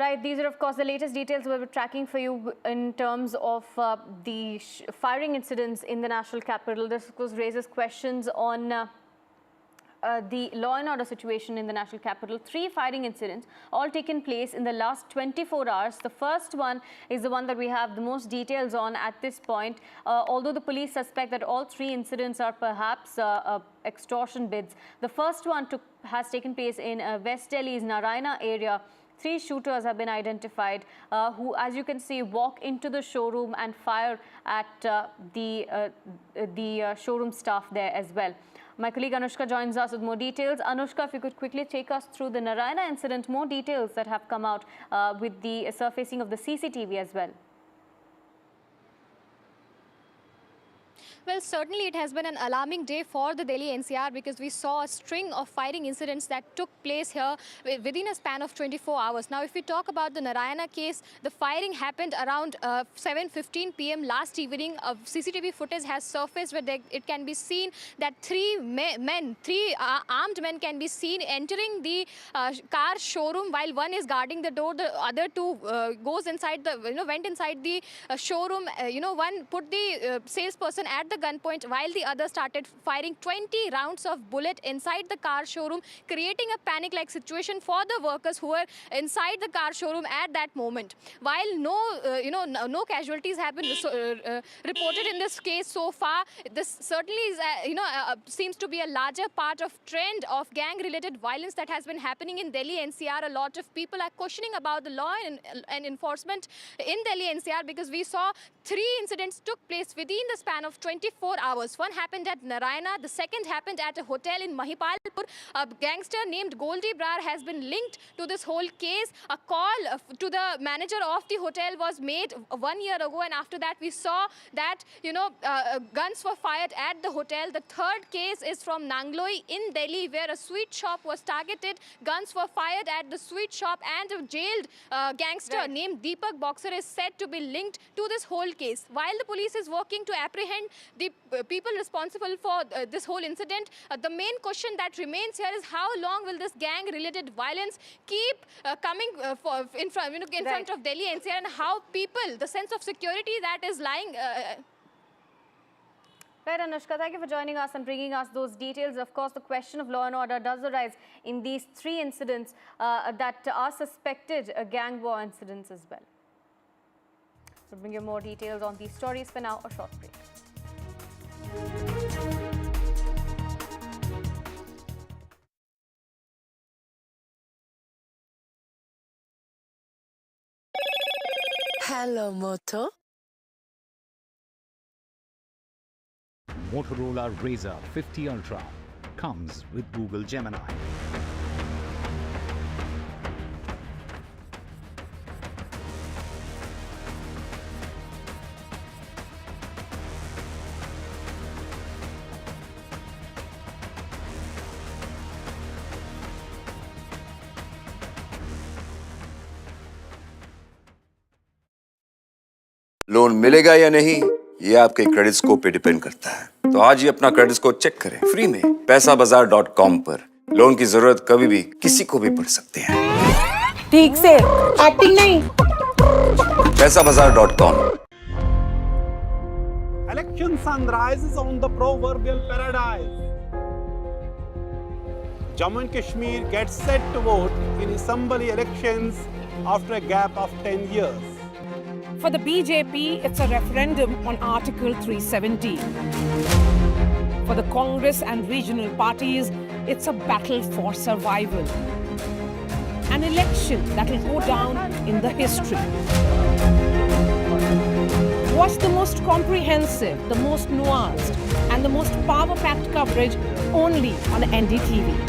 Right, these are of course the latest details we were tracking for you in terms of the firing incidents in the national capital. This of course raises questions on the law and order situation in the national capital. 3 firing incidents all taken place in the last 24 hours. The first one is the one that we have the most details on at this point. Although the police suspect that all 3 incidents are perhaps extortion bids. The first one has taken place in West Delhi's Narayana area. 3 shooters have been identified who, as you can see, walk into the showroom and fire at the showroom staff there as well. My colleague Anushka joins us with more details. Anushka, if you could quickly take us through the Narayana incident, more details that have come out with the surfacing of the CCTV as well. Well, certainly it has been an alarming day for the Delhi NCR because we saw a string of firing incidents that took place here within a span of 24 hours. Now, if we talk about the Narayana case, the firing happened around 7:15 p.m. last evening. CCTV footage has surfaced where it can be seen that 3 armed men can be seen entering the car showroom while one is guarding the door. The other 2 goes inside went inside the showroom. One put the salesperson at the gunpoint while the other started firing 20 rounds of bullet inside the car showroom, creating a panic-like situation for the workers who were inside the car showroom at that moment. While no casualties have been reported in this case so far, this certainly is seems to be a larger part of trend of gang-related violence that has been happening in Delhi NCR. A lot of people are questioning about the law and enforcement in Delhi NCR because we saw 3 incidents took place within the span of 24 hours. One happened at Narayana, the second happened at a hotel in Mahipalpur. A gangster named Goldie Brar has been linked to this whole case. A call to the manager of the hotel was made 1 year ago, and after that we saw that guns were fired at the hotel. The third case is from Nangloi in Delhi, where a sweet shop was targeted. Guns were fired at the sweet shop, and a jailed gangster named Deepak Boxer is said to be linked to this whole case. While the police is working to apprehend the people responsible for this whole incident, the main question that remains here is how long will this gang-related violence keep coming in front of Delhi NCR, and how people, the sense of security that is lying. Right, Anushka, thank you for joining us and bringing us those details. Of course, the question of law and order does arise in these 3 incidents that are suspected gang war incidents as well. We'll bring you more details on these stories. For now, a short break. Hello, Moto. Motorola Razr 50 Ultra comes with Google Gemini. Loan मिलेगा या नहीं, ये आपके credit score पे depend करता है। तो आज ही अपना क्रेडिट स्कोर चेक करें फ्री में पैसाबाजार.com पर। लोन की जरूरत कभी भी किसी को भी पड़ सकती है। ठीक से एक्टिंग नहीं। पैसाबाजार.com। Election sunrise is on the proverbial paradise. Jammu and Kashmir gets set to vote in assembly elections after a gap of 10 years. For the BJP, it's a referendum on Article 370. For the Congress and regional parties, it's a battle for survival. An election that will go down in the history. Watch the most comprehensive, the most nuanced, and the most power-packed coverage only on NDTV.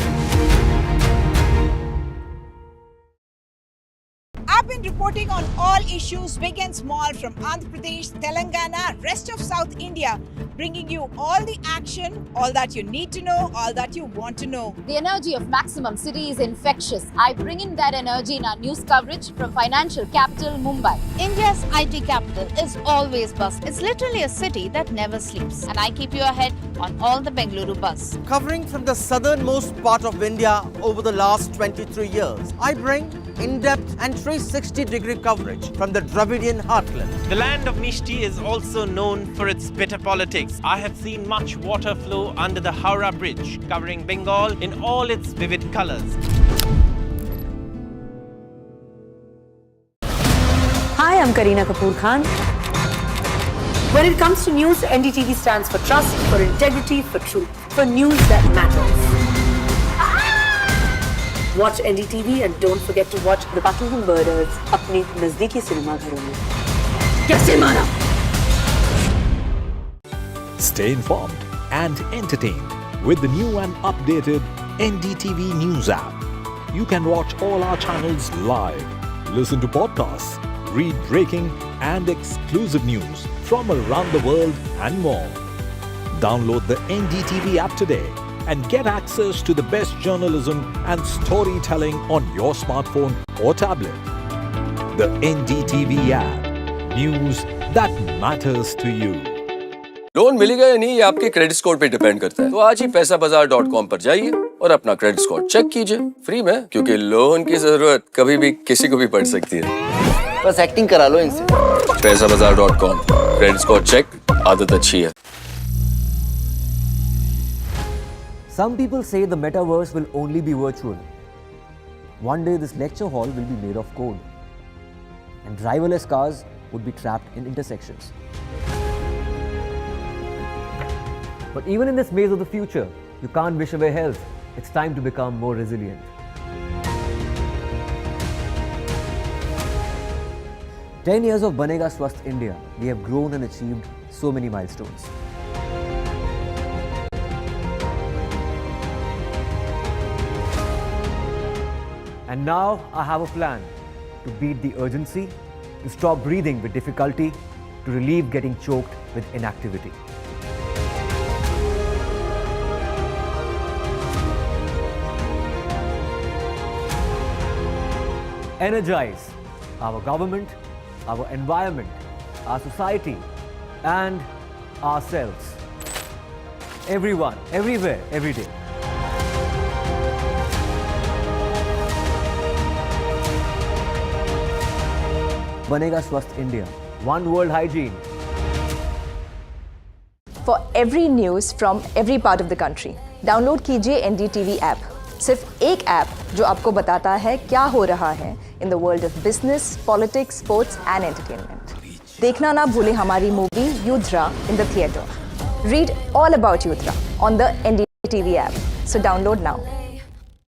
I've been reporting on all issues, big and small, from Andhra Pradesh, Telangana, rest of South India, bringing you all the action, all that you need to know, all that you want to know. The energy of Maximum City is infectious. I bring in that energy in our news coverage from financial capital Mumbai. India's IT capital is always bustling. It's literally a city that never sleeps. And I keep you ahead on all the Bengaluru buzz. Covering from the southernmost part of India over the last 23 years, I bring in-depth and 360-degree coverage from the Dravidian heartland. The land of Mishti is also known for its bitter politics. I have seen much water flow under the Howrah Bridge, covering Bengal in all its vivid colors. Hi, I'm Kareena Kapoor Khan. When it comes to news, NDTV stands for trust, for integrity, for truth, for news that matters. Watch NDTV and don't forget to watch The Battle of Murders अपने नज़दीकी cinema घरों में. कैसे मारा? Stay informed and entertained with the new and updated NDTV News app. You can watch all our channels live, listen to podcasts, read breaking and exclusive news from around the world and more. Download the NDTV app today and get access to the best journalism and storytelling on your smartphone or tablet. The NDTV app. News that matters to you. Loan मिलेगा या नहीं ये आपके credit score पे depend करता है। तो आज ही पैसाबाजार.com पर जाइए और अपना क्रेडिट स्कोर चेक कीजिए फ्री में, क्योंकि लोन की जरूरत कभी भी किसी को भी पड़ सकती है। बस एक्टिंग करा लो इनसे। पैसाबाजार.com, क्रेडिट स्कोर चेक, आदत अच्छी है। Some people say the metaverse will only be virtual. One day this lecture hall will be made of code, and driverless cars would be trapped in intersections. But even in this maze of the future, you can't wish away health. It's time to become more resilient. "10 years of Banega Swasth India, we have grown and achieved so many milestones. And now I have a plan to beat the urgency, to stop breathing with difficulty, to relieve getting choked with inactivity. Energize our government, our environment, our society, and ourselves. Everyone, everywhere, every day. Banega Swasth India. One world hygiene. For every news from every part of the country, download कीजिए NDTV app. सिर्फ एक app जो आपको बताता है क्या हो रहा है in the world of business, politics, sports and entertainment. देखना ना भूलें हमारी movie युद्रा in the theatre. Read all about Yudra on the NDTV app. So download now.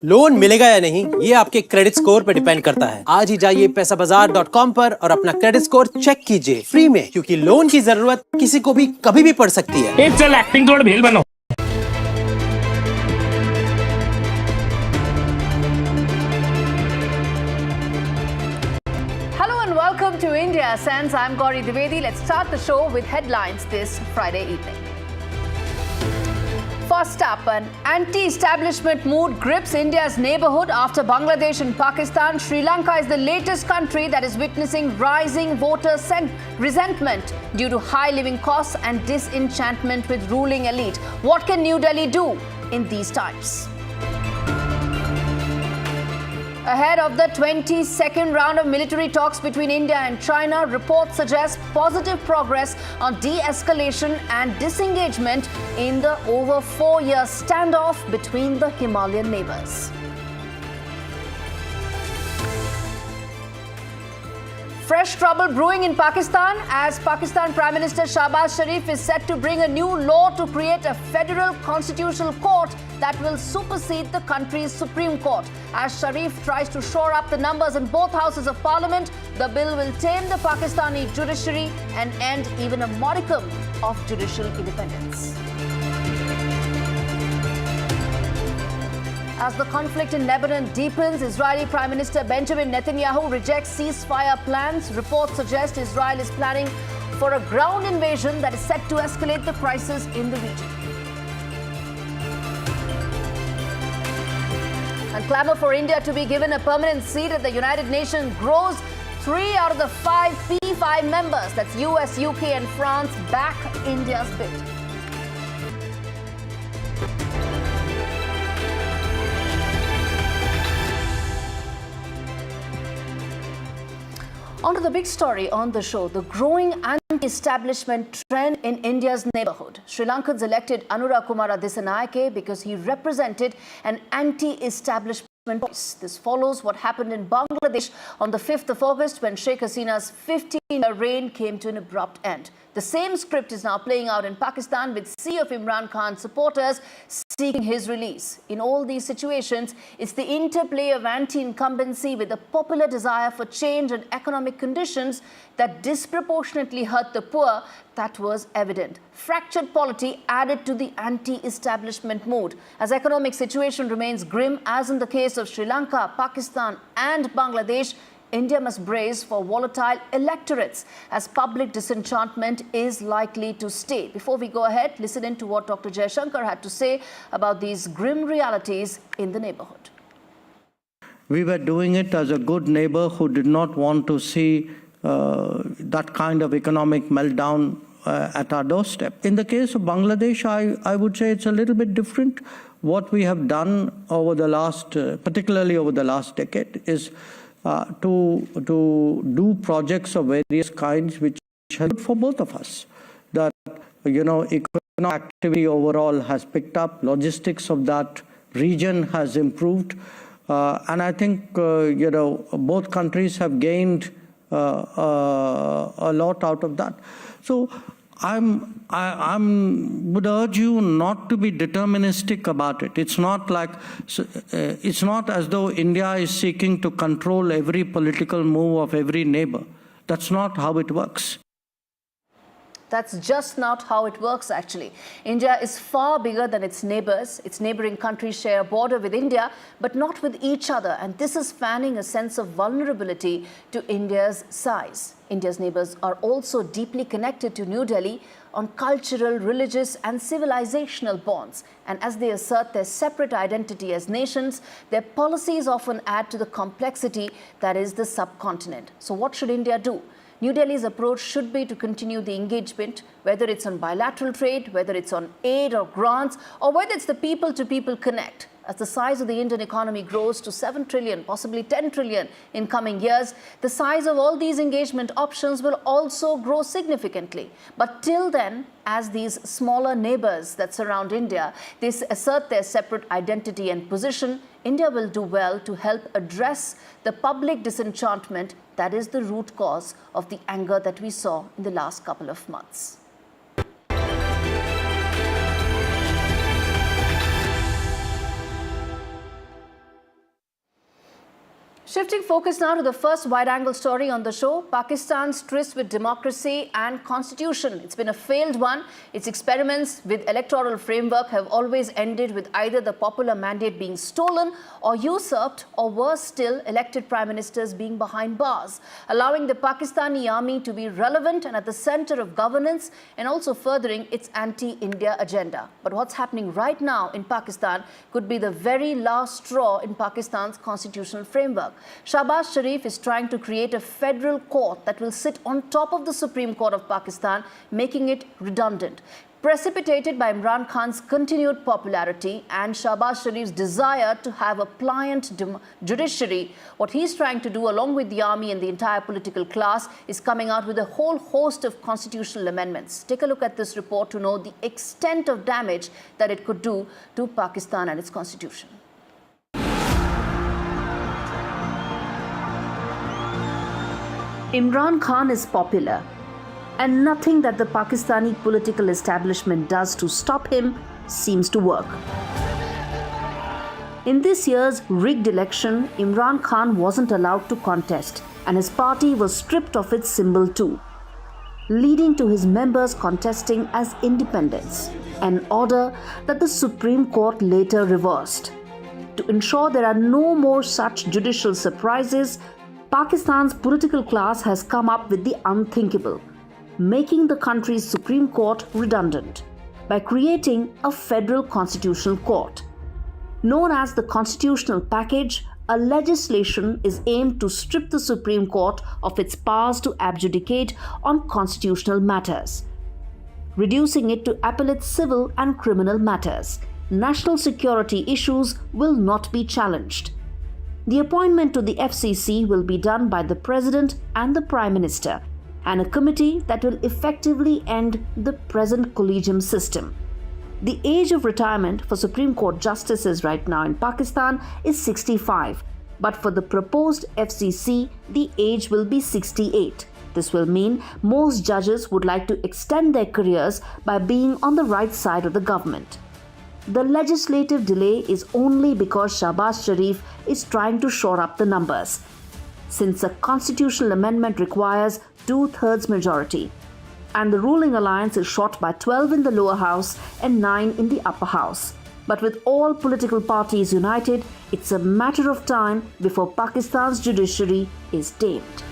Loan मिलेगा या नहीं ये आपके क्रेडिट स्कोर पर डिपेंड करता है। आज ही जाइए पैसाबाजार.com पर और अपना क्रेडिट स्कोर चेक कीजिए फ्री में, क्योंकि लोन की जरूरत किसी को भी कभी भी पड़ सकती है। चल एक्टिंग थोड़ा भेल बनो। Hello and welcome to India Sense. I'm Gauri Dwivedi. Let's start the show with headlines this Friday evening. First up, an anti-establishment mood grips India's neighborhood after Bangladesh and Pakistan. Sri Lanka is the latest country that is witnessing rising voter resentment due to high living costs and disenchantment with ruling elite. What can New Delhi do in these times? Ahead of the 22nd round of military talks between India and China, reports suggest positive progress on de-escalation and disengagement in the over 4-year standoff between the Himalayan neighbors. Fresh trouble brewing in Pakistan as Pakistan Prime Minister Shahbaz Sharif is set to bring a new law to create a federal constitutional court that will supersede the country's Supreme Court. As Sharif tries to shore up the numbers in both houses of parliament, the bill will tame the Pakistani judiciary and end even a modicum of judicial independence. As the conflict in Lebanon deepens, Israeli Prime Minister Benjamin Netanyahu rejects ceasefire plans. Reports suggest Israel is planning for a ground invasion that is set to escalate the crisis in the region. And clamor for India to be given a permanent seat at the United Nations grows. 3 out of the 5 P5 members, that's US, UK and France, back India's bid. On to the big story on the show, the growing anti-establishment trend in India's neighborhood. Sri Lankans elected Anura Kumara Dissanayake because he represented an anti-establishment voice. This follows what happened in Bangladesh on the 5th of August when Sheikh Hasina's 15-year reign came to an abrupt end. The same script is now playing out in Pakistan with sea of Imran Khan's supporters seeking his release. In all these situations, it's the interplay of anti-incumbency with the popular desire for change and economic conditions that disproportionately hurt the poor that was evident. Fractured polity added to the anti-establishment mood. As economic situation remains grim, as in the case of Sri Lanka, Pakistan and Bangladesh, India must brace for volatile electorates as public disenchantment is likely to stay. Before we go ahead, listen in to what Dr. Jaishankar had to say about these grim realities in the neighborhood. We were doing it as a good neighbor who did not want to see that kind of economic meltdown at our doorstep. In the case of Bangladesh, I would say it's a little bit different. What we have done over the last, particularly over the last decade, is to do projects of various kinds which are good for both of us. That, economic activity overall has picked up, logistics of that region has improved, and I think, both countries have gained a lot out of that. So I would urge you not to be deterministic about it. It's not as though India is seeking to control every political move of every neighbor. That's not how it works. That's just not how it works, actually. India is far bigger than its neighbors. Its neighboring countries share a border with India, but not with each other. And this is fanning a sense of vulnerability to India's size. India's neighbors are also deeply connected to New Delhi on cultural, religious and civilizational bonds. And as they assert their separate identity as nations, their policies often add to the complexity that is the subcontinent. So what should India do? New Delhi's approach should be to continue the engagement, whether it's on bilateral trade, whether it's on aid or grants, or whether it's the people-to-people connect. As the size of the Indian economy grows to 7 trillion, possibly 10 trillion in coming years, the size of all these engagement options will also grow significantly. But till then, as these smaller neighbors that surround India, they assert their separate identity and position, India will do well to help address the public disenchantment that is the root cause of the anger that we saw in the last couple of months. Shifting focus now to the first wide-angle story on the show, Pakistan's tryst with democracy and constitution. It's been a failed one. Its experiments with electoral framework have always ended with either the popular mandate being stolen or usurped, or worse still, elected prime ministers being behind bars, allowing the Pakistani army to be relevant and at the center of governance and also furthering its anti-India agenda. But what's happening right now in Pakistan could be the very last straw in Pakistan's constitutional framework. Shahbaz Sharif is trying to create a federal court that will sit on top of the Supreme Court of Pakistan, making it redundant. Precipitated by Imran Khan's continued popularity and Shahbaz Sharif's desire to have a pliant judiciary, what he's trying to do along with the army and the entire political class is coming out with a whole host of constitutional amendments. Take a look at this report to know the extent of damage that it could do to Pakistan and its constitution. Imran Khan is popular, and nothing that the Pakistani political establishment does to stop him seems to work. In this year's rigged election, Imran Khan wasn't allowed to contest, and his party was stripped of its symbol too, leading to his members contesting as independents, an order that the Supreme Court later reversed. To ensure there are no more such judicial surprises, Pakistan's political class has come up with the unthinkable, making the country's Supreme Court redundant by creating a federal constitutional court. Known as the Constitutional Package, a legislation is aimed to strip the Supreme Court of its powers to adjudicate on constitutional matters, reducing it to appellate civil and criminal matters. National security issues will not be challenged. The appointment to the FCC will be done by the President and the Prime Minister, and a committee that will effectively end the present collegium system. The age of retirement for Supreme Court justices right now in Pakistan is 65, but for the proposed FCC, the age will be 68. This will mean most judges would like to extend their careers by being on the right side of the government. The legislative delay is only because Shahbaz Sharif is trying to shore up the numbers, since a constitutional amendment requires 2/3 majority, and the ruling alliance is short by 12 in the lower house and 9 in the upper house. But with all political parties united, it's a matter of time before Pakistan's judiciary is tamed.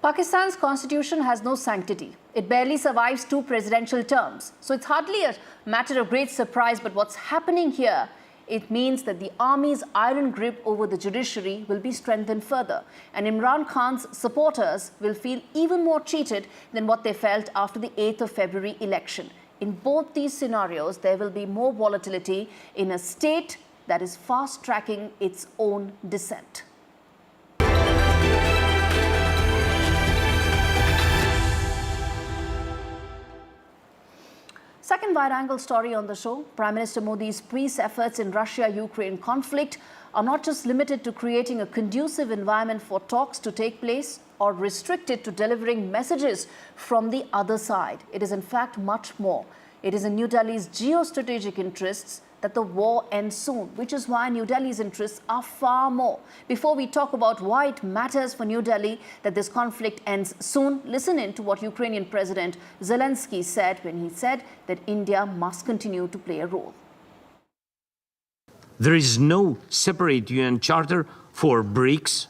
Pakistan's constitution has no sanctity. It barely survives 2 presidential terms. So it's hardly a matter of great surprise, but what's happening here, it means that the army's iron grip over the judiciary will be strengthened further. And Imran Khan's supporters will feel even more cheated than what they felt after the 8th of February election. In both these scenarios, there will be more volatility in a state that is fast-tracking its own descent. Second wide-angle story on the show. Prime Minister Modi's peace efforts in Russia-Ukraine conflict are not just limited to creating a conducive environment for talks to take place or restricted to delivering messages from the other side. It is in fact much more. It is in New Delhi's geostrategic interests that the war ends soon, which is why New Delhi's interests are far more. Before we talk about why it matters for New Delhi that this conflict ends soon, listen in to what Ukrainian President Zelensky said when he said that India must continue to play a role. There is no separate UN charter for BRICS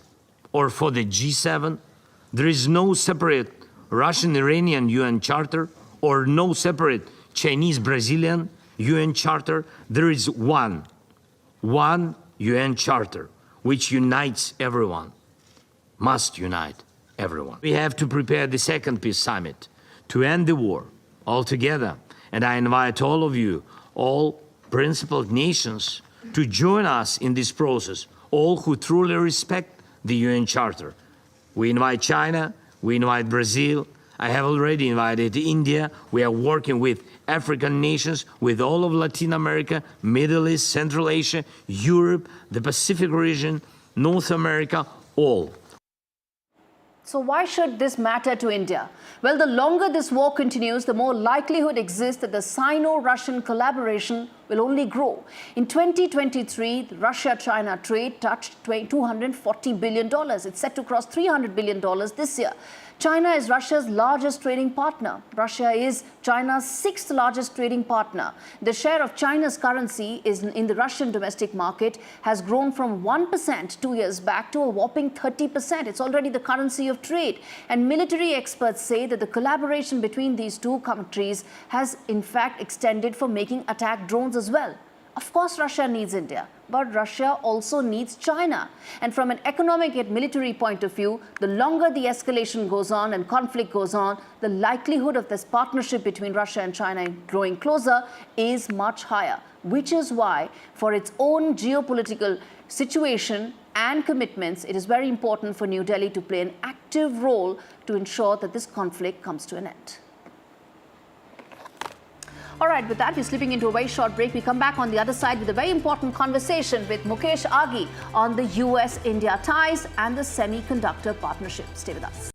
or for the G7. There is no separate Russian-Iranian UN charter or no separate Chinese-Brazilian UN charter. There is one UN charter which unites everyone, must unite everyone. We have to prepare the second peace summit to end the war altogether. And I invite all of you, all principled nations, to join us in this process, all who truly respect the UN Charter. We invite China, we invite Brazil, I have already invited India. We are working with African nations, with all of Latin America, Middle East, Central Asia, Europe, the Pacific region, North America, all. So why should this matter to India? Well, the longer this war continues, the more likelihood exists that the Sino-Russian collaboration will only grow. In 2023, the Russia-China trade touched $240 billion. It's set to cross $300 billion this year. China is Russia's largest trading partner. Russia is China's 6th largest trading partner. The share of China's currency in the Russian domestic market has grown from 1% 2 years back to a whopping 30%. It's already the currency of trade. And military experts say that the collaboration between these two countries has in fact extended for making attack drones as well. Of course, Russia needs India, but Russia also needs China. And from an economic and military point of view, the longer the escalation goes on and conflict goes on, the likelihood of this partnership between Russia and China growing closer is much higher, which is why, for its own geopolitical situation and commitments, it is very important for New Delhi to play an active role to ensure that this conflict comes to an end. All right, with that, we're slipping into a very short break. We come back on the other side with a very important conversation with Mukesh Aghi on the US-India ties and the semiconductor partnership. Stay with us.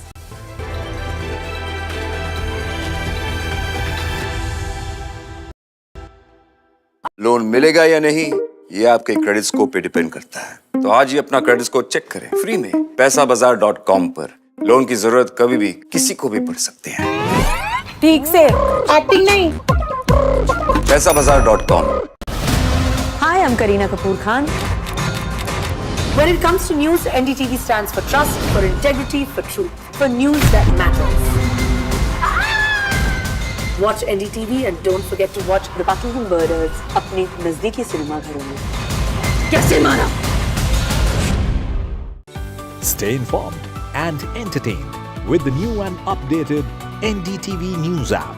Loan मिलेगा या नहीं, ये आपके credit score पे depend करता है। तो आज ही अपना क्रेडिट स्कोर चेक करें फ्री में पैसाबाजार.com पर। लोन की जरूरत कभी भी किसी को भी पड़ सकती है। ठीक से एक्टिंग नहीं। पैसाबाजार.com. Hi, I'm Kareena Kapoor Khan. When it comes to news, NDTV stands for trust, for integrity, for truth, for news that matters. Watch NDTV and don't forget to watch The Battle of Murders अपने नजदीकी सिनेमाघरों में। कैसे मारा? Stay informed and entertained with the new and updated NDTV News app.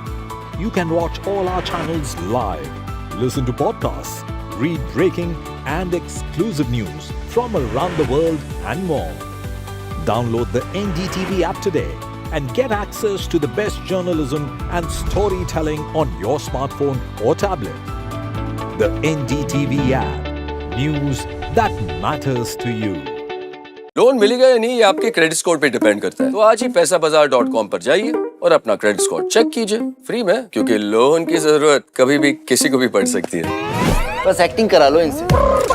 You can watch all our channels live, listen to podcasts, read breaking and exclusive news from around the world and more. Download the NDTV app today and get access to the best journalism and storytelling on your smartphone or tablet. The NDTV app. News that matters to you. Loan मिलेगा या नहीं ये आपके credit score पे depend करता है। तो आज ही पैसाबाजार.com पर जाइए और अपना क्रेडिट स्कोर चेक कीजिए फ्री में, क्योंकि लोन की जरूरत कभी भी किसी को भी पड़ सकती है। बस एक्टिंग करा लो इनसे।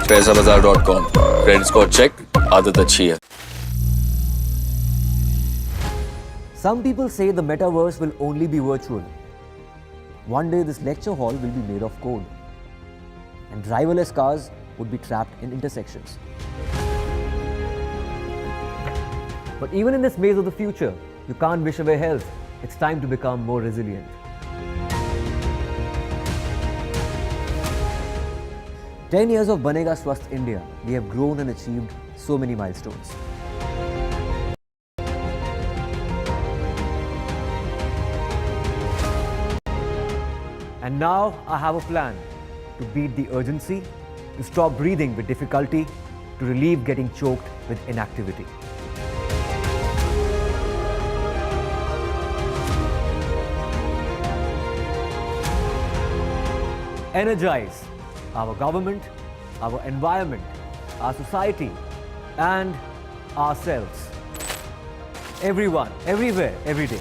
पैसाबाजार.com, क्रेडिट स्कोर चेक, आदत अच्छी है। Some people say the metaverse will only be virtual. One day this lecture hall will be made of code, and driverless cars would be trapped in intersections. But even in this maze of the future, you can't wish away health. It's time to become more resilient. "10 years of Banega Swasth India, we have grown and achieved so many milestones. And now I have a plan to beat the urgency, to stop breathing with difficulty, to relieve getting choked with inactivity. Energize our government, our environment, our society, and ourselves. Everyone, everywhere, every day.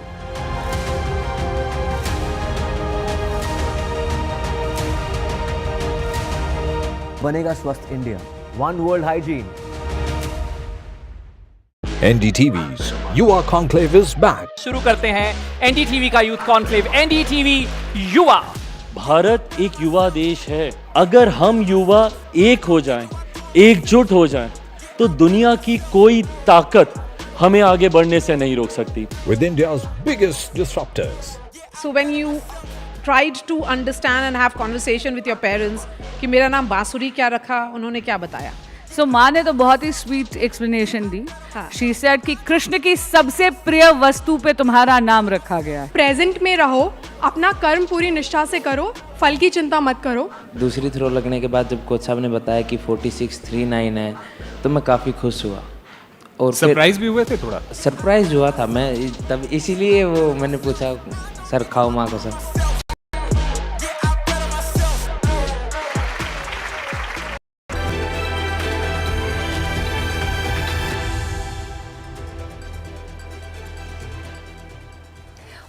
Banega Swasth India. One world hygiene. NDTV's युवा conclave is back. शुरू करते हैं NDTV का youth conclave. NDTV युवा। भारत एक युवा देश है। अगर हम युवा एक हो जाएं, एकजुट हो जाएं, तो दुनिया की कोई ताकत हमें आगे बढ़ने से नहीं रोक सकती। With India's biggest disruptors. So when you tried to understand and have conversation with your parents कि मेरा नाम बांसुरी क्या रखा, उन्होंने क्या बताया? So माँ ने तो बहुत ही स्वीट एक्सप्लेनेशन दी। She said कि कृष्ण की सबसे प्रिय वस्तु पे तुम्हारा नाम रखा गया है। प्रेजेंट में रहो, अपना कर्म पूरी निष्ठा से करो, फल की चिंता मत करो। दूसरी थ्रो लगने के बाद जब कोच साहब ने बताया कि 4639 है, तो मैं काफ़ी खुश हुआ। और सरप्राइज भी हुए थे थोड़ा? सरप्राइज हुआ था मैं, तब इसीलिए वो मैंने पूछा सर खाओ माँ को sir.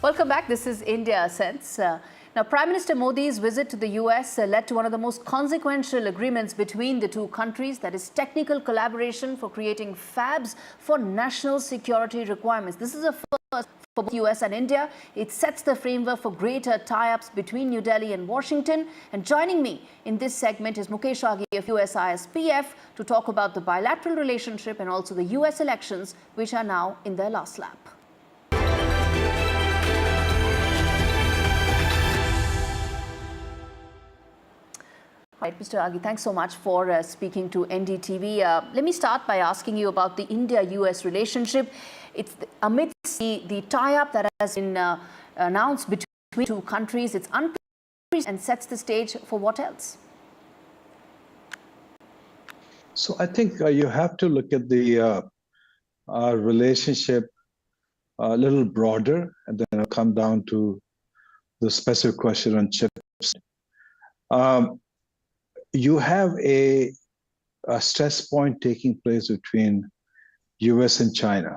Welcome back. This is India Sense. Now, Prime Minister Modi's visit to the US led to one of the most consequential agreements between the two countries, that is technical collaboration for creating fabs for national security requirements. This is a first for both US and India. It sets the framework for greater tie-ups between New Delhi and Washington. And joining me in this segment is Mukesh Aghi of USISPF to talk about the bilateral relationship and also the US elections, which are now in their last lap. Right, Mr. Aghi, thanks so much for speaking to NDTV. Let me start by asking you about the India-US relationship. It's amidst the tie-up that has been announced between two countries. It's unprecedented and sets the stage for what else? So I think you have to look at the our relationship a little broader, and then I'll come down to the specific question on chips. You have a stress point taking place between US and China.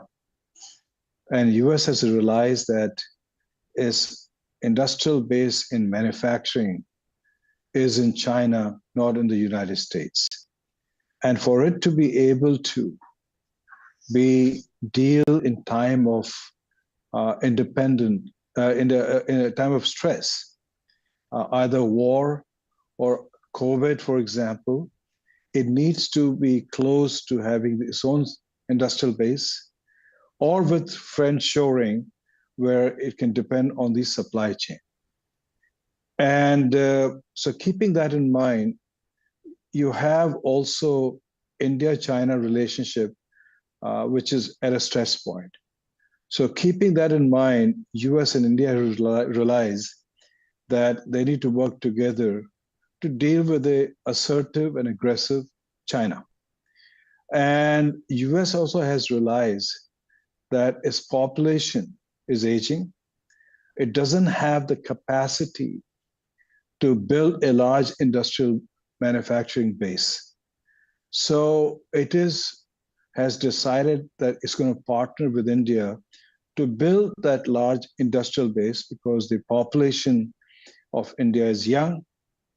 And US has realized that its industrial base in manufacturing is in China, not in the United States. And for it to be able to deal in time of in a time of stress, either war or COVID, for example, it needs to be close to having its own industrial base, or with friendshoring, where it can depend on the supply chain. And so keeping that in mind, you have also India-China relationship, which is at a stress point. So keeping that in mind, US and India realize that they need to work together to deal with a assertive and aggressive China. And US also has realized that its population is aging. It doesn't have the capacity to build a large industrial manufacturing base. So it has decided that it's going to partner with India to build that large industrial base because the population of India is young.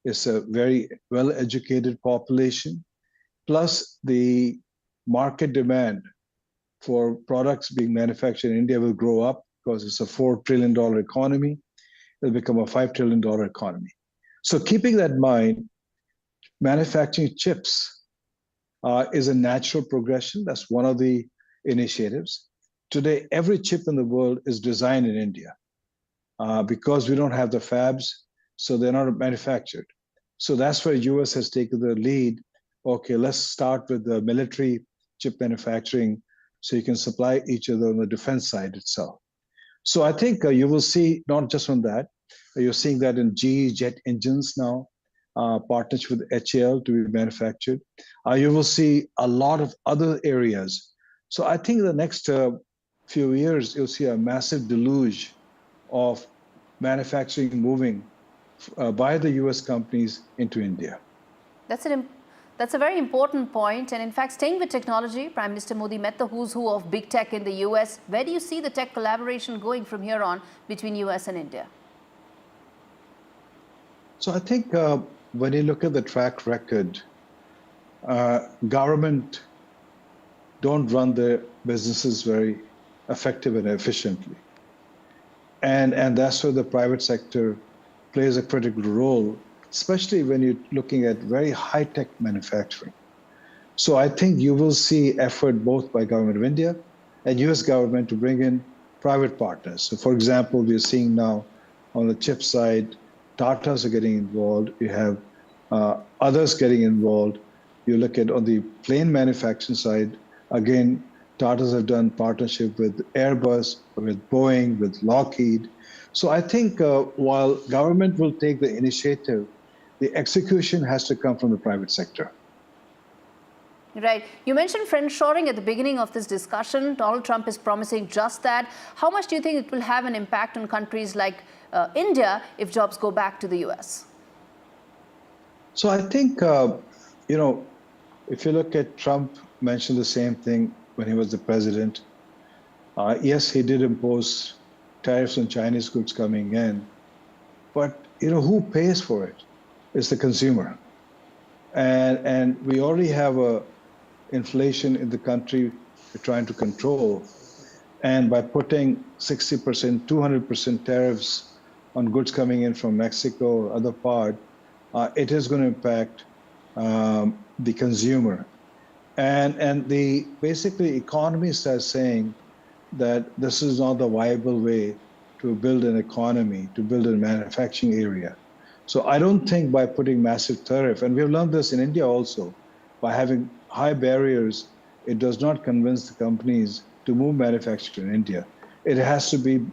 It's a very well-educated population. Plus, the market demand for products being manufactured in India will grow up because it's a $4 trillion economy. It'll become a $5 trillion economy. So keeping that in mind, manufacturing chips is a natural progression. That's one of the initiatives. Today, every chip in the world is designed in India because we don't have the fabs, so they're not manufactured. So that's where US has taken the lead. Okay, let's start with the military chip manufacturing so you can supply each other on the defense side itself. So I think you will see not just on that, you're seeing that in GE jet engines now, partnership with HAL to be manufactured. You will see a lot of other areas. So I think the next few years, you'll see a massive deluge of manufacturing moving by the US companies into India. That's a very important point. And in fact, staying with technology, Prime Minister Modi met the who's who of big tech in the US. Where do you see the tech collaboration going from here on between US and India? So I think when you look at the track record, government don't run their businesses very effective and efficiently. And that's where the private sector plays a critical role, especially when you're looking at very high-tech manufacturing. So I think you will see effort both by government of India and US government to bring in private partners. So for example, we're seeing now on the chip side, Tatas are getting involved. You have others getting involved. You look at on the plane manufacturing side, again, Tatas have done partnership with Airbus, with Boeing, with Lockheed. So I think while government will take the initiative, the execution has to come from the private sector. Right. You mentioned friendshoring at the beginning of this discussion. Donald Trump is promising just that. How much do you think it will have an impact on countries like India if jobs go back to the US? So I think, if you look at Trump mentioned the same thing when he was the president. Yes, he did impose tariffs on Chinese goods coming in, but who pays for it? It's the consumer. And we already have a inflation in the country we're trying to control. And by putting 60%, 200% tariffs on goods coming in from Mexico or other part, it is going to impact the consumer. And the basically economists are saying that this is not the viable way to build an economy, to build a manufacturing area. So I don't think by putting massive tariff, and we've learned this in India also, by having high barriers, it does not convince the companies to move manufacturing in India. It has to be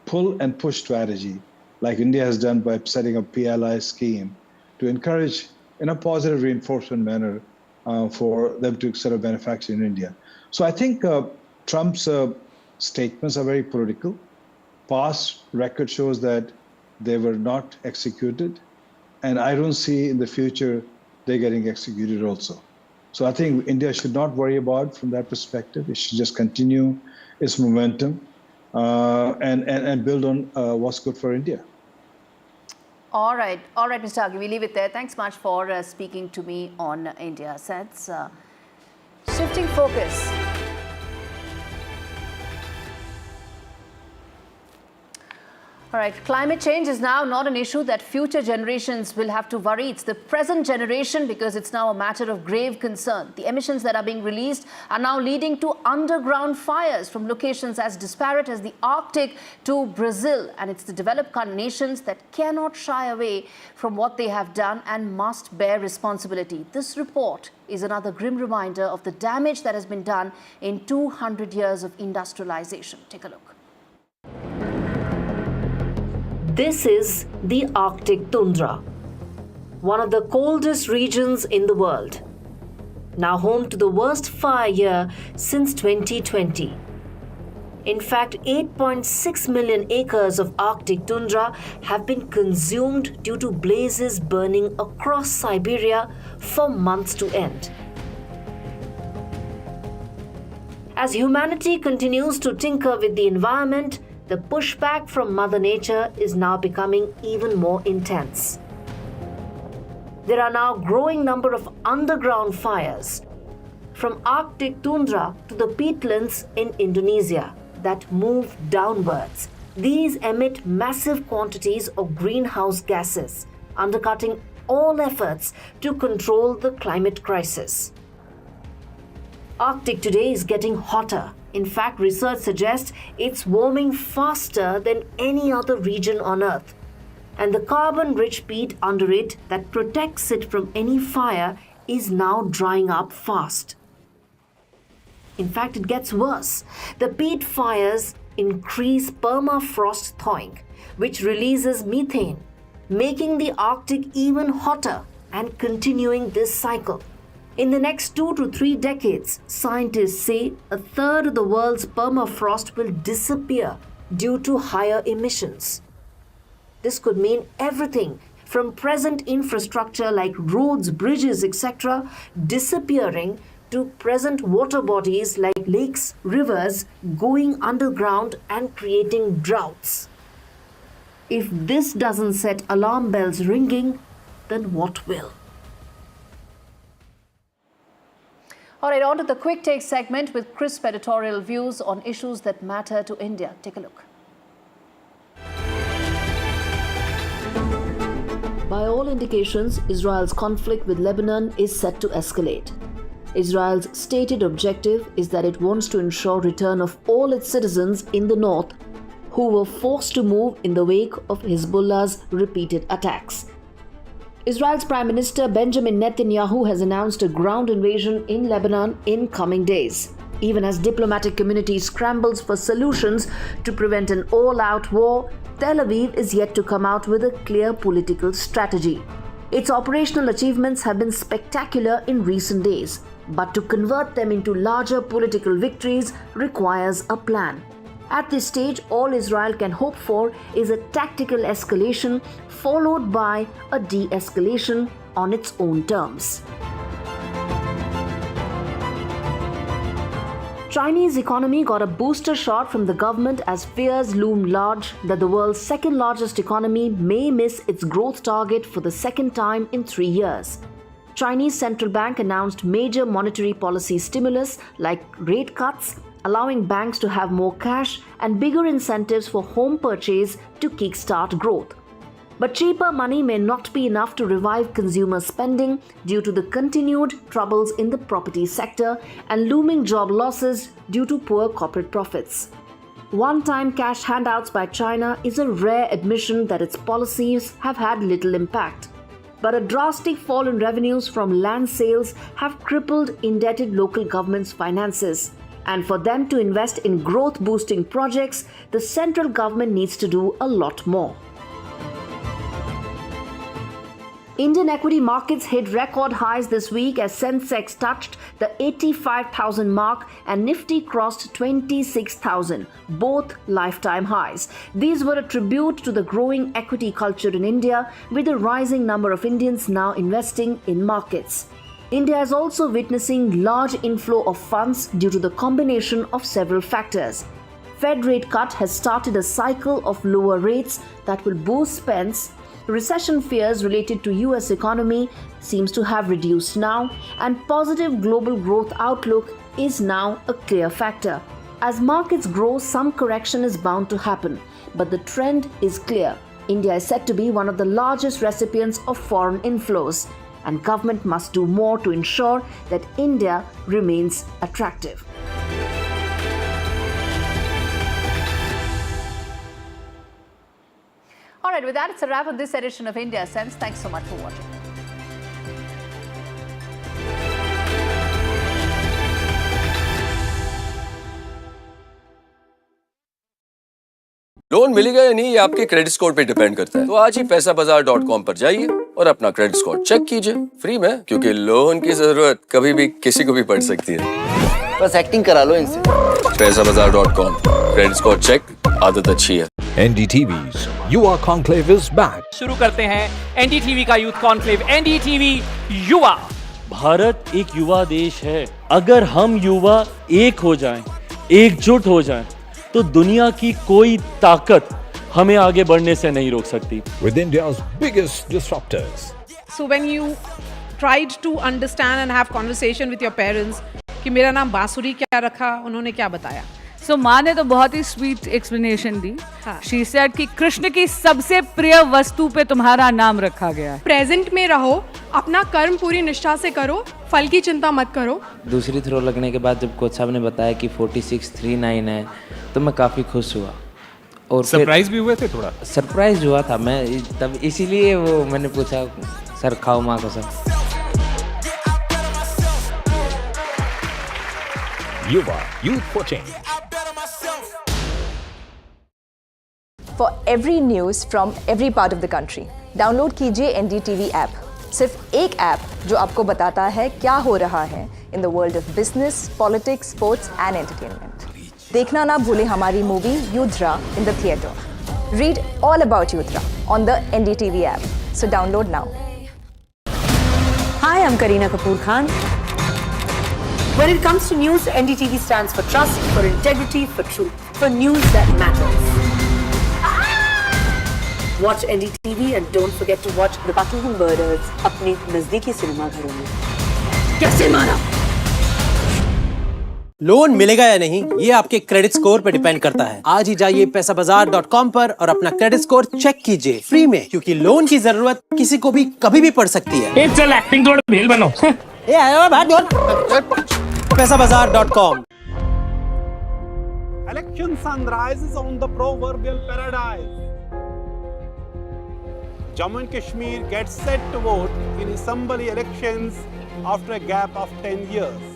pull and push strategy, like India has done by setting up PLI scheme to encourage in a positive reinforcement manner for them to set up manufacturing in India. So I think Trump's statements are very political. Past record shows that they were not executed. And I don't see in the future they're getting executed also. So I think India should not worry about from that perspective. It should just continue its momentum and build on what's good for India. All right, Mr. Aghi, we leave it there. Thanks much for speaking to me on India Sets. Shifting focus. All right, climate change is now not an issue that future generations will have to worry. It's the present generation because it's now a matter of grave concern. The emissions that are being released are now leading to underground fires from locations as disparate as the Arctic to Brazil. And it's the developed nations that cannot shy away from what they have done and must bear responsibility. This report is another grim reminder of the damage that has been done in 200 years of industrialization. Take a look. This is the Arctic tundra. one of the coldest regions in the world. Now home to the worst fire year since 2020. In fact, 8.6 million acres of Arctic tundra have been consumed due to blazes burning across Siberia for months to end. As humanity continues to tinker with the environment, the pushback from Mother Nature is now becoming even more intense. There are now a growing number of underground fires, from Arctic tundra to the peatlands in Indonesia, that move downwards. These emit massive quantities of greenhouse gases, undercutting all efforts to control the climate crisis. Arctic today is getting hotter. In fact, research suggests it's warming faster than any other region on Earth. And the carbon-rich peat under it that protects it from any fire is now drying up fast. In fact, it gets worse. The peat fires increase permafrost thawing, which releases methane, making the Arctic even hotter and continuing this cycle. In the next 2 to 3 decades, scientists say a third of the world's permafrost will disappear due to higher emissions. This could mean everything from present infrastructure like roads, bridges, etc., disappearing to present water bodies like lakes, rivers going underground and creating droughts. If this doesn't set alarm bells ringing, then what will? All right, on to the quick take segment with crisp editorial views on issues that matter to India. Take a look. By all indications, Israel's conflict with Lebanon is set to escalate. Israel's stated objective is that it wants to ensure return of all its citizens in the north who were forced to move in the wake of Hezbollah's repeated attacks. Israel's Prime Minister Benjamin Netanyahu has announced a ground invasion in Lebanon in coming days. Even as diplomatic community scrambles for solutions to prevent an all-out war, Tel Aviv is yet to come out with a clear political strategy. Its operational achievements have been spectacular in recent days, but to convert them into larger political victories requires a plan. At this stage, all Israel can hope for is a tactical escalation followed by a de-escalation on its own terms. Chinese economy got a booster shot from the government as fears loom large that the world's second largest economy may miss its growth target for the second time in 3 years. Chinese central bank announced major monetary policy stimulus like rate cuts, allowing banks to have more cash and bigger incentives for home purchase to kickstart growth. But cheaper money may not be enough to revive consumer spending due to the continued troubles in the property sector and looming job losses due to poor corporate profits. One-time cash handouts by China is a rare admission that its policies have had little impact. But a drastic fall in revenues from land sales have crippled indebted local governments' finances. And for them to invest in growth-boosting projects, the central government needs to do a lot more. Indian equity markets hit record highs this week as Sensex touched the 85,000 mark and Nifty crossed 26,000, both lifetime highs. These were a tribute to the growing equity culture in India, with a rising number of Indians now investing in markets. India is also witnessing large inflow of funds due to the combination of several factors. Fed rate cut has started a cycle of lower rates that will boost spends. Recession fears related to US economy seems to have reduced now, and positive global growth outlook is now a clear factor. As markets grow, some correction is bound to happen, but the trend is clear. India is said to be one of the largest recipients of foreign inflows, and government must do more to ensure that India remains attractive. All right, with that, it's a wrap on this edition of India Sense. Thanks so much for watching. Loan मिलेगा या नहीं ये आपके credit score पे depend करता है। तो आज ही पैसाबाजार.com पर जाइए और अपना क्रेडिट स्कोर चेक कीजिए फ्री में, क्योंकि लोन की जरूरत कभी भी किसी को भी पड़ सकती है। बस एक्टिंग करा लो इनसे। पैसाबाजार.com, क्रेडिट स्कोर चेक, आदत अच्छी है। NDTV's युवा कॉन्क्लेव is back. शुरू करते हैं NDTV का यूथ कॉन्क्लेव। NDTV युवा। भारत एक युवा देश है। अगर हम युवा एक हो जाएं, एकजुट हो जाएं, तो दुनिया की कोई ताकत हमें आगे बढ़ने से नहीं रोक सकती। With India's biggest disruptors. So when you tried to understand and have conversation with your parents कि मेरा नाम बांसुरी क्या रखा, उन्होंने क्या बताया? सो माँ ने तो बहुत ही स्वीट एक्सप्लेनेशन दी। शी सेड कि कृष्ण की सबसे प्रिय वस्तु पे तुम्हारा नाम रखा गया है। प्रेजेंट में रहो, अपना कर्म पूरी निष्ठा से करो, फल की चिंता मत करो। दूसरी थ्रो लगने के बाद जब कोच साहब ने बताया कि 4639 है, तो मैं काफ़ी खुश हुआ। और सरप्राइज भी हुए थे थोड़ा? सरप्राइज हुआ था मैं, तब इसीलिए वो मैंने पूछा सर खाओ माँ को sir. Yuva, Youth for Change. For every news from every part of the country, download कीजिए NDTV ऐप। सिर्फ एक ऐप जो आपको बताता है क्या हो रहा है in the world of business, politics, sports and entertainment. देखना ना भूलें हमारी movie Yudhra in the theatre. Read all about Yudra on the NDTV app. So download now. Hi, I'm Kareena Kapoor Khan. When it comes to news, NDTV stands for trust, for integrity, for truth, for news that matters. Watch NDTV and don't forget to watch The Battle of Murders अपने नजदीकी cinema घरों में। कैसे मारा? Loan मिलेगा या नहीं ये आपके क्रेडिट स्कोर पे डिपेंड करता है। आज ही जाइए पैसाबाजार.com पर और अपना क्रेडिट स्कोर चेक कीजिए फ्री में, क्योंकि लोन की जरूरत किसी को भी कभी भी पड़ सकती है। चल एक्टिंग थोड़ा भेल बनो। ए आयो बात बोल। पैसाबाजार.com। Election sunrise is on the proverbial paradise. Jammu and Kashmir gets set to vote in assembly elections after a gap of 10 years.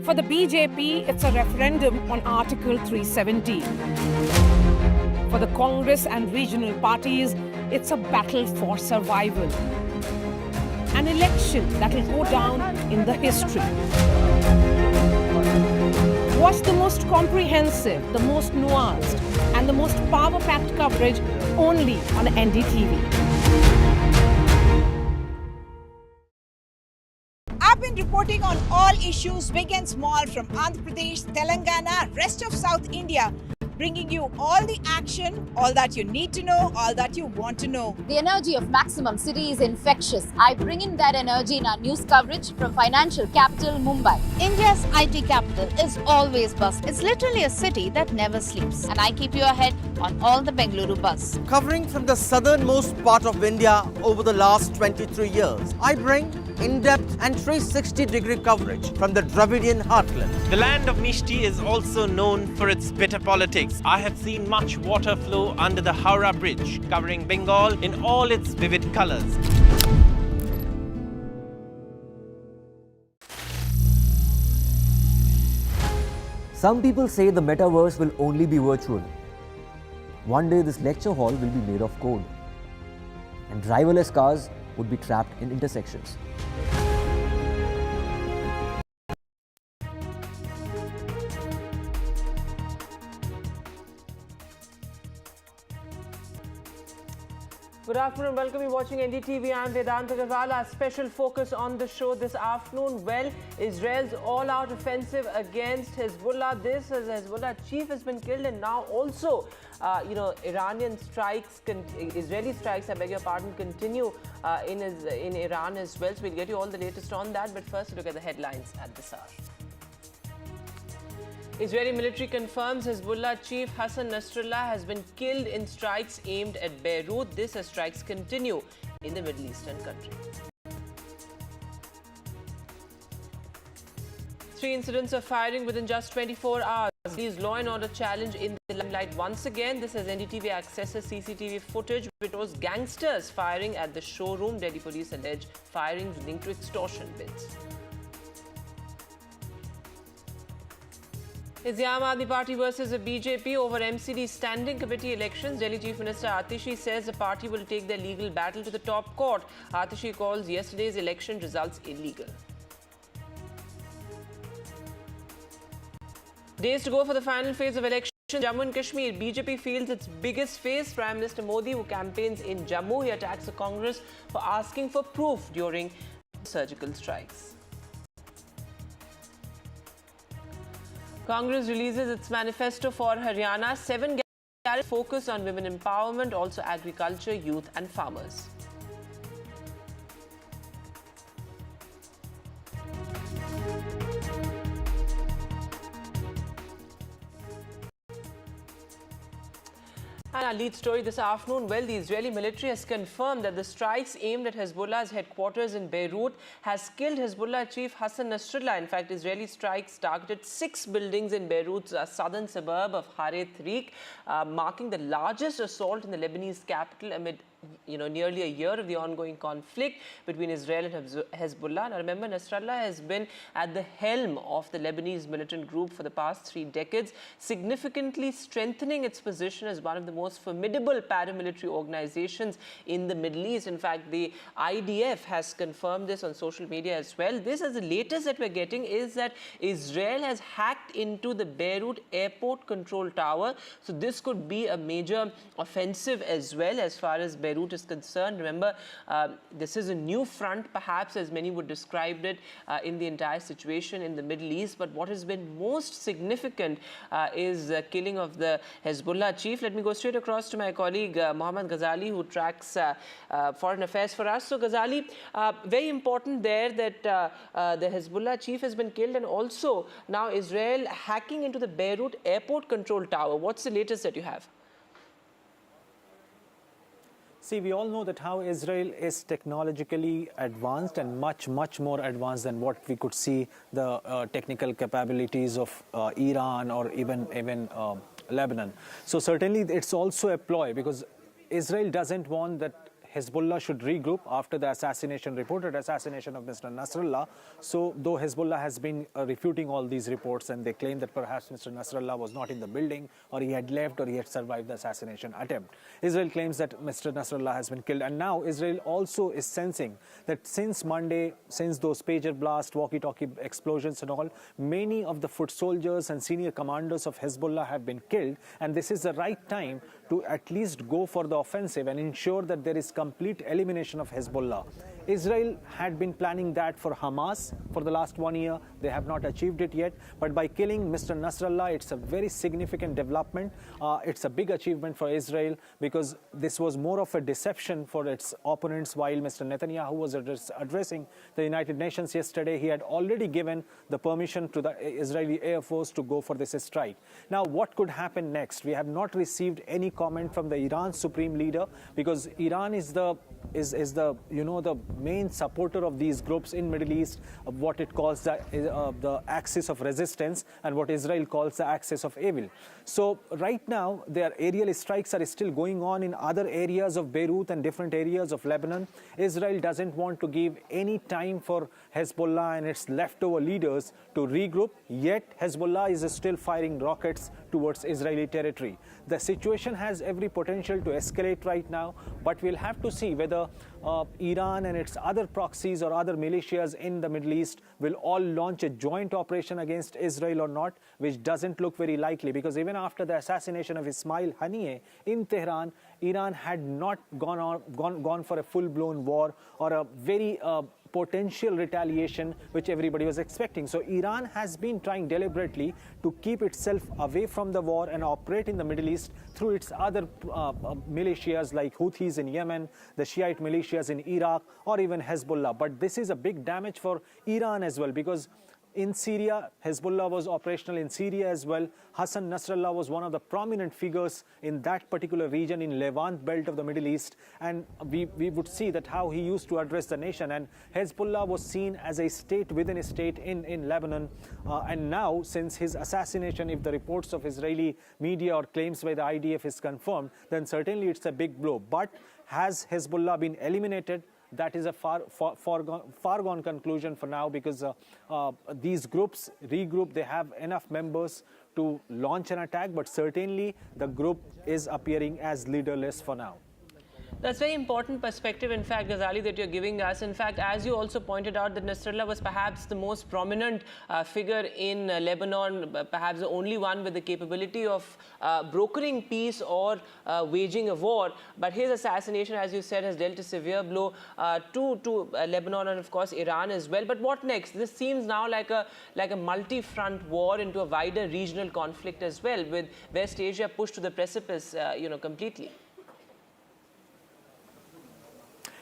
For the BJP, it's a referendum on Article 370. For the Congress and regional parties, it's a battle for survival. An election that will go down in the history. Watch the most comprehensive, the most nuanced, and the most power-packed coverage only on NDTV. I've been reporting on all issues, big and small, from Andhra Pradesh, Telangana, rest of South India, bringing you all the action, all that you need to know, all that you want to know. The energy of Maximum City is infectious. I bring in that energy in our news coverage from financial capital, Mumbai. India's IT capital is always buzz. It's literally a city that never sleeps. And I keep you ahead on all the Bengaluru buzz. Covering from the southernmost part of India over the last 23 years, I bring in-depth and 360-degree coverage from the Dravidian heartland. The land of Mishti is also known for its bitter politics. I have seen much water flow under the Howrah Bridge, covering Bengal in all its vivid colors. Some people say the metaverse will only be virtual. One day this lecture hall will be made of code, and driverless cars would be trapped in intersections. Good afternoon, welcome you watching NDTV. I am Vedant Agarwal. Our special focus on the show this afternoon, well, Israel's all-out offensive against Hezbollah. This as Hezbollah chief has been killed, and now also, Iranian strikes, Israeli strikes, I beg your pardon, continue in Iran as well. So we'll get you all the latest on that, but first look at the headlines at this hour. Israeli military confirms Hezbollah chief Hassan Nasrallah has been killed in strikes aimed at Beirut. This as strikes continue in the Middle Eastern country. 3 incidents of firing within just 24 hours. These law and order challenge in the limelight once again. This as NDTV accesses CCTV footage which shows gangsters firing at the showroom. Delhi police allege firing linked to extortion bids. It's the Aam Aadmi Party versus the BJP over MCD Standing Committee elections. Delhi Chief Minister Atishi says the party will take their legal battle to the top court. Atishi calls yesterday's election results illegal. Days to go for the final phase of election. Jammu and Kashmir, BJP feels its biggest phase. Prime Minister Modi, who campaigns in Jammu, he attacks the Congress for asking for proof during surgical strikes. Congress releases its manifesto for Haryana. 7 focus on women empowerment, also agriculture, youth and farmers. And our lead story this afternoon, well, the Israeli military has confirmed that the strikes aimed at Hezbollah's headquarters in Beirut has killed Hezbollah chief Hassan Nasrallah. In fact, Israeli strikes targeted 6 buildings in Beirut's southern suburb of Hareth Reek, marking the largest assault in the Lebanese capital amid nearly a year of the ongoing conflict between Israel and Hezbollah. Now remember, Nasrallah has been at the helm of the Lebanese militant group for the past 3 decades, significantly strengthening its position as one of the most formidable paramilitary organizations in the Middle East. In fact, the IDF has confirmed this on social media as well. This is the latest that we're getting, is that Israel has hacked into the Beirut airport control tower. So this could be a major offensive as well as far as Beirut is concerned. Remember, this is a new front, perhaps, as many would describe it, in the entire situation in the Middle East. But what has been most significant is the killing of the Hezbollah chief. Let me go straight across to my colleague Mohammad Ghazali, who tracks foreign affairs for us. So Ghazali, very important there that the Hezbollah chief has been killed, and also now Israel hacking into the Beirut airport control tower. What's the latest that you have? See, we all know that how Israel is technologically advanced and much more advanced than what we could see the technical capabilities of Iran or even Lebanon. So certainly it's also a ploy, because Israel doesn't want that Hezbollah should regroup after the reported assassination of Mr. Nasrallah. So though Hezbollah has been refuting all these reports, and they claim that perhaps Mr. Nasrallah was not in the building, or he had left, or he had survived the assassination attempt. Israel claims that Mr. Nasrallah has been killed. And now Israel also is sensing that since Monday, since those pager blasts, walkie-talkie explosions and all, many of the foot soldiers and senior commanders of Hezbollah have been killed. And this is the right time to at least go for the offensive and ensure that there is complete elimination of Hezbollah. Israel had been planning that for Hamas for the last 1 year. They have not achieved it yet. But by killing Mr. Nasrallah, it's a very significant development. It's a big achievement for Israel, because this was more of a deception for its opponents. While Mr. Netanyahu was addressing the United Nations yesterday, he had already given the permission to the Israeli Air Force to go for this strike. Now, what could happen next? We have not received any comment from the Iran supreme leader, because Iran is the main supporter of these groups in Middle East, of what it calls the axis of resistance, and what Israel calls the axis of evil. So right now, their aerial strikes are still going on in other areas of Beirut and different areas of Lebanon. Israel doesn't want to give any time for Hezbollah and its leftover leaders to regroup, yet Hezbollah is still firing rockets towards Israeli territory. The situation has every potential to escalate right now, but we'll have to see whether Iran and its other proxies or other militias in the Middle East will all launch a joint operation against Israel or not, which doesn't look very likely, because even after the assassination of Ismail Haniyeh in Tehran, Iran had not gone for a full-blown war or a very potential retaliation which everybody was expecting. So Iran has been trying deliberately to keep itself away from the war and operate in the Middle East through its other militias like Houthis in Yemen, the Shiite militias in Iraq, or even Hezbollah. But this is a big damage for Iran as well, because in Syria, Hezbollah was operational in Syria as well. Hassan Nasrallah was one of the prominent figures in that particular region in Levant belt of the Middle East. And we would see that how he used to address the nation. And Hezbollah was seen as a state within a state in Lebanon. And now, since his assassination, if the reports of Israeli media or claims by the IDF is confirmed, then certainly it's a big blow. But has Hezbollah been eliminated? That is a far gone conclusion for now, because these groups regroup. They have enough members to launch an attack, but certainly the group is appearing as leaderless for now. That's very important perspective, in fact, Ghazali, that you're giving us. In fact, as you also pointed out, that Nasrallah was perhaps the most prominent figure in Lebanon, perhaps the only one with the capability of brokering peace or waging a war. But his assassination, as you said, has dealt a severe blow to Lebanon and, of course, Iran as well. But what next? This seems now like a multi-front war into a wider regional conflict as well, with West Asia pushed to the precipice, completely.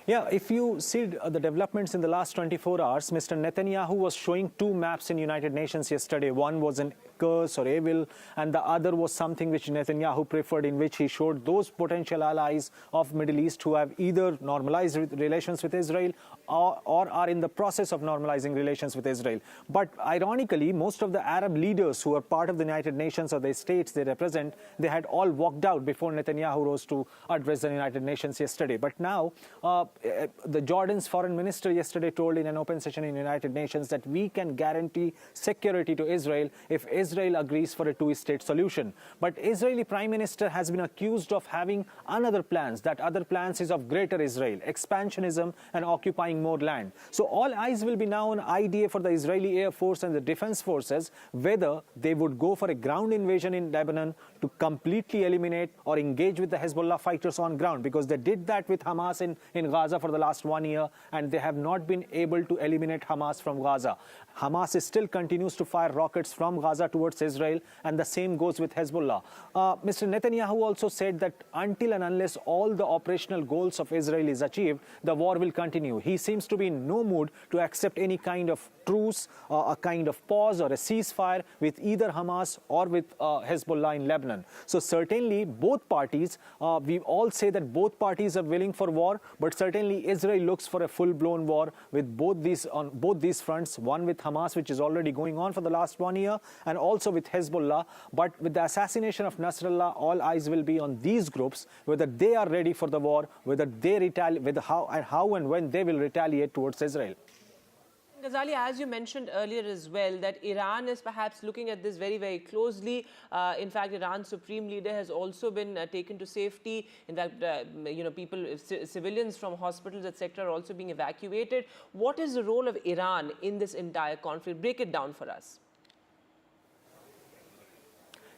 Yeah, if you see the developments in the last 24 hours, Mr. Netanyahu was showing two maps in United Nations yesterday. One was an curse or evil, and the other was something which Netanyahu preferred, in which he showed those potential allies of Middle East who have either normalized relations with Israel or are in the process of normalizing relations with Israel. But ironically, most of the Arab leaders who are part of the United Nations or the states they represent, they had all walked out before Netanyahu rose to address the United Nations yesterday. But now, the Jordan's foreign minister yesterday told in an open session in the United Nations that we can guarantee security to Israel if Israel agrees for a two-state solution. But Israeli Prime Minister has been accused of having another plans. That other plans is of greater Israel, expansionism and occupying more land. So all eyes will be now on idea for the Israeli Air Force and the defense forces, whether they would go for a ground invasion in Lebanon to completely eliminate or engage with the Hezbollah fighters on ground, because they did that with Hamas in Gaza for the last 1 year, and they have not been able to eliminate Hamas from Gaza. Hamas still continues to fire rockets from Gaza towards Israel, and the same goes with Hezbollah. Mr. Netanyahu also said that until and unless all the operational goals of Israel is achieved, the war will continue. He seems to be in no mood to accept any kind of truce, a kind of pause or a ceasefire with either Hamas or with Hezbollah in Lebanon. So certainly both parties, we all say that both parties are willing for war, but certainly Israel looks for a full-blown war with both these on both these fronts, one with Hamas, which is already going on for the last 1 year, and also with Hezbollah. But with the assassination of Nasrallah, all eyes will be on these groups, whether they are ready for the war, whether they retaliate, whether how and when they will retaliate towards Israel. Ghazali, as you mentioned earlier as well, that Iran is perhaps looking at this very, very closely. In fact, Iran's supreme leader has also been taken to safety. In fact, people, civilians from hospitals, etc., are also being evacuated. What is the role of Iran in this entire conflict? Break it down for us.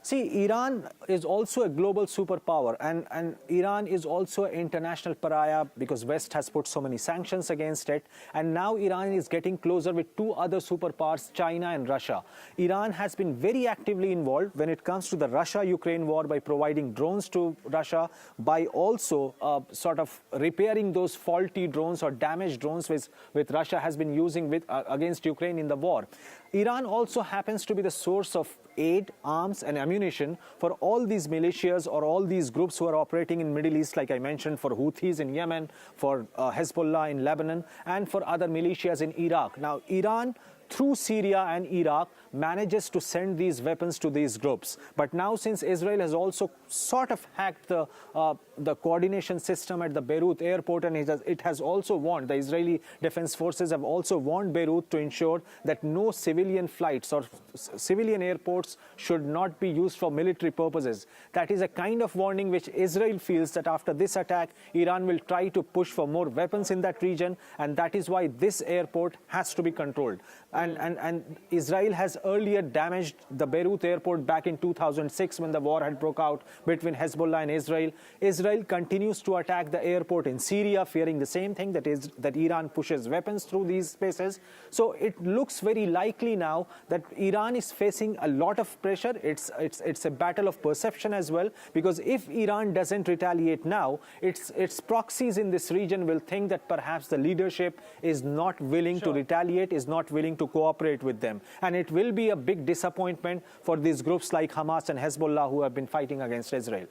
See, Iran is also a global superpower, and Iran is also an international pariah because West has put so many sanctions against it. And now Iran is getting closer with two other superpowers, China and Russia. Iran has been very actively involved when it comes to the Russia-Ukraine war by providing drones to Russia, by also sort of repairing those faulty drones or damaged drones with Russia has been using against Ukraine in the war. Iran also happens to be the source of aid, arms and ammunition for all these militias or all these groups who are operating in Middle East, like I mentioned, for Houthis in Yemen, for Hezbollah in Lebanon, and for other militias in Iraq. Now, Iran, through Syria and Iraq, manages to send these weapons to these groups. But now, since Israel has also sort of hacked the coordination system at the Beirut airport, and it has also warned, the Israeli Defense Forces have also warned Beirut to ensure that no civilian flights or civilian airports should not be used for military purposes. That is a kind of warning which Israel feels that after this attack, Iran will try to push for more weapons in that region, and that is why this airport has to be controlled. And Israel has earlier damaged the Beirut airport back in 2006 when the war had broke out between Hezbollah and Israel. Israel continues to attack the airport in Syria, fearing the same thing, that Iran pushes weapons through these spaces. So it looks very likely now that Iran is facing a lot of pressure. It's a battle of perception as well, because if Iran doesn't retaliate now, its proxies in this region will think that perhaps the leadership is not willing to retaliate, is not willing to cooperate with them. And it will be a big disappointment for these groups like Hamas and Hezbollah who have been fighting against Israel.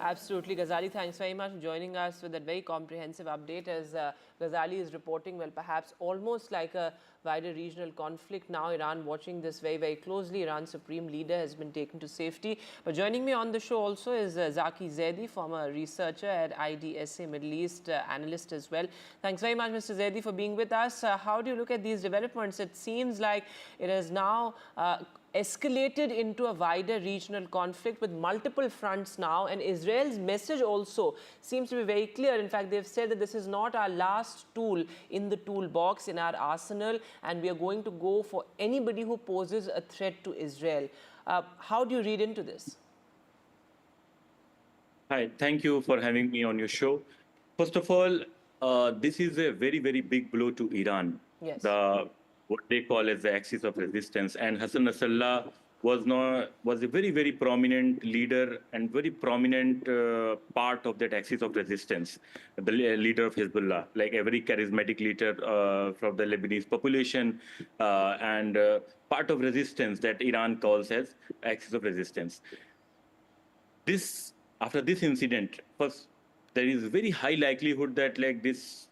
Absolutely. Ghazali, thanks very much for joining us with that very comprehensive update. As Ghazali is reporting, well, perhaps almost like a wider regional conflict. Now Iran watching this very, very closely. Iran's supreme leader has been taken to safety. But joining me on the show also is Zaki Zaidi, former researcher at IDSA Middle East, analyst as well. Thanks very much, Mr. Zaidi, for being with us. How do you look at these developments? It seems like it is now escalated into a wider regional conflict with multiple fronts now, and Israel's message also seems to be very clear. In fact, they've said that this is not our last tool in the toolbox, in our arsenal, and we are going to go for anybody who poses a threat to Israel. How do you read into this? Hi, thank you for having me on your show. First of all, this is a very, very big blow to Iran. Yes. What they call as the axis of resistance. And Hassan Nasrallah was a very, very prominent leader and very prominent part of that axis of resistance, the leader of Hezbollah, like a very charismatic leader from the Lebanese population, and part of resistance that Iran calls as axis of resistance. After this incident, first, there is very high likelihood that this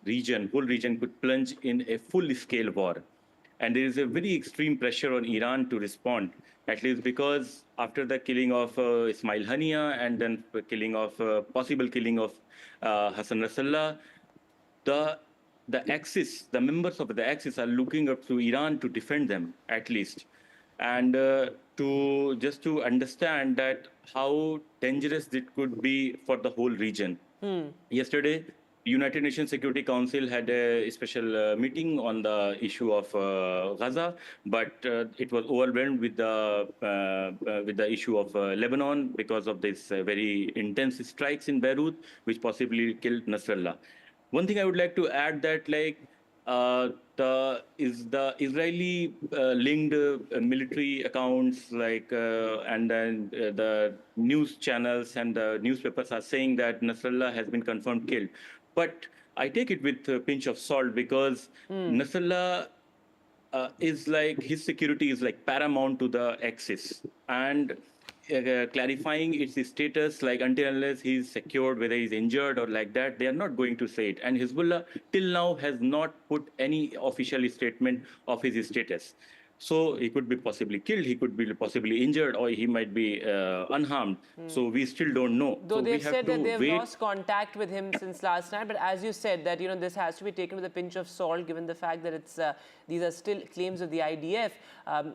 whole region could plunge in a full-scale war. And there is a very extreme pressure on Iran to respond, at least because after the killing of Ismail Haniya and then possible killing of Hassan Nasrallah, the members of the Axis are looking up to Iran to defend them, at least. And just to understand that how dangerous it could be for the whole region. Yesterday, United Nations Security Council had a special meeting on the issue of Gaza, but it was overwhelmed with the issue of Lebanon because of this very intense strikes in Beirut, which possibly killed Nasrallah. One thing I would like to add that the Israeli linked military accounts and then the news channels and the newspapers are saying that Nasrallah has been confirmed killed. But I take it with a pinch of salt because Nasrallah is his security is paramount to the Axis, and clarifying its status until unless he's secured, whether he's injured or like that, they are not going to say it. And Hezbollah till now has not put any official statement of his status. So he could be possibly killed, he could be possibly injured, or he might be unharmed. So we still don't know. Though so they've said that they've lost contact with him since last night, but as you said, that this has to be taken with a pinch of salt, given the fact that these are still claims of the IDF,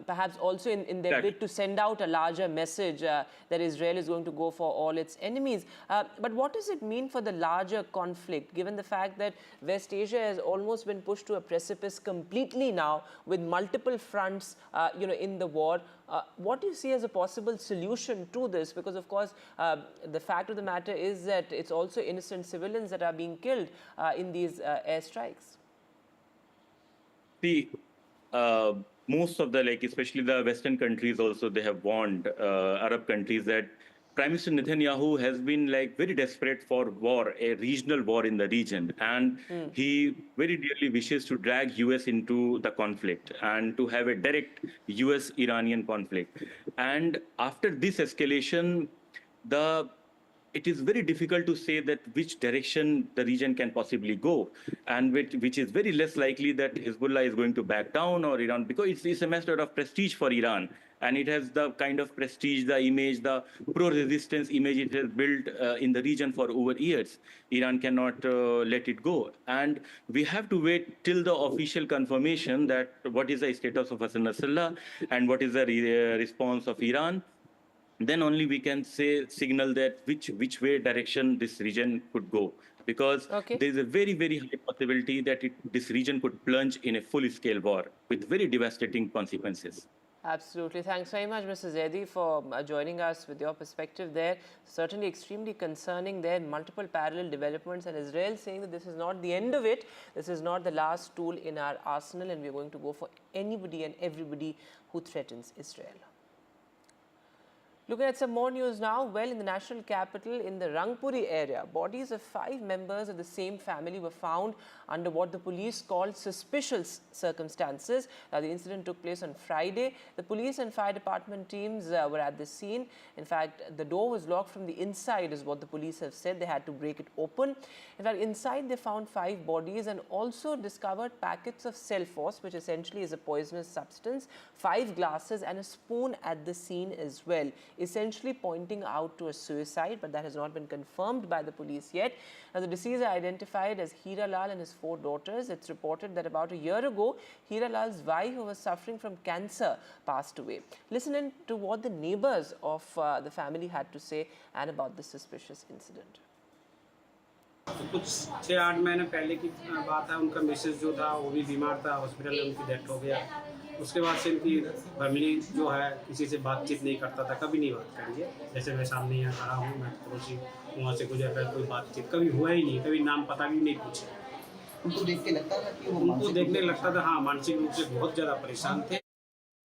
perhaps also in their bid to send out a larger message that Israel is going to go for all its enemies. But what does it mean for the larger conflict, given the fact that West Asia has almost been pushed to a precipice completely now, with multiple fronts in the war? What do you see as a possible solution to this? Because, of course, the fact of the matter is that it's also innocent civilians that are being killed in these airstrikes. See, most of the, especially the Western countries also, they have warned Arab countries that Prime Minister Netanyahu has been very desperate for war, a regional war in the region. And he very dearly wishes to drag US into the conflict and to have a direct US-Iranian conflict. And after this escalation, it is very difficult to say that which direction the region can possibly go, and which is very less likely that Hezbollah is going to back down or Iran, because it's a matter of prestige for Iran. And it has the kind of prestige, the image, the pro-resistance image it has built in the region for over years. Iran cannot let it go. And we have to wait till the official confirmation that what is the status of Hassan Nasrallah and what is the response of Iran. Then only we can signal that which way direction this region could go. Because there is a very, very high possibility that this region could plunge in a full-scale war with very devastating consequences. Absolutely. Thanks very much, Mr. Zaidi, for joining us with your perspective there. Certainly extremely concerning there, multiple parallel developments, and Israel saying that this is not the end of it. This is not the last tool in our arsenal, and we're going to go for anybody and everybody who threatens Israel. Looking at some more news now, well, in the national capital, in the Rangpuri area, bodies of 5 members of the same family were found under what the police called suspicious circumstances. The incident took place on Friday. The police and fire department teams were at the scene. In fact, the door was locked from the inside, is what the police have said. They had to break it open. In fact, inside they found 5 bodies and also discovered packets of Selphos, which essentially is a poisonous substance, 5 glasses and a spoon at the scene as well. essentially pointing out to a suicide, but that has not been confirmed by the police yet. Now, the deceased are identified as Hira Lal and his 4 daughters. It's reported that about a year ago, Hira Lal's wife, who was suffering from cancer, passed away. Listen in to what the neighbors of the family had to say and about this suspicious incident. कुछ 6-8 महीने पहले की बात है। उनका Mrs जो था वो भी बीमार था, हॉस्पिटल में उनकी डेथ हो गया। उसके बाद से इनकी फैमिली जो है किसी से बातचीत नहीं करता था, कभी नहीं बात करी है। जैसे मैं सामने यहाँ खड़ा हूँ, मैं पड़ोसी वहाँ से गुजर रहा, कोई बातचीत कभी हुआ ही नहीं, कभी नाम पता भी नहीं पूछे। उनको देख के लगता था कि वो उनको देखने लगता था, हाँ, मानसिक रूप से बहुत ज़्यादा परेशान थे।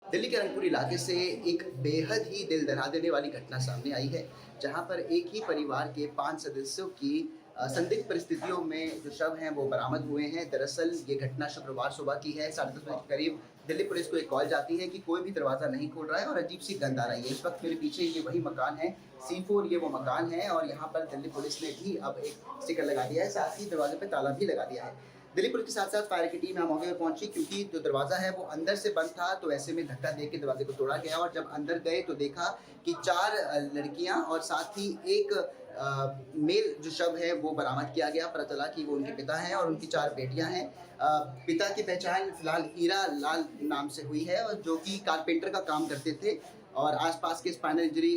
दिल्ली के रंगपुर इलाके से एक बेहद ही दिल दहला देने वाली घटना सामने आई है, जहां पर एक ही परिवार के 5 सदस्यों की संदिग्ध परिस्थितियों में जो शव हैं वो बरामद हुए हैं। दरअसल ये घटना शुक्रवार सुबह की है। 10:30 बजे के करीब दिल्ली पुलिस को एक कॉल जाती है कि कोई भी दरवाज़ा नहीं खोल रहा है और अजीब सी गंध आ रही है। इस वक्त मेरे पीछे ये वही मकान है, C4 ये वो मकान है, और यहाँ पर दिल्ली पुलिस ने भी अब एक स्टिकर लगा दिया है, साथ ही दरवाजे पर ताला भी लगा दिया है। दिल्ली पुलिस के साथ साथ फायर की टीम यहाँ मौके पर पहुंची, क्योंकि जो दरवाज़ा है वो अंदर से बंद था, तो ऐसे में धक्का देके दरवाजे को तोड़ा गया। और जब अंदर गए तो देखा कि 4 लड़कियां और साथ ही एक मेल जो शव है वो बरामद किया गया। पता चला कि वो उनके पिता हैं और उनकी 4 बेटियां हैं। पिता की पहचान फिलहाल हीरा लाल नाम से हुई है, और जो कि कारपेंटर का काम करते थे और आसपास के स्पाइनल इंजरी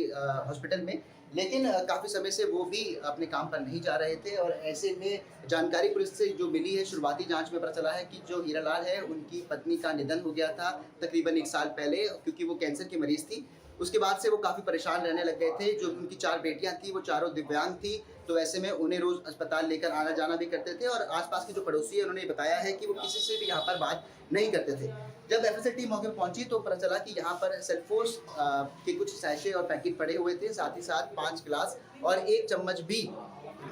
हॉस्पिटल में, लेकिन काफ़ी समय से वो भी अपने काम पर नहीं जा रहे थे। और ऐसे में जानकारी पुलिस से जो मिली है, शुरुआती जांच में पता चला है कि जो हीरा लाल है उनकी पत्नी का निधन हो गया था तकरीबन 1 साल पहले, क्योंकि वो कैंसर की मरीज़ थी। उसके बाद से वो काफ़ी परेशान रहने लग गए थे। जो उनकी 4 बेटियां थी वो चारों दिव्यांग थी, तो ऐसे में उन्हें रोज़ अस्पताल लेकर आना जाना भी करते थे। और आसपास के जो पड़ोसी है उन्होंने बताया है कि वो किसी से भी यहाँ पर बात नहीं करते थे। जब एफएसएल टीम मौके पर पहुंची तो पता चला कि यहाँ पर सेल्फोस के कुछ सैशे और पैकेट पड़े हुए थे, साथ ही साथ 5 गिलास और 1 चम्मच भी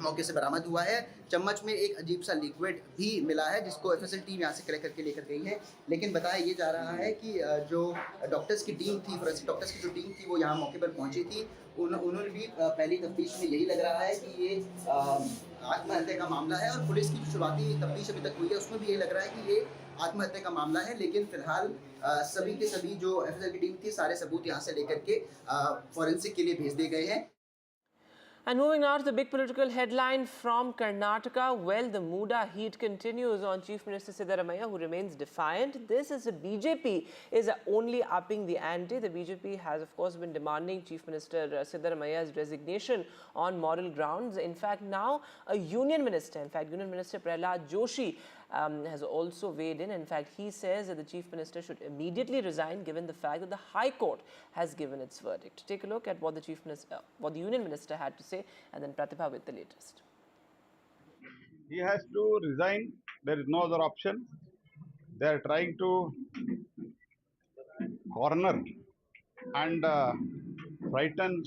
मौके से बरामद हुआ है। चम्मच में एक अजीब सा लिक्विड भी मिला है, जिसको एफएसएल टीम यहाँ से कलेक्ट करके लेकर गई है। लेकिन बताया ये जा रहा है कि जो डॉक्टर्स की टीम थी, फोरेंसिक डॉक्टर्स की जो टीम थी वो यहाँ मौके पर पहुंची थी। उन्होंने भी पहली तफ्तीश में यही लग रहा है कि ये आत्महत्या का मामला है, और पुलिस की जो शुरुआती तफ्तीश अभी तक हुई है उसमें भी यही लग रहा है कि ये आत्महत्या का मामला है। लेकिन फिलहाल सभी के सभी जो एफएसएल की टीम थी, सारे सबूत यहाँ से लेकर के फोरेंसिक के लिए भेज दिए गए हैं। And moving now to the big political headline from Karnataka. Well, the Muda heat continues on Chief Minister Siddaramaiah, who remains defiant. This is the BJP is only upping the ante. The BJP has, of course, been demanding Chief Minister Siddaramaiah's resignation on moral grounds. In fact, now a Union Minister, Union Minister Prahlad Joshi has also weighed in. In fact, he says that the Chief Minister should immediately resign, given the fact that the High Court has given its verdict. Take a look at what the Union Minister had to say, and then Pratibha with the latest. He has to resign. There is no other option. They are trying to corner and frighten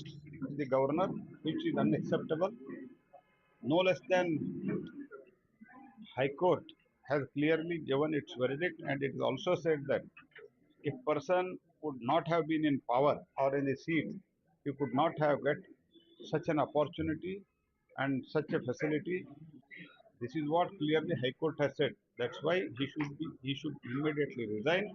the governor, which is unacceptable. No less than High Court has clearly given its verdict, and it is also said that if person would not have been in power or in the seat, he could not have get such an opportunity and such a facility. This is what clearly High Court has said. That's why he should immediately resign.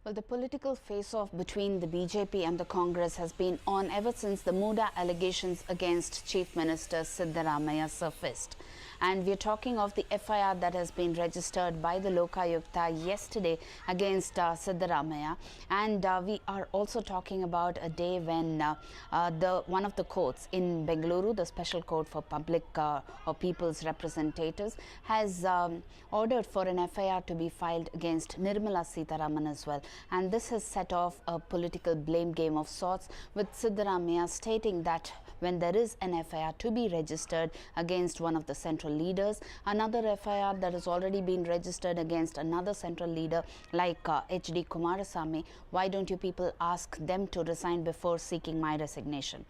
Well, the political face-off between the BJP and the Congress has been on ever since the Muda allegations against Chief Minister Siddaramaiah surfaced. And we're talking of the FIR that has been registered by the Lokayukta yesterday against Siddaramaiah. And we are also talking about a day when one of the courts in Bengaluru, the Special Court for Public or People's Representatives, has ordered for an FIR to be filed against Nirmala Sitharaman as well. And this has set off a political blame game of sorts, with Siddaramaiah stating that when there is an FIR to be registered against one of the central leaders, another FIR that has already been registered against another central leader like HD Kumarasamy, why don't you people ask them to resign before seeking my resignation?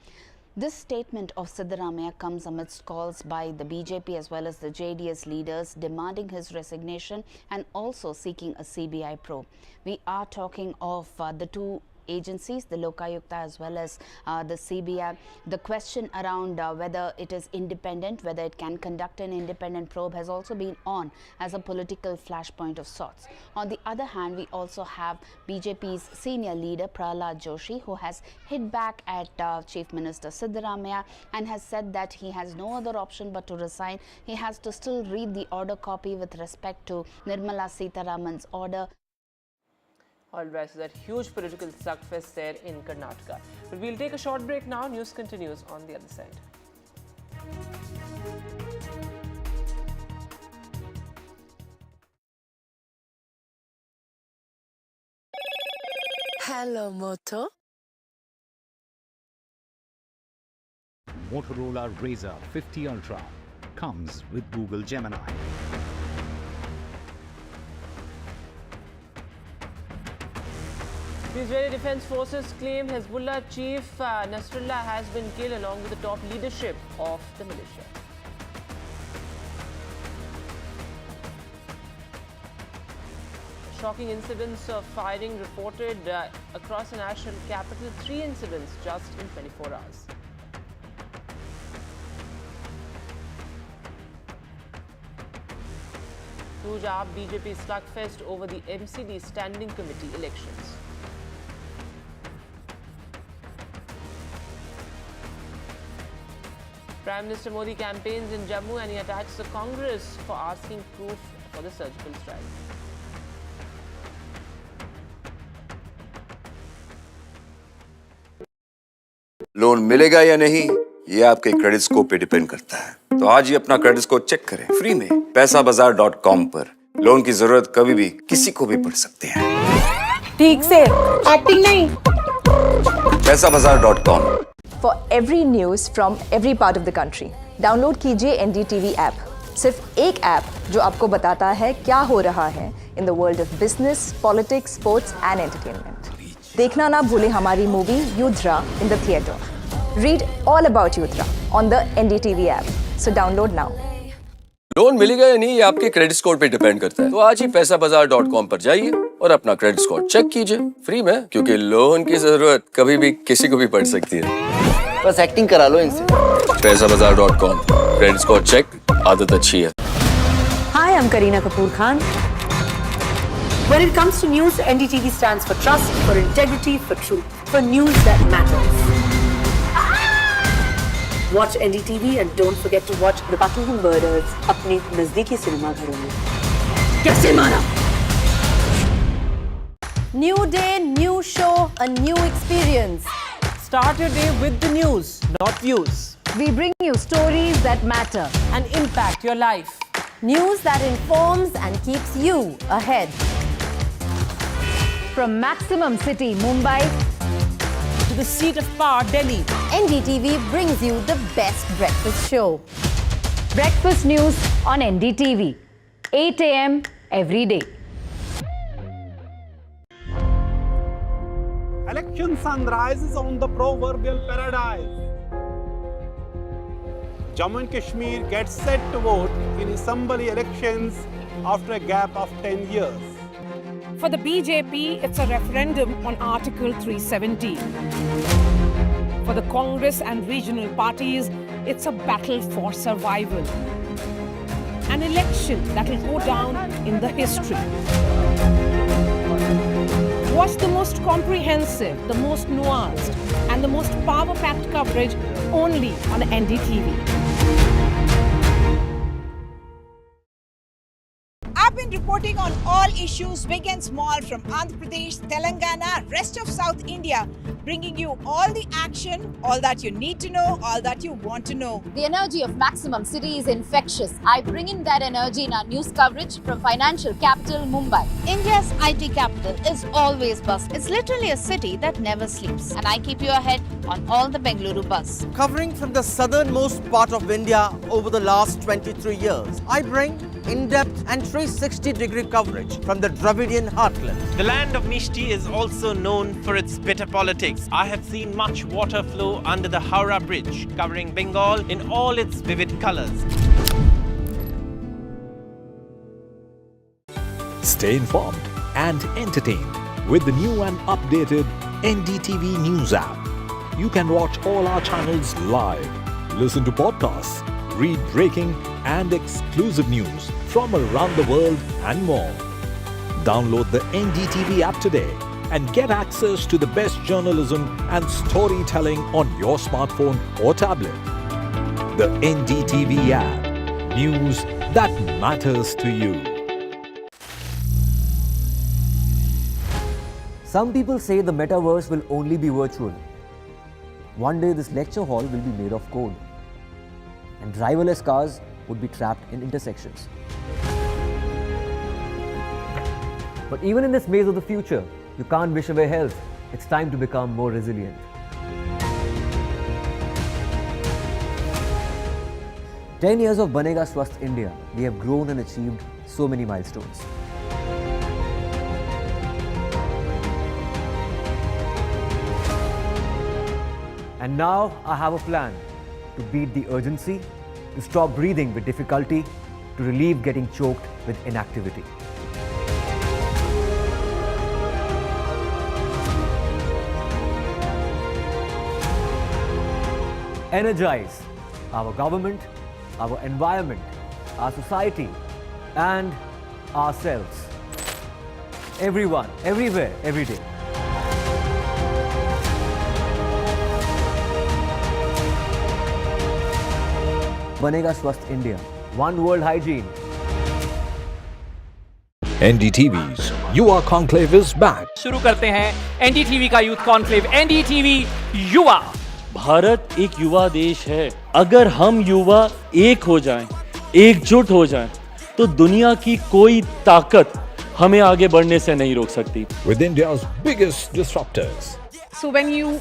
This statement of Siddaramaiah comes amidst calls by the BJP as well as the JDS leaders demanding his resignation and also seeking a CBI probe. We are talking of the two agencies, the Lokayukta as well as the CBI. The question around whether it is independent, whether it can conduct an independent probe has also been on as a political flashpoint of sorts. On the other hand, we also have BJP's senior leader Prahlad Joshi, who has hit back at Chief Minister Siddaramaiah and has said that he has no other option but to resign. He has to still read the order copy with respect to Nirmala Sitharaman's order. All right, so that huge political slugfest there in Karnataka. But we'll take a short break now. News continues on the other side. Hello, Moto. Motorola Razr 50 Ultra comes with Google Gemini. The Israeli Defense Forces claim Hezbollah chief Nasrallah has been killed along with the top leadership of the militia. Shocking incidents of firing reported across the national capital. 3 incidents just in 24 hours. Punjab BJP slugfest over the MCD Standing Committee elections. Prime Minister Modi campaigns in Jammu and he attacks the Congress for asking proof for the surgical strike. Loan मिलेगा या नहीं ये आपके credit score पे depend करता है। तो आज ही अपना क्रेडिट स्कोर चेक करें फ्री में पैसाबाजार.com पर। लोन की जरूरत कभी भी किसी को भी पड़ सकती है। ठीक से एक्टिंग नहीं। पैसाबाजार.com। For every news from every part of the country, download कीजिए NDTV ऐप। सिर्फ एक ऐप जो आपको बताता है क्या हो रहा है in the world of business, politics, sports and entertainment. देखना ना भूलें हमारी movie Yudhra in the theatre. Read all about Yudhra on the NDTV app. So download now. Loan मिलेगा या नहीं ये आपके क्रेडिट स्कोर पे डिपेंड करता है। तो आज ही पैसाबाजार.com पर जाइए और अपना क्रेडिट स्कोर चेक कीजिए फ्री में, क्योंकि लोन की जरूरत कभी भी किसी को भी पड़ सकती है। बस एक्टिंग करा लो इनसे। पैसाबाजार.com, क्रेडिट स्कोर चेक, आदत अच्छी है। Hi, I'm Kareena Kapoor Khan. When it comes to news, NDTV stands for trust, for integrity, for truth, for news that matters. Watch NDTV and don't forget to watch The Battle of Murders अपने नजदीकी cinema घरों में। कैसे मारा? New day, new show, a new experience. Start your day with the news, not views. We bring you stories that matter and impact your life. News that informs and keeps you ahead. From Maximum City, Mumbai, to the seat of power, Delhi, NDTV brings you the best breakfast show. Breakfast news on NDTV, 8 a.m. every day. Election sun rises on the proverbial paradise. Jammu and Kashmir gets set to vote in assembly elections after a gap of 10 years. For the BJP, it's a referendum on Article 370. For the Congress and regional parties, it's a battle for survival. An election that will go down in the history. Watch the most comprehensive, the most nuanced, and the most power-packed coverage only on NDTV. I've been reporting on all issues, big and small, from Andhra Pradesh, Telangana, rest of South India, bringing you all the action, all that you need to know, all that you want to know. The energy of Maximum City is infectious. I bring in that energy in our news coverage from financial capital Mumbai. India's IT capital is always buzz. It's literally a city that never sleeps. And I keep you ahead on all the Bengaluru buzz. Covering from the southernmost part of India over the last 23 years, I bring in-depth and 360-degree coverage from the Dravidian heartland. The land of Mishti is also known for its bitter politics. I have seen much water flow under the Howrah Bridge, covering Bengal in all its vivid colors. Stay informed and entertained with the new and updated NDTV News app. You can watch all our channels live, listen to podcasts, read breaking and exclusive news from around the world and more. Download the NDTV app today and get access to the best journalism and storytelling on your smartphone or tablet. The NDTV app. News that matters to you. Some people say the metaverse will only be virtual. One day this lecture hall will be made of code, and driverless cars would be trapped in intersections. But even in this maze of the future, you can't wish away health. It's time to become more resilient. "10 years of Banega Swasth India, we have grown and achieved so many milestones. And now I have a plan to beat the urgency, to stop breathing with difficulty, to relieve getting choked with inactivity. Energize our government, our environment, our society, and ourselves. Everyone, everywhere, every day. Banega Swasth India. One World Hygiene. NDTV's युवा conclave is back. शुरू करते हैं NDTV का youth conclave. NDTV युवा। भारत एक युवा देश है। अगर हम युवा एक हो जाएं, एकजुट हो जाएं, तो दुनिया की कोई ताकत हमें आगे बढ़ने से नहीं रोक सकती। With India's biggest disruptors. So when you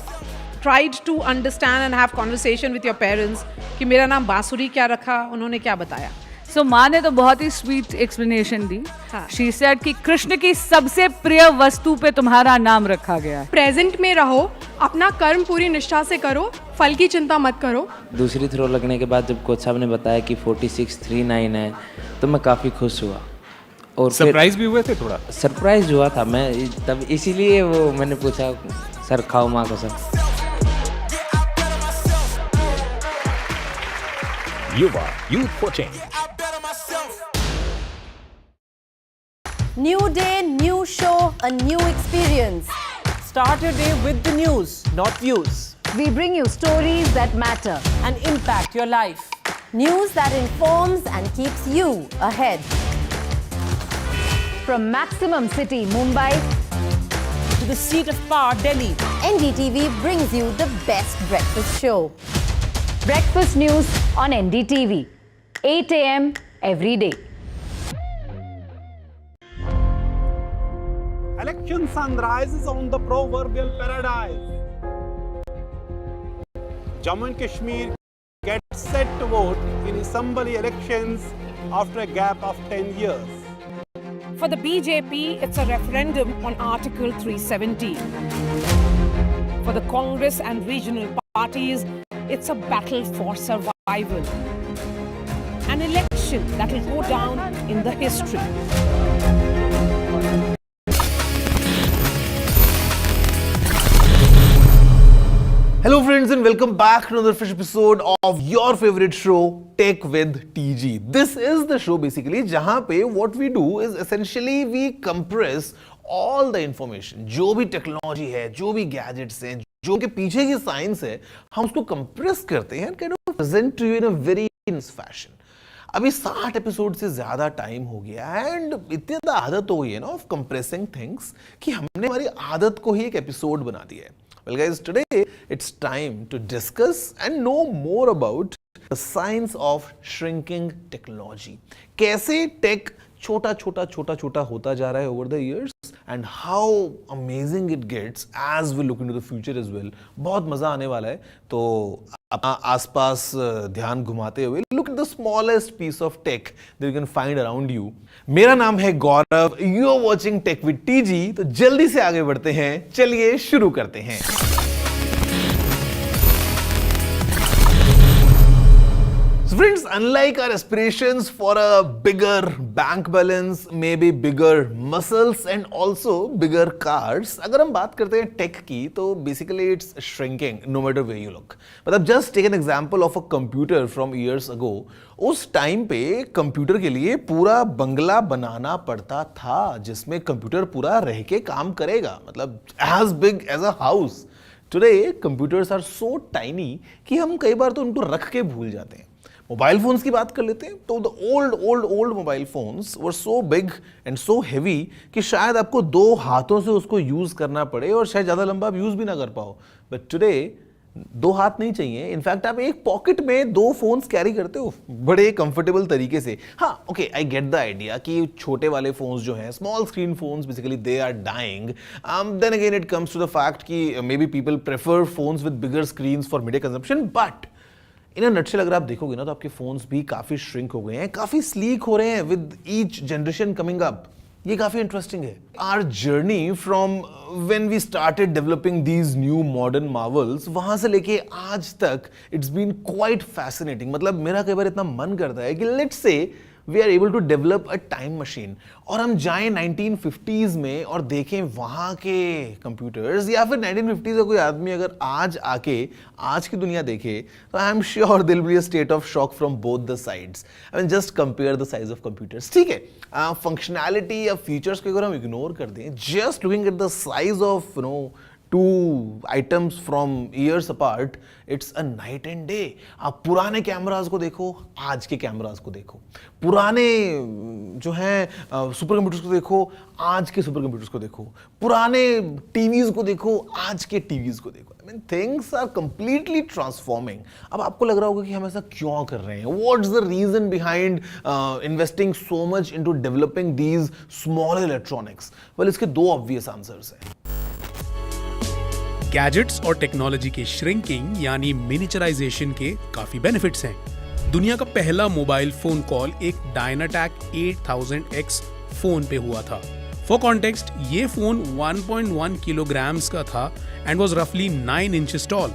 tried to understand and have conversation with your parents कि मेरा नाम बांसुरी क्या रखा, उन्होंने क्या बताया? So माँ ने तो बहुत ही स्वीट एक्सप्लेनेशन दी। She said कि कृष्ण की सबसे प्रिय वस्तु पे तुम्हारा नाम रखा गया है। प्रेजेंट में रहो, अपना कर्म पूरी निष्ठा से करो, फल की चिंता मत करो। दूसरी थ्रो लगने के बाद जब कोच साहब ने बताया कि 4639 है, तो मैं काफ़ी खुश हुआ। और सरप्राइज भी हुए थे थोड़ा? सरप्राइज हुआ था मैं, तब इसीलिए वो मैंने पूछा सर खाओ माँ को sir. Yuva, Youth for Change. New day, new show, a new experience. Start your day with the news, not views. We bring you stories that matter and impact your life. News that informs and keeps you ahead. From Maximum City, Mumbai, to the seat of power, Delhi, NDTV brings you the best breakfast show. Breakfast news on NDTV, 8 a.m. every day. Election sunrises on the proverbial paradise. Jammu and Kashmir gets set to vote in assembly elections after a gap of 10 years. For the BJP, it's a referendum on Article 370. For the Congress and regional parties, it's a battle for survival. An election that will go down in the history. Hello friends and welcome back to another fresh episode of your favorite show Tech with TG. This is the show basically जहाँ पे what we do is essentially we compress all the information, जो भी technology है, जो भी gadgets हैं, जो के पीछे की साइंस है, हम उसको कंप्रेस करते हैं and kind of present to you in a very nice fashion. अभी 60 एपिसोड से ज्यादा टाइम हो गया एंड इतनी ज्यादा आदत हो गई है ना ऑफ कंप्रेसिंग थिंग्स कि हमने हमारी आदत को ही एक एपिसोड बना दिया है. Well guys, today it's time to discuss and know more about the science of shrinking technology. कैसे टेक छोटा छोटा होता जा रहा है over the years and how amazing it gets as we look into the future as well. बहुत मजा आने वाला है. तो अपना आसपास ध्यान घुमाते हुए look at the smallest piece of tech that you can find around you. मेरा नाम है गौरव. You are watching Tech with TG. तो जल्दी से आगे बढ़ते हैं. चलिए शुरू करते हैं. So So friends, unlike our aspirations for a bigger bank balance, maybe bigger muscles and also bigger cars, अगर हम बात करते हैं टेक की तो basically it's shrinking no matter where you look. मतलब just take an example of a computer from years ago. उस time पे कंप्यूटर के लिए पूरा बंगला बनाना पड़ता था जिसमें कंप्यूटर पूरा रह के काम करेगा, मतलब as big as a house. Today computers are so tiny कि हम कई बार तो उनको रख के भूल जाते हैं. मोबाइल फोन्स की बात कर लेते हैं तो the old mobile phones were so big and so heavy कि शायद आपको 2 हाथों से उसको यूज करना पड़े और शायद ज्यादा लंबा आप यूज भी ना कर पाओ. बट टुडे 2 हाथ नहीं चाहिए. इनफैक्ट आप एक पॉकेट में 2 फोन्स कैरी करते हो बड़े कंफर्टेबल तरीके से. हाँ, okay, I get the idea कि छोटे वाले फोन्स जो हैं, small screen phones, basically they are dying. Then again it comes to the fact कि maybe people prefer phones with bigger screens for media consumption. But in a nutshell अगर आप देखोगे ना तो आपके फोन्स भी काफी श्रिंक हो गए हैं, काफी स्लीक हो रहे हैं with each generation coming up. ये काफी इंटरेस्टिंग है. Our journey from when we started developing these new modern marvels, वहां से लेके आज तक इट्स बीन क्वाइट फैसिनेटिंग. मतलब मेरा कई बार इतना मन करता है कि let's say we are able to develop a time machine और हम जाएं 1950s में और देखें वहाँ के कंप्यूटर्स, या फिर 1950s का कोई आदमी अगर आज आके आज की दुनिया देखे तो आई एम श्योर दिल be a state of shock from both the sides. I mean just compare the size of computers. ठीक है, फंक्शनैलिटी या फीचर्स को अगर हम इग्नोर कर दें, just looking at the size of 2 items from years apart, it's a night and day. आप पुराने कैमरास को देखो, आज के कैमरास को देखो, पुराने जो हैं सुपर कंप्यूटर्स को देखो, आज के सुपर कंप्यूटर्स को देखो, पुराने टीवीज को देखो, आज के टीवीज को देखो. I mean, things are completely transforming. अब आपको लग रहा होगा कि हम ऐसा क्यों कर रहे हैं? What's the reason behind investing so much into developing these small electronics? Well, इसके 2 obvious answers हैं. गैजेट्स और टेक्नोलॉजी के श्रिंकिंग यानी मिनिचराइजेशन के काफी बेनिफिट्स हैं. दुनिया का पहला मोबाइल फोन कॉल एक डायनाटैक 8000X फोन पे हुआ था. फॉर कॉन्टेक्स्ट, ये फोन 1.1 किलोग्राम्स का था एंड वाज रफली 9 inches tall.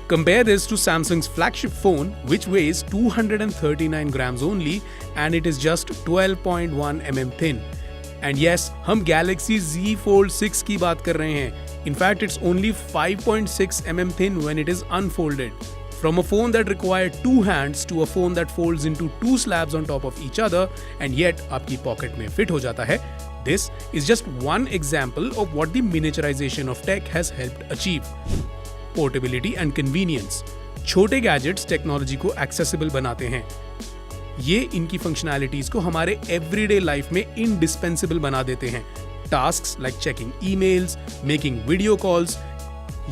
Compare this to Samsung's flagship phone, which weighs 239 grams only and it is just 12.1 mm thin. And yes, हम Galaxy Z Fold 6 की बात कर रहे हैं. In fact, it's only 5.6 mm thin when it is unfolded. From a phone that required 2 hands to a phone that folds into 2 slabs on top of each other and yet आपकी pocket में fit हो जाता है. This is just one example of what the miniaturization of tech has helped achieve. Portability and convenience. छोटे gadgets technology को accessible बनाते हैं. ये इनकी फंक्शनैलिटीज को हमारे एवरीडे लाइफ में इंडिस्पेंसिबल बना देते हैं. Tasks like checking emails, making video calls,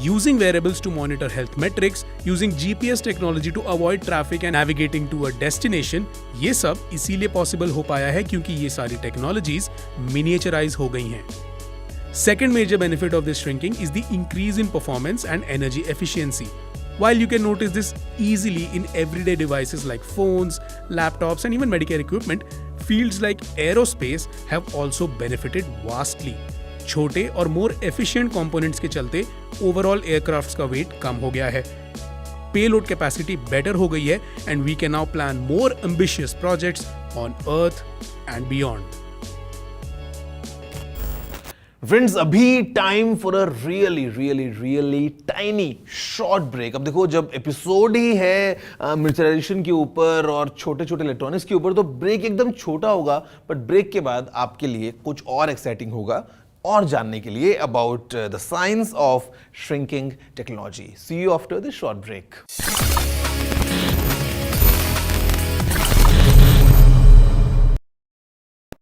using wearables to monitor health metrics, using GPS technology to avoid traffic and navigating to a destination, ये सब इसीलिए पॉसिबल हो पाया है क्योंकि ये सारी टेक्नोलॉजीज मिनिएचराइज हो गई हैं. Second major benefit of this shrinking is the increase in performance and energy efficiency. While you can notice this easily in everyday devices like phones, laptops, and even Medicare equipment, fields like aerospace have also benefited vastly. छोटे और more efficient components के चलते overall aircrafts का weight कम हो गया है. Payload capacity better हो गई है and we can now plan more ambitious projects on Earth and beyond. Friends, अभी time for a really tiny short break. अब देखो, जब एपिसोड ही है मिनिचराइजेशन के ऊपर और छोटे छोटे इलेक्ट्रॉनिक्स के ऊपर तो ब्रेक एकदम छोटा होगा. बट ब्रेक के बाद आपके लिए कुछ और एक्साइटिंग होगा और जानने के लिए about the science of shrinking technology. See you after the short break.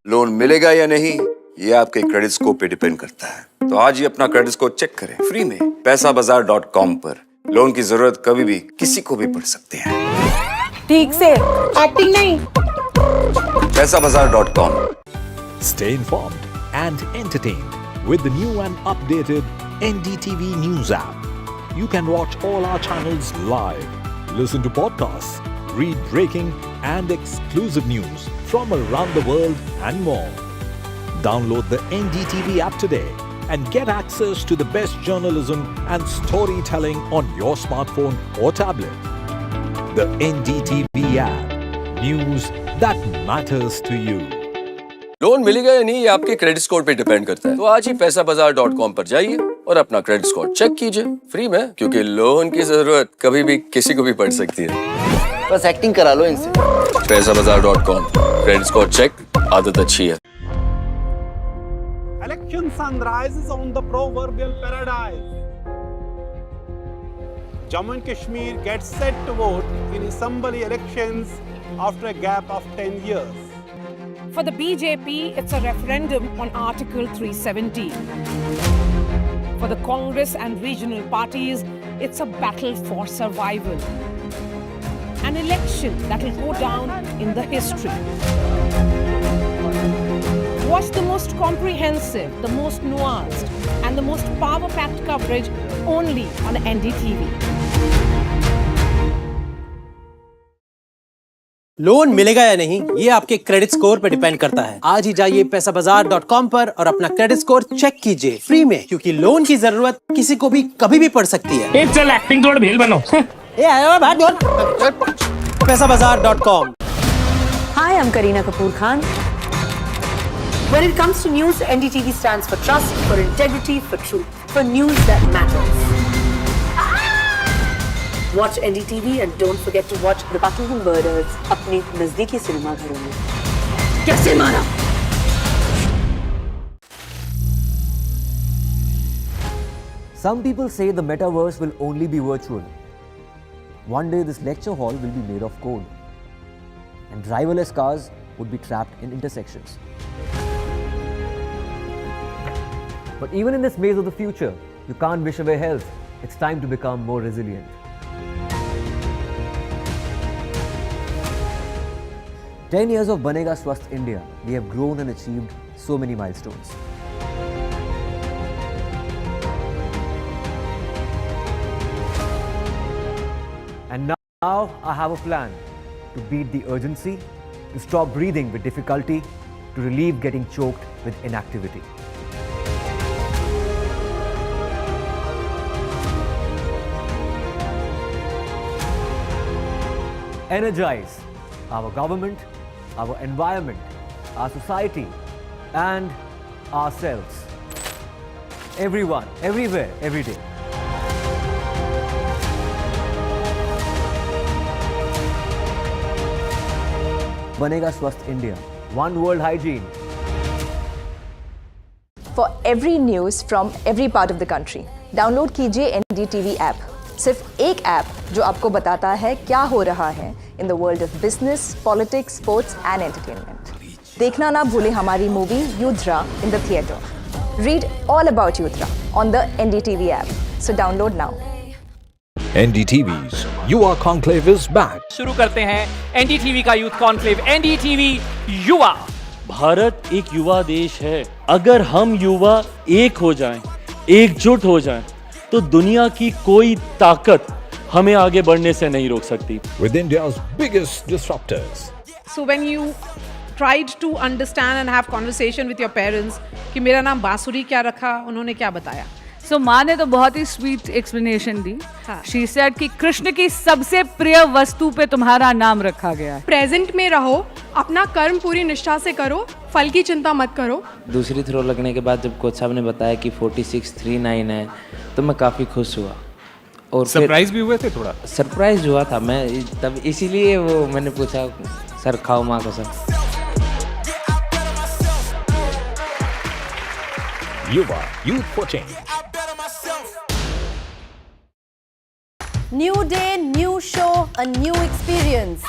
Loan मिलेगा या नहीं, ये आपके क्रेडिट स्कोर पे डिपेंड करता है. तो आज ही अपना क्रेडिट स्कोर चेक करें फ्री में पैसाबाजार.com पर. लोन की जरूरत कभी भी किसी को भी पड़ सकती है. ठीक से एक्टिंग नहीं. पैसाबाजार.com. Stay informed and entertained with the new and updated NDTV News app. You can watch all our channels live, listen to podcasts, read breaking and exclusive news from around the world and more. Download the NDTV app today and get access to the best journalism and storytelling on your smartphone or tablet. the NDTV app. News that matters to you. Loan मिलेगा या नहीं ये आपके credit score पे depend करता है। तो आज ही पैसाबाजार.com पर जाइए और अपना क्रेडिट स्कोर चेक कीजिए फ्री में, क्योंकि लोन की जरूरत कभी भी किसी को भी पड़ सकती है। बस एक्टिंग करा लो इनसे। पैसाबाजार.com, क्रेडिट स्कोर चेक, आदत अच्छी है। Election sunrise is on the proverbial paradise. Jammu and Kashmir gets set to vote in assembly elections after a gap of 10 years. For the BJP, it's a referendum on Article 370. For the Congress and regional parties, it's a battle for survival. An election that will go down in the history. Watch the most comprehensive, the most nuanced, and the most power-packed coverage only on NDTV. Loan मिलेगा या नहीं ये आपके credit score पर depend करता है। आज ही जाइए पैसाबाजार.com पर और अपना क्रेडिट स्कोर चेक कीजिए फ्री में, क्योंकि लोन की जरूरत किसी को भी कभी भी पड़ सकती है। चल एक्टिंग तोड़ भेल बनो। पैसाबाजार.com। Hi, I'm Kareena Kapoor Khan. When it comes to news, NDTV stands for trust, for integrity, for truth, for news that matters. Watch NDTV and don't forget to watch The Battle and Murders अपने नजदीकी cinema घरों में। कैसे मारा? Some people say the metaverse will only be virtual. One day this lecture hall will be made of code, and driverless cars would be trapped in intersections. But even in this maze of the future, you can't wish away health. It's time to become more resilient. 10 years of Banega Swasth India, we have grown and achieved so many milestones. And now I have a plan to beat the urgency, to stop breathing with difficulty, to relieve getting choked with inactivity. Energize our government, our environment, our society, and ourselves. Everyone, everywhere, every day. Banega Swasth India. One world hygiene. For every news from every part of the country, download कीजिए NDTV app. सिर्फ एक app जो आपको बताता है क्या हो रहा है in the world of business, politics, sports and entertainment. देखना ना भूलें हमारी movie युद्रा in the theatre. Read all about Yudra on the NDTV app. So download now. NDTV's युवा कॉन्क्लेव is back. शुरू करते हैं NDTV का यूथ कॉन्क्लेव, NDTV युवा। भारत एक युवा देश है। अगर हम युवा एक हो जाएं, एकजुट हो जाएं, तो दुनिया की कोई ताकत हमें आगे बढ़ने से नहीं रोक सकती। With India's biggest disruptors. So when you tried to understand and have conversation with your parents कि मेरा नाम बांसुरी क्या रखा, उन्होंने क्या बताया? So माँ ने तो बहुत ही स्वीट एक्सप्लेनेशन दी। She said कि कृष्ण की सबसे प्रिय वस्तु पे तुम्हारा नाम रखा गया है। प्रेजेंट में रहो, अपना कर्म पूरी निष्ठा से करो, फल की चिंता मत करो। दूसरी थ्रो लगने के बाद जब कोच साहब ने बताया कि 4639 है, तो मैं काफ़ी खुश हुआ। और सरप्राइज भी हुए थे थोड़ा? सरप्राइज हुआ था मैं, तब इसीलिए वो मैंने पूछा सर खाओ माँ को sir. Yuva, Youth for Change. New day, new show, a new experience.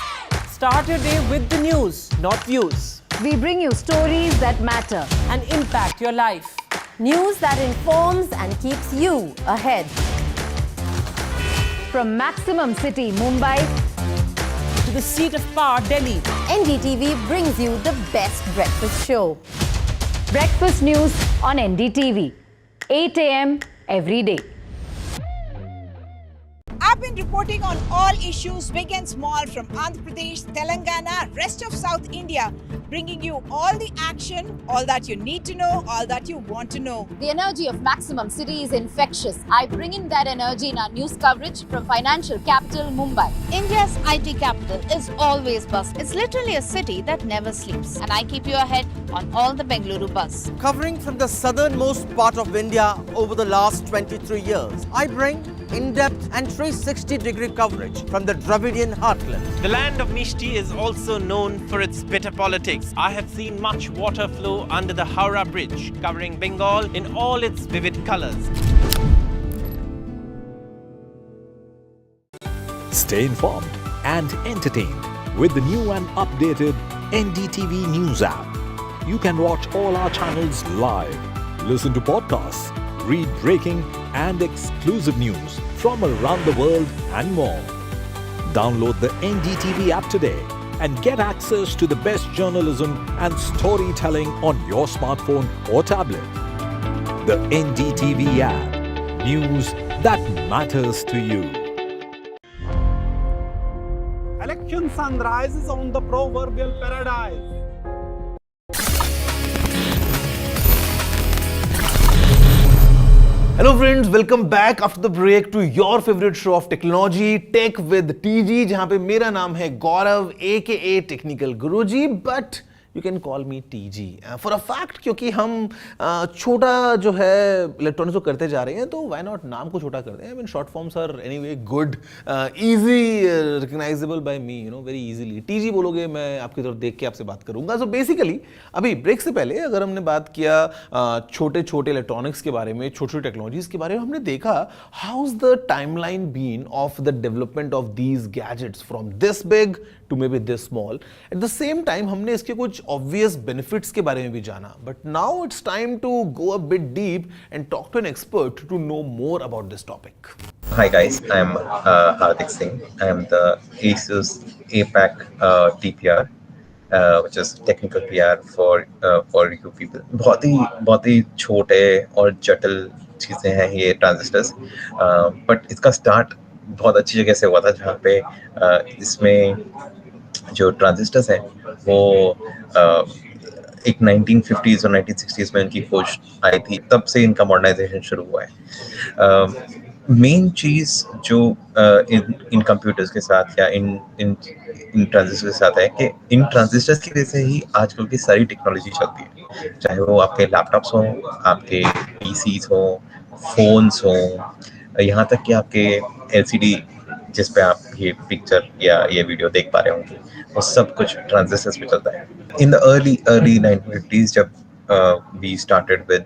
Start your day with the news, not views. We bring you stories that matter And impact your life. news that informs and keeps you ahead. From Maximum City, Mumbai, To the seat of power, Delhi. NDTV brings you the best breakfast show. Breakfast news on NDTV, 8 a.m. every day. have been reporting on all issues big and small from Andhra Pradesh, Telangana, rest of South India, bringing you all the action, all that you need to know, all that you want to know. The energy of Maximum City is infectious. I bring in that energy in our news coverage from financial capital Mumbai. India's IT capital is always buzz. It's literally a city that never sleeps. And I keep you ahead on all the Bengaluru buzz. Covering from the southernmost part of India over the last 23 years, I bring in-depth and 360-degree coverage from the Dravidian heartland. The land of Mishti is also known for its bitter politics. I have seen much water flow under the Howrah Bridge, covering Bengal in all its vivid colors. Stay informed and entertained with the new and updated NDTV News app. You can watch all our channels live, listen to podcasts, read breaking and exclusive news from around the world and more. Download the NDTV app today and get access to the best journalism and storytelling on your smartphone or tablet. The NDTV app. News that matters to you. Election sunrise is on the proverbial paradise. Hello friends, welcome back after the break to your favorite show of technology, Tech with TG, जहाँ पे मेरा नाम है गौरव aka technical Guruji, but you can call me TG for a fact, क्योंकि हम छोटा जो है इलेक्ट्रॉनिक्स को करते जा रहे हैं, तो why not नाम को छोटा करते हैं. I mean short forms are anyway good, easy, recognizable by me, you know, very easily. TG बोलोगे, मैं आपकी तरफ देख के आपसे बात करूंगा. So basically अभी ब्रेक से पहले अगर हमने बात किया छोटे छोटे इलेक्ट्रॉनिक्स के बारे में, छोटी छोटी टेक्नोलॉजीज के बारे में, हमने देखा how's the timeline been of the development of these gadgets from this big to maybe this small. At the same time हमने इसके कुछ obvious benefits के बारे में भी जाना. But now it's time to go a bit deep and talk to an expert to know more about this topic. Hi guys, I'm Hardik Singh. I'm the ASUS APAC TPR, which is technical PR for you people. बहुत ही छोटे और जटिल चीज़ें हैं ये transistors, but इसका start बहुत अच्छी जगह से हुआ था, जहाँ पे इसमें जो ट्रांजिस्टर्स हैं वो एक 1950s और 1960s में इनकी खोज आई थी, तब से इनका मॉडर्नाइजेशन शुरू हुआ है. मेन चीज़ जो इन कंप्यूटर्स के साथ या इन ट्रांजिस्टर्स के साथ है कि इन ट्रांजिस्टर्स की वजह से ही आजकल की सारी टेक्नोलॉजी चलती है, चाहे वो आपके लैपटॉप्स हों, आपके पीसीज हों, फोन्स हों, यहाँ तक कि आपके LCD जिस पे आप ये पिक्चर या ये वीडियो देख पा रहे होंगे, वो सब कुछ ट्रांजिस्टर्स पे चलता है. इन द अर्ली 1950s जब we started with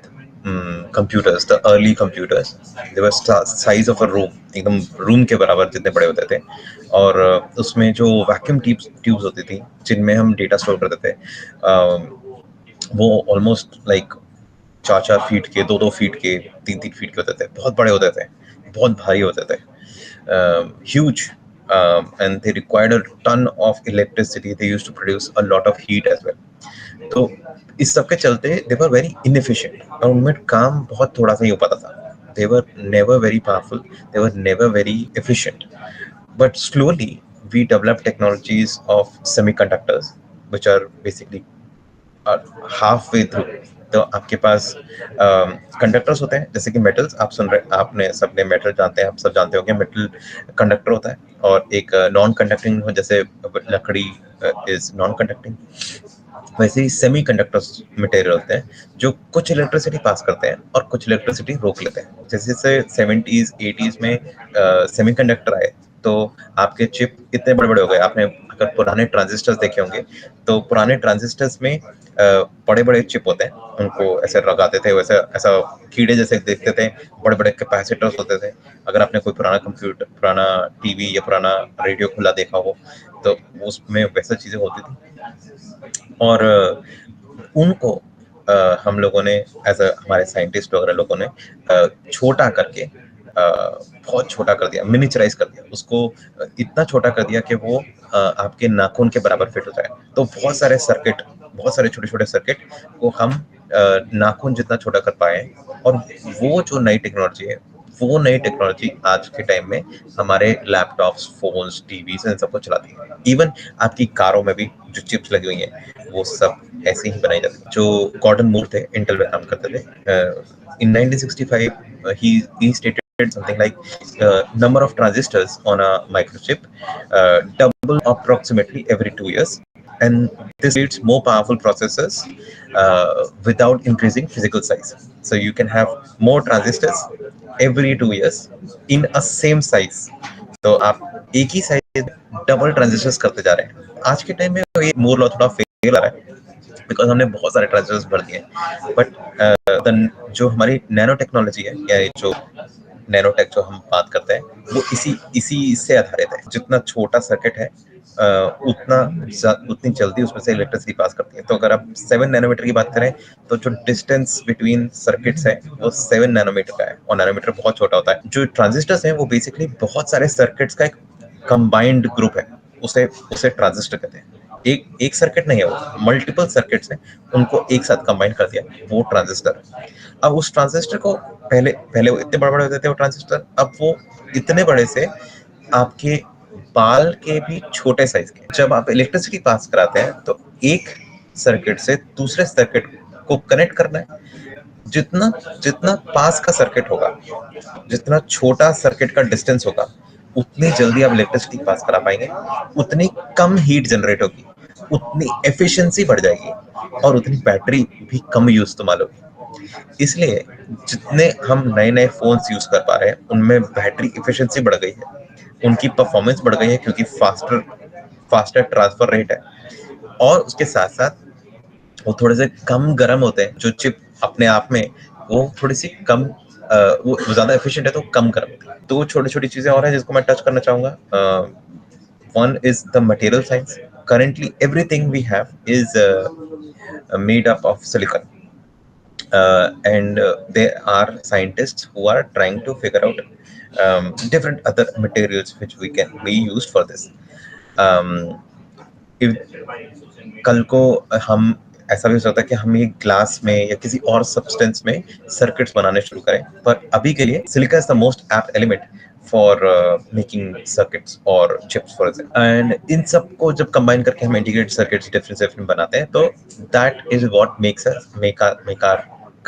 computers, the early computers, they were size of a room, एकदम रूम के बराबर जितने बड़े होते थे, और उसमें जो वैक्यूम ट्यूब्स होती थी जिनमें हम डेटा स्टोर करते थे, वो ऑलमोस्ट लाइक 4 फीट के, 2 फीट के, 3 फीट के होते थे, बहुत बड़े होते थे, बहुत भारी होते थे, huge, and they required a ton of electricity. They used to produce a lot of heat as well. तो इस सब के चलते they were very inefficient और उनमें काम बहुत थोड़ा सा ही हो पाता था. They were never very powerful. They were never very efficient. But slowly we developed technologies of semiconductors, which are basically halfway through. तो आपके पास कंडक्टर्स होते हैं, जैसे कि मेटल्स, आप सुन रहे, आपने सबने मेटल जानते हैं, आप सब जानते होंगे मेटल कंडक्टर होता है, और एक नॉन कंडक्टिंग, जैसे लकड़ी इज नॉन कंडक्टिंग, वैसे ही सेमी कंडक्टर्स मटेरियल होते हैं जो कुछ इलेक्ट्रिसिटी पास करते हैं और कुछ इलेक्ट्रिसिटी रोक लेते हैं. जैसे 70s 80s में सेमी कंडक्टर आए तो आपके चिप इतने बड़े बड़े हो गए. आपने अगर पुराने ट्रांजिस्टर्स देखे होंगे तो पुराने ट्रांजिस्टर्स में बड़े बड़े चिप होते हैं, उनको ऐसे लगाते थे, वैसे ऐसा कीड़े जैसे देखते थे, बड़े बड़े कैपेसिटर्स होते थे. अगर आपने कोई पुराना कंप्यूटर, पुराना टीवी या पुराना रेडियो खुला देखा हो तो उसमें वैसा चीज़ें होती थी, और उनको हम लोगों ने हमारे साइंटिस्ट वगैरह लोगों ने छोटा करके बहुत छोटा कर दिया, मिनिचराइज कर दिया, उसको इतना छोटा कर दिया कि वो आपके नाखून के बराबर फिट हो जाए. तो बहुत सारे सर्किट, बहुत सारे छोटे छोटे सर्किट को हम नाखून जितना छोटा कर पाए, और वो जो नई टेक्नोलॉजी है वो नई टेक्नोलॉजी आज के टाइम में हमारे लैपटॉप्स, फोन्स, टीवीज इन सबको चलाती है। इवन आपकी कारों में भी जो चिप्स लगी हुई हैं वो सब ऐसे ही बनाई जाती है। जो गॉर्डन मूर थे, इंटेल में काम करते थे, in 1965 he stated something like number of transistors on a microchip double approximately every 2 years, and this creates more powerful processors without increasing physical size. So you can have more transistors every 2 years in a same size. तो आप एक ही size double transistors करते जा रहे हैं। आज के time में ये मूर लॉ थोड़ा फेल आ रहा है बिकॉज हमने बहुत सारे ट्रांजिस्टर्स भर दिए हैं, बट जो हमारी नैनो टेक्नोलॉजी है या जो नैनोटेक जो हम बात करते हैं वो इसी से आधारित है। जितना छोटा सर्किट है उतनी जल्दी उसमें से इलेक्ट्रिसिटी पास करती है। तो अगर आप 7 नैनोमीटर की बात करें तो जो डिस्टेंस बिटवीन सर्किट्स है वो 7 नैनोमीटर का है, और नैनोमीटर बहुत छोटा होता है। जो ट्रांजिस्टर्स हैं वो बेसिकली बहुत सारे सर्किट्स का एक कंबाइंड ग्रुप है, उसे ट्रांजिस्टर कहते हैं। एक सर्किट नहीं है, वो मल्टीपल सर्किट्स हैं, उनको एक साथ कंबाइन कर दिया, वो ट्रांजिस्टर। अब उस ट्रांजिस्टर को पहले वो इतने बड़े होते थे वो ट्रांजिस्टर, अब वो इतने बड़े से आपके बाल के भी छोटे साइज के। जब आप इलेक्ट्रिसिटी पास कराते हैं तो एक सर्किट से दूसरे सर्किट को कनेक्ट करना है। जितना पास का सर्किट होगा, जितना छोटा सर्किट का डिस्टेंस होगा, उतनी जल्दी आप इलेक्ट्रिसिटी पास करा पाएंगे, उतनी कम हीट जनरेट होगी, उतनी एफिशिएंसी बढ़ जाएगी, और उतनी बैटरी भी कम यूज इस्तेमाल होगी। इसलिए जितने हम नए फोन्स यूज कर पा रहे हैं उनमें बैटरी एफिशिएंसी बढ़ गई है, उनकी परफॉर्मेंस बढ़ गई है क्योंकि फास्टर ट्रांसफर रेट है, और उसके साथ साथ वो थोड़े से कम गर्म होते हैं। जो चिप अपने आप में वो थोड़ी सी कम वो ज्यादा एफिशिएंट है तो कम गर्म होती है। तो छोटी चीजें और हैं जिसको मैं टच करना चाहूंगा। One is the material science. currently everything we have is made up of silicon, and there are scientists who are trying to figure out different other materials which can be used for this. कल को हम ऐसा भी हो सकता है कि हम ये ग्लास में या किसी और सब्सटेंस में सर्किट्स बनाने शुरू करें, पर अभी के लिए silicon is the most apt element for making circuits or chips for example, and इन सब को जब combine करके हम integrated circuits different बनाते हैं तो that is what makes our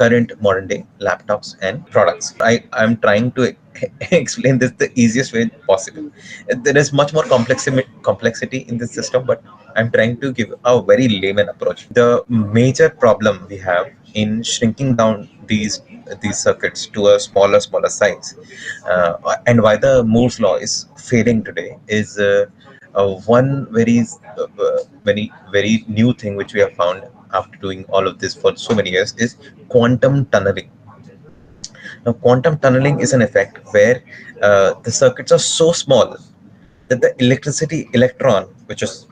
current modern day laptops and products. I'm trying to explain this the easiest way possible. There is much more complexity in this system, but I'm trying to give a very layman approach. The major problem we have in shrinking down these circuits to a smaller size, and why the Moore's law is failing today is one very new thing which we have found after doing all of this for so many years is quantum tunneling. Now, quantum tunneling is an effect where the circuits are so small that the electron, because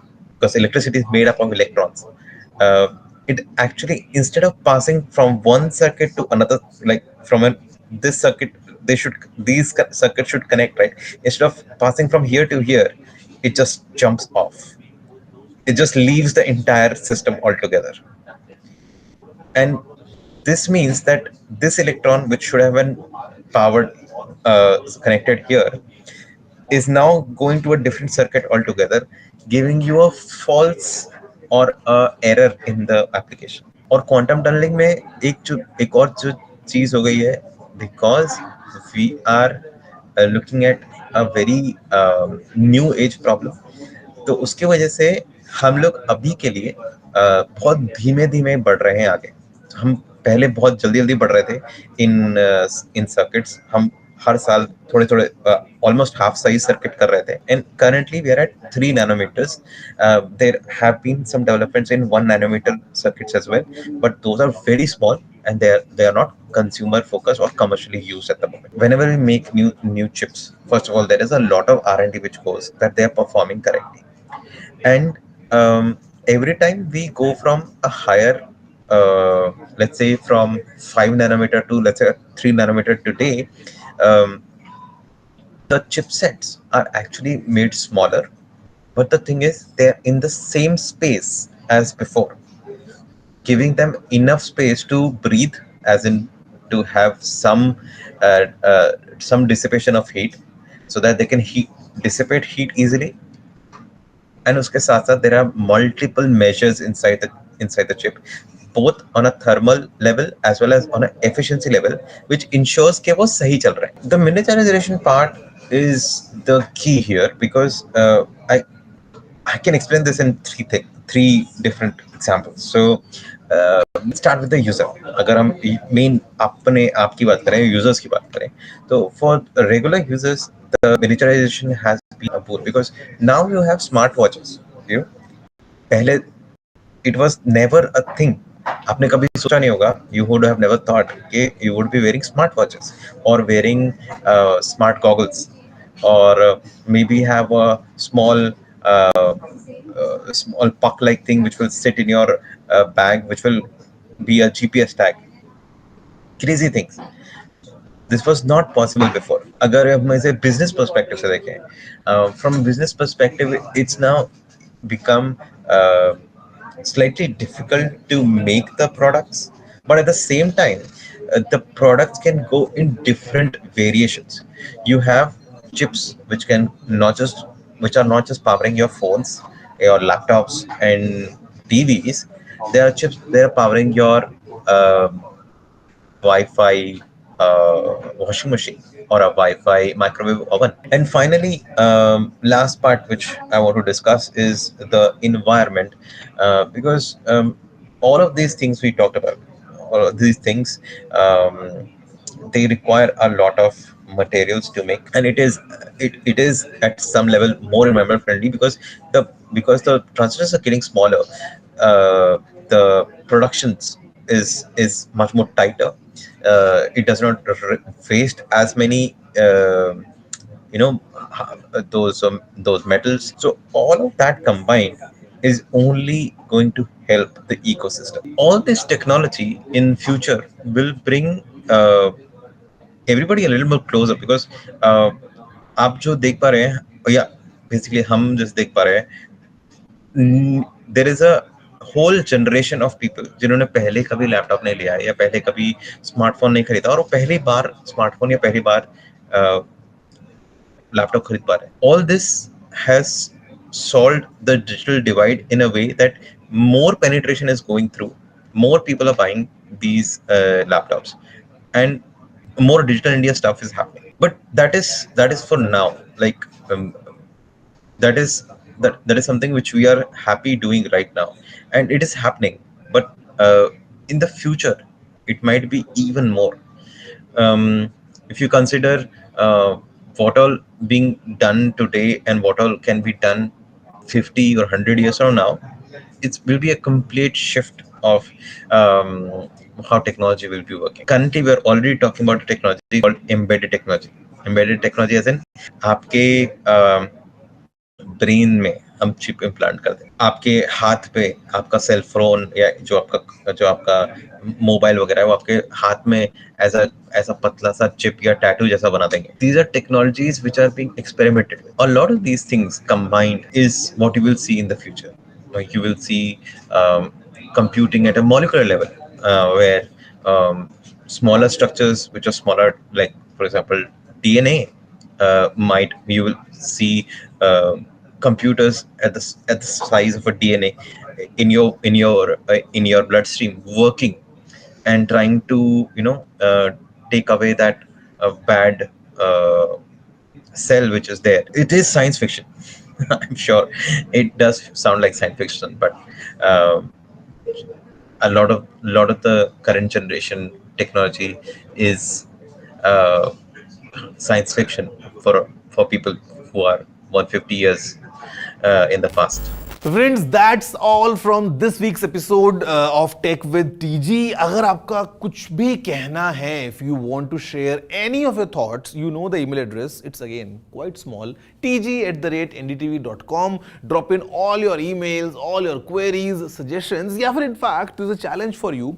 electricity is made up of electrons, it actually, instead of passing from one circuit to another, like this circuit, these circuits should connect, right? Instead of passing from here to here, it just jumps off. It just leaves the entire system altogether. And this means that this electron, which should have been powered, connected here, is now going to a different circuit altogether, giving you a false or a error in the application. और quantum tunneling में एक और जो चीज हो गई है, because we are looking at a very new age problem, तो उसकी वजह से हम लोग अभी के लिए बहुत धीमे बढ़ रहे हैं आगे। हम पहले बहुत जल्दी बढ़ रहे थे इन सर्किट्स। हम हर साल थोड़े almost half size circuit कर रहे थे, and currently we are at 3 nanometers. There have been some developments in 1 nanometer circuits as well, but those are very small and they are not consumer focused or commercially used at the moment. Whenever we make new chips, first of all there is a lot of R&D which goes that they are performing correctly, and every time we go from a higher let's say from 5 nanometer to let's say 3 nanometer today, the chipsets are actually made smaller, but the thing is they're in the same space as before, giving them enough space to breathe, as in to have some dissipation of heat, so that they can dissipate heat easily. And uske साथ साथ there are multiple measures inside the chip, both on a thermal level as well as on an efficiency level, which ensures कि वो सही चल रहा है. The miniaturization part is the key here, because I can explain this in three different examples. So let's start with the user. अगर हम main आपकी बात करें, users की बात करें, तो for regular users the miniaturization has been a boon, because now you have smartwatches. पहले it was never a thing. आपने कभी सोचा नहीं होगा, you would have never thought कि you would be wearing smartwatches or wearing smart goggles, or maybe have a small puck-like thing which will sit in your bag, which will be a GPS tag. Crazy things. This was not possible before. अगर हम इसे business perspective से देखें, from business perspective, it's now become slightly difficult to make the products, but at the same time, the products can go in different variations. You have chips which are not just powering your phones, your laptops, and TVs. There are chips they are powering your Wi-Fi washing machine or a Wi-Fi microwave oven. And finally, last part which I want to discuss is the environment, because all of these things we talked about, all of these things, they require a lot of materials to make, and it is at some level more environment friendly, because the transistors are getting smaller. The productions is much more tighter. It does not waste as many those metals. So all of that combined is only going to help the ecosystem. All this technology in future will bring everybody a little more closer, because आप जो देख पा रहे हैं, या basically हम just देख पा रहे हैं, there is a whole generation of people जिन्होंने पहले कभी लैपटॉप नहीं लिया है, या पहले कभी स्मार्टफोन नहीं खरीदा, और वो पहली बार स्मार्टफोन या पहली बार लैपटॉप खरीद पा रहे हैं. All this has solved the digital divide in a way that more penetration is going through, more people are buying these laptops, and more digital India stuff is happening. But that is for now. Like that is something which we are happy doing right now, and it is happening. But in the future, it might be even more. If you consider what all being done today and what all can be done 50 or 100 years from now, it will be a complete shift of how technology will be working. Currently, we are already talking about a technology called embedded technology. Embedded technology as in आपके brain में हम chip implant करते हैं, आपके हाथ पे आपका cell phone या जो आपका मोबाइल वगैरह है वो आपके हाथ में ऐसा पतला सा चिप या टैटू जैसा बना देंगे. These are technologies which are being experimented with. A lot of these things combined is what you will see in the future. Like you will see computing at a molecular level, where smaller structures which are smaller, like for example DNA, you will see computers at the size of a DNA in your bloodstream working and trying to take away that bad cell which is there. It is science fiction. I'm sure it does sound like science fiction, but a lot of the current generation technology is science fiction for people who are 150 years in the past. So friends, that's all from this week's episode of Tech with TG. अगर आपका कुछ भी कहना है, if you want to share any of your thoughts, you know the email address. It's again quite small, tg@ndtv.com. Drop in all your emails, all your queries, suggestions, या फिर in fact there's a challenge for you.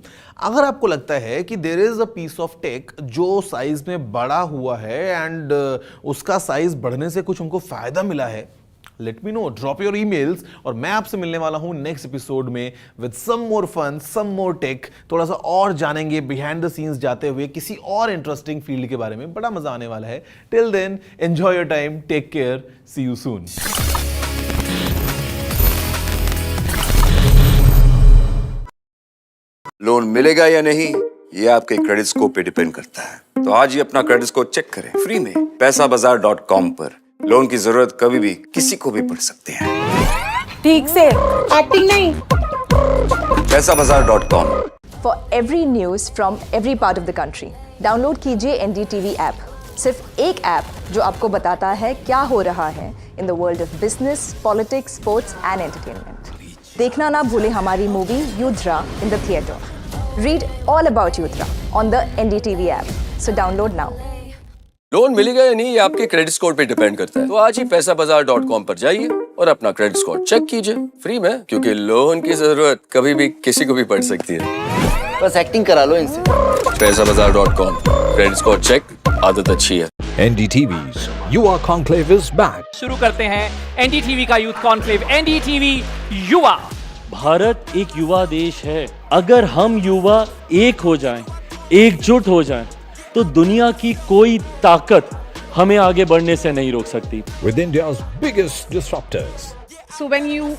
अगर आपको लगता है कि there is a piece of tech जो size में बड़ा हुआ है and उसका साइज बढ़ने से कुछ हमको फायदा मिला है, let me know, drop your emails और मैं आपसे मिलने वाला हूं नेक्स्ट एपिसोड में with some more fun, some more tech, थोड़ा सा और जानेंगे बिहाइंड द सीन्स जाते हुए किसी और इंटरेस्टिंग फील्ड के बारे में, बड़ा मजा आने वाला है. Till then enjoy your time, take care, see you soon. Loan मिलेगा या नहीं ये आपके क्रेडिट स्कोर पे डिपेंड करता है. तो आज ही अपना क्रेडिट स्कोर चेक करें फ्री में पैसाबाजार.com पर. लोन की जरूरत कभी भी किसी को भी पड़ सकती है. ठीक से एक्टिंग नहीं. पैसाबाजार.com. For every news from every part of the country, download कीजिए NDTV ऐप. सिर्फ एक ऐप जो आपको बताता है क्या हो रहा है in the world of business, politics, sports and entertainment. देखना ना भूले हमारी movie Yudhra in the theatre. Read all about Yutra on the NDTV app. So download now. Loan मिलेगा या नहीं ये आपके क्रेडिट स्कोर पे डिपेंड करता है. तो आज ही पैसाबाजार.com पर जाइए और अपना क्रेडिट स्कोर चेक कीजिए फ्री में, क्योंकि लोन की जरूरत कभी भी किसी को भी पड़ सकती है. बस एक्टिंग करा लो इनसे. पैसाबाजार.com. क्रेडिट स्कोर चेक, आदत अच्छी है. NDTV's युवा कॉन्क्लेव इज बैक. शुरू करते हैं NDTV का यूथ कॉन्क्लेव. NDTV युवा. भारत एक युवा देश है. अगर हम युवा एक हो जाएं, एकजुट हो जाएं, तो दुनिया की कोई ताकत हमें आगे बढ़ने से नहीं रोक सकती. With India's biggest disruptors. So when you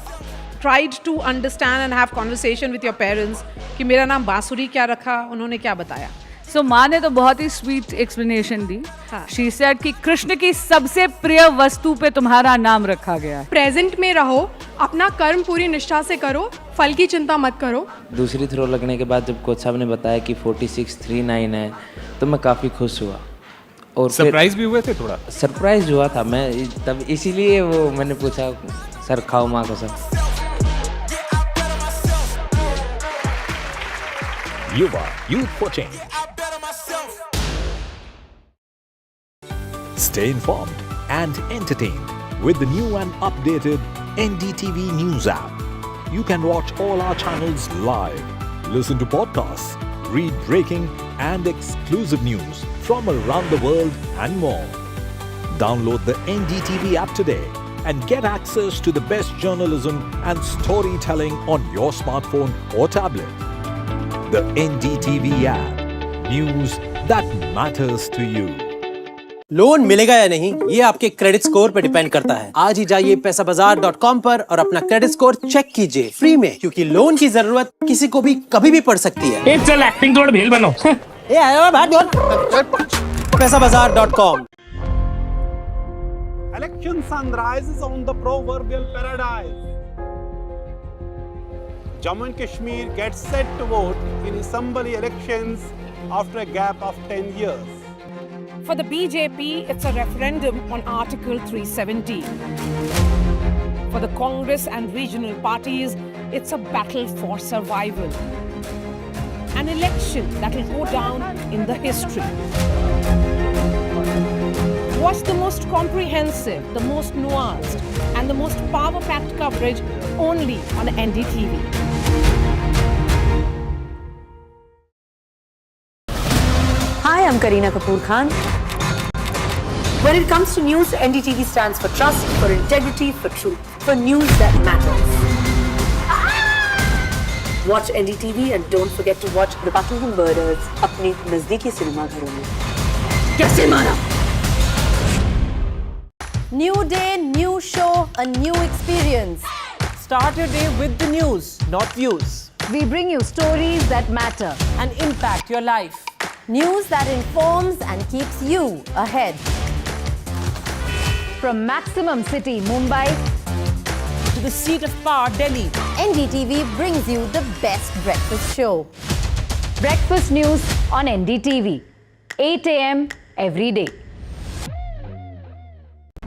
tried to understand and have conversation with your parents कि मेरा नाम बांसुरी क्या रखा, उन्होंने क्या बताया? सो माँ ने तो बहुत ही स्वीट एक्सप्लेनेशन दी. शी सेड कि कृष्ण की सबसे प्रिय वस्तु पे तुम्हारा नाम रखा गया है. प्रेजेंट में रहो, अपना कर्म पूरी निष्ठा से करो, फल की चिंता मत करो. दूसरी थ्रो लगने के बाद जब कोच साहब ने बताया कि 4639 है तो मैं काफ़ी खुश हुआ. और सरप्राइज भी हुए थे थोड़ा. सरप्राइज हुआ था मैं तब, इसीलिए वो मैंने पूछा सर खाओ माँ को sir. Yuva Youth for Change. Stay informed and entertained with the new and updated NDTV News app. You can watch all our channels live, listen to podcasts, read breaking and exclusive news from around the world and more. Download the NDTV app today and get access to the best journalism and storytelling on your smartphone or tablet. The NDTV app. News that matters to you. Loan मिलेगा या नहीं ये आपके credit score पे depend करता है. आज ही जाइए पैसाबाजार.com पर और अपना क्रेडिट स्कोर चेक कीजिए फ्री में, क्योंकि लोन की जरूरत किसी को भी कभी भी पड़ सकती है. चल एक्टिंग थोड़ा भेल बनो. ए आयो भाग जोर. पैसाबाजार.com. Election sunrise is on the proverbial paradise. Jammu and Kashmir gets set to vote in assembly elections after a gap of 10 years. For the BJP, it's a referendum on Article 370. For the Congress and regional parties, it's a battle for survival. An election that will go down in the history. Watch the most comprehensive, the most nuanced, and the most power-packed coverage only on NDTV. Hi, I'm Kareena Kapoor Khan. When it comes to news, NDTV stands for trust, for integrity, for truth, for news that matters. Watch NDTV and don't forget to watch The Battle of Murders अपने नजदीकी cinema घरों में. कैसे मारा? New day, new show, a new experience. Start your day with the news, not views. We bring you stories that matter and impact your life. News that informs and keeps you ahead. From Maximum City, Mumbai, to the seat of power, Delhi, NDTV brings you the best breakfast show. Breakfast news on NDTV, 8 a.m. every day.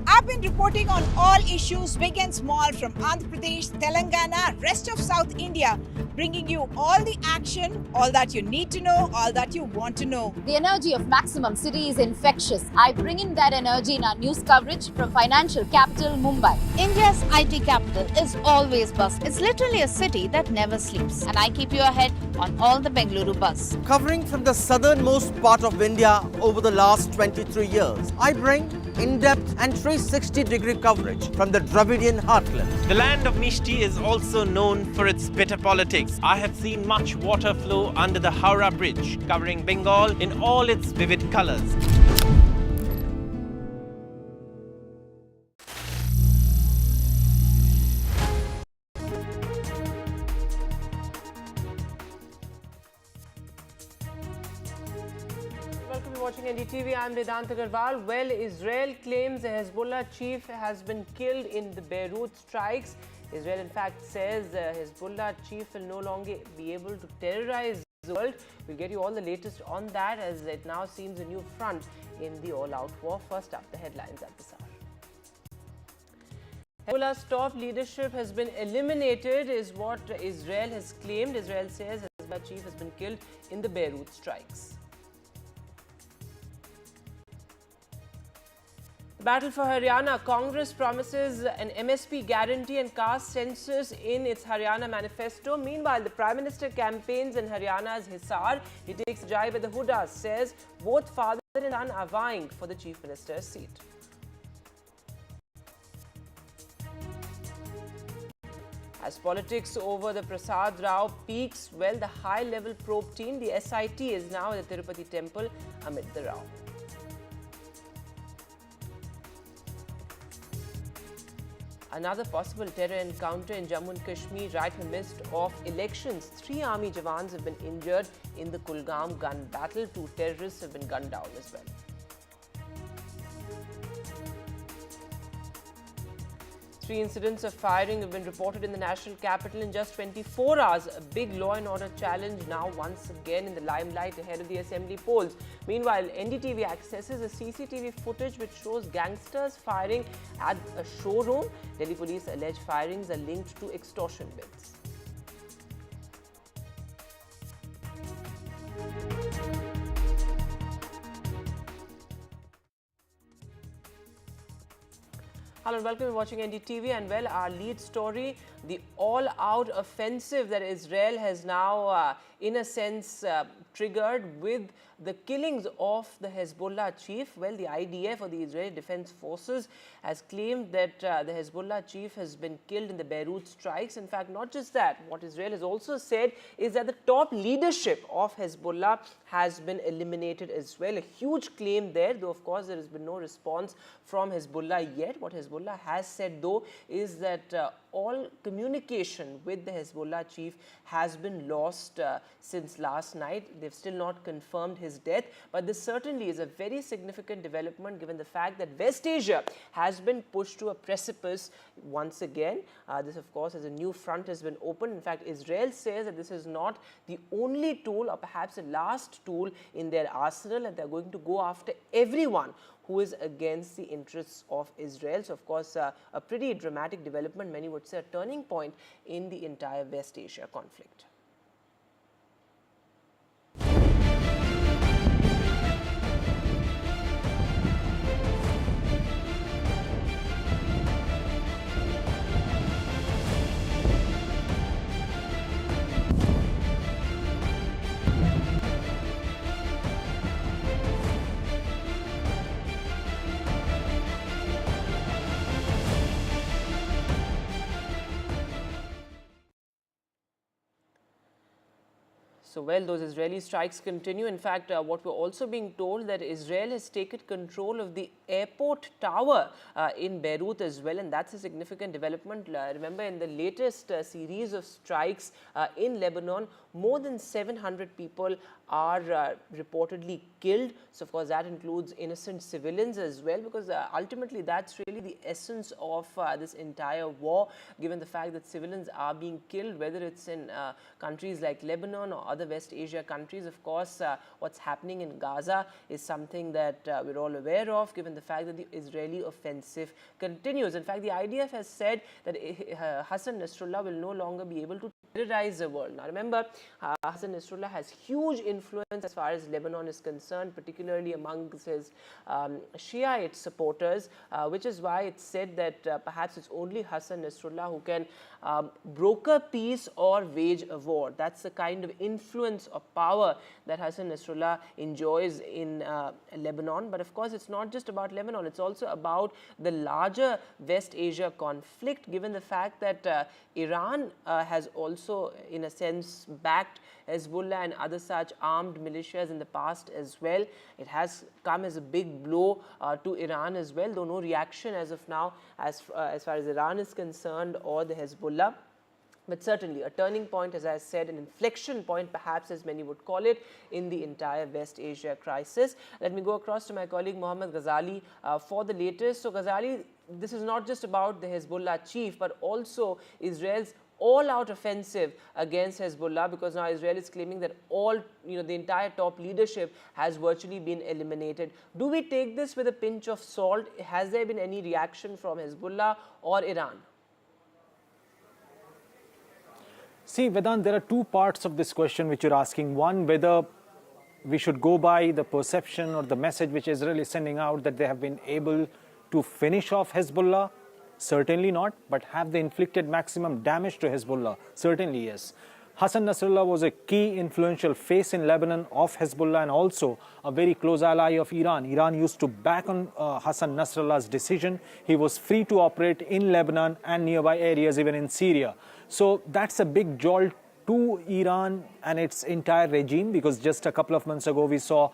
I've been reporting on all issues big and small from Andhra Pradesh, Telangana, rest of South India, bringing you all the action, all that you need to know, all that you want to know. The energy of Maximum City is infectious. I bring in that energy in our news coverage from financial capital Mumbai. India's IT capital is always buzz. It's literally a city that never sleeps. And I keep you ahead on all the Bengaluru buzz. Covering from the southernmost part of India over the last 23 years, I bring in-depth and 360-degree coverage from the Dravidian heartland. The land of Mishti is also known for its bitter politics. I have seen much water flow under the Howrah Bridge, covering Bengal in all its vivid colors. Welcome to watching NDTV. I'm Vedant Agarwal. Well, Israel claims the Hezbollah chief has been killed in the Beirut strikes. Israel, in fact, says the Hezbollah chief will no longer be able to terrorize the world. We'll get you all the latest on that, as it now seems a new front in the all-out war. First up, the headlines at this hour. Hezbollah's top leadership has been eliminated, is what Israel has claimed. Israel says Hezbollah chief has been killed in the Beirut strikes. Battle for Haryana. Congress promises an MSP guarantee and caste census in its Haryana manifesto. Meanwhile, the Prime Minister campaigns in Haryana's Hisar. He takes the jibe at the Hudas, says both father and son are vying for the Chief Minister's seat. As politics over the Prasad Rao peaks, well, the high-level probe team, the SIT, is now at the Tirupati temple amid the row. Another possible terror encounter in Jammu and Kashmir right in the midst of elections. 3 army jawans have been injured in the Kulgam gun battle. 2 terrorists have been gunned down as well. Three incidents of firing have been reported in the national capital in just 24 hours. A big law and order challenge now once again in the limelight ahead of the assembly polls. Meanwhile, NDTV accesses a CCTV footage which shows gangsters firing at a showroom. Delhi police allege firings are linked to extortion bids. Hello and welcome to watching NDTV. And well, our lead story, the all-out offensive that Israel has now, in a sense, triggered with the killings of the Hezbollah chief. Well, the IDF, or the Israeli Defense Forces, has claimed that the Hezbollah chief has been killed in the Beirut strikes. In fact, not just that, what Israel has also said is that the top leadership of Hezbollah has been eliminated as well. A huge claim there, though of course there has been no response from Hezbollah yet. What Hezbollah has said though is that all communication with the Hezbollah chief has been lost since last night. They've still not confirmed his death, but this certainly is a very significant development given the fact that West Asia has been pushed to a precipice once again. This of course as a new front has been opened. In fact, Israel says that this is not the only tool or perhaps the last tool in their arsenal, and they're going to go after everyone who is against the interests of Israel. So, of course, a pretty dramatic development, many would say a turning point in the entire West Asia conflict. So, well, those Israeli strikes continue. In fact, what we're also being told that Israel has taken control of the airport tower in Beirut as well, and that's a significant development. Remember, in the latest series of strikes in Lebanon, more than 700 people are reportedly killed. So, of course, that includes innocent civilians as well, because ultimately that's really the essence of this entire war, given the fact that civilians are being killed, whether it's in countries like Lebanon or other West Asia countries. Of course, what's happening in Gaza is something that we're all aware of, given the fact that the Israeli offensive continues. In fact, the IDF has said that Hassan Nasrallah will no longer be able to terrorize the world. Now, remember, Hassan Nasrallah has huge influence as far as Lebanon is concerned, particularly amongst his Shiite supporters, which is why it's said that perhaps it's only Hassan Nasrallah who can broker peace or wage a war. That's the kind of influence or power that Hassan Nasrallah enjoys in Lebanon. But of course, it's not just about Lebanon, it's also about the larger West Asia conflict, given the fact that Iran has also, in a sense, backed Hezbollah and other such armed militias in the past as well. It has come as a big blow to Iran as well, though no reaction as of now as far as Iran is concerned or the Hezbollah. But certainly a turning point, as I said, an inflection point perhaps, as many would call it, in the entire West Asia crisis. Let me go across to my colleague Mohammad Ghazali for the latest. So Ghazali, this is not just about the Hezbollah chief, but also Israel's all-out offensive against Hezbollah, because now Israel is claiming that the entire top leadership has virtually been eliminated. Do we take this with a pinch of salt? Has there been any reaction from Hezbollah or Iran? See, Vedant, there are two parts of this question which you're asking. One, whether we should go by the perception or the message which Israel is sending out that they have been able to finish off Hezbollah. Certainly not, but have they inflicted maximum damage to Hezbollah? Certainly yes. Hassan Nasrallah was a key influential face in Lebanon of Hezbollah and also a very close ally of Iran. Iran used to back on Hassan Nasrallah's decision. He was free to operate in Lebanon and nearby areas, even in Syria. So that's a big jolt to Iran and its entire regime, because just a couple of months ago we saw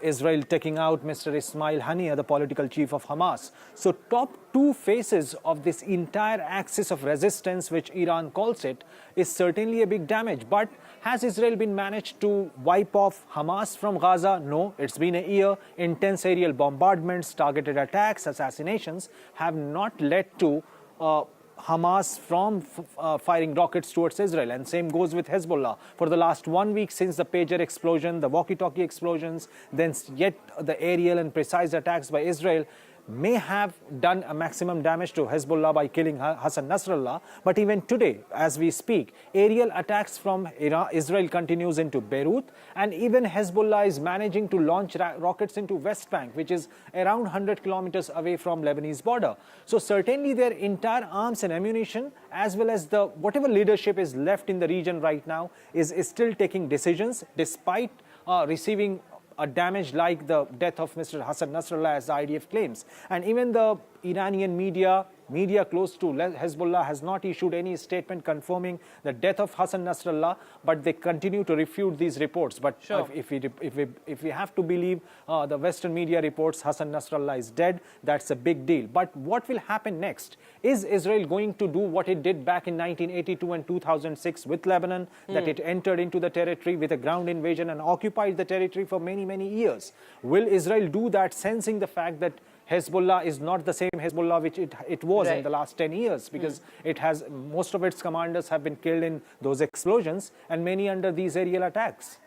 Israel taking out Mr. Ismail Haniyeh, the political chief of Hamas. So top two faces of this entire axis of resistance, which Iran calls it, is certainly a big damage. But has Israel been managed to wipe off Hamas from Gaza? No, it's been a year. Intense aerial bombardments, targeted attacks, assassinations have not led to Hamas from firing rockets towards Israel, and same goes with Hezbollah. For the last 1 week since the pager explosion, the walkie-talkie explosions, then yet the aerial and precise attacks by Israel may have done a maximum damage to Hezbollah by killing Hassan Nasrallah. But even today, as we speak, aerial attacks from Israel continues into Beirut, and even Hezbollah is managing to launch rockets into West Bank, which is around 100 kilometers away from Lebanese border. So certainly their entire arms and ammunition, as well as the whatever leadership is left in the region right now, is still taking decisions despite receiving a damage like the death of Mr. Hassan Nasrallah, as the IDF claims. And even the Iranian media close to Hezbollah has not issued any statement confirming the death of Hassan Nasrallah, but they continue to refute these reports. But sure, if we have to believe the Western media reports, Hassan Nasrallah is dead. That's a big deal. But what will happen next? Is Israel going to do what it did back in 1982 and 2006 with Lebanon, that it entered into the territory with a ground invasion and occupied the territory for many, many years? Will Israel do that, sensing the fact that Hezbollah is not the same Hezbollah which it was in the last 10 years, because it has, most of its commanders have been killed in those explosions and many under these aerial attacks.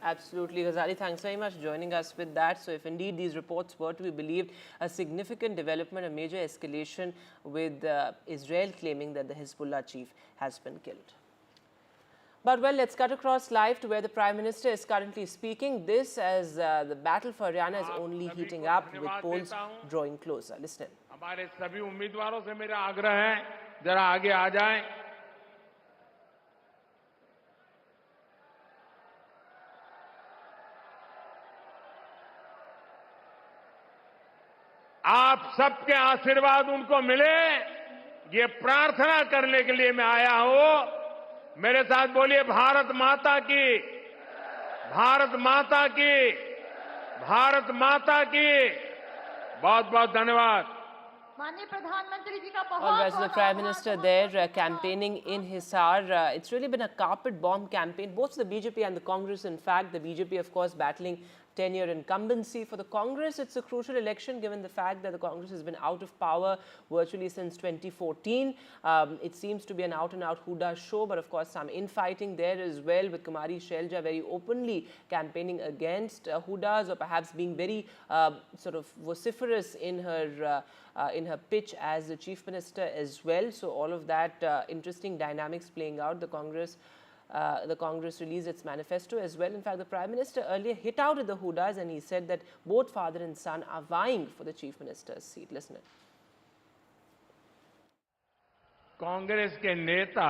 Absolutely. Ghazali, thanks very much for joining us with that. So if indeed these reports were to be believed, a significant development, a major escalation with Israel claiming that the Hezbollah chief has been killed. But well, let's cut across live to where the Prime Minister is currently speaking. This as the battle for Haryana is only heating up, with polls drawing closer. Listen. हमारे सभी उम्मीदवारों से मेरा आग्रह है, जरा आगे आ जाएं। आप सबके आशीर्वाद उनको मिले, ये प्रार्थना करने के लिए मैं आया हूं। मेरे साथ बोलिए, भारत माता की, भारत माता की, भारत माता की। बहुत बहुत धन्यवाद। All right, so the Prime Minister there campaigning in Hisar. It's really been a carpet bomb campaign, both the BJP and the Congress. In fact, the BJP, of course, battling tenure incumbency. For the Congress, it's a crucial election given the fact that the Congress has been out of power virtually since 2014. It seems to be an out-and-out Huda show, but of course some infighting there as well, with Kumari Shelja very openly campaigning against Hudas, or perhaps being very sort of vociferous in her pitch as the Chief Minister as well. So all of that interesting dynamics playing out. The Congress released its manifesto as well. In fact, the Prime Minister earlier hit out at the Hudas, and he said that both father and son are vying for the Chief Minister's seat. Listen. Congress के नेता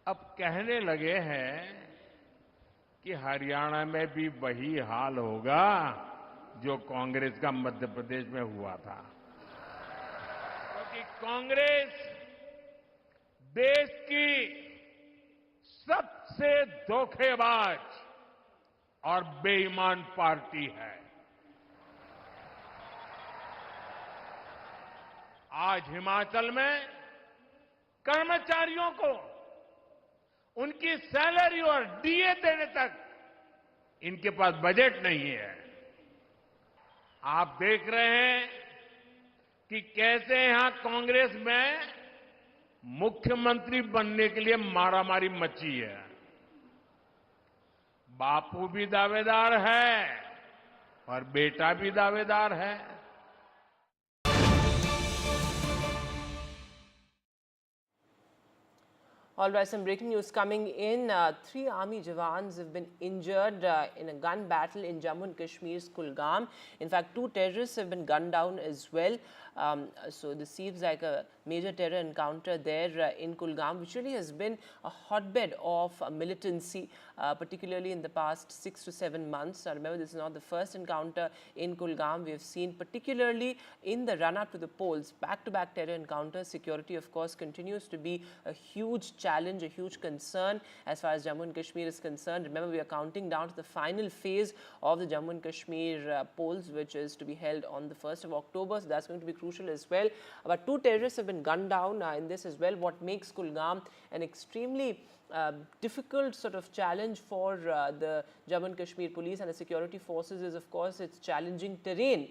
अब कहने लगे हैं कि हरियाणा में भी वही हाल होगा जो कांग्रेस का मध्य प्रदेश में हुआ था, क्योंकि कांग्रेस देश की सबसे धोखेबाज और बेईमान पार्टी है। आज हिमाचल में कर्मचारियों को उनकी सैलरी और डीए देने तक इनके पास बजट नहीं है। आप देख रहे हैं कि कैसे यहां कांग्रेस में मुख्यमंत्री बनने के लिए मारामारी मची है। बापू भी दावेदार है और बेटा भी दावेदार है। All right, some breaking news coming in. 3 army jawans have been injured in a gun battle in Jammu and Kashmir's Kulgam. In fact, 2 terrorists have been gunned down as well. So this seems like a major terror encounter there in Kulgam, which really has been a hotbed of militancy, particularly in the past 6 to 7 months. Remember, this is not the first encounter in Kulgam. We have seen, particularly in the run-up to the polls, back-to-back terror encounters. Security, of course, continues to be a huge challenge, a huge concern as far as Jammu and Kashmir is concerned. Remember, we are counting down to the final phase of the Jammu and Kashmir polls, which is to be held on the 1st of October. So that's going to be crucial as well. But 2 terrorists have been gunned down in this as well. What makes Kulgam an extremely difficult sort of challenge for the Jammu and Kashmir police and the security forces is, of course, its challenging terrain,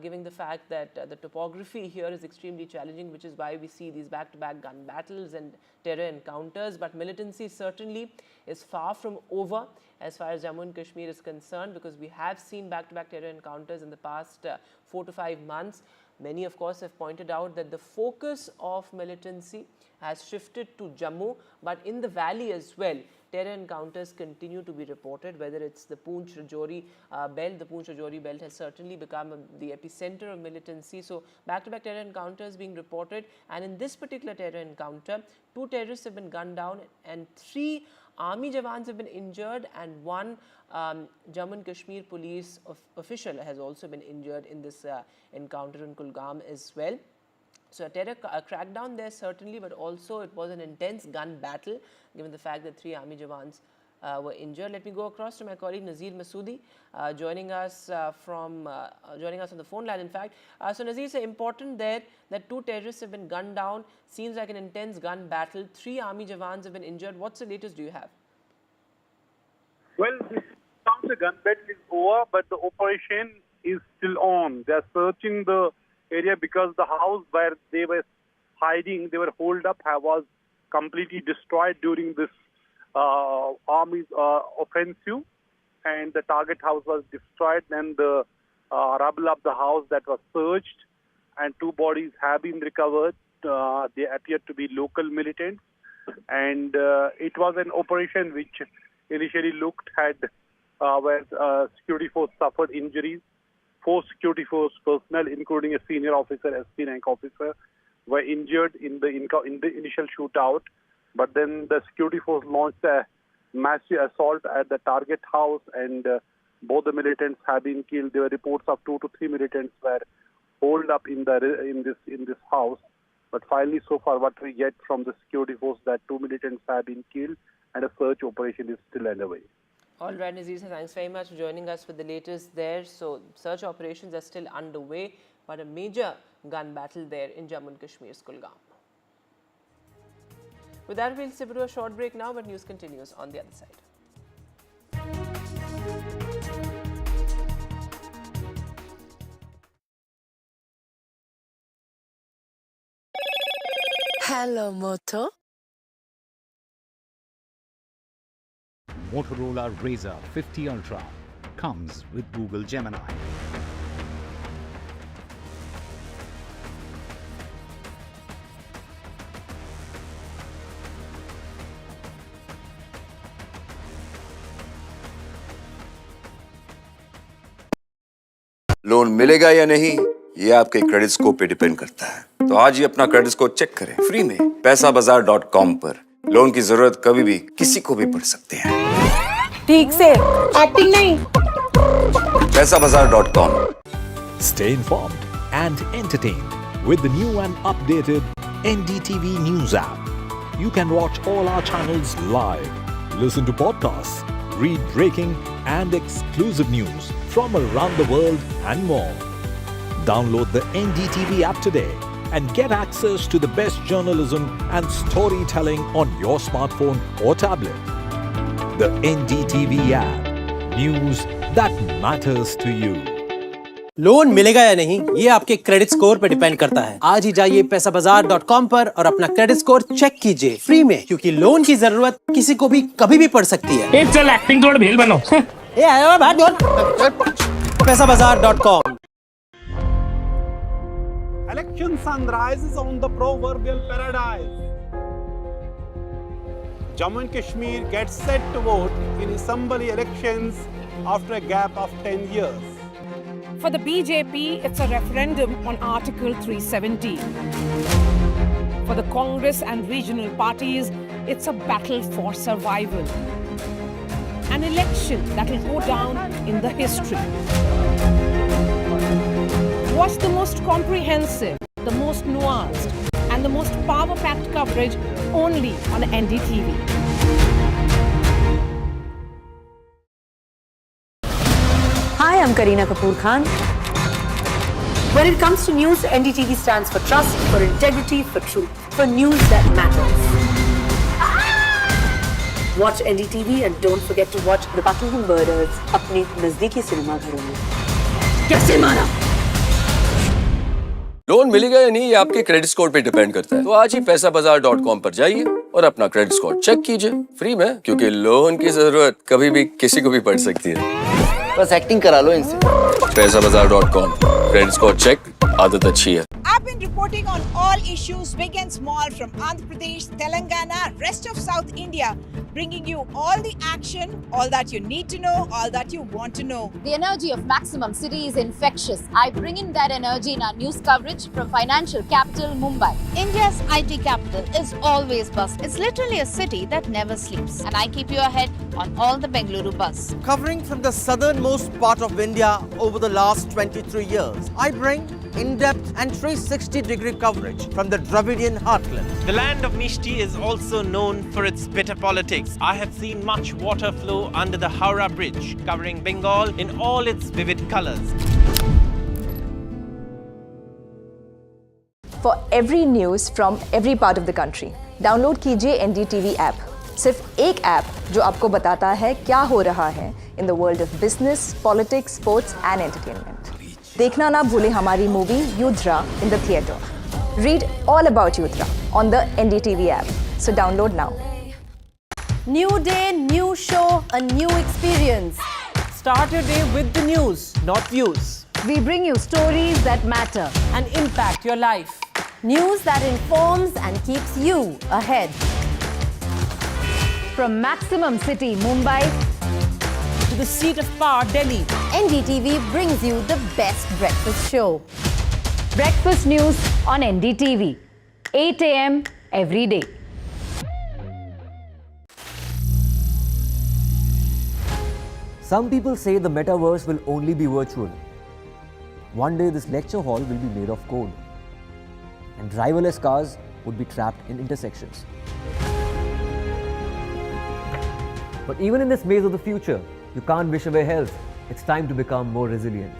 given the fact that the topography here is extremely challenging, which is why we see these back-to-back gun battles and terror encounters. But militancy certainly is far from over as far as Jammu and Kashmir is concerned, because we have seen back-to-back terror encounters in the past 4 to 5 months. Many, of course, have pointed out that the focus of militancy has shifted to Jammu, but in the valley as well, terror encounters continue to be reported, whether it's the Poonch-Rajouri belt. The Poonch-Rajouri belt has certainly become the epicenter of militancy. So back-to-back terror encounters being reported, and in this particular terror encounter, 2 terrorists have been gunned down and 3 army jawans have been injured, and 1 Jammu and Kashmir police official has also been injured in this encounter in Kulgam as well. So a terror crackdown there certainly, but also it was an intense gun battle, given the fact that 3 army jawans were injured. Let me go across to my colleague Nazir Masoodi, joining us on the phone line. In fact, so Nazir, it's important there that 2 terrorists have been gunned down. Seems like an intense gun battle. 3 army jawans have been injured. What's the latest do you have? Well, this sounds the gun battle is over, but the operation is still on. They are searching the area because the house where they were hiding, they were holed up, was completely destroyed during this army's offensive, and the target house was destroyed, and the rubble of the house that was searched, and 2 bodies have been recovered. They appear to be local militants, and it was an operation which initially looked had where security force suffered injuries. 4 security force personnel, including a senior officer, SP rank officer, were injured in the initial shootout. But then the security force launched a massive assault at the target house, and both the militants have been killed. There were reports of 2 to 3 militants were holed up in this house. But finally, so far, what we get from the security force that 2 militants have been killed, and a search operation is still underway. All right, Nazir, thanks very much for joining us with the latest there. So search operations are still underway, but a major gun battle there in Jammu and Kashmir's Kulgam. With that, we'll step to a short break now, but news continues on the other side. Hello, Moto. Motorola Razr 50 Ultra comes with Google Gemini. Loan मिलेगा या नहीं, ये आपके credit score पे depend करता है। तो आज ही अपना क्रेडिट स्कोर चेक करें फ्री में पैसाबाजार.com पर। लोन की जरूरत कभी भी किसी को भी पड़ सकती है। ठीक से एक्टिंग नहीं। पैसाबाजार.com। Stay informed and entertained with the new and updated NDTV news app. You can watch all our channels live, listen to podcasts, read breaking and exclusive news from around the world and more. Download the NDTV app today and get access to the best journalism and storytelling on your smartphone or tablet. The NDTV app. News that matters to you. Loan मिलेगा या नहीं ये आपके credit score पे depend करता है। आज ही जाइए पैसाबाजार.com पर और अपना क्रेडिट स्कोर चेक कीजिए फ्री में, क्योंकि लोन की जरूरत किसी को भी कभी भी पड़ सकती है। चल एक्टिंग थोड़ा भेल बनो। पैसाबाजार.com। Election sunrise is on the proverbial paradise. Jammu and Kashmir gets set to vote in assembly elections after a gap of 10 years. For the BJP, it's a referendum on Article 370. For the Congress and regional parties, it's a battle for survival. An election that will go down in the history. Watch the most comprehensive, the most nuanced, and the most power-packed coverage only on NDTV. Hi, I'm Kareena Kapoor Khan. When it comes to news, NDTV stands for trust, for integrity, for truth, for news that matters. Watch NDTV and don't forget to watch The Battle for Murders अपने नजदीकी cinema घरों में। कैसे मारा? Loan मिलेगा या नहीं ये आपके क्रेडिट स्कोर पे डिपेंड करता है। तो आज ही पैसाबाजार.com पर जाइए और अपना क्रेडिट स्कोर चेक कीजिए फ्री में, क्योंकि लोन की जरूरत कभी भी किसी को भी पड़ सकती है। बस एक्टिंग करा लो इनसे। पैसाबाजार.com। क्रेडिट स्कोर चेक, आदत अच्छी है। I've been reporting on all issues, big and small, from Andhra Pradesh, Telangana, rest of South India, bringing you all the action, all that you need to know, all that you want to know. The energy of maximum city is infectious. I bring in that energy in our news coverage from financial capital Mumbai. India's IT capital is always buzz. It's literally a city that never sleeps. And I keep you ahead on all the Bengaluru buzz. Covering from the southernmost part of India over the last 23 years, I bring in-depth and 360-degree coverage from the Dravidian heartland. The land of Mishti is also known for its bitter politics. I have seen much water flow under the Howrah Bridge, covering Bengal in all its vivid colors. For every news from every part of the country, download कीजिए NDTV app. सिर्फ एक app जो आपको बताता है क्या हो रहा है in the world of business, politics, sports and entertainment. देखना ना भूलें हमारी movie युद्रा in the theatre. Read all about Yudra on the NDTV app. So download now. New day, new show, a new experience. Start your day with the news, not views. We bring you stories that matter And impact your life. News that informs and keeps you ahead. From Maximum City, Mumbai, To the seat of power, Delhi. NDTV brings you the best breakfast show. Breakfast news on NDTV, 8 a.m. every day. Some people say the metaverse will only be virtual. One day this lecture hall will be made of code, and driverless cars would be trapped in intersections. But even in this maze of the future, you can't wish away health. It's time to become more resilient.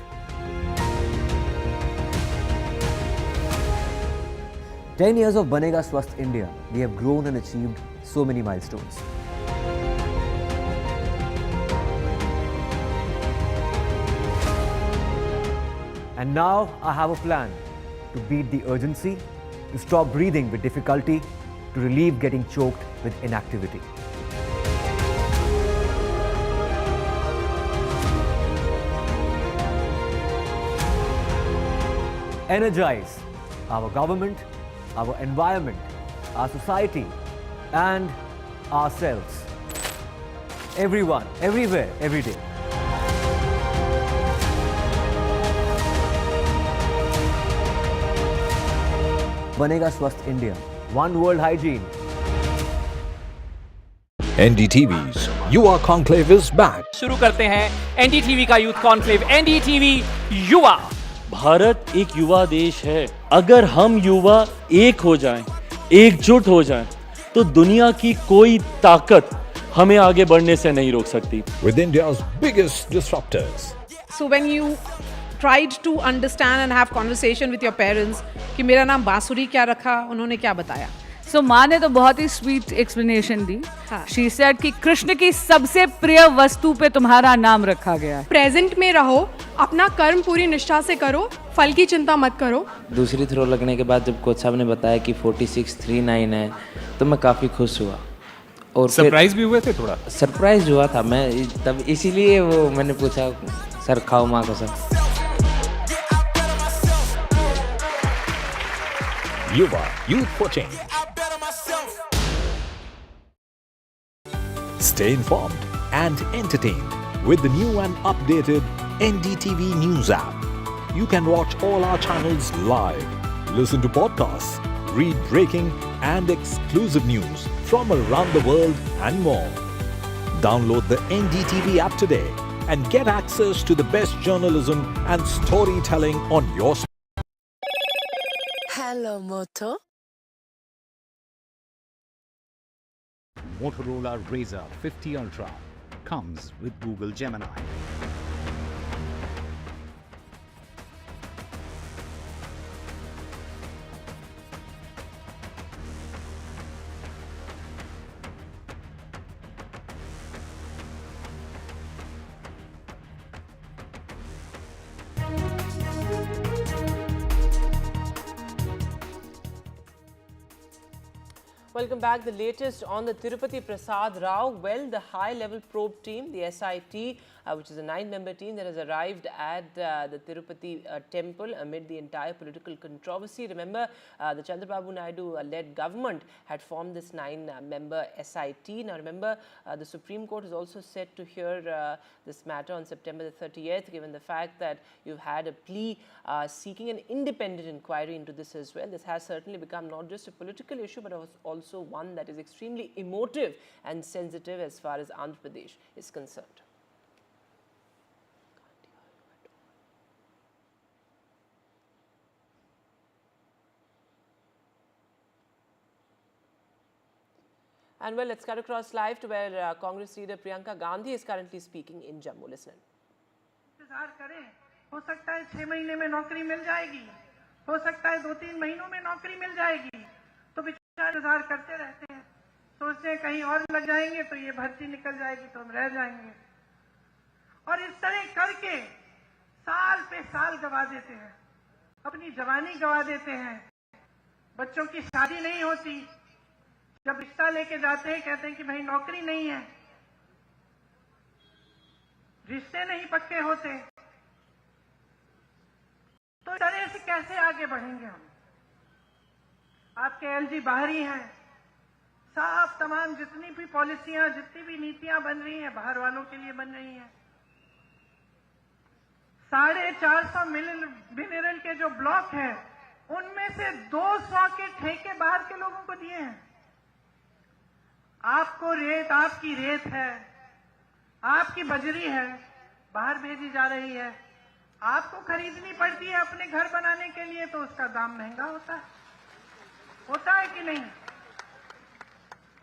10 years of Banega Swasth India, we have grown and achieved so many milestones. And now I have a plan to beat the urgency, to stop breathing with difficulty, to relieve getting choked with inactivity. Energize our government, our environment, our society, and ourselves. Everyone, everywhere, every day. बनेगा स्वस्थ India. One World Hygiene. NDTV's युवा conclave is back. शुरू करते हैं NDTV का youth conclave. NDTV युवा। भारत एक युवा देश है। अगर हम युवा एक हो जाएं, एकजुट हो जाएं, तो दुनिया की कोई ताकत हमें आगे बढ़ने से नहीं रोक सकती। With India's biggest disruptors. So when you tried to understand and have conversation with your parents कि मेरा नाम बांसुरी क्या रखा, उन्होंने क्या बताया? So माँ ने तो बहुत ही स्वीट एक्सप्लेनेशन दी। She said कि कृष्ण की सबसे प्रिय वस्तु पे तुम्हारा नाम रखा गया है। प्रेजेंट में रहो, अपना कर्म पूरी निष्ठा से करो, फल की चिंता मत करो। दूसरी थ्रो लगने के बाद जब कोच साहब ने बताया कि 4639 है तो मैं काफ़ी खुश हुआ। और सरप्राइज भी हुए थे थोड़ा? सरप्राइज हुआ था मैं, तब इसीलिए वो मैंने पूछा सर खाओ माँ को sir. Yuva Youth for Change. Stay informed and entertained with the new and updated NDTV News app. You can watch all our channels live, listen to podcasts, read breaking and exclusive news from around the world and more. Download the NDTV app today and get access to the best journalism and storytelling on your smartphone. Hello, Moto. Motorola Razr 50 Ultra comes with Google Gemini. Welcome back. The latest on the Tirupati Prasad Rao. Well, the high-level probe team, the SIT, which is a 9-member team that has arrived at the Tirupati temple amid the entire political controversy. Remember, the Chandrababu Naidu-led government had formed this 9-member SIT. Now, remember, the Supreme Court is also set to hear this matter on September the 30th, given the fact that you've had a plea seeking an independent inquiry into this as well. This has certainly become not just a political issue, but also one that is extremely emotive and sensitive as far as Andhra Pradesh is concerned. And well, let's cut across live to where Congress leader Priyanka Gandhi is currently speaking in Jammu. Listen. इंतजार करें, हो सकता है 6 महीने में नौकरी मिल जाएगी, हो सकता है 2-3 महीनों में नौकरी मिल जाएगी, तो बेचारे इंतजार करते रहते हैं, सोचते हैं कहीं और लग जाएंगे तो ये भर्ती निकल जाएगी तो हम रह जाएंगे, और इस तरह करके साल पे साल गवा देते हैं, अपनी जवानी गवा देते हैं, बच्चों की शादी नहीं होती, जब रिश्ता लेके जाते हैं कहते हैं कि भाई नौकरी नहीं है, रिश्ते नहीं पक्के होते, तो इस तरह से कैसे आगे बढ़ेंगे हम? आपके एलजी बाहरी हैं, साफ तमाम जितनी भी पॉलिसियां, जितनी भी नीतियां बन रही हैं बाहर वालों के लिए बन रही हैं। 450 मिनरल के जो ब्लॉक हैं उनमें से 200 के ठेके बाहर के लोगों को दिए हैं। आपको रेत, आपकी रेत है, आपकी बजरी है, बाहर भेजी जा रही है, आपको खरीदनी पड़ती है अपने घर बनाने के लिए, तो उसका दाम महंगा होता है कि नहीं?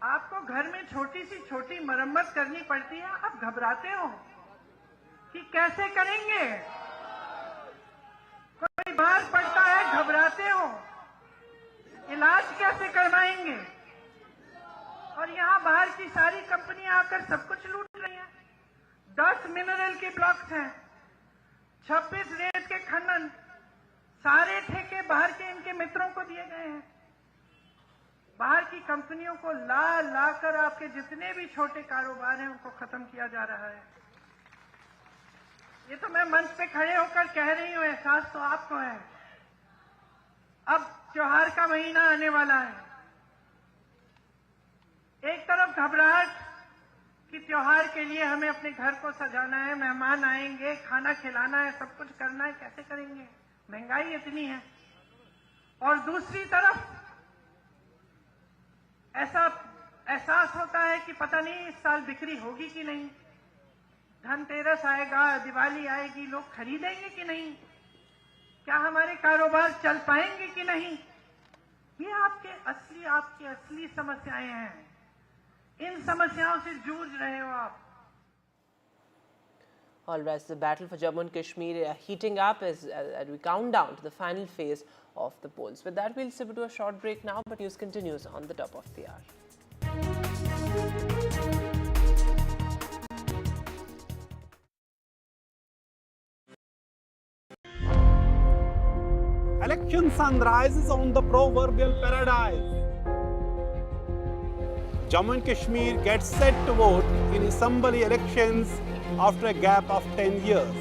आपको घर में छोटी सी छोटी मरम्मत करनी पड़ती है, आप घबराते हो कि कैसे करेंगे? कोई बीमार पड़ता है, घबराते हो, इलाज कैसे करवाएंगे? और यहाँ बाहर की सारी कंपनियां आकर सब कुछ लूट रही हैं। 10 मिनरल के ब्लॉक्स हैं, 26 रेत के खनन, सारे ठेके बाहर के इनके मित्रों को दिए गए हैं। बाहर की कंपनियों को ला कर आपके जितने भी छोटे कारोबार हैं उनको खत्म किया जा रहा है। ये तो मैं मंच पे खड़े होकर कह रही हूं, एहसास तो आपको है। अब त्योहार का महीना आने वाला है, एक तरफ घबराहट कि त्योहार के लिए हमें अपने घर को सजाना है, मेहमान आएंगे, खाना खिलाना है, सब कुछ करना है, कैसे करेंगे? महंगाई इतनी है। और दूसरी तरफ ऐसा एहसास होता है कि पता नहीं इस साल बिक्री होगी कि नहीं, धनतेरस आएगा, दिवाली आएगी, लोग खरीदेंगे कि नहीं, क्या हमारे कारोबार चल पाएंगे कि नहीं। ये आपकी असली समस्याएं हैं। इन समस्याओं से जूझ रहे हो आप। All right, the battle for Jammu and Kashmir heating up as we count down to the final phase of the polls. With that, we'll slip into a short break now, but news continues on the top of the hour. Election sunrise is on the proverbial paradise. Jammu and Kashmir gets set to vote in assembly elections after a gap of 10 years.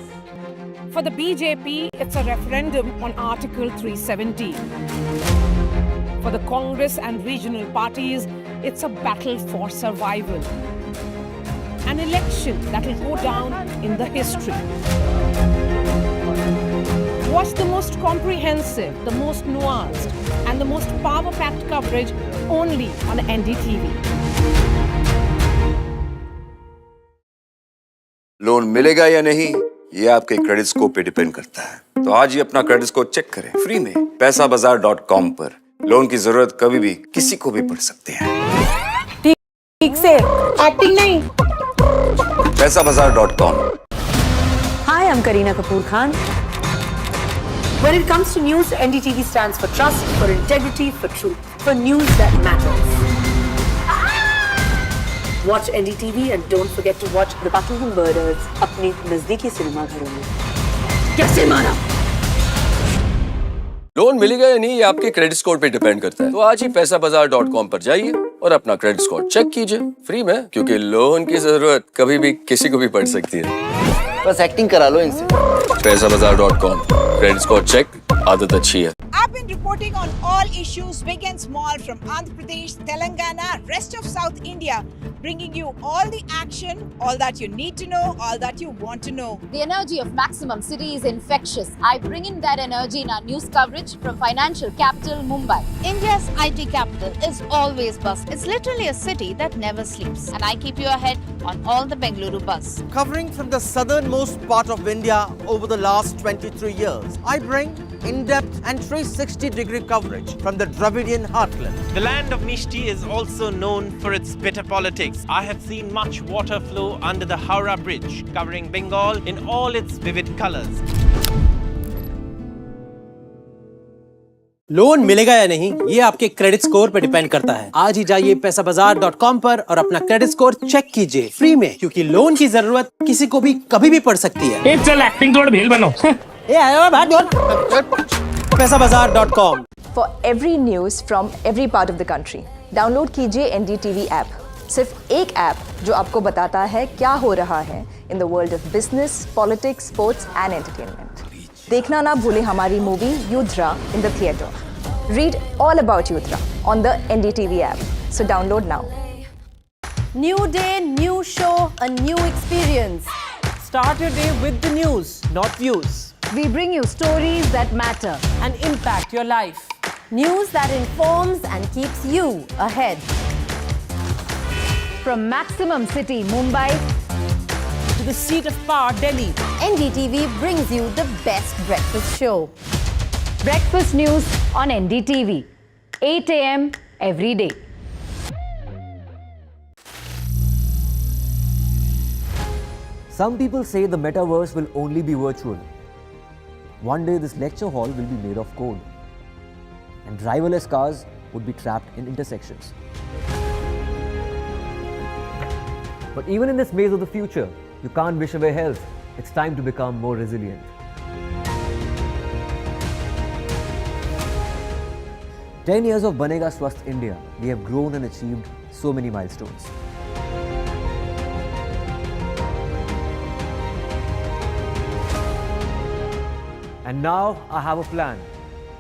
For the BJP, it's a referendum on Article 370. For the Congress and regional parties, it's a battle for survival. An election that will go down in the history. Watch the most comprehensive, the most nuanced, and the most power-packed coverage only on NDTV. Loan मिलेगा या नहीं, ये आपके credit score पे depend करता है। तो आज ही अपना क्रेडिट स्कोर चेक करें फ्री में पैसाबाजार.com पर। लोन की जरूरत कभी भी किसी को भी पड़ सकती है। ठीक से एक्टिंग नहीं। पैसाबाजार.com। Hi, I'm Kareena Kapoor Khan. When it comes to news, NDTV stands for trust, for integrity, for truth, for news that matters. Watch NDTV and don't forget to watch The Battle for Murders अपने नजदीकी cinema घरों में। कैसे मारा? Loan मिलेगा या नहीं, ये आपके क्रेडिट स्कोर पे डिपेंड करता है। तो आज ही पैसाबाजार.com पर जाइए और अपना क्रेडिट स्कोर चेक कीजिए फ्री में, क्योंकि लोन की जरूरत कभी भी किसी को भी पड़ सकती है। बस एक्टिंग करा लो इनसे। पैसाबाजार.com, क्रेडिट स्कोर चेक, आदत अच्छी है। I've been reporting on all issues big and small from Andhra Pradesh, Telangana, rest of South India, bringing you all the action, all that you need to know, all that you want to know. The energy of maximum city is infectious. I bring in that energy in our news coverage from financial capital Mumbai. India's IT capital is always buzz. It's literally a city that never sleeps. And I keep you ahead on all the Bengaluru buzz. Covering from the southernmost part of India over the last 23 years, I bring in-depth and 360-degree coverage from the Dravidian heartland. The land of Mishti is also known for its bitter politics. I have seen much water flow under the Howrah Bridge, covering Bengal in all its vivid colors. Loan मिलेगा या नहीं, ये आपके credit score पर depend करता है। आज ही जाइए पैसाबाजार.com पर और अपना क्रेडिट स्कोर चेक कीजिए फ्री में, क्योंकि लोन की जरूरत किसी को भी कभी भी पड़ सकती है। चल एक्टिंग थोड़ा भेल बनो। पैसाबाजार.com। For every news from every part of the country, download कीजिए NDTV ऐप। सिर्फ एक ऐप जो आपको बताता है क्या हो रहा है in the world of business, politics, sports and entertainment. देखना ना भूलें हमारी movie Yudhra in the theatre. Read all about Yudra on the NDTV app. So download now. New day, new show, a new experience. Start your day with the news, not views. We bring you stories that matter and impact your life. News that informs and keeps you ahead. From Maximum City, Mumbai, to the seat of power, Delhi, NDTV brings you the best breakfast show. Breakfast news on NDTV, 8 a.m. every day. Some people say the metaverse will only be virtual. One day this lecture hall will be made of code, and driverless cars would be trapped in intersections. But even in this maze of the future, you can't wish away health. It's time to become more resilient. 10 years of Banega Swasth India, we have grown and achieved so many milestones. And now I have a plan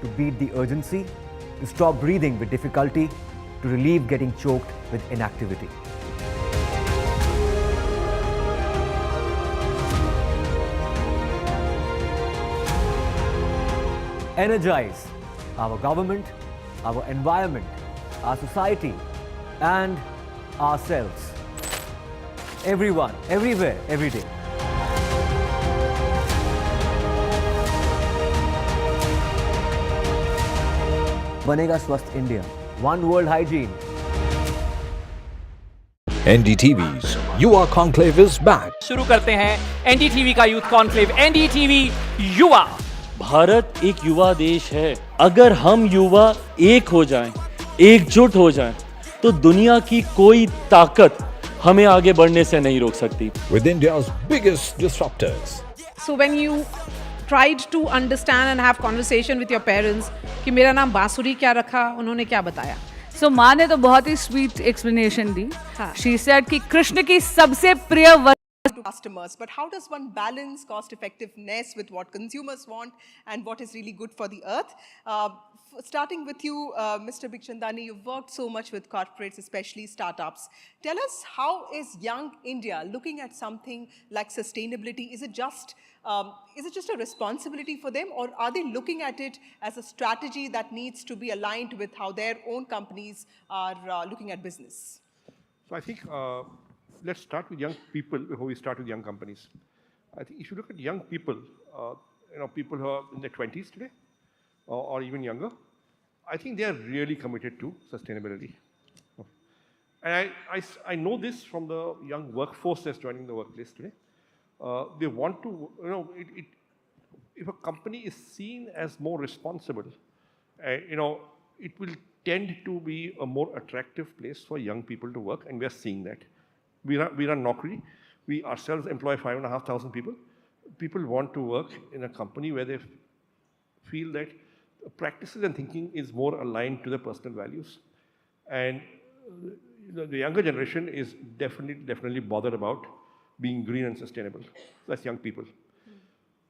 to beat the urgency, to stop breathing with difficulty, to relieve getting choked with inactivity. Energize, our government, our environment, our society, and ourselves. Everyone, everywhere, every day. बनेगा स्वस्थ India, One World Hygiene. NDTV's युवा conclave is back. शुरू करते हैं NDTV का youth conclave. NDTV युवा। भारत एक युवा देश है। अगर हम युवा एक हो जाएं, एकजुट हो जाएं, तो दुनिया की कोई ताकत हमें आगे बढ़ने से नहीं रोक सकती। With India's biggest disruptors. So when you tried to understand and have conversation with your parents कि मेरा नाम बांसुरी क्या रखा, उन्होंने क्या बताया? So माँ ने तो बहुत ही स्वीट एक्सप्लेनेशन दी। She said कि कृष्ण की सबसे प्रिय to customers, but how does one balance cost effectiveness with what consumers want and what is really good for the earth? Starting with you, Mr. Bigchandani, you've worked so much with corporates, especially startups. Tell us, how is young India looking at something like sustainability? Is it just a responsibility for them, or are they looking at it as a strategy that needs to be aligned with how their own companies are looking at business? So I think let's start with young people before we start with young companies. I think if you look at young people, people who are in their 20s today, or even younger, I think they are really committed to sustainability. And I know this from the young workforce that's joining the workplace today. They want to, if a company is seen as more responsible, it will tend to be a more attractive place for young people to work, and we are seeing that. We run Naukri. We ourselves employ 5,500 people. People want to work in a company where they feel that practices and thinking is more aligned to their personal values. And the younger generation is definitely bothered about being green and sustainable. That's young people.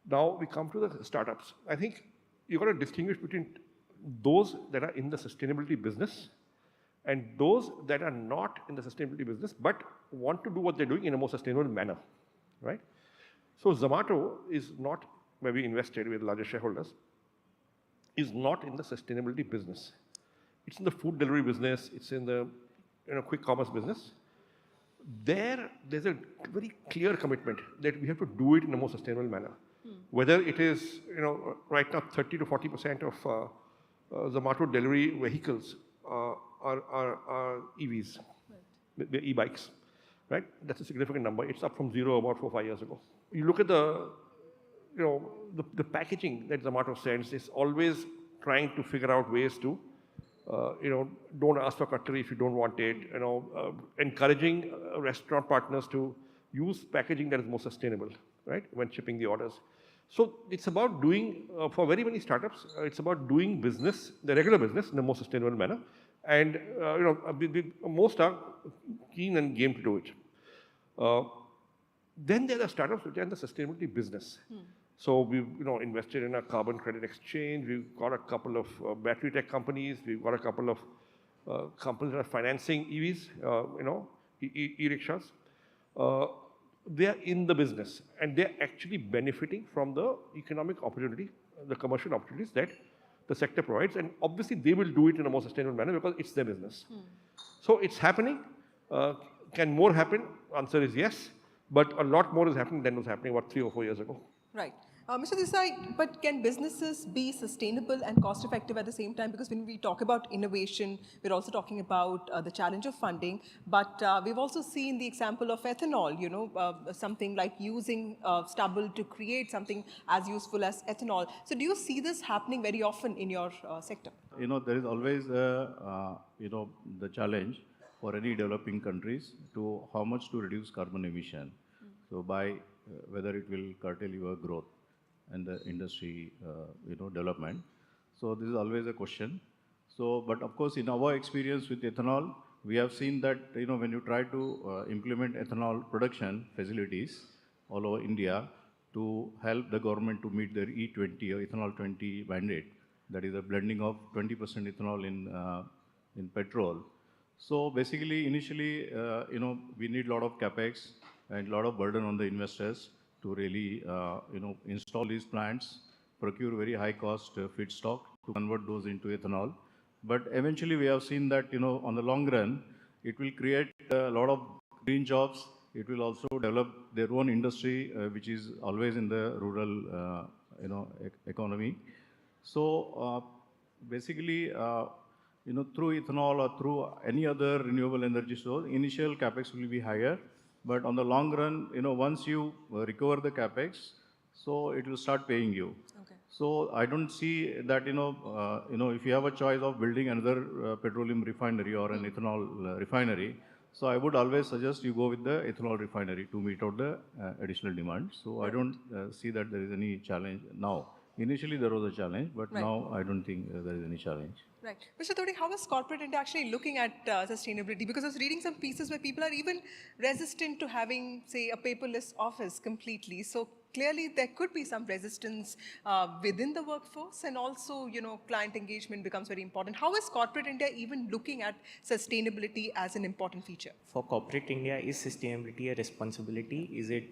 Now we come to the startups. I think you've got to distinguish between those that are in the sustainability business and those that are not in the sustainability business but want to do what they're doing in a more sustainable manner, right? So Zomato is not, where we invested with larger shareholders, is not in the sustainability business. It's in the food delivery business. It's in the quick commerce business. There's a very clear commitment that we have to do it in a more sustainable manner. Whether it is, right now 30 to 40% of Zomato delivery vehicles are EVs, they're e-bikes, right? That's a significant number. It's up from zero about 4 or 5 years ago. You look at the packaging that Zomato sends is always trying to figure out ways to, don't ask for cutlery if you don't want it, encouraging restaurant partners to use packaging that is more sustainable, right, when shipping the orders. So it's about doing, for very many startups, it's about doing business, the regular business, in a more sustainable manner. And, most are keen and game to do it. Then there are startups which are in the sustainability business. So we've invested in a carbon credit exchange. We've got a couple of battery tech companies. We've got a couple of companies that are financing EVs, e-rickshaws. They are in the business and they're actually benefiting from the economic opportunity, the commercial opportunities that the sector provides. And obviously they will do it in a more sustainable manner because it's their business. So it's happening. Can more happen? Answer is yes. But a lot more is happening than was happening about 3 or 4 years ago. Right. Mr. Desai, but can businesses be sustainable and cost effective at the same time? Because when we talk about innovation, we're also talking about the challenge of funding. But we've also seen the example of ethanol, something like using stubble to create something as useful as ethanol. So do you see this happening very often in your sector? There is always, the challenge for any developing countries to how much to reduce carbon emission. So by whether it will curtail your growth and the industry, development. So this is always a question. So, but of course, in our experience with ethanol, we have seen that, when you try to implement ethanol production facilities all over India to help the government to meet their E20 or ethanol 20 mandate, that is a blending of 20% ethanol in petrol. So basically, initially, we need a lot of capex and a lot of burden on the investors to really, install these plants, procure very high cost feedstock, to convert those into ethanol. But eventually we have seen that, on the long run, it will create a lot of green jobs. It will also develop their own industry, which is always in the rural, economy. So basically, through ethanol or through any other renewable energy source, initial capex will be higher. But on the long run, once you recover the capex, so it will start paying you. Okay. So I don't see that, if you have a choice of building another petroleum refinery or an ethanol refinery, so I would always suggest you go with the ethanol refinery to meet out the additional demand. So I don't see that there is any challenge now. Initially there was a challenge, but now I don't think there is any challenge. Right. Mr. Todi, how is corporate India actually looking at sustainability? Because I was reading some pieces where people are even resistant to having, say, a paperless office completely. So clearly there could be some resistance within the workforce, and also, client engagement becomes very important. How is corporate India even looking at sustainability as an important feature? For corporate India, is sustainability a responsibility? Is it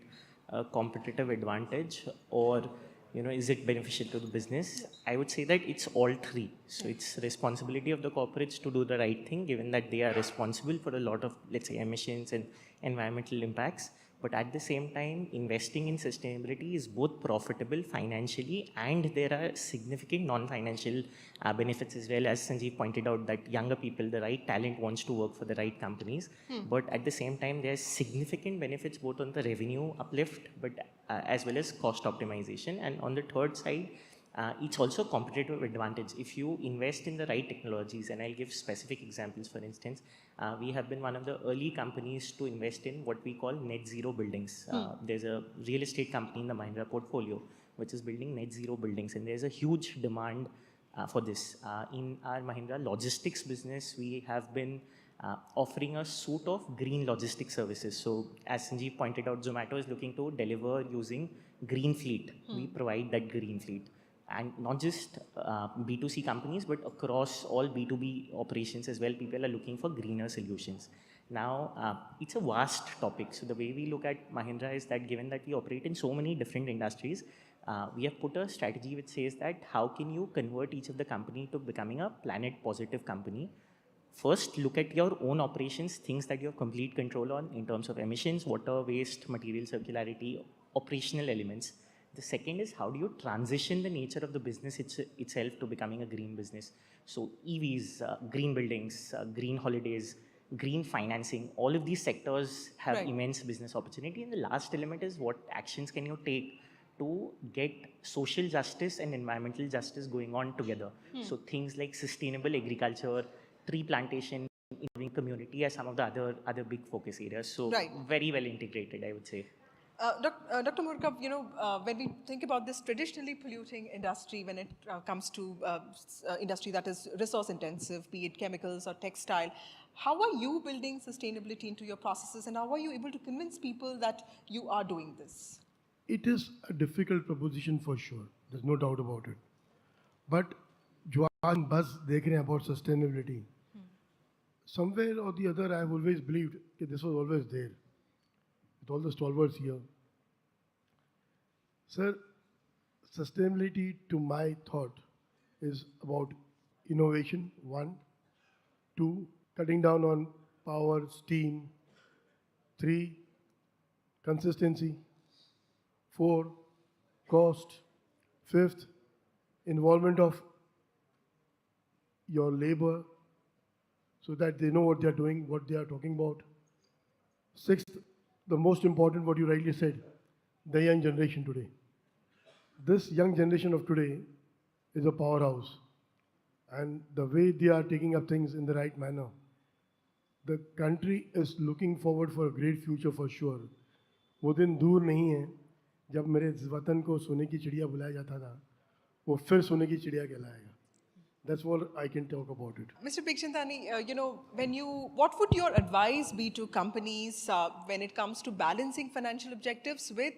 a competitive advantage, or is it beneficial to the business? I would say that it's all three. So it's responsibility of the corporates to do the right thing, given that they are responsible for a lot of, let's say, emissions and environmental impacts. But at the same time, investing in sustainability is both profitable financially, and there are significant non-financial benefits as well. As Sanjeev pointed out, that younger people, the right talent wants to work for the right companies. But at the same time, there's significant benefits both on the revenue uplift, but as well as cost optimization. And on the third side, it's also competitive advantage. If you invest in the right technologies, and I'll give specific examples. For instance, we have been one of the early companies to invest in what we call net zero buildings. There's a real estate company in the Mahindra portfolio which is building net zero buildings, and there's a huge demand for this. In our Mahindra logistics business, we have been offering a suite of green logistics services. So as Sanjeev pointed out, Zomato is looking to deliver using green fleet. We provide that green fleet. And not just B2C companies, but across all B2B operations as well, people are looking for greener solutions. Now, it's a vast topic. So the way we look at Mahindra is that, given that we operate in so many different industries, we have put a strategy which says that how can you convert each of the company to becoming a planet positive company. First, look at your own operations, things that you have complete control on in terms of emissions, water, waste, material circularity, operational elements. The second is, how do you transition the nature of the business itself to becoming a green business? So EVs, green buildings, green holidays, green financing, all of these sectors have immense business opportunity. And the last element is, what actions can you take to get social justice and environmental justice going on together? So things like sustainable agriculture, tree plantation, involving community are some of the other big focus areas. So very well integrated, I would say. Dr. Murkab, when we think about this traditionally polluting industry, when it comes to industry that is resource intensive, be it chemicals or textile, how are you building sustainability into your processes, and how are you able to convince people that you are doing this? It is a difficult proposition for sure. There's no doubt about it. But जो आज बस देख रहे हैं about sustainability, somewhere or the other, I've always believed that this was always there. With all the stalwarts here. Sir, sustainability, to my thought, is about innovation, 1. 2, cutting down on power, steam. 3, consistency. 4, cost. 5th, involvement of your labor so that they know what they are doing, what they are talking about. 6th, the most important, what you rightly said, the young generation today. This young generation of today is a powerhouse. And the way they are taking up things in the right manner, the country is looking forward for a great future for sure. वो दिन दूर नहीं है जब मेरे वतन को सोने की चिड़िया बुलाया जाता था, वो फिर सोने की चिड़िया कहलाएगा. That's what I can talk about it. Mr. Bikshandani, what would your advice be to companies when it comes to balancing financial objectives with,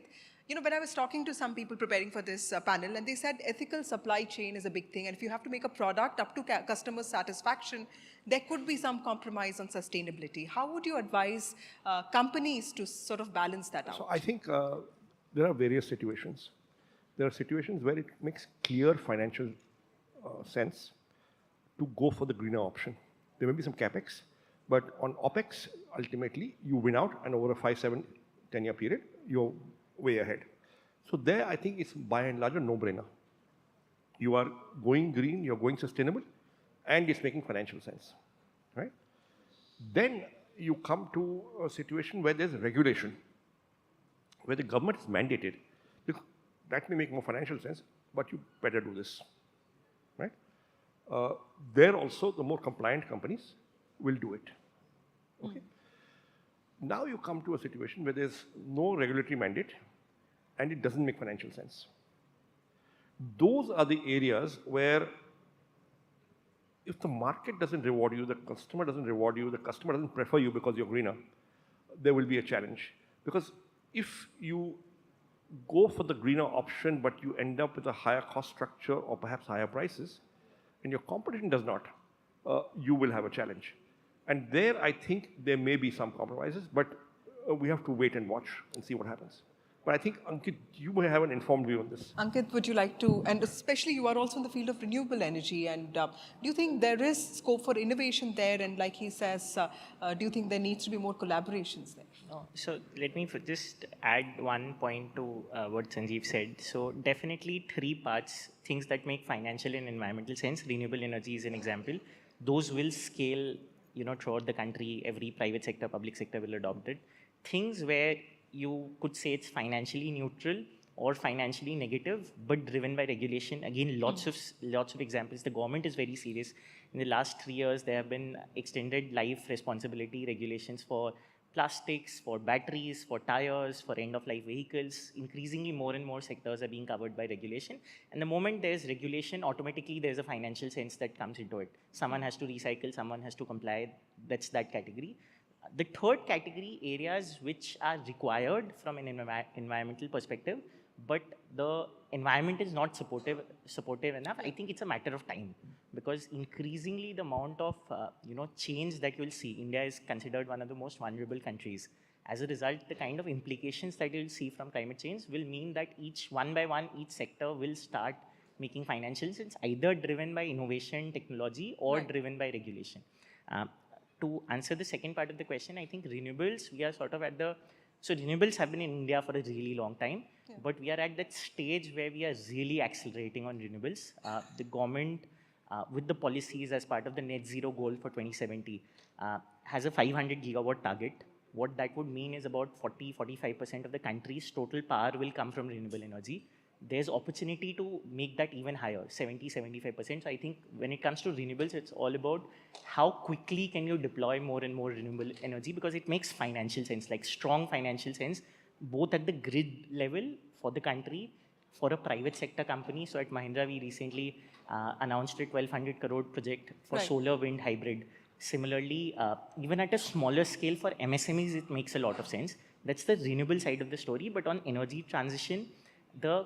when I was talking to some people preparing for this panel, and they said ethical supply chain is a big thing, and if you have to make a product up to customer satisfaction, there could be some compromise on sustainability. How would you advise companies to sort of balance that out? So I think there are various situations. There are situations where it makes clear financial sense to go for the greener option. There may be some capex, but on OPEX, ultimately, you win out, and over a 5, 7, 10-year period, you're way ahead. So there, I think it's by and large a no-brainer. You are going green, you're going sustainable, and it's making financial sense, right? Then you come to a situation where there's regulation, where the government is mandated. That may make more financial sense, but you better do this, right? There also, the more compliant companies will do it, okay? Now you come to a situation where there's no regulatory mandate, and it doesn't make financial sense. Those are the areas where if the market doesn't reward you, the customer doesn't reward you, the customer doesn't prefer you because you're greener, there will be a challenge. Because if you go for the greener option, but you end up with a higher cost structure or perhaps higher prices, and your competition does not, you will have a challenge. And there, I think there may be some compromises, but we have to wait and watch and see what happens. But I think, Ankit, you may have an informed view on this. Ankit, would you like to, and especially you are also in the field of renewable energy, and do you think there is scope for innovation there? And like he says, do you think there needs to be more collaborations there? No. So let me just add one point to what Sanjeev said. So definitely 3 parts, things that make financial and environmental sense. Renewable energy is an example. Those will scale, throughout the country. Every private sector, public sector will adopt it. Things where you could say it's financially neutral or financially negative, but driven by regulation. Again, lots of examples. The government is very serious. In the last 3 years, there have been extended life responsibility regulations for plastics, for batteries, for tires, for end-of-life vehicles. Increasingly, more and more sectors are being covered by regulation. And the moment there's regulation, automatically there's a financial sense that comes into it. Someone has to recycle, someone has to comply. That's that category. The third category, areas which are required from an environmental perspective, but the environment is not supportive enough. I think it's a matter of time, because increasingly the amount of change that you'll see, India is considered one of the most vulnerable countries. As a result, the kind of implications that you'll see from climate change will mean that one by one, each sector will start making financial sense, either driven by innovation, technology, or driven by regulation. To answer the second part of the question, I think renewables, we are sort of so renewables have been in India for a really long time, but we are at that stage where we are really accelerating on renewables. The government, with the policies as part of the net zero goal for 2070, has a 500 gigawatt target. What that would mean is about 40-45% of the country's total power will come from renewable energy. There's opportunity to make that even higher, 70-75%. So I think when it comes to renewables, it's all about how quickly can you deploy more and more renewable energy, because it makes financial sense, like strong financial sense, both at the grid level for the country, for a private sector company. So at Mahindra, we recently announced a 1,200 crore project for solar wind hybrid. Similarly, even at a smaller scale for MSMEs, it makes a lot of sense. That's the renewable side of the story. But on energy transition, the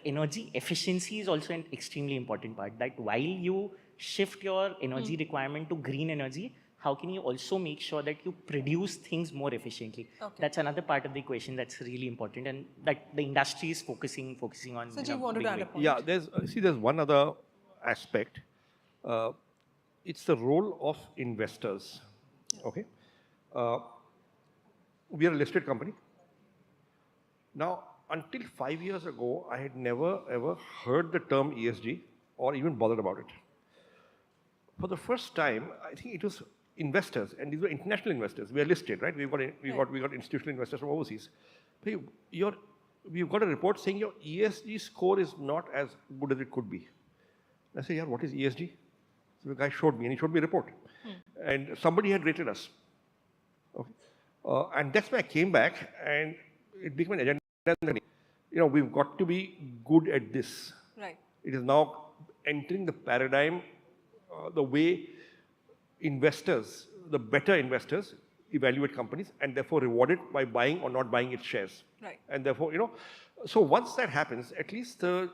energy efficiency is also an extremely important part. That while you shift your energy requirement to green energy, how can you also make sure that you produce things more efficiently? That's another part of the equation that's really important, and that the industry is focusing on. So do you want to add a point? Yeah, there's one other aspect. It's the role of investors. Okay, we are a listed company. Now, until 5 years ago, I had never ever heard the term ESG or even bothered about it. For the first time, I think it was investors, and these were international investors. We are listed, right? We've got institutional investors from overseas. We've got a report saying your ESG score is not as good as it could be. I say, yeah, what is ESG? So the guy showed me, and he showed me a report. And somebody had rated us. Okay. And that's why I came back, and it became an agenda. We've got to be good at this. Right. It is now entering the paradigm, the way investors, the better investors, evaluate companies and therefore reward it by buying or not buying its shares. Right. And therefore, so once that happens, at least the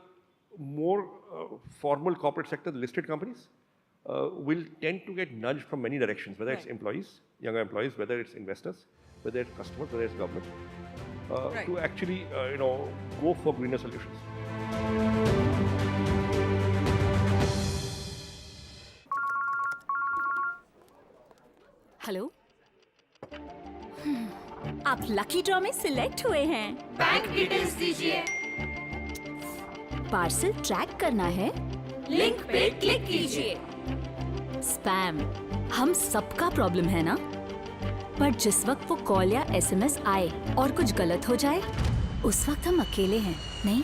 more formal corporate sector, the listed companies, will tend to get nudged from many directions, whether it's employees, younger employees, whether it's investors, whether it's customers, whether it's government, to actually, go for greener solutions. Hello, आप lucky draw में select हुए हैं। Bank details दीजिए। Parcel track करना है, link पे click कीजिए। Spam हम सबका प्रॉब्लम है ना? पर जिस वक्त वो कॉल या एसएमएस आए और कुछ गलत हो जाए, उस वक्त हम अकेले हैं, नहीं?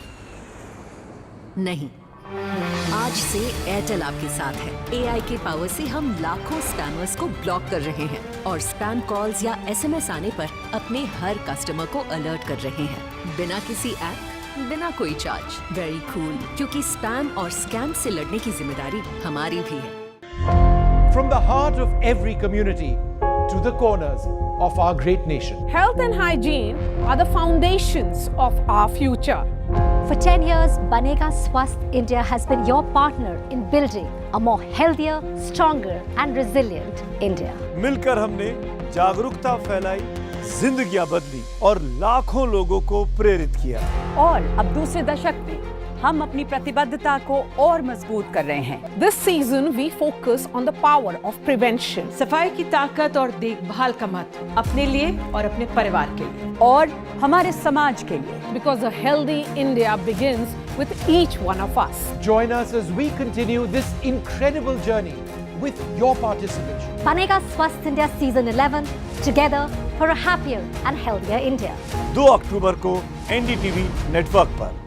नहीं, आज से एयरटेल आपके साथ है। एआई के पावर से हम लाखों स्पैमर्स को ब्लॉक कर रहे हैं और स्पैम कॉल्स या एसएमएस आने पर अपने हर कस्टमर को अलर्ट कर रहे हैं, बिना किसी ऐप, बिना कोई चार्ज। वेरी कूल, क्योंकि स्पैम और स्कैम से लड़ने की जिम्मेदारी हमारी भी है। From the heart of every community to the corners of our great nation. Health and hygiene are the foundations of our future. For 10 years, Banega Swasth India has been your partner in building a more healthier, stronger and resilient India. मिलकर हमने जागरूकता फैलाई, जिंदगियां बदली और लाखों लोगों को प्रेरित किया। और अब दूसरे दशक में हम अपनी प्रतिबद्धता को और मजबूत कर रहे हैं। This season we focus on the power of prevention. सफाई की ताकत और देखभाल का महत्व अपने लिए और अपने परिवार के लिए और हमारे समाज के लिए। Because a healthy India begins with each one of us. Join us as we continue this incredible journey with your participation. Banega Swasth India Season 11, together for a happier and healthier India. 2 अक्टूबर को NDTV network पर।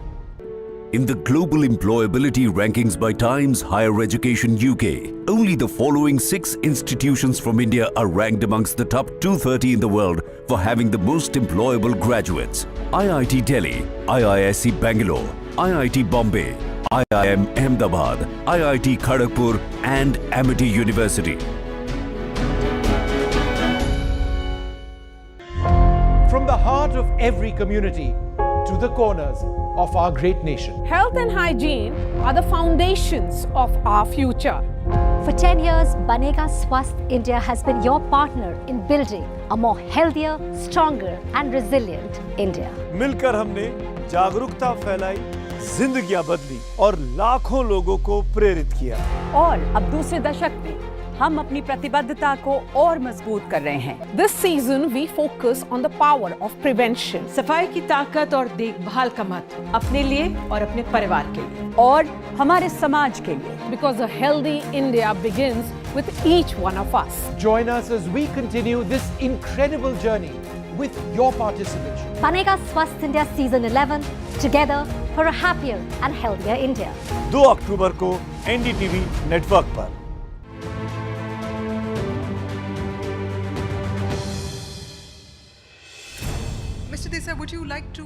In the global employability rankings by Times Higher Education UK, only the following 6 institutions from India are ranked amongst the top 230 in the world for having the most employable graduates. IIT Delhi, IISc Bangalore, IIT Bombay, IIM Ahmedabad, IIT Kharagpur and Amity University. From the heart of every community to the corners of our great nation. Health and hygiene are the foundations of our future. For 10 years, Banega Swasth India has been your partner in building a more healthier, stronger and resilient India. मिलकर हमने जागरूकता फैलाई, जिंदगियां बदली और लाखों लोगों को प्रेरित किया। और अब दूसरे दशक में हम अपनी प्रतिबद्धता को और मजबूत कर रहे हैं। This season we focus on the power of prevention. सफाई की ताकत और देखभाल का महत्व अपने लिए और अपने परिवार के लिए और हमारे समाज के लिए। Because a healthy India begins with each one of us. Join us as we continue this incredible journey with your participation. Banega Swasth India Season 11, together for a happier and healthier India. 2 अक्टूबर को NDTV network पर। Mr. Devsar, would you like to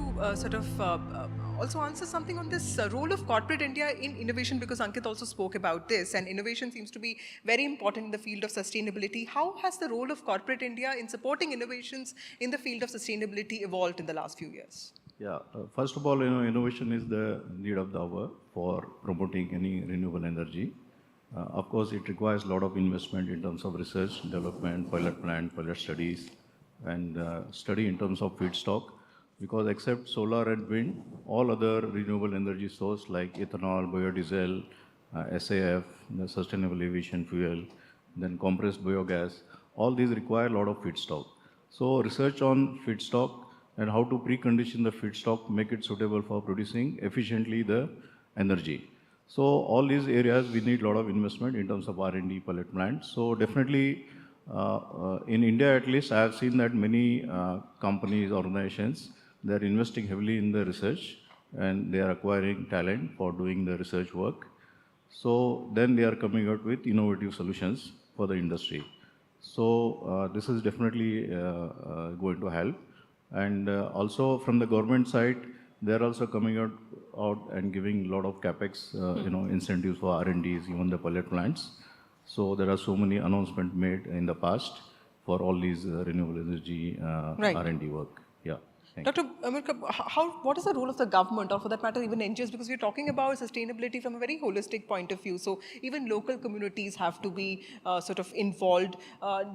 also answer something on this role of corporate India in innovation? Because Ankit also spoke about this, and innovation seems to be very important in the field of sustainability. How has the role of corporate India in supporting innovations in the field of sustainability evolved in the last few years? Yeah, first of all, innovation is the need of the hour for promoting any renewable energy. Of course, it requires a lot of investment in terms of research, development, pilot plant, pilot studies, and study in terms of feedstock, because except solar and wind, all other renewable energy sources like ethanol, biodiesel, SAF, the sustainable aviation fuel, then compressed biogas, all these require a lot of feedstock. So research on feedstock and how to precondition the feedstock, make it suitable for producing efficiently the energy. So all these areas we need a lot of investment in terms of R&D, pilot plants. So definitely in India at least, I have seen that many companies, organizations, they are investing heavily in the research and they are acquiring talent for doing the research work. So then they are coming out with innovative solutions for the industry. So this is definitely going to help. And also from the government side, they are also coming out and giving a lot of capex, incentives for R&Ds, even the pilot plants. So there are so many announcements made in the past for all these renewable energy R&D work. Yeah. Dr. Amirka, what is the role of the government, or for that matter even NGOs, because we're talking about sustainability from a very holistic point of view, so even local communities have to be involved.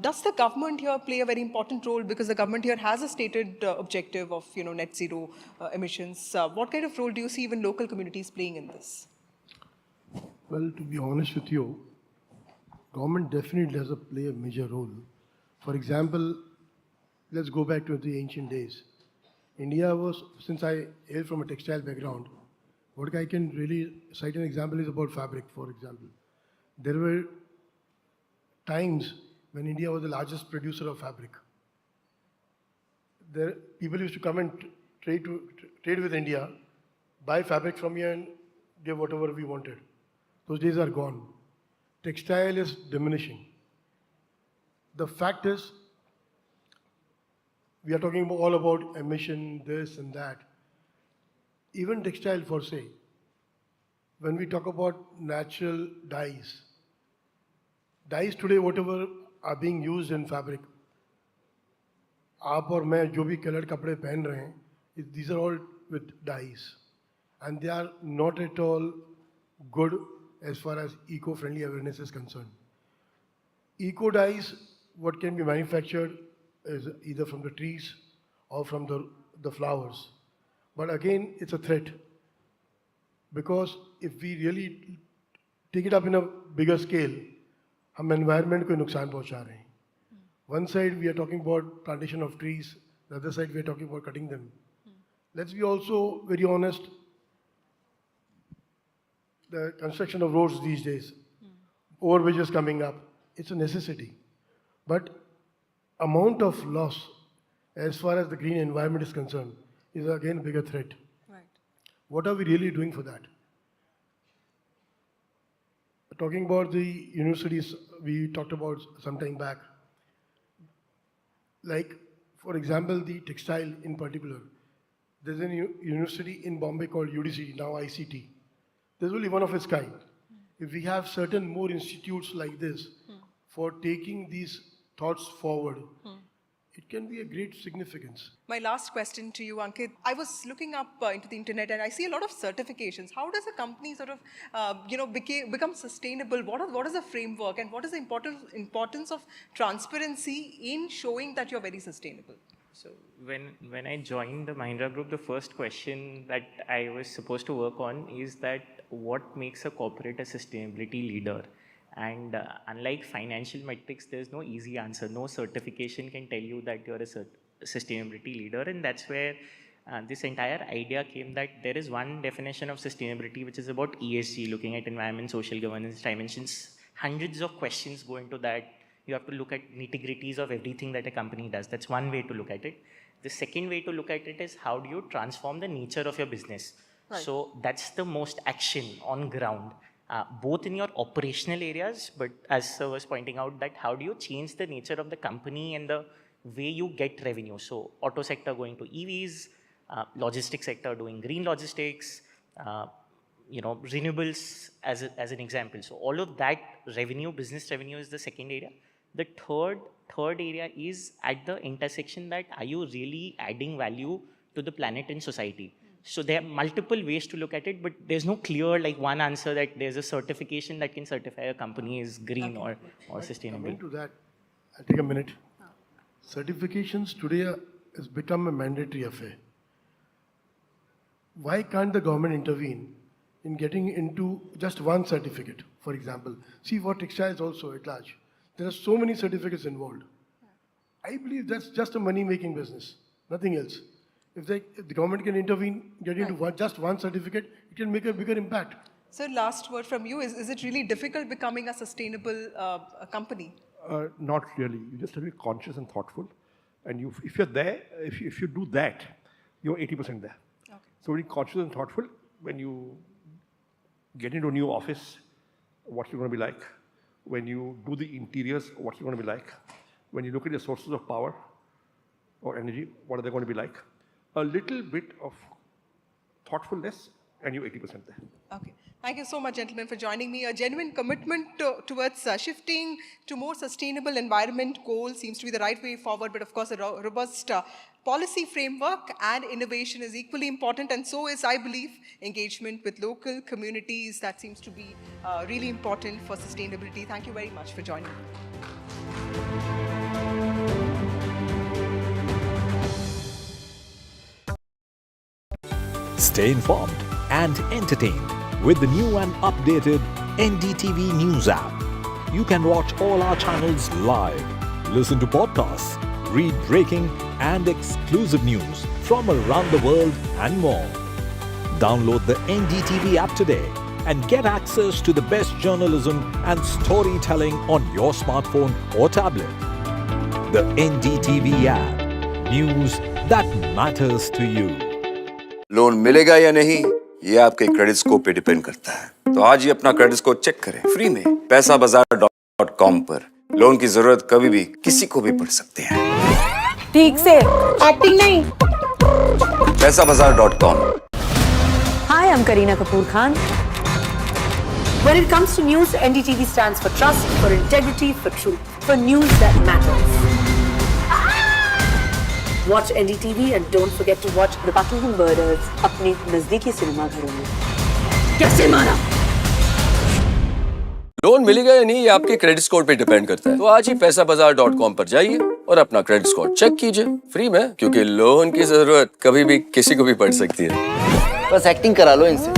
Does the government here play a very important role, because the government here has a stated objective of net zero emissions? What kind of role do you see even local communities playing in this? Well, to be honest with you, government definitely has to play a major role, For example, let's go back to the ancient days. India was, since I hail from a textile background, what I can really cite an example is about fabric, for example. There were times when India was the largest producer of fabric. People used to come and trade with India, buy fabric from here and give whatever we wanted. Those days are gone. Textile is diminishing. The fact is, we are talking all about emission, this and that. Even textile for say, when we talk about natural dyes today whatever are being used in fabric, आप और मैं जो भी colored कपड़े पहन रहे हैं, these are all with dyes, and they are not at all good as far as eco-friendly awareness is concerned. Eco dyes, what can be manufactured is either from the trees or from the flowers. But again, it's a threat, because if we really take it up in a bigger scale, हम environment को नुकसान पहुंचा रहे हैं. One side we are talking about plantation of trees, the other side we are talking about cutting them. Let's be also very honest. The construction of roads these days, overbridges coming up, it's a necessity. But amount of loss as far as the green environment is concerned is again a bigger threat. Right. What are we really doing for that? Talking about the universities we talked about some time back, like for example the textile in particular, there's a university in Bombay called UDCT, now ICT. There's only one of its kind. If we have certain more institutes like this for taking these thoughts forward, it can be a great significance. My last question to you, Ankit. I was looking up into the internet and I see a lot of certifications. How does a company sort of, become sustainable? What is the framework, and what is the importance of transparency in showing that you're very sustainable? So when I joined the Mahindra Group, the first question that I was supposed to work on is that what makes a corporate a sustainability leader? And unlike financial metrics, there's no easy answer. No certification can tell you that you're a sustainability leader. And that's where this entire idea came, that there is one definition of sustainability, which is about ESG, looking at environment, social governance dimensions. Hundreds of questions go into that. You have to look at nitty-gritties of everything that a company does. That's one way to look at it. The second way to look at it is, how do you transform the nature of your business? Right. So that's the most action on ground. Both in your operational areas, but as Sir was pointing out, that how do you change the nature of the company and the way you get revenue? So auto sector going to EVs, logistics sector doing green logistics, renewables as an example. So all of that revenue, business revenue, is the second area. The third area is at the intersection, that are you really adding value to the planet and society? So there are multiple ways to look at it, but there's no clear one answer that there's a certification that can certify a company is green or sustainable. Coming to that, I'll take a minute. Certifications today has become a mandatory affair. Why can't the government intervene in getting into just one certificate, for example? See, for textiles also at large, there are so many certificates involved. I believe that's just a money-making business, nothing else. If the government can intervene, get into just one certificate, it can make a bigger impact. Sir, last word from you. Is it really difficult becoming a sustainable company? Not really. You just have to be conscious and thoughtful. And if you're there, if you do that, you're 80% there. Okay. So be conscious and thoughtful. When you get into a new office, what's it going to be like? When you do the interiors, what's it going to be like? When you look at your sources of power or energy, what are they going to be like? A little bit of thoughtfulness and you're 80% there. Okay. Thank you so much, gentlemen, for joining me. A genuine commitment towards shifting to more sustainable environment goals seems to be the right way forward, but of course a robust policy framework and innovation is equally important, and so is, I believe, engagement with local communities. That seems to be really important for sustainability. Thank you very much for joining me. Stay informed and entertained with the new and updated NDTV News app. You can watch all our channels live. listen to podcasts, read breaking and exclusive news from around the world and more. Download the NDTV app today and get access to the best journalism and storytelling on your smartphone or tablet. The NDTV app. News that matters to you. Loan मिलेगा या नहीं ये आपके credit score पे depend करता है। तो आज ही अपना क्रेडिट स्कोर चेक करें फ्री में पैसाबाजार.com पर। लोन की जरूरत कभी भी किसी को भी पड़ सकती है। ठीक से एक्टिंग नहीं। पैसाबाजार.com। Hi, I'm Kareena Kapoor Khan. When it comes to news, NDTV stands for trust, for integrity, for truth, for news that matters. Watch NDTV and don't forget to watch The Buckingham Murders अपने नजदीकी सिनेमाघरों में। कैसे मारा? Loan मिलेगा या नहीं ये आपके क्रेडिट स्कोर पे डिपेंड करता है। तो आज ही पैसाबाजार.com पर जाइए और अपना क्रेडिट स्कोर चेक कीजिए फ्री में, क्योंकि लोन की जरूरत कभी भी किसी को भी पड़ सकती है। बस एक्टिंग करा लो इनसे।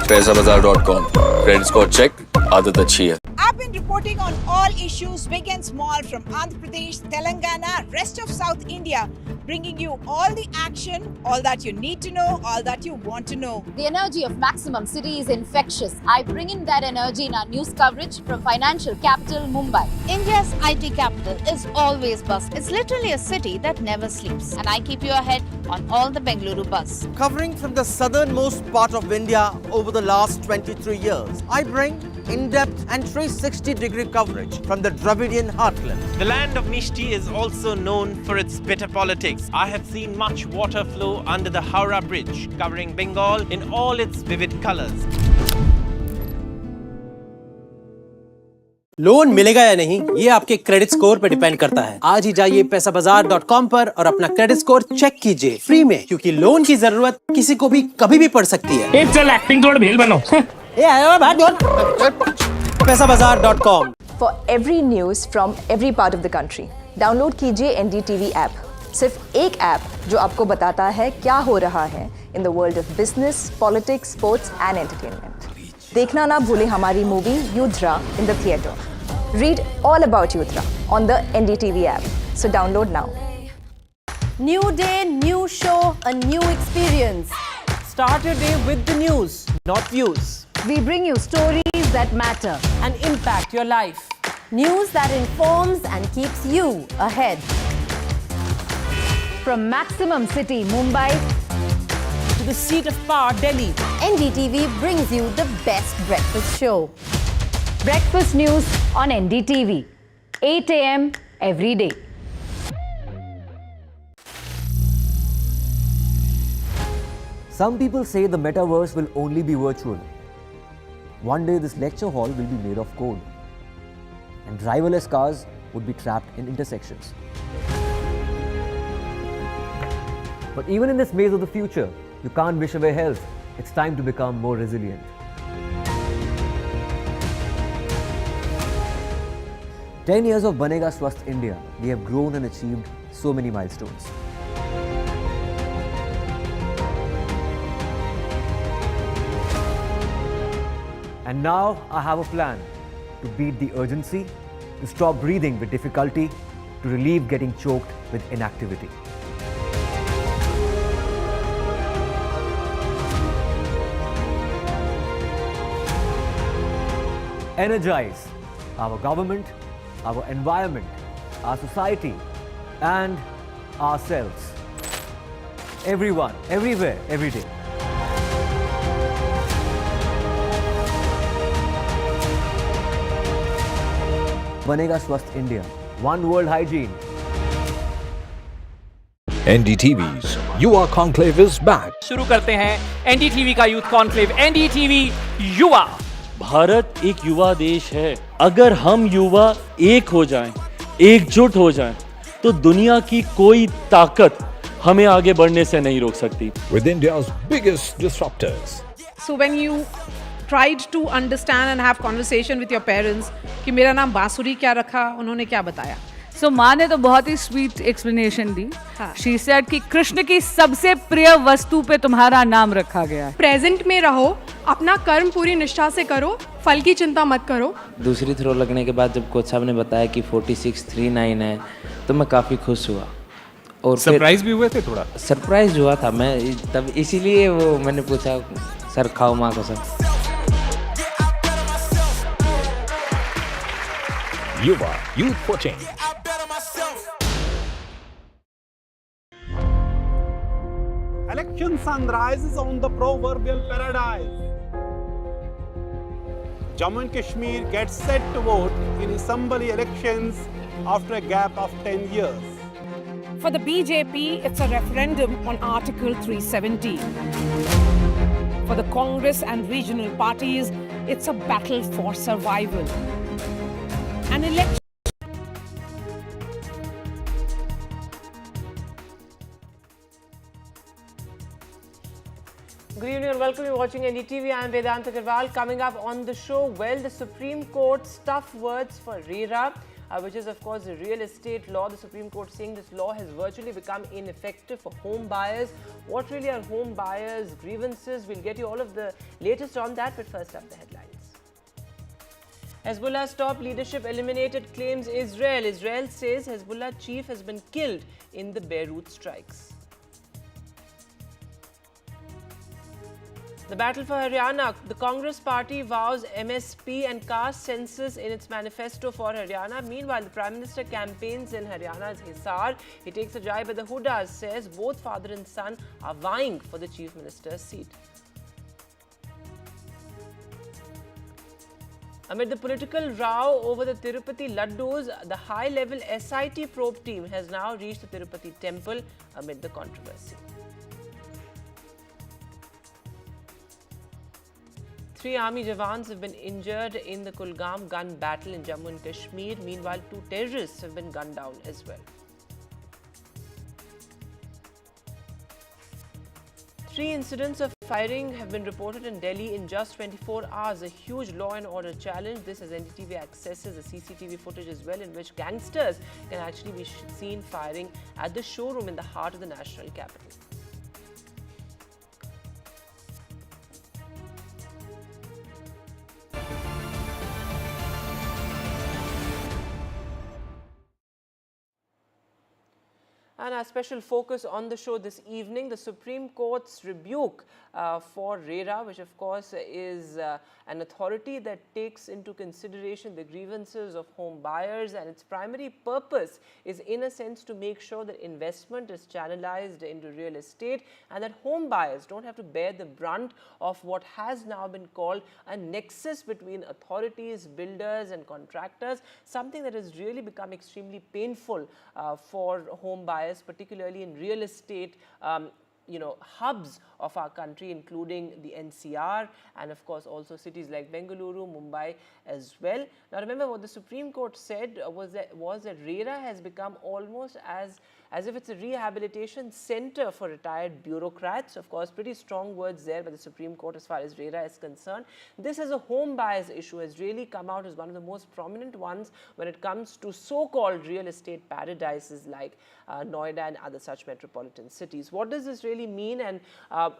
पैसाबाजार.com, क्रेडिट स्कोर चेक, आदत अच्छी है। I've been reporting on all issues, big and small, from Andhra Pradesh, Telangana, rest of South India, bringing you all the action, all that you need to know, all that you want to know. The energy of Maximum City is infectious. I bring in that energy in our news coverage from financial capital Mumbai. India's IT capital is always buzz. It's literally a city that never sleeps. And I keep you ahead on all the Bengaluru buzz. Covering from the southernmost part of India over the last 23 years, I bring in-depth and 360-degree coverage from the Dravidian heartland. The land of Mishti is also known for its bitter politics. I have seen much water flow under the Howrah Bridge, covering Bengal in all its vivid colors. Loan मिलेगा या नहीं ये आपके credit score पे depend करता है। आज ही जाइए पैसाबाजार.com पर और अपना क्रेडिट स्कोर चेक कीजिए फ्री में, क्योंकि लोन की जरूरत किसी को भी कभी भी पड़ सकती है। चल एक्टिंग थोड़ा भेल बनो। पैसाबाजार.com। For every news from every part of the country, download कीजिए NDTV ऐप। सिर्फ एक ऐप जो आपको बताता है क्या हो रहा है in the world of business, politics, sports and entertainment. देखना ना भूलें हमारी movie युद्रा in the theatre. Read all about Yudra on the NDTV app. So download now. New day, new show, a new experience. Start your day with the news, not views. We bring you stories that matter and impact your life. News that informs and keeps you ahead. From Maximum City, Mumbai, to the seat of power, Delhi, NDTV brings you the best breakfast show. breakfast news on NDTV, 8 a.m. every day. Some people say the metaverse will only be virtual. One day this lecture hall will be made of code, and driverless cars would be trapped in intersections. But even in this maze of the future, you can't wish away health. It's time to become more resilient. 10 years of Banega Swasth India, we have grown and achieved so many milestones. And now I have a plan to beat the urgency, to stop breathing with difficulty, to relieve getting choked with inactivity. Energize our government, our environment, our society, and ourselves. Everyone, everywhere, every day. Banega Swasth India. One world hygiene. NDTV's युवा conclave is back. शुरू करते हैं NDTV का youth conclave, NDTV युवा। भारत एक युवा देश है। अगर हम युवा एक हो जाएं, एकजुट हो जाएं, तो दुनिया की कोई ताकत हमें आगे बढ़ने से नहीं रोक सकती। With India's biggest disruptors. So when you tried to understand and have conversation with your parents कि मेरा नाम बांसुरी क्या रखा, उन्होंने क्या बताया? So माँ ने तो बहुत ही स्वीट एक्सप्लेनेशन दी। She said कि कृष्ण की सबसे प्रिय वस्तु पे तुम्हारा नाम रखा गया है। प्रेजेंट में रहो, अपना कर्म पूरी निष्ठा से करो, फल की चिंता मत करो। दूसरी थ्रो लगने के बाद जब कोच साहब ने बताया कि 4639 है तो मैं काफ़ी खुश हुआ और सरप्राइज भी हुए थे थोड़ा? सरप्राइज हुआ था मैं, तब इसीलिए वो मैंने पूछा सर खाओ माँ कसम। Yuva, Youth for Change. Election sunrise is on the proverbial paradise. Jammu and Kashmir gets set to vote in assembly elections after a gap of 10 years. For the BJP, it's a referendum on Article 370. For the Congress and regional parties, it's a battle for survival. An election. Good evening and welcome. You're watching NDTV. I'm Vedanta Agarwal. Coming up on the show, well, the Supreme Court's tough words for RERA, which is of course a real estate law. The Supreme Court saying this law has virtually become ineffective for home buyers. What really are home buyers' grievances? We'll get you all of the latest on that, but first up the headlines. Hezbollah's top leadership eliminated, claims Israel. Israel says Hezbollah chief has been killed in the Beirut strikes. The battle for Haryana. The Congress party vows MSP and caste census in its manifesto for Haryana. Meanwhile, the Prime Minister campaigns in Haryana's Hisar. He takes a jibe at the Hudas, says both father and son are vying for the Chief Minister's seat. Amid the political row over the Tirupati Laddus, the high-level SIT probe team has now reached the Tirupati temple amid the controversy. 3 army jawans have been injured in the Kulgam gun battle in Jammu and Kashmir. Meanwhile, 2 terrorists have been gunned down as well. 3 incidents of firing have been reported in Delhi in just 24 hours. A huge law and order challenge. This as NDTV accesses the CCTV footage as well, in which gangsters can actually be seen firing at the showroom in the heart of the national capital. And our special focus on the show this evening, the Supreme Court's rebuke for RERA, which of course is an authority that takes into consideration the grievances of home buyers, and its primary purpose is in a sense to make sure that investment is channelized into real estate and that home buyers don't have to bear the brunt of what has now been called a nexus between authorities, builders and contractors, something that has really become extremely painful for home buyers, particularly in real estate hubs of our country, including the NCR and of course also cities like Bengaluru, Mumbai as well. Now remember, what the Supreme Court said was that RERA has become almost as if it's a rehabilitation center for retired bureaucrats. Of course, pretty strong words there by the Supreme Court as far as RERA is concerned. This as a home buyers issue has really come out as one of the most prominent ones when it comes to so-called real estate paradises like Noida and other such metropolitan cities. What does this really mean, and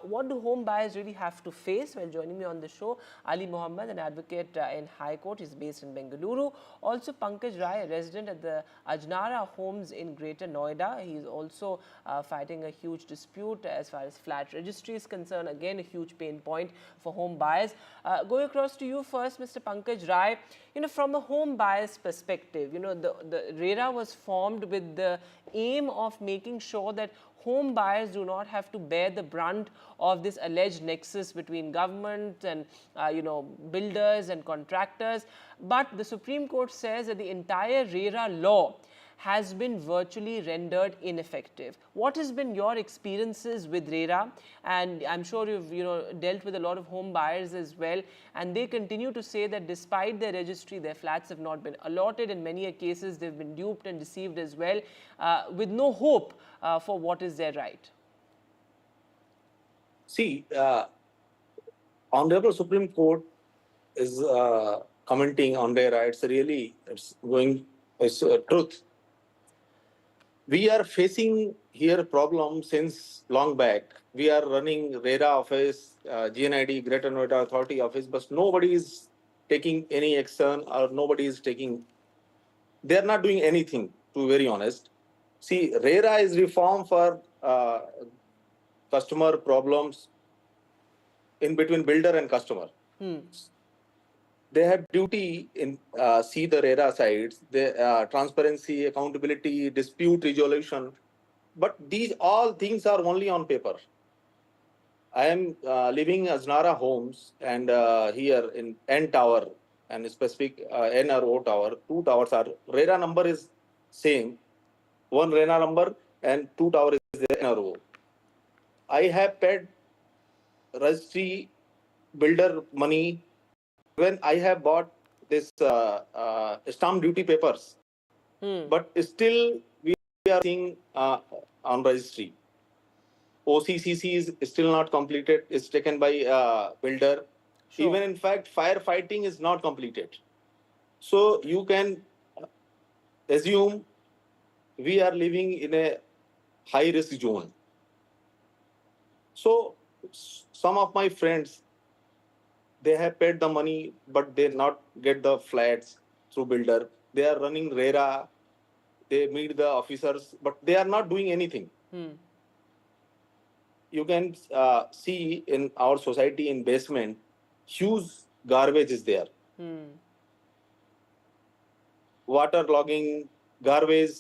what do home buyers really have to face? Well, joining me on the show, Ali Mohammed, an advocate in High Court. He's based in Bengaluru. Also, Pankaj Rai, a resident at the Ajnara Homes in Greater Noida. He is also fighting a huge dispute as far as flat registry is concerned. Again, a huge pain point for home buyers. Going across to you first, Mr. Pankaj Rai. From a home buyer's perspective, the RERA was formed with the aim of making sure that home buyers do not have to bear the brunt of this alleged nexus between government and builders and contractors. But the Supreme Court says that the entire RERA law has been virtually rendered ineffective. What has been your experiences with RERA? And I'm sure you've dealt with a lot of home buyers as well, and they continue to say that despite their registry, their flats have not been allotted. In many cases, they've been duped and deceived as well, with no hope for what is their right. See, Honorable Supreme Court is commenting on RERA. It's truth. We are facing here problem since long back. We are running RERA office, GNID, Greater Noida Authority office, but nobody is taking any action, or nobody is taking. They are not doing anything, to be very honest. See, RERA is reform for customer problems in between builder and customer. They have duty in see the RERA sides, the transparency, accountability, dispute resolution. But these all things are only on paper. I am living Aznara Homes, and here in N Tower and specific N or O Tower, two towers are RERA number is same, one RERA number and two tower is there in a row. I have paid registry builder money when I have bought this stamp duty papers, but still we are seeing on registry. OCCC is still not completed. It's taken by builder. Sure. Even in fact, firefighting is not completed. So you can assume we are living in a high risk zone. So some of my friends, they have paid the money, but they not get the flats through builder. They are running RERA. They meet the officers, but they are not doing anything. You can see in our society in basement, huge garbage is there. Water logging, garbage.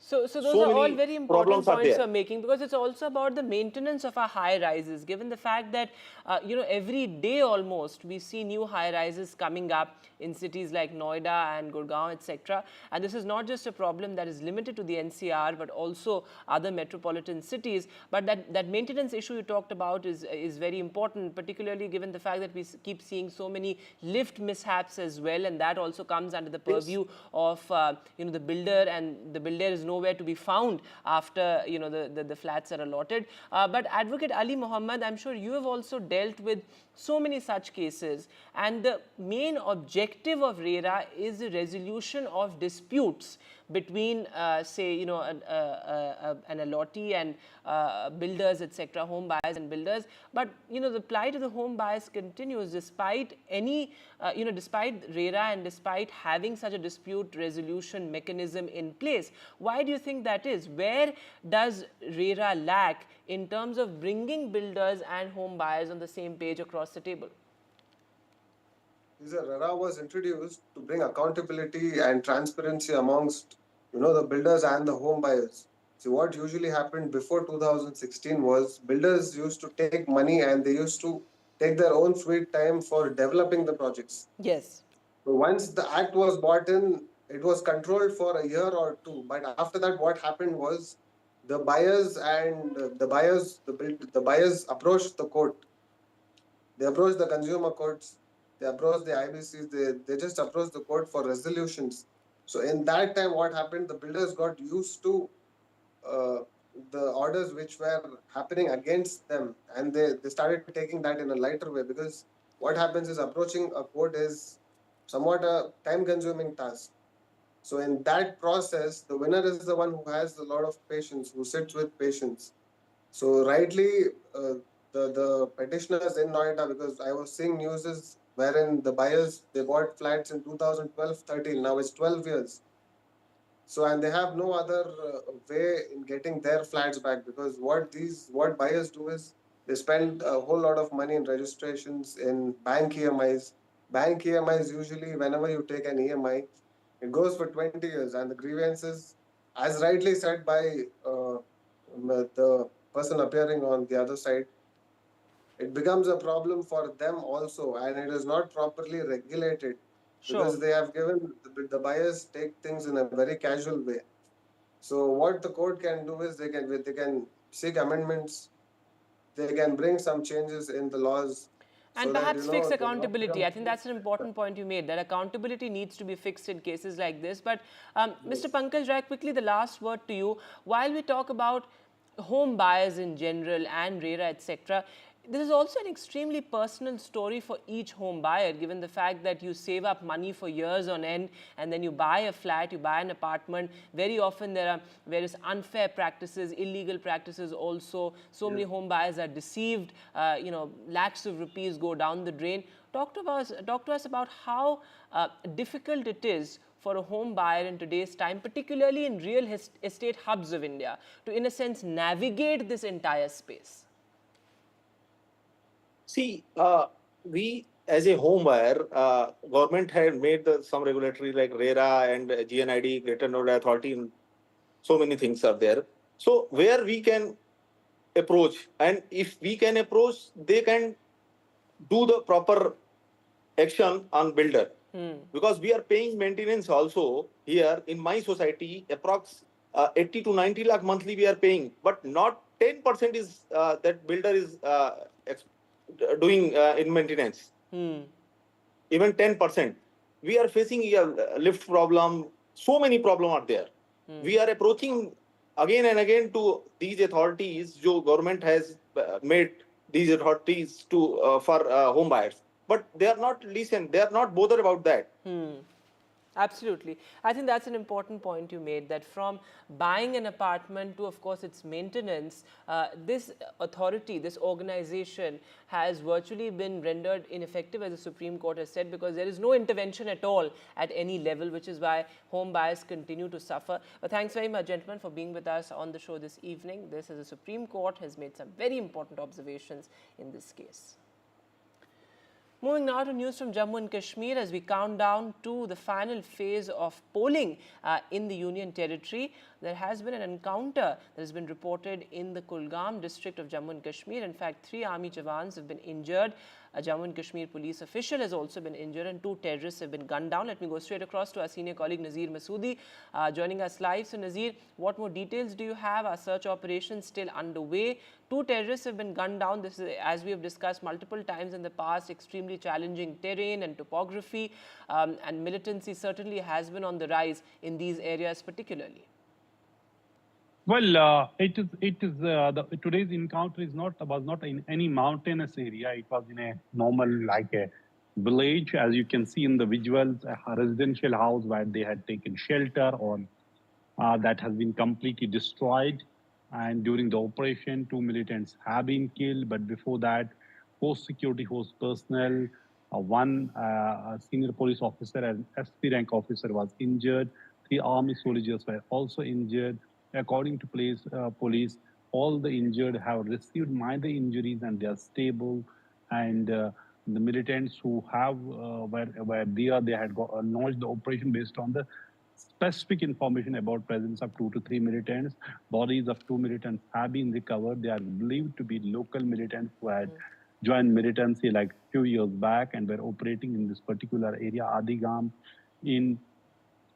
So those So are all many very important problems are points there. you're making, because it's also about the maintenance of our high rises, given the fact that, every day almost we see new high rises coming up in cities like Noida and Gurgaon, etc. And this is not just a problem that is limited to the NCR, but also other metropolitan cities. But that maintenance issue you talked about is very important, particularly given the fact that we keep seeing so many lift mishaps as well, and that also comes under the purview of the builder, and the builder is nowhere to be found after the flats are allotted. But Advocate Ali Mohammed, I'm sure you have also dealt with so many such cases, and the main objective of RERA is the resolution of disputes between, say, an allottee and builders, etc., home buyers and builders. But the plight of the home buyers continues despite any, despite RERA and despite having such a dispute resolution mechanism in place. Why do you think that is? Where does RERA lack in terms of bringing builders and home buyers on the same page across the table? RERA was introduced to bring accountability and transparency amongst the builders and the home buyers. So what usually happened before 2016 was builders used to take money and they used to take their own sweet time for developing the projects. Yes. So once the act was brought in, it was controlled for a year or two. But after that, what happened was the buyers approached the court. They approached the consumer courts. They approached the IBCs. They just approached the court for resolutions. So in that time, what happened? The builders got used to the orders which were happening against them, and they started taking that in a lighter way, because what happens is approaching a court is somewhat a time-consuming task. So in that process, the winner is the one who has a lot of patience, who sits with patience. So rightly, the petitioners in Noida, because I was seeing news wherein the buyers, they bought flats in 2012-13, now it's 12 years. So, and they have no other way in getting their flats back, because what buyers do is they spend a whole lot of money in registrations, in bank EMIs. Bank EMIs, usually whenever you take an EMI, it goes for 20 years, and the grievances, as rightly said by the person appearing on the other side, it becomes a problem for them also, and it is not properly regulated. Sure. Because they have given the buyers take things in a very casual way. So what the court can do is they can seek amendments, they can bring some changes in the laws. And so perhaps that, fix accountability. I think that's an important point you made, that accountability needs to be fixed in cases like this. But Mr. Pankaj Rai, quickly the last word to you. While we talk about home buyers in general and RERA, etc., This is also an extremely personal story for each home buyer, given the fact that you save up money for years on end and then you buy a flat, you buy an apartment. Very often there are various unfair practices, illegal practices also. So many home buyers are deceived, lakhs of rupees go down the drain. Talk to us about how difficult it is for a home buyer in today's time, particularly in real estate hubs of India, to in a sense navigate this entire space. See, we as a home buyer, government had made some regulatory like RERA and GNID, Greater Noida Authority, and so many things are there. So where we can approach, and if we can approach, they can do the proper action on builder. Because we are paying maintenance also here in my society, approx 80 to 90 lakh monthly we are paying, but not 10% is that builder is doing in maintenance. Even 10%. We are facing a lift problem. So many problems are there. We are approaching again and again to these authorities. Jo government has made these authorities to for home buyers, but they are not listen. They are not bothered about that. Absolutely. I think that's an important point you made, that from buying an apartment to, of course, its maintenance, this authority, this organization has virtually been rendered ineffective, as the Supreme Court has said, because there is no intervention at all at any level, which is why home buyers continue to suffer. But thanks very much, gentlemen, for being with us on the show this evening. This is the Supreme Court has made some very important observations in this case. Moving now to news from Jammu and Kashmir as we count down to the final phase of polling in the Union Territory. There has been an encounter that has been reported in the Kulgam district of Jammu and Kashmir. In fact, 3 army jawans have been injured. A Jammu and Kashmir police official has also been injured and 2 terrorists have been gunned down. Let me go straight across to our senior colleague Nazir Masoodi joining us live. So Nazir, what more details do you have? Are search operations still underway? 2 terrorists have been gunned down. This is, as we have discussed multiple times in the past, extremely challenging terrain and topography, and militancy certainly has been on the rise in these areas particularly. Well, today's encounter was not in any mountainous area. It was in a normal, like a village, as you can see in the visuals, a residential house where they had taken shelter on that has been completely destroyed. And during the operation, 2 militants have been killed. But before that, 4 security force personnel, one senior police officer and SP rank officer was injured. 3 army soldiers were also injured. According to police, all the injured have received minor injuries and they are stable. And the militants who were there, they had launched the operation based on the specific information about presence of 2 to 3 militants. Bodies of 2 militants have been recovered. They are believed to be local militants who had joined militancy like a few years back and were operating in this particular area, Adigam, in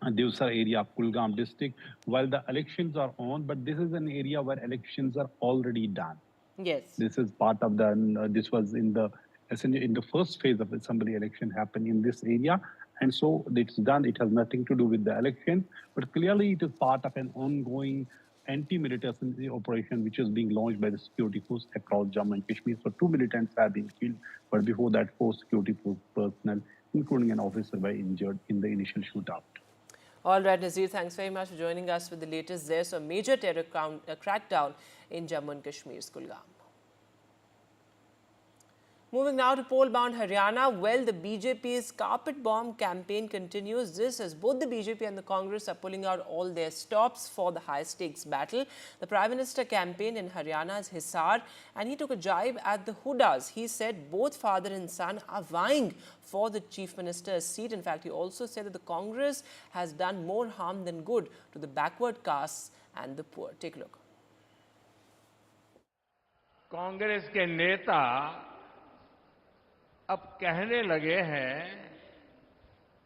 Devsar area of Kulgam district. While the elections are on, but this is an area where elections are already done. Yes. This is part of the, this was in the first phase of assembly election happened in this area. And so it's done. It has nothing to do with the election, but clearly it is part of an ongoing anti-militancy operation which is being launched by the security force across Jammu and Kashmir. So 2 militants have been killed, but before that 4 security force personnel, including an officer, were injured in the initial shootout. All right, Nazir, thanks very much for joining us with the latest there. So, a major terror crackdown in Jammu and Kashmir's Kulgam. Moving now to poll-bound Haryana, well, the BJP's carpet bomb campaign continues. This as both the BJP and the Congress are pulling out all their stops for the high-stakes battle. The Prime Minister campaigned in Haryana's Hisar and he took a jibe at the Hoodas. He said both father and son are vying for the Chief Minister's seat. In fact, he also said that the Congress has done more harm than good to the backward castes and the poor. Take a look. Congress के नेता अब कहने लगे हैं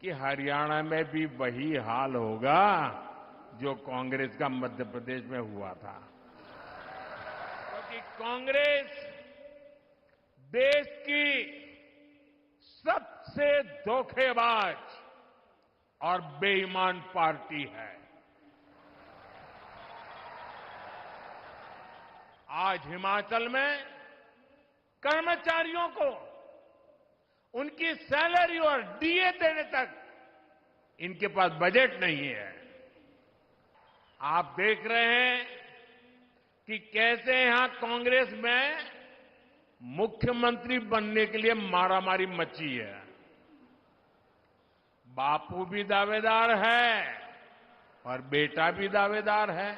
कि हरियाणा में भी वही हाल होगा जो कांग्रेस का मध्य प्रदेश में हुआ था, क्योंकि कांग्रेस देश की सबसे धोखेबाज और बेईमान पार्टी है। आज हिमाचल में कर्मचारियों को उनकी सैलरी और डीए देने तक इनके पास बजट नहीं है। आप देख रहे हैं कि कैसे यहां कांग्रेस में मुख्यमंत्री बनने के लिए मारामारी मची है। बापू भी दावेदार है और बेटा भी दावेदार है।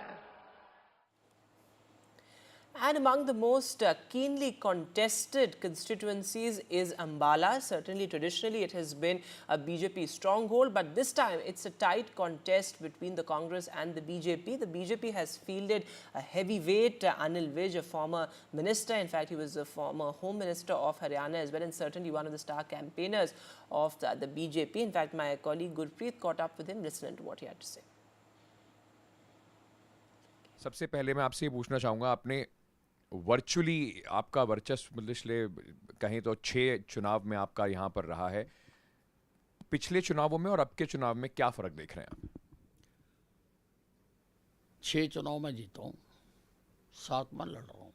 And among the most keenly contested constituencies is Ambala. Certainly, traditionally, it has been a BJP stronghold, but this time it's a tight contest between the Congress and the BJP. The BJP has fielded a heavyweight, Anil Vij, a former minister. In fact, he was a former Home Minister of Haryana as well, and certainly one of the star campaigners of the BJP. In fact, my colleague Gurpreet caught up with him. Listen to what he had to say. सबसे पहले मैं आपसे ये पूछना चाहूँगा, आपने virtually आपका वर्चस्व पिछले कहें तो 6 चुनाव में आपका यहाँ पर रहा है। पिछले चुनावों में और अब के चुनाव में क्या फ़र्क देख रहे हैं आप? 6 चुनाव में जीता हूँ, 7 में लड़ रहा हूँ।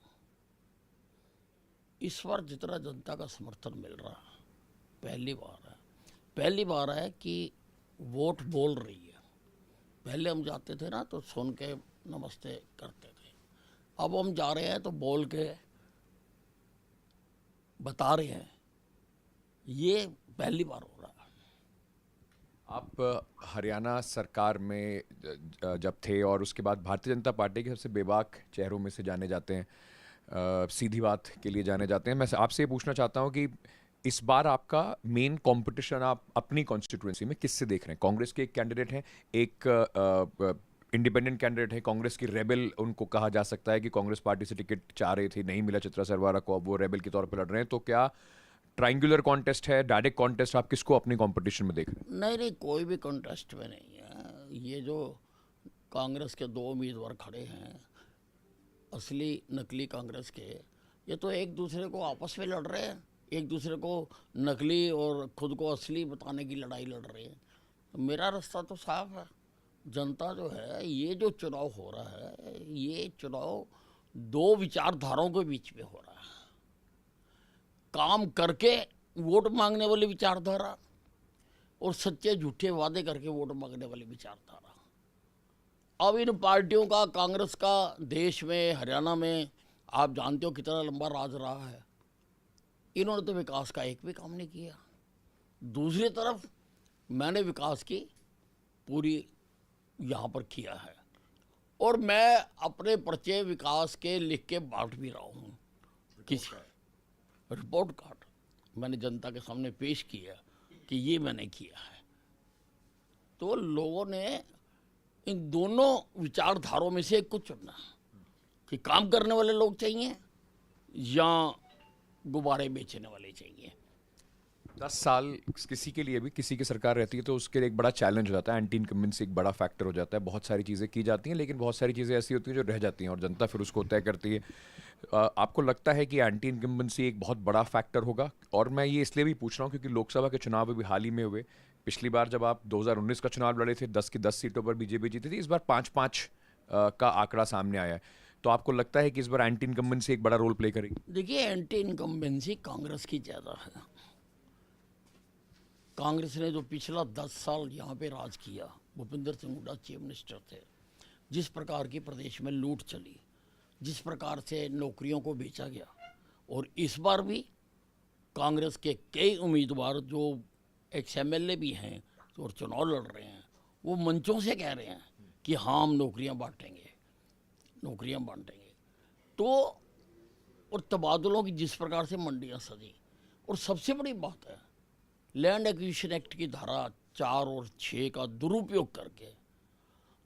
इस बार जितना जनता का समर्थन मिल रहा है, पहली बार है कि वोट बोल रही है। पहले हम जाते थे ना तो सुन के नमस्ते करते थे, अब हम जा रहे हैं तो बोल के बता रहे हैं। ये पहली बार हो रहा है। आप हरियाणा सरकार में जब थे और उसके बाद भारतीय जनता पार्टी के सबसे बेबाक चेहरों में से जाने जाते हैं, सीधी बात के लिए जाने जाते हैं। मैं आपसे ये पूछना चाहता हूँ कि इस बार आपका मेन कंपटीशन आप अपनी कॉन्स्टिट्यूएंसी में किससे देख रहे हैं? कांग्रेस के एक कैंडिडेट हैं, एक इंडिपेंडेंट कैंडिडेट है, कांग्रेस की रेबल उनको कहा जा सकता है कि कांग्रेस पार्टी से टिकट चाह रही थी, नहीं मिला चित्रा सरवारा को, अब वो रेबल के तौर पर लड़ रहे हैं। तो क्या ट्रायंगुलर कॉन्टेस्ट है, डायरेक्ट कॉन्टेस्ट, आप किसको अपनी कंपटीशन में देख रहे हैं? नहीं, कोई भी कॉन्टेस्ट में नहीं है। ये जो कांग्रेस के 2 उम्मीदवार खड़े हैं, असली नकली कांग्रेस के, ये तो एक दूसरे को आपस में लड़ रहे हैं, एक दूसरे को नकली और खुद को असली बताने की लड़ाई लड़ रहे हैं। तो मेरा रास्ता तो साफ है। जनता जो है, ये जो चुनाव हो रहा है, ये चुनाव 2 विचारधाराओं के बीच में हो रहा है। काम करके वोट मांगने वाली विचारधारा और सच्चे झूठे वादे करके वोट मांगने वाली विचारधारा। अब इन पार्टियों का, कांग्रेस का देश में, हरियाणा में आप जानते हो कितना लंबा राज रहा है। इन्होंने तो विकास का एक भी काम नहीं किया। दूसरी तरफ मैंने विकास की पूरी यहाँ पर किया है और मैं अपने पर्चे विकास के लिख के बांट भी रहा हूँ। किस रिपोर्ट कार्ड मैंने जनता के सामने पेश किया कि ये मैंने किया है। तो लोगों ने इन दोनों विचारधाराओं में से एक को चुनना कि काम करने वाले लोग चाहिए या गुब्बारे बेचने वाले चाहिए। 10 साल किसी के लिए भी, किसी की सरकार रहती है तो उसके लिए एक बड़ा चैलेंज हो जाता है, एंटी इनकम्बेंसी एक बड़ा फैक्टर हो जाता है। बहुत सारी चीज़ें की जाती हैं लेकिन बहुत सारी चीज़ें ऐसी होती हैं जो रह जाती हैं और जनता फिर उसको तय करती है। आपको लगता है कि एंटी इनकम्बेंसी एक बहुत बड़ा फैक्टर होगा? और मैं ये इसलिए भी पूछ रहा हूँ क्योंकि लोकसभा के चुनाव अभी हाल ही में हुए। पिछली बार जब आप 2019 का चुनाव लड़े थे, 10 की 10 सीटों पर बीजेपी जीती थी। इस बार 5-5 का आंकड़ा सामने आया है। तो आपको लगता है कि इस बार एंटी इनकम्बेंसी एक बड़ा रोल प्ले करेगी? देखिए, एंटी इनकम्बेंसी कांग्रेस की ज़्यादा है। कांग्रेस ने जो पिछला 10 साल यहाँ पे राज किया, भूपेंद्र सिंह हुड्डा चीफ मिनिस्टर थे, जिस प्रकार की प्रदेश में लूट चली, जिस प्रकार से नौकरियों को बेचा गया, और इस बार भी कांग्रेस के कई उम्मीदवार जो एक्स-MLA भी हैं और चुनाव लड़ रहे हैं, वो मंचों से कह रहे हैं कि हाँ हम नौकरियाँ बांटेंगे। तो और तबादलों की जिस प्रकार से मंडियाँ सजी, और सबसे बड़ी बात है लैंड एक्विजिशन एक्ट की धारा 4 और 6 का दुरुपयोग करके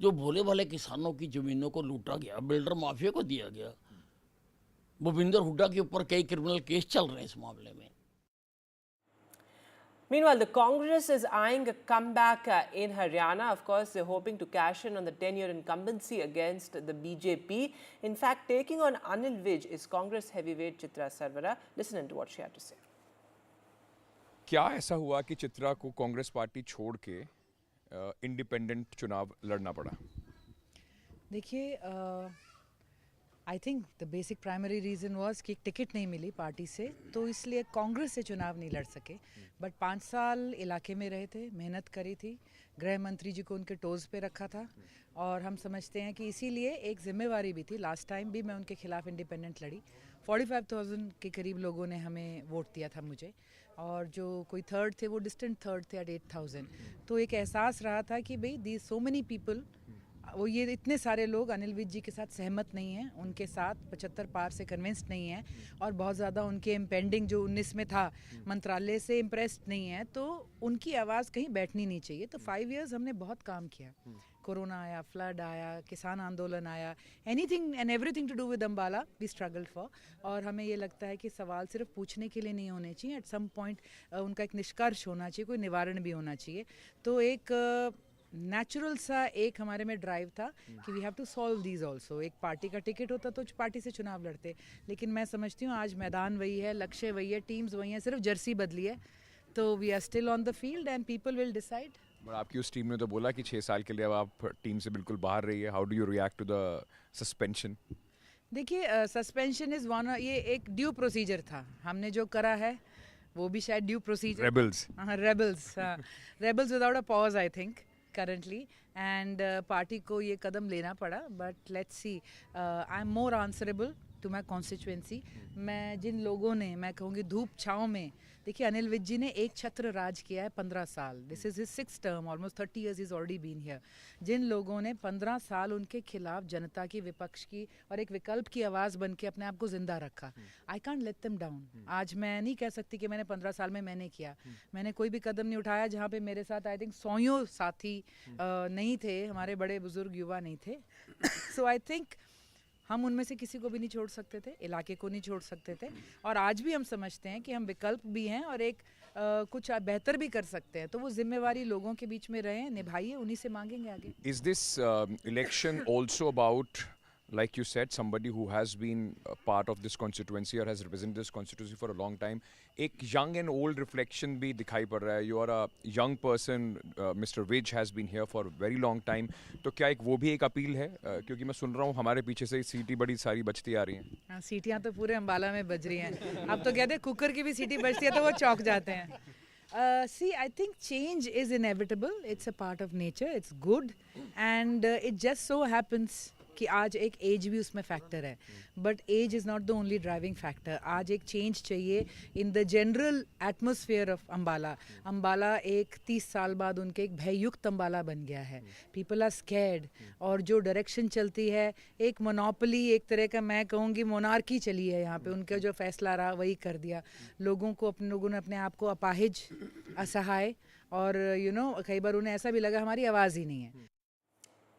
जो भोले भाले किसानों की ज़मीनों को लूटा गया, बिल्डर माफिया को दिया गया। भूपेंद्र हुड्डा के ऊपर कई क्रिमिनल केस चल रहे हैं इस मामले में। Meanwhile, the Congress is eyeing a comeback in Haryana. Of course, they're hoping to cash in on the 10-year incumbency against the BJP. In fact, taking on Anil Vij is Congress heavyweight Chitra Sarwara. Listen to what she had to say. क्या ऐसा हुआ कि चित्रा को Congress party छोड़ के independent चुनाव लड़ना पड़ा? देखिए, I think the basic primary reason was कि टिकट नहीं मिली पार्टी से, तो इसलिए कांग्रेस से चुनाव नहीं लड़ सके। बट 5 साल इलाके में रहे थे, मेहनत करी थी, गृह मंत्री जी को उनके टोज़ पे रखा था, और हम समझते हैं कि इसीलिए एक जिम्मेवारी भी थी। लास्ट टाइम भी मैं उनके खिलाफ इंडिपेंडेंट लड़ी, 45,000 के करीब लोगों ने हमें वोट दिया था मुझे, और जो कोई थर्ड थे वो डिस्टेंट थर्ड थे एट 8,000। तो एक एहसास रहा था कि भाई दी सो मेनी पीपल, वो ये इतने सारे लोग अनिल विज जी के साथ सहमत नहीं हैं, उनके साथ 75 पार से कन्विंस्ड नहीं हैं, और बहुत ज़्यादा उनके इम्पेंडिंग जो 19 में था मंत्रालय से इम्प्रेस्ड नहीं है, तो उनकी आवाज़ कहीं बैठनी नहीं चाहिए। तो 5 इयर्स हमने बहुत काम किया, कोरोना आया, फ्लड आया, किसान आंदोलन आया, anything and everything to do with Ambala we struggled for. और हमें ये लगता है कि सवाल सिर्फ पूछने के लिए नहीं होने चाहिए, एट सम पॉइंट उनका एक निष्कर्ष होना चाहिए, कोई निवारण भी होना चाहिए। तो एक नेचुरल सा एक हमारे में ड्राइव था कि we have to solve these also. एक पार्टी का टिकट होता तो पार्टी से चुनाव लड़ते, लेकिन मैं समझती हूँ आज मैदान वही है, लक्ष्य वही है, टीम्स वही हैं, सिर्फ जर्सी बदली है। तो we are still on the field and people will decide. But आपकी उस टीम ने तो बोला कि 6 साल के लिए अब आप टीम से बिल्कुल बाहर रही है। How do you react to the suspension? देखिए, सस्पेंशन इज़ वन, ये एक ड्यू प्रोसीजर था, हमने जो करा है वो भी शायद due procedure. Rebels without a pause I think currently, and party को ये कदम लेना पड़ा, but let's see, I am more answerable to my constituency. मैं जिन लोगों ने, मैं कहूँगी धूप छाँव में, देखिए अनिल विज जी ने एक छत्र राज किया है 15 साल, this is his 6th term, almost 30 years is already been here. जिन लोगों ने 15 साल उनके खिलाफ जनता की, विपक्ष की और एक विकल्प की आवाज़ बन के अपने आप को जिंदा रखा, I can't let them down. आज मैं नहीं कह सकती कि मैंने 15 साल में मैंने किया, मैंने कोई भी कदम नहीं उठाया जहाँ पे मेरे साथ आई थिंक 100 साथी नहीं थे, हमारे बड़े बुजुर्ग युवा नहीं थे। सो आई थिंक हम उनमें से किसी को भी नहीं छोड़ सकते थे, इलाके को नहीं छोड़ सकते थे, और आज भी हम समझते हैं कि हम विकल्प भी हैं और एक कुछ बेहतर भी कर सकते हैं। तो वो जिम्मेवारी लोगों के बीच में रहे, निभाइए, उन्हीं से मांगेंगे आगे। Is this election also about, like you said, somebody who has been a part of this constituency or has represented this constituency for a long time? एक young and old reflection भी दिखाई पड़ रहा है. You are a young person, Mr. Vij has been here for a very long time. तो क्या एक वो भी एक अपील है? क्योंकि मैं सुन रहा हूँ हमारे पीछे से सीटी बड़ी सारी बजती आ रही हैं. हाँ, सीटियाँ तो पूरे अम्बाला में बज रही हैं. अब तो कहते हैं कुकर की भी सीटी बजती है तो वो चौंक जाते हैं. See, I think change is inevitable. It's a part of nature. It's good, and it just so happens कि आज एक एज भी उसमें फैक्टर है, but age is not the only driving factor. आज एक चेंज चाहिए in the general atmosphere of Ambala. Ambala एक 30 साल बाद उनके एक भययुक्त अम्बाला बन गया है. पीपल आर स्कैर्ड, और जो डायरेक्शन चलती है एक मोनोपोली, एक तरह का मैं कहूँगी मोनार्की चली है यहाँ पे. उनका जो फैसला रहा वही कर दिया. लोगों ने अपने आप को अपाहिज, असहाय, और कई बार उन्हें ऐसा भी लगा हमारी आवाज़ ही नहीं है.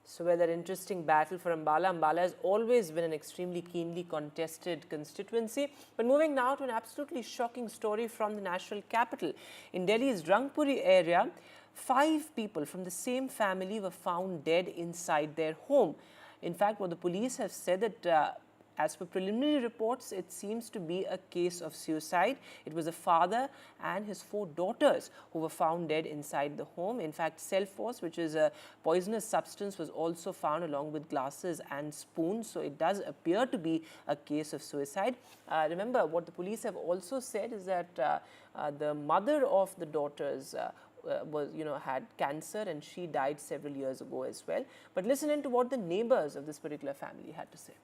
So, well, an interesting battle for Ambala. Ambala has always been an extremely keenly contested constituency. But moving now to an absolutely shocking story from the national capital. In Delhi's Rangpuri area, 5 people from the same family were found dead inside their home. In fact, what the police have said that as per preliminary reports, it seems to be a case of suicide. It was a father and his 4 daughters who were found dead inside the home. In fact, Selphos, which is a poisonous substance, was also found along with glasses and spoons. So it does appear to be a case of suicide. Remember, what the police have also said is that the mother of the daughters had cancer, and she died several years ago as well. But listen in to what the neighbors of this particular family had to say.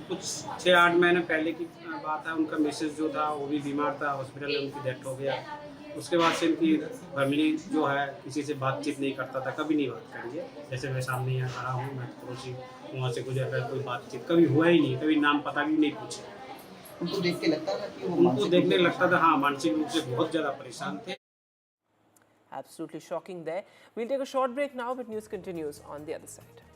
कुछ 6-8 महीने पहले की बात है. उनका Mrs जो था वो भी बीमार था, हॉस्पिटल में उनकी डेथ हो गया. उसके बाद से इनकी फैमिली जो है किसी से बातचीत नहीं करता था, कभी नहीं बात करी है. जैसे मैं सामने यहाँ खड़ा हूँ, मैं पड़ोसी वहाँ से गुजर रहा, कोई बातचीत कभी हुआ ही नहीं, कभी नाम पता भी नहीं पूछे. उनको देख के लगता था कि उनको देखने लगता था हाँ, मानसिक रूप से बहुत ज़्यादा परेशान थे. Absolutely shocking there. We'll take a short break now, but news continues on the other side.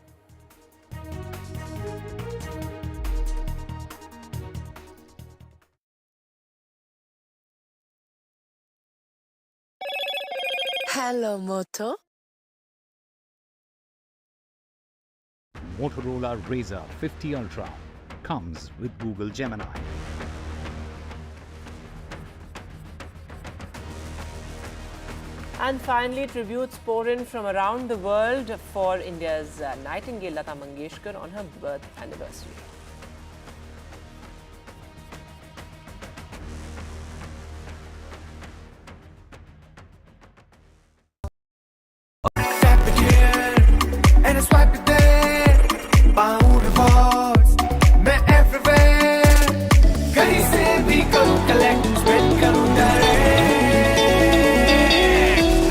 Hello, Moto. Motorola Razr 50 Ultra comes with Google Gemini. And finally, tributes pour in from around the world for India's Nightingale Lata Mangeshkar on her birth anniversary. And I swipe it there, पाऊँ rewards, मैं everywhere, कहीं से भी करूँ collect, spend करूँ direct.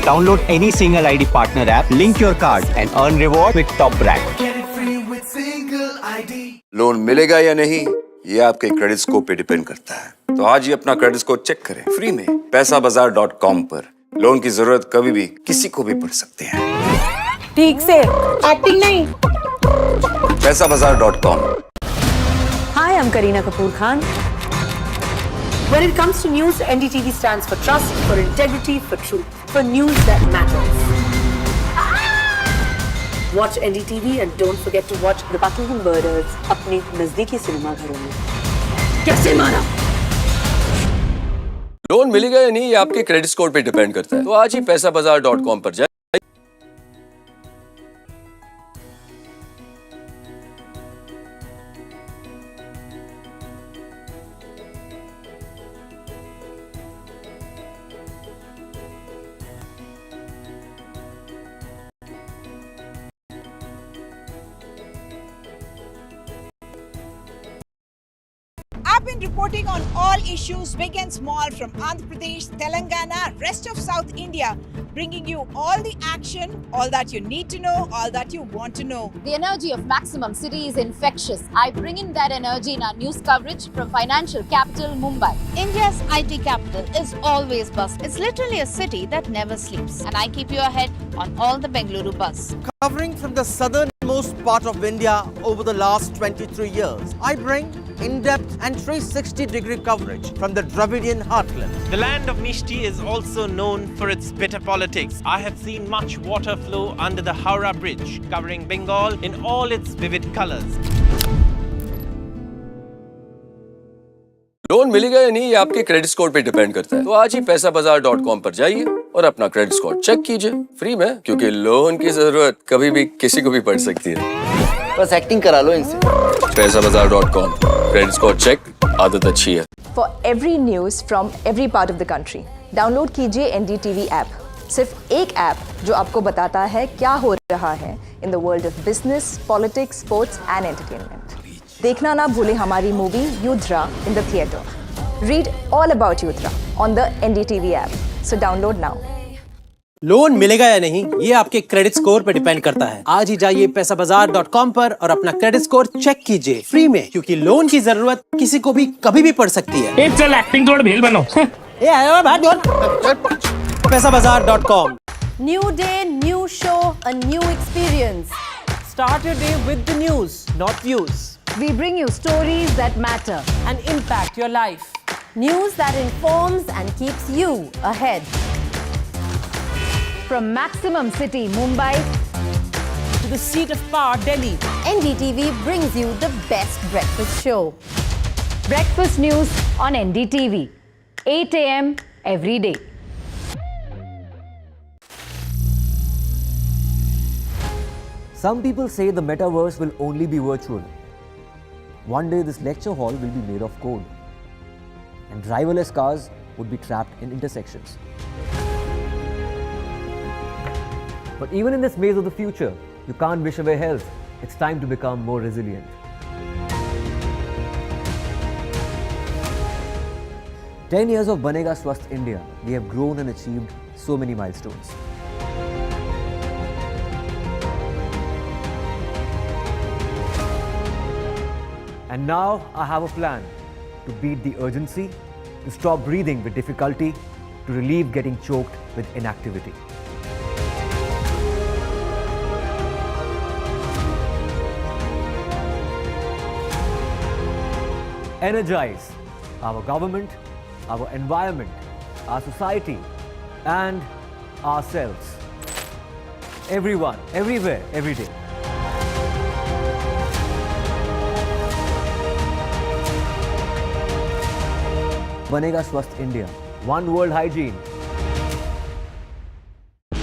Download any single ID partner app, link your card and earn reward with top brand. Get it free with single ID. Loan मिलेगा या नहीं ये आपके क्रेडिट स्कोर पे डिपेंड करता है। तो आज ही अपना क्रेडिट स्कोर चेक करें फ्री में पैसाबाजार.com पर। लोन की जरूरत कभी भी किसी को भी पड़ सकती है। ठीक से एक्टिंग नहीं। पैसाबाजार.com। Hi, I'm Kareena Kapoor Khan. When it comes to news, NDTV stands for trust, for integrity, for truth, for news that matters. Watch NDTV and don't forget to watch The Buckingham Murders अपने नजदीकी सिनेमाघरों में। कैसे मारा? Loan मिलेगा या नहीं ये आपके क्रेडिट स्कोर पे डिपेंड करता है। तो आज ही पैसाबाजार.com पर जाए। I've been reporting on all issues, big and small, from Andhra Pradesh, Telangana, rest of South India, bringing you all the action, all that you need to know, all that you want to know. The energy of Maximum City is infectious. I bring in that energy in our news coverage from financial capital, Mumbai. India's IT capital is always buzz. It's literally a city that never sleeps. And I keep you ahead on all the Bengaluru buzz. Covering from the southernmost part of India over the last 23 years, I bring in-depth and 360-degree coverage from the Dravidian heartland. The land of Mishti is also known for its bitter politics. I have seen much water flow under the Howrah Bridge, covering Bengal in all its vivid colors. Loan मिलेगा या नहीं ये आपके credit score पे depend करता है। तो आज ही पैसाबाजार.com पर जाइए और अपना क्रेडिट स्कोर चेक कीजिए फ्री में, क्योंकि लोन की जरूरत कभी भी किसी को भी पड़ सकती है। बस एक्टिंग करा लो इनसे। पैसाबाजार.com, क्रेडिट स्कोर चेक, आदत अच्छी है। For every news from every part of the country, download कीजिए NDTV ऐप। सिर्फ एक ऐप जो आपको बताता है क्या हो रहा है in the world of business, politics, sports and entertainment. देखना ना भूलें हमारी movie युद्रा in the theatre. Read all about Yudra on the NDTV app. So download now. Loan मिलेगा या नहीं ये आपके क्रेडिट स्कोर पे डिपेंड करता है। आज ही जाइए पैसाबाजार.com पर और अपना क्रेडिट स्कोर चेक कीजिए फ्री में, क्योंकि लोन की जरूरत किसी को भी कभी भी पड़ सकती है। चल एक्टिंग थोड़ा भेल बनो। ए आयो भाग जोर। पैसाबाजार.com। New day, new show, a new experience. Start your day with the news, not views. We bring you stories that matter and impact your life. News that informs and keeps you ahead. From Maximum City, Mumbai, to the seat of power, Delhi, NDTV brings you the best breakfast show. breakfast news on NDTV, 8 a.m. every day. Some people say the metaverse will only be virtual. One day this lecture hall will be made of code, and driverless cars would be trapped in intersections. But even in this maze of the future, you can't wish away health. It's time to become more resilient. 10 years of Banega Swasth India, we have grown and achieved so many milestones. And now I have a plan to beat the urgency, to stop breathing with difficulty, to relieve getting choked with inactivity. Energize our government, our environment, our society, and ourselves. Everyone, everywhere, every day. Banega Swasth India, one world hygiene,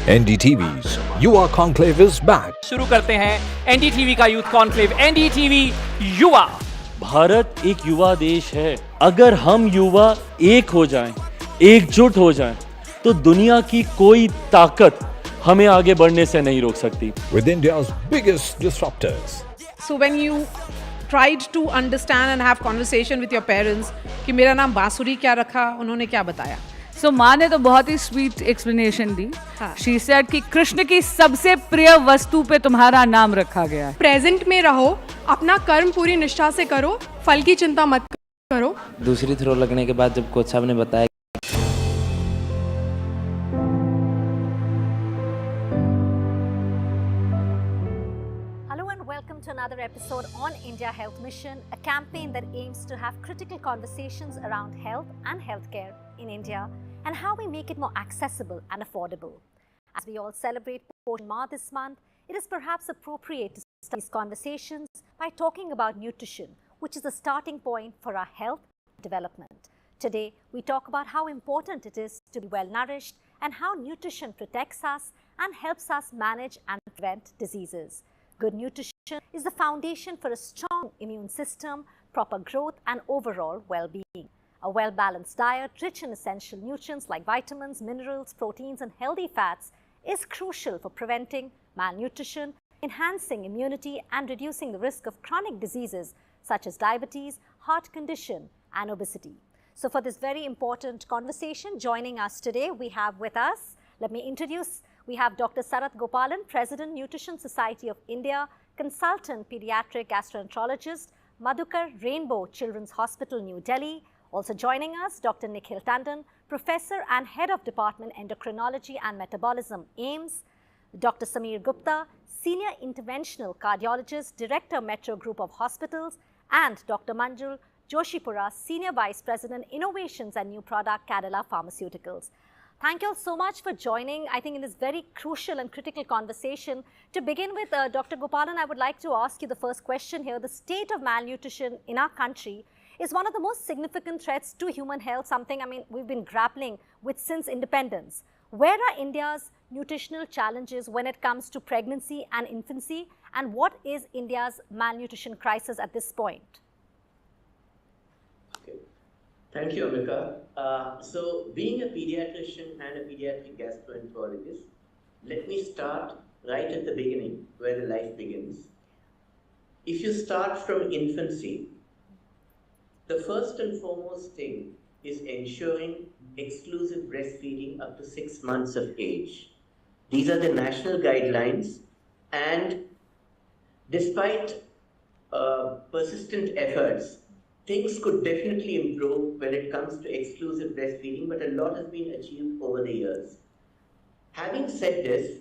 NDTV's Yuva Conclave is back. शुरू करते हैं NDTV का youth conclave. NDTV युवा। भारत एक युवा देश है। अगर हम युवा एक हो जाएं, एकजुट हो जाएं, तो दुनिया की कोई ताकत हमें आगे बढ़ने से नहीं रोक सकती। With India's biggest disruptors. So when you tried to understand and have conversation with your parents कि मेरा नाम बांसुरी क्या रखा, उन्होंने क्या बताया? So माँ ने तो बहुत ही स्वीट एक्सप्लेनेशन दी। She said कि कृष्ण की सबसे प्रिय वस्तु पे तुम्हारा नाम रखा गया है। प्रेजेंट में रहो, अपना कर्म पूरी निष्ठा से करो, फल की चिंता मत करो। दूसरी थ्रो लगने के बाद जब कोच साहब ने बताया welcome to another episode on India Health Mission, a campaign that aims to have critical conversations around health and healthcare in India and how we make it more accessible and affordable. As we all celebrate Poshan Ma this month, it is perhaps appropriate to start these conversations by talking about nutrition, which is the starting point for our health development. Today, we talk about how important it is to be well nourished and how nutrition protects us and helps us manage and prevent diseases. Good nutrition is the foundation for a strong immune system, proper growth and overall well-being. A well-balanced diet rich in essential nutrients like vitamins, minerals, proteins and healthy fats is crucial for preventing malnutrition, enhancing immunity and reducing the risk of chronic diseases such as diabetes, heart condition and obesity. So for this very important conversation, joining us today, we have with us, let me introduce, we have Dr. Sarath Gopalan, President, Nutrition Society of India, Consultant Pediatric Gastroenterologist, Madhukar, Rainbow Children's Hospital, New Delhi. Also joining us, Dr. Nikhil Tandon, Professor and Head of Department Endocrinology and Metabolism, AIIMS. Dr. Sameer Gupta, Senior Interventional Cardiologist, Director, Metro Group of Hospitals, and Dr. Manjul Joshipura, Senior Vice President, Innovations and New Product, Cadila Pharmaceuticals. Thank you all so much for joining, I think, in this very crucial and critical conversation. To begin with, Dr. Gopalan, I would like to ask you the first question here. The state of malnutrition in our country is one of the most significant threats to human health, something, I mean, we've been grappling with since independence. Where are India's nutritional challenges when it comes to pregnancy and infancy, and what is India's malnutrition crisis at this point? Thank you, Amika. So, being a pediatrician and a pediatric gastroenterologist, let me start right at the beginning, where the life begins. If you start from infancy, the first and foremost thing is ensuring exclusive breastfeeding up to 6 months of age. These are the national guidelines, and despite persistent efforts, things could definitely improve when it comes to exclusive breastfeeding, but a lot has been achieved over the years. Having said this,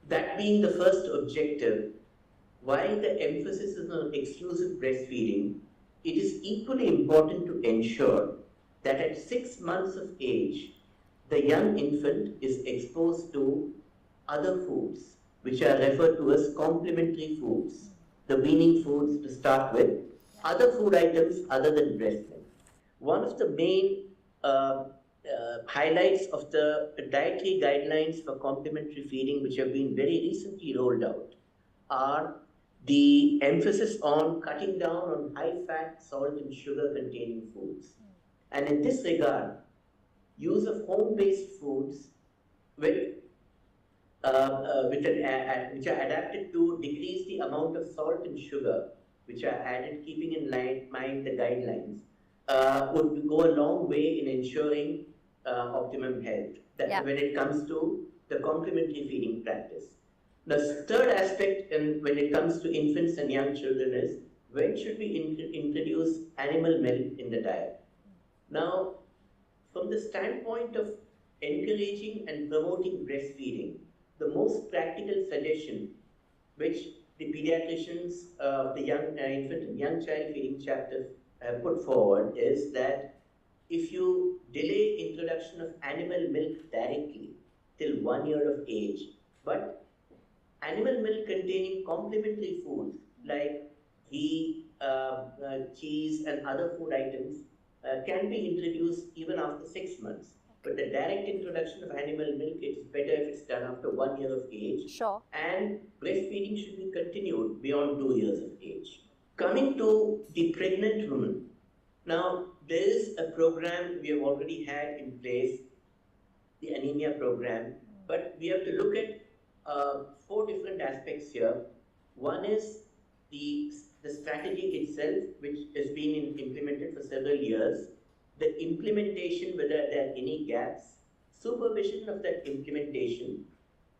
that being the first objective, while the emphasis is on exclusive breastfeeding, it is equally important to ensure that at 6 months of age, the young infant is exposed to other foods, which are referred to as complementary foods, the weaning foods to start with, other food items other than breast milk. One of the main highlights of the dietary guidelines for complementary feeding, which have been very recently rolled out, are the emphasis on cutting down on high-fat, salt and sugar-containing foods. And in this regard, use of home-based foods which are adapted to decrease the amount of salt and sugar which are added, keeping in mind the guidelines, would go a long way in ensuring optimum health when it comes to the complementary feeding practice. The third aspect when it comes to infants and young children is when should we introduce animal milk in the diet? Now, from the standpoint of encouraging and promoting breastfeeding, the most practical suggestion which the pediatricians of the young infant and young child feeding chapter have put forward is that if you delay introduction of animal milk directly till 1 year of age, but animal milk containing complementary foods like ghee, cheese and other food items can be introduced even after 6 months. But the direct introduction of animal milk, it's better if it's done after 1 year of age. Sure. And breastfeeding should be continued beyond 2 years of age. Coming to the pregnant woman, now there is a program we have already had in place, the anemia program, but we have to look at 4 different aspects here. One is the strategy itself, which has been implemented for several years, the implementation, whether there are any gaps, supervision of that implementation,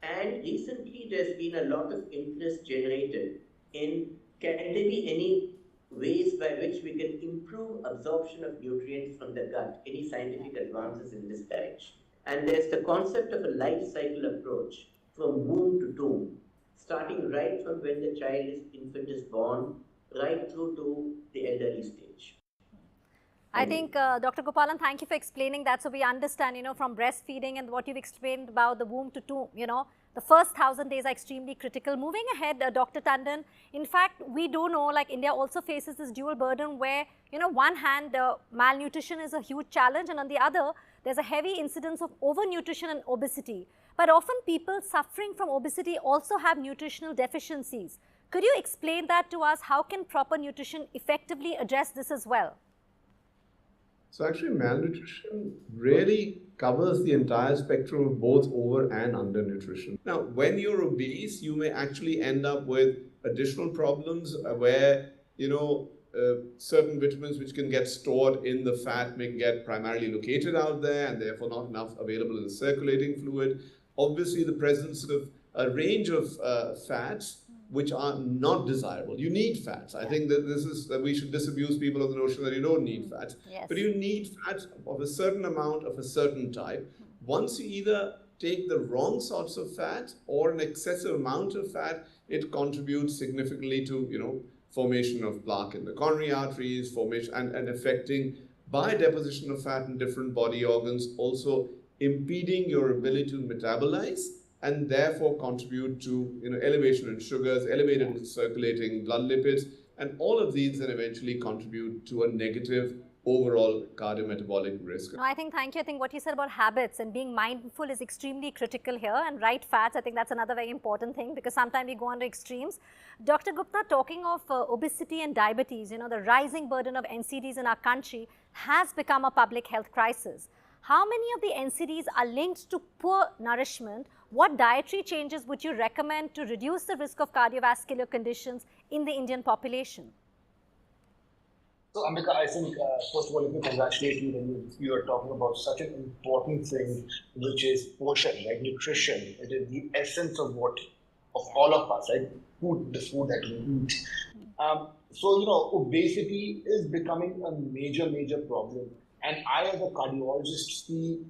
and recently there's been a lot of interest generated in can there be any ways by which we can improve absorption of nutrients from the gut, any scientific advances in this direction. And there's the concept of a life cycle approach from womb to tomb, starting right from when the infant is born, right through to the elderly stage. I think, Dr. Gopalan, thank you for explaining that. So we understand, from breastfeeding and what you've explained about the womb to tomb, the first 1,000 days are extremely critical. Moving ahead, Dr. Tandon, in fact, we do know like India also faces this dual burden where, one hand, malnutrition is a huge challenge, and on the other, there's a heavy incidence of overnutrition and obesity. But often people suffering from obesity also have nutritional deficiencies. Could you explain that to us? How can proper nutrition effectively address this as well? So actually malnutrition really covers the entire spectrum of both over and undernutrition. Now, when you're obese, you may actually end up with additional problems where, certain vitamins which can get stored in the fat may get primarily located out there and therefore not enough available in the circulating fluid. Obviously, the presence of a range of fats which are not desirable. You need fats. I think that we should disabuse people of the notion that you don't need fats. Yes. But you need fats of a certain amount of a certain type. Once you either take the wrong sorts of fat or an excessive amount of fat, it contributes significantly to, formation of plaque in the coronary arteries, formation and affecting by deposition of fat in different body organs, also impeding your ability to metabolize and therefore contribute to elevation in sugars, elevated circulating blood lipids, and all of these then eventually contribute to a negative overall cardiometabolic risk. No, I think, thank you. I think what you said about habits and being mindful is extremely critical here, and right fats, I think that's another very important thing because sometimes we go on to extremes. Dr. Gupta, talking of obesity and diabetes, the rising burden of NCDs in our country has become a public health crisis. How many of the NCDs are linked to poor nourishment? What dietary changes would you recommend to reduce the risk of cardiovascular conditions in the Indian population? So, Ambika, I think, first of all, let me congratulate you when you are talking about such an important thing, which is portion, right? Nutrition. It is the essence of all of us, right? Food, the food that we eat. So, obesity is becoming a major problem. And I, as a cardiologist, see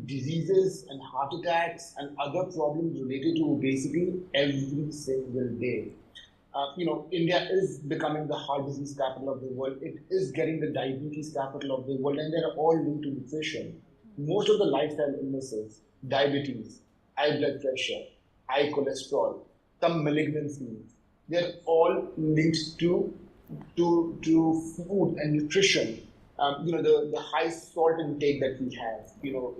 diseases and heart attacks and other problems related to obesity every single day. India is becoming the heart disease capital of the world. It is getting the diabetes capital of the world, and they're all linked to nutrition. Most of the lifestyle illnesses, diabetes, high blood pressure, high cholesterol, some malignancies, they're all linked to food and nutrition. The high salt intake that we have.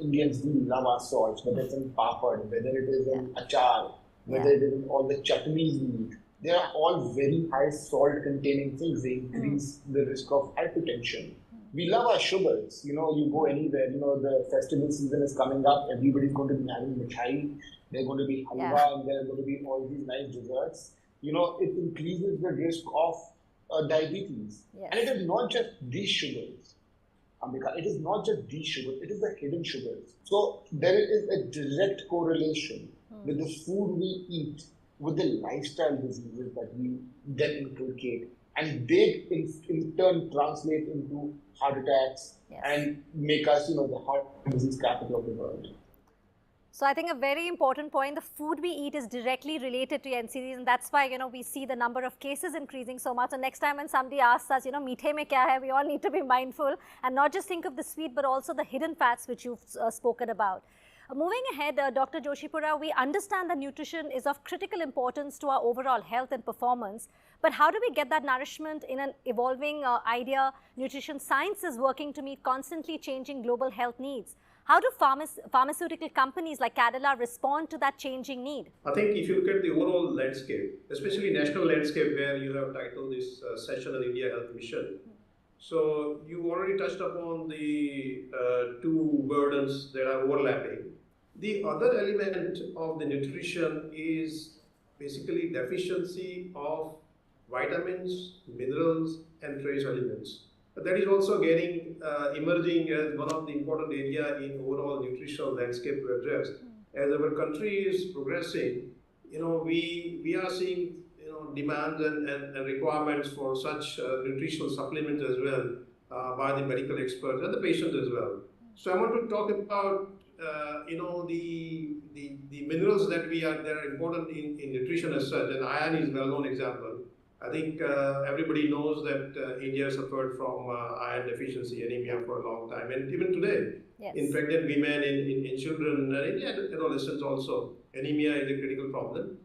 Indians do love our salts, whether it's in papad, whether it is in achar, whether it is in all the chutneys we eat. They are all very high salt containing things. They increase the risk of hypertension. We love our sugars. You go anywhere, the festival season is coming up, everybody's going to be having mithai, they're going to be halwa, and there are going to be all these nice desserts. It increases the risk of diabetes. Yes. And it is not just these sugars, Ambika. It is not just these sugars, it is the hidden sugars. So there is a direct correlation with the food we eat, with the lifestyle diseases that we then inculcate. And they in turn translate into heart attacks and make us, the heart disease capital of the world. So I think a very important point, the food we eat is directly related to NCDs, and that's why, we see the number of cases increasing so much. So next time when somebody asks us, meethe mein kya hai, we all need to be mindful and not just think of the sweet, but also the hidden fats which you've spoken about. Moving ahead, Dr. Joshipura, we understand that nutrition is of critical importance to our overall health and performance, but how do we get that nourishment in an evolving idea? Nutrition science is working to meet constantly changing global health needs. How do pharmaceutical companies like Cadila respond to that changing need? I think if you look at the overall landscape, especially national landscape where you have titled this session on India Health Mission, so you already touched upon the two burdens that are overlapping. The other element of the nutrition is basically deficiency of vitamins, minerals, and trace elements. That is also getting emerging as one of the important area in overall nutritional landscape to address. As our country is progressing, we are seeing demands and requirements for such nutritional supplements as well by the medical experts and the patients as well. So I want to talk about the minerals that are important in nutrition as such, and iron is a well-known example. I think everybody knows that India suffered from iron deficiency anemia for a long time, and even today, in pregnant women, in children, and in adolescents also, anemia is a critical problem.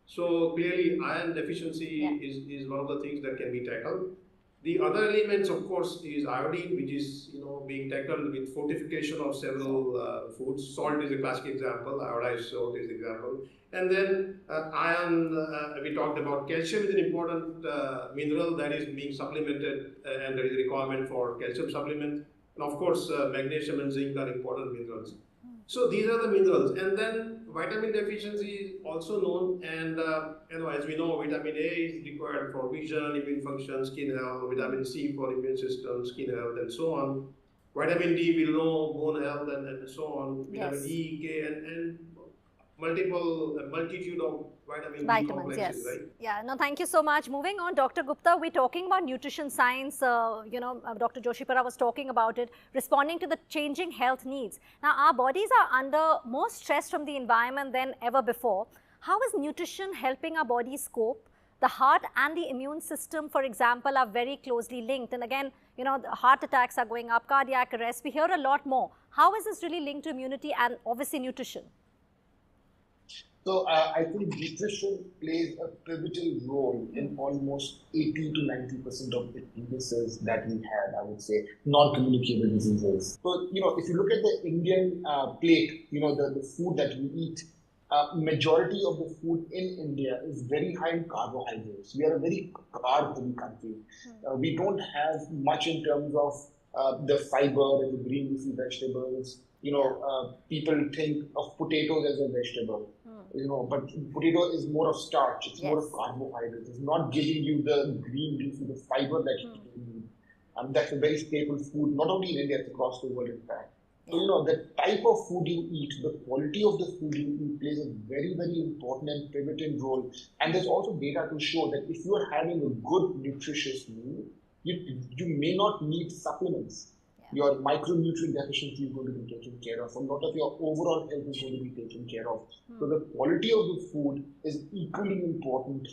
So clearly, iron deficiency is one of the things that can be tackled. The other elements, of course, is iodine, which is being tackled with fortification of several foods. Salt is a classic example. Iodized salt is an example. And then iron, we talked about. Calcium is an important mineral that is being supplemented, and there is a requirement for calcium supplement. And of course, magnesium and zinc are important minerals. So these are the minerals. And then vitamin deficiency is also known, and as we know, vitamin A is required for vision, immune function, skin health, vitamin C for immune system, skin health, and so on. Vitamin D, we know, bone health, and so on. Vitamin E, K, and multitude of vitamin B complexes, right? Yeah, no, thank you so much. Moving on, Dr. Gupta, we're talking about nutrition science. Dr. Joshipura was talking about it, responding to the changing health needs. Now, our bodies are under more stress from the environment than ever before. How is nutrition helping our bodies cope? The heart and the immune system, for example, are very closely linked. And again, the heart attacks are going up, cardiac arrest. We hear a lot more. How is this really linked to immunity and obviously nutrition? So I think nutrition plays a pivotal role in almost 80 to 90% of the illnesses that we have, I would say, non-communicable diseases. So, if you look at the Indian plate, the food that we eat, majority of the food in India is very high in carbohydrates. We are a very carb-heavy country. We don't have much in terms of the fiber and the green leafy vegetables. People think of potatoes as a vegetable. But potato is more of starch, it's more of carbohydrates, it's not giving you the green leafy, the fiber that you need. That's a very staple food, not only in India, it's across the world in fact. So, the type of food you eat, the quality of the food you eat plays a very, very important and pivotal role. And there's also data to show that if you are having a good, nutritious meal, you may not need supplements. Your micronutrient deficiency is going to be taken care of. A lot of your overall health is going to be taken care of. So the quality of the food is equally important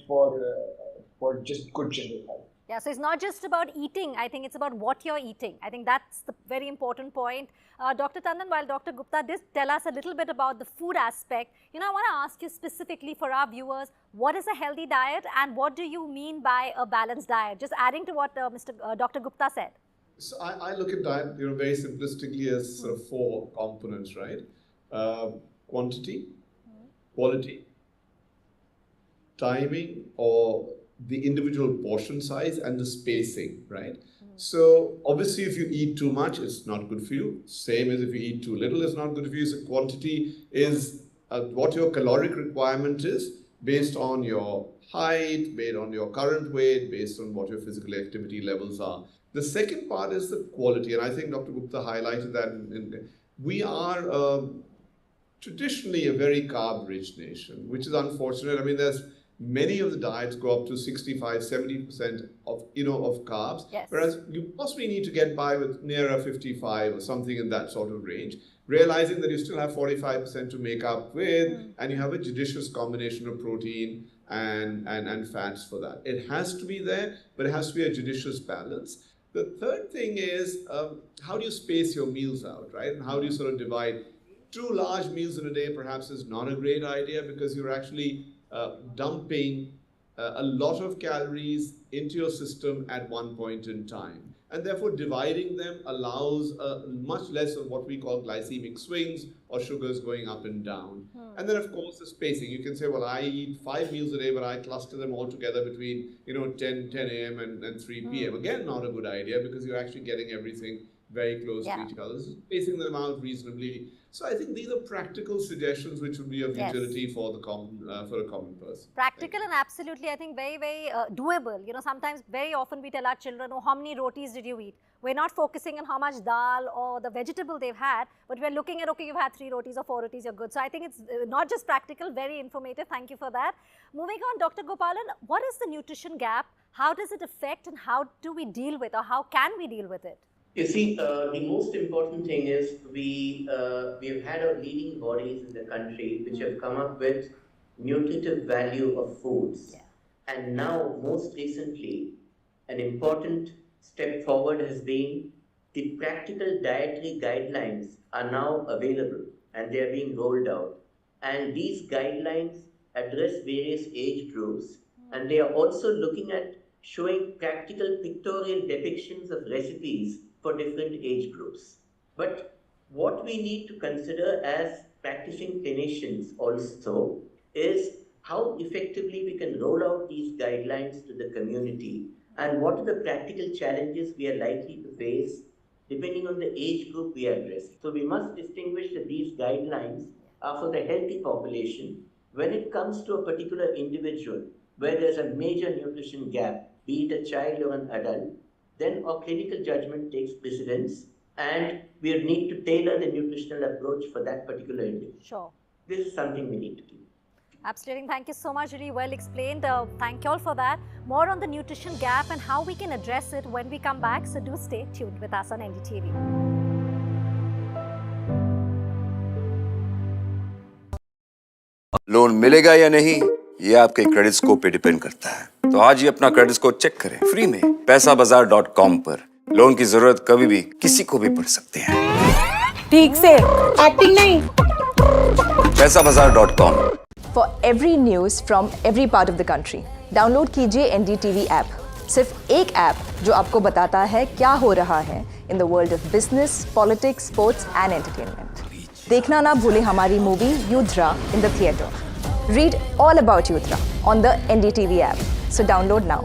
for just good general health. Yeah, so it's not just about eating. I think it's about what you're eating. I think that's the very important point. Dr. Tandon, while Dr. Gupta did tell us a little bit about the food aspect, I want to ask you specifically for our viewers, what is a healthy diet and what do you mean by a balanced diet? Just adding to what Dr. Gupta said. So I look at diet, very simplistically as sort of four components, right? Quantity, quality, timing, or the individual portion size, and the spacing, right? So obviously if you eat too much, it's not good for you. Same as if you eat too little, it's not good for you. So quantity is what your caloric requirement is based on your height, based on your current weight, based on what your physical activity levels are. The second part is the quality, and I think Dr. Gupta highlighted that. We are traditionally a very carb-rich nation, which is unfortunate. I mean, there's many of the diets go up to 65-70% of carbs, whereas you possibly need to get by with nearer 55 or something in that sort of range, realizing that you still have 45% to make up with, and you have a judicious combination of protein and fats for that. It has to be there, but it has to be a judicious balance. The third thing is how do you space your meals out, right? And how do you sort of divide? 2 large meals in a day perhaps is not a great idea, because you're actually dumping a lot of calories into your system at one point in time. and therefore dividing them allows much less of what we call glycemic swings or sugars going up and down. And then of course the spacing. You can say, well, I eat 5 meals a day, but I cluster them all together between 10 a.m. and 3 p.m. Again, not a good idea because you're actually getting everything very close to each other. So spacing them out reasonably. So I think these are practical suggestions which would be of utility for the common person. Practical and absolutely, I think very, very doable. Sometimes very often we tell our children, oh, how many rotis did you eat? We're not focusing on how much dal or the vegetable they've had, but we're looking at, okay, you've had 3 rotis or 4 rotis, you're good. So I think it's not just practical, very informative. Thank you for that. Moving on, Dr. Gopalan, what is the nutrition gap? How does it affect and how do we deal with, or how can we deal with it? You see, the most important thing is we've had our leading bodies in the country which have come up with nutritive value of foods. And now, most recently, an important step forward has been the practical dietary guidelines are now available and they are being rolled out. And these guidelines address various age groups, and they are also looking at showing practical pictorial depictions of recipes for different age groups. But what we need to consider as practicing clinicians also is how effectively we can roll out these guidelines to the community and what are the practical challenges we are likely to face depending on the age group we are addressing. So we must distinguish that these guidelines are for the healthy population. When it comes to a particular individual where there's a major nutrition gap, be it a child or an adult, then our clinical judgment takes precedence and we need to tailor the nutritional approach for that particular individual. Sure. This is something we need to do. Absolutely. Thank you so much. Really well explained. Thank you all for that. More on the nutrition gap and how we can address it when we come back. So do stay tuned with us on NDTV. Loan मिलेगा या नहीं ये आपके credit score पे depend करता है। तो आज ही अपना क्रेडिट स्कोर चेक करें फ्री में पैसाबाजार.com पर। लोन की जरूरत कभी भी किसी को भी पड़ सकती है। ठीक से एक्टिंग नहीं। पैसाबाजार.com। For every news from every part of the country, download कीजिए NDTV ऐप। सिर्फ एक ऐप जो आपको बताता है क्या हो रहा है in the world of business, politics, sports and entertainment. देखना ना भूले हमारी movie Yudhra in the theatre. Read all about Yudhra on the NDTV app. So download now.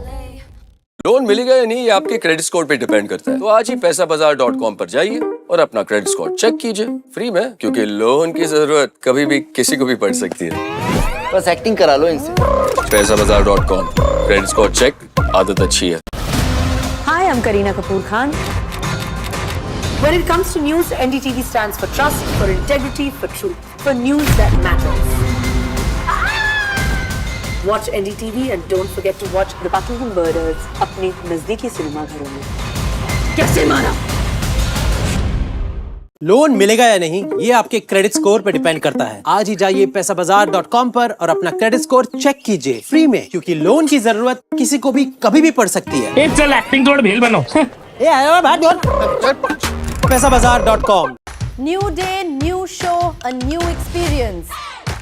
Loan मिलेगा या नहीं ये आपके क्रेडिट स्कोर पे डिपेंड करता है। तो आज ही पैसाबाजार.com पर जाइए और अपना क्रेडिट स्कोर चेक कीजिए फ्री में, क्योंकि लोन की जरूरत कभी भी किसी को भी पड़ सकती है। बस एक्टिंग करा लो इनसे। पैसाबाजार.com, क्रेडिट स्कोर चेक, आदत अच्छी है। Hi, I'm Kareena Kapoor Khan. When it comes to news, NDTV stands for trust, for integrity, for truth, for news that matters. Watch NDTV and don't forget to watch The Buckingham Murders अपने नजदीकी cinema घरों में। कैसे मारा? Loan मिलेगा या नहीं ये आपके क्रेडिट स्कोर पे डिपेंड करता है। आज ही जाइए पैसाबाजार.com पर और अपना क्रेडिट स्कोर चेक कीजिए फ्री में, क्योंकि लोन की जरूरत किसी को भी कभी भी पड़ सकती है। चल एक्टिंग थोड़ा भेल बनो। ए आयो भाग जोर। पैसाबाजार.com। New day, new show, a new experience.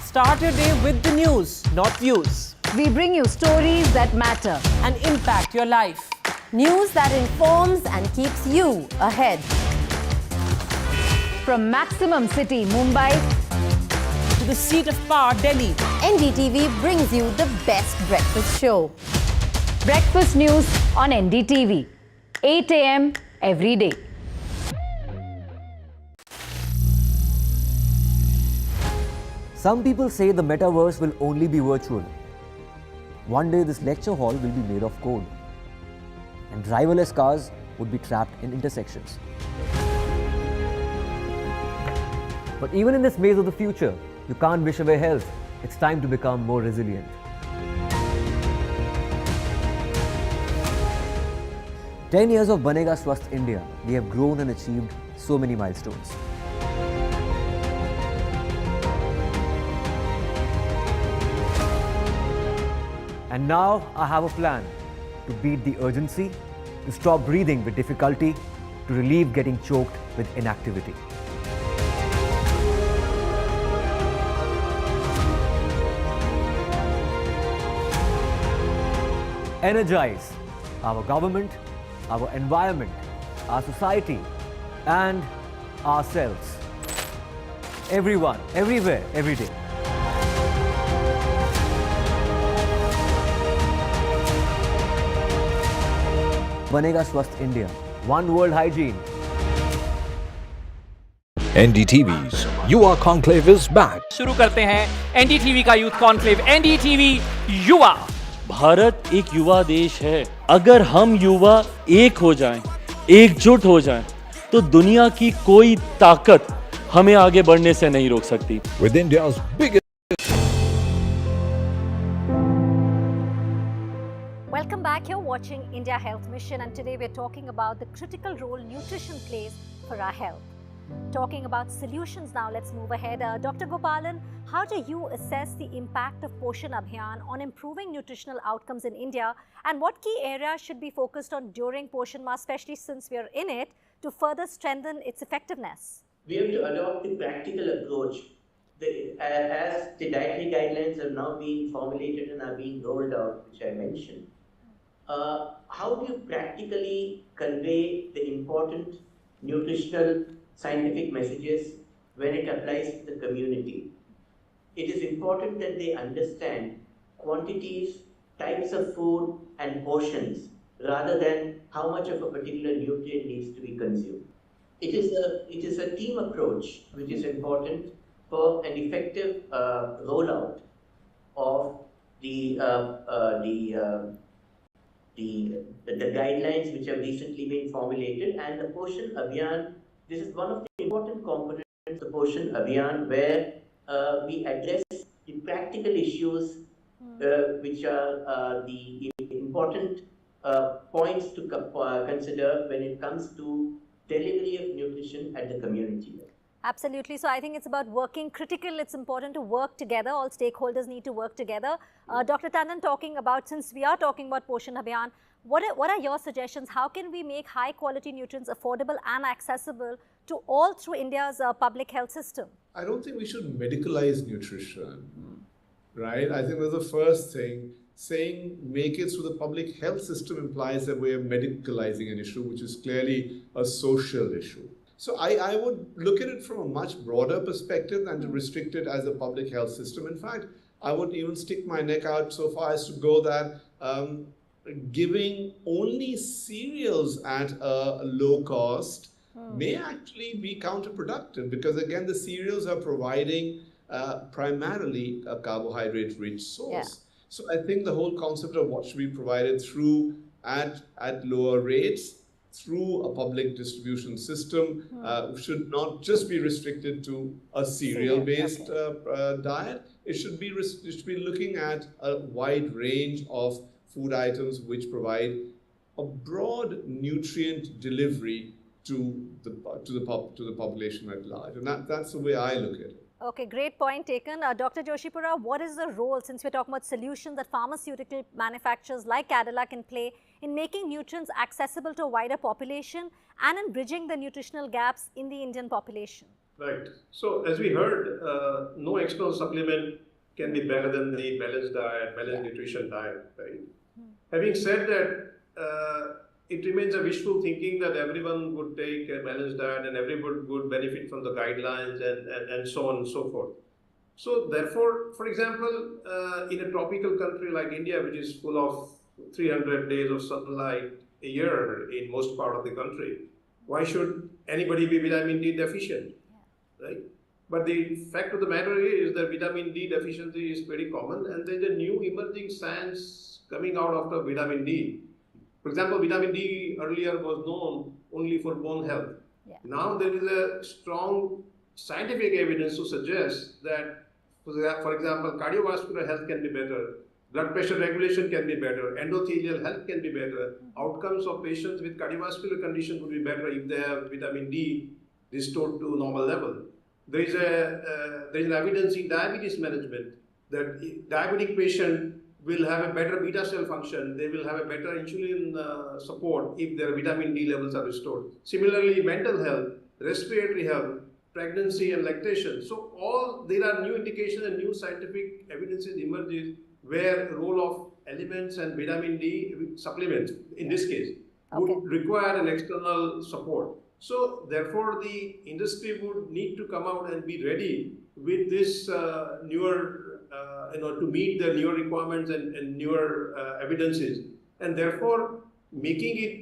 Start your day with the news, not views. We bring you stories that matter and impact your life. News that informs and keeps you ahead. From Maximum City, Mumbai, to the seat of power, Delhi, NDTV brings you the best breakfast show. Breakfast news on NDTV, 8 a.m. every day. Some people say the metaverse will only be virtual. One day this lecture hall will be made of code, and driverless cars would be trapped in intersections. But even in this maze of the future, you can't wish away health. It's time to become more resilient. "10 years of Banega Swasth India, we have grown and achieved so many milestones. And now I have a plan to beat the urgency, to stop breathing with difficulty, to relieve getting choked with inactivity. Energize our government, our environment, our society, and ourselves. Everyone, everywhere, every day. बनेगा स्वस्थ India. One World Hygiene. NDTV's युवा conclave is back. शुरू करते हैं NDTV का youth conclave. NDTV युवा. भारत एक युवा देश है. अगर हम युवा एक हो जाएं, एकजुट हो जाएं, तो दुनिया की कोई ताकत हमें आगे बढ़ने से नहीं रोक सकती. With India's biggest. Welcome back. You're watching India Health Mission, and today we're talking about the critical role nutrition plays for our health. Talking about solutions now, let's move ahead. Dr. Gopalan, how do you assess the impact of Poshan Abhiyan on improving nutritional outcomes in India, and what key areas should be focused on during Poshan Maah, especially since we are in it, to further strengthen its effectiveness? We have to adopt the practical approach. As the dietary guidelines have now been formulated and are being rolled out, which I mentioned, how do you practically convey the important nutritional scientific messages when it applies to the community? It is important that they understand quantities, types of food and portions rather than how much of a particular nutrient needs to be consumed. It is a team approach which is important for an effective rollout of the guidelines which have recently been formulated, and the Poshan Abhiyan. This is one of the important components of the Poshan Abhiyan, where we address the practical issues which are the important points to consider when it comes to delivery of nutrition at the community level. Absolutely. So I think it's about working critical. It's important to work together. All stakeholders need to work together. Dr. Tandon, talking about, since we are talking about Poshan Abhiyan, what are your suggestions? How can we make high quality nutrients affordable and accessible to all through India's public health system? I don't think we should medicalize nutrition, right? I think that's the first thing. Saying make it through the public health system implies that we are medicalizing an issue, which is clearly a social issue. So I would look at it from a much broader perspective than to restrict it as a public health system. In fact, I would even stick my neck out so far as to go that giving only cereals at a low cost may actually be counterproductive, because again, the cereals are providing primarily a carbohydrate-rich source. Yeah. So I think the whole concept of what should be provided through at lower rates through a public distribution system should not just be restricted to a cereal-based diet. It should be looking at a wide range of food items which provide a broad nutrient delivery to the population at large, and that's the way I look at it. Okay, great point taken. Dr. Joshipura, what is the role, since we're talking about solutions that pharmaceutical manufacturers like Cadila can play in making nutrients accessible to a wider population and in bridging the nutritional gaps in the Indian population? Right. So as we heard, no external supplement can be better than the balanced diet, balanced nutrition diet, right? Having said that, it remains a wishful thinking that everyone would take a balanced diet and everyone would benefit from the guidelines and so on and so forth. So therefore, for example, in a tropical country like India, which is full of 300 days of sunlight a year in most part of the country, why should anybody be vitamin D deficient, right? But the fact of the matter is that vitamin D deficiency is very common, and there's a new emerging science coming out after vitamin D. For example, vitamin D earlier was known only for bone health. Yeah. Now there is a strong scientific evidence to suggest that, for example, cardiovascular health can be better, blood pressure regulation can be better, endothelial health can be better, outcomes of patients with cardiovascular conditions would be better if they have vitamin D restored to normal level. There is an evidence in diabetes management that diabetic patient will have a better beta cell function, they will have a better insulin support if their vitamin D levels are restored. Similarly, mental health, respiratory health, pregnancy and lactation. So there are new indications and new scientific evidences emerges where role of elements and vitamin D supplements in this case would require an external support. So therefore, the industry would need to come out and be ready with this newer, to meet the newer requirements and newer evidences, and therefore making it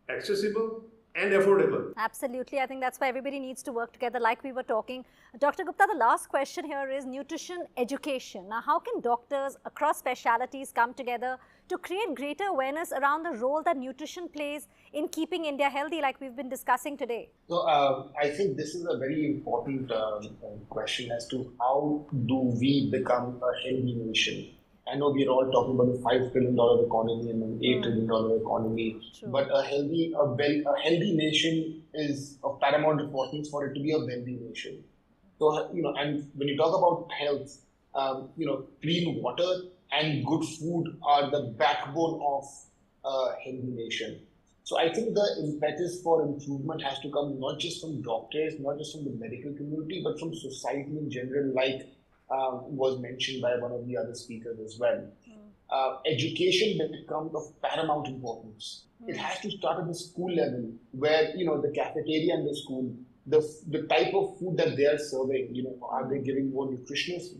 accessible and affordable. Absolutely. I think that's why everybody needs to work together like we were talking. Dr. Gupta, the last question here is nutrition education. Now, how can doctors across specialities come together to create greater awareness around the role that nutrition plays in keeping India healthy like we've been discussing today? So I think this is a very important question as to how do we become a healthy nation. I know we're all talking about a $5 trillion economy and an $8 trillion economy, but a healthy nation is of paramount importance for it to be a wealthy nation. So, and when you talk about health, clean water and good food are the backbone of a healthy nation. So I think the impetus for improvement has to come not just from doctors, not just from the medical community, but from society in general, like was mentioned by one of the other speakers as well. Education becomes of paramount importance. It has to start at the school level, where the cafeteria in the school, the type of food that they are serving. Are they giving more nutritious?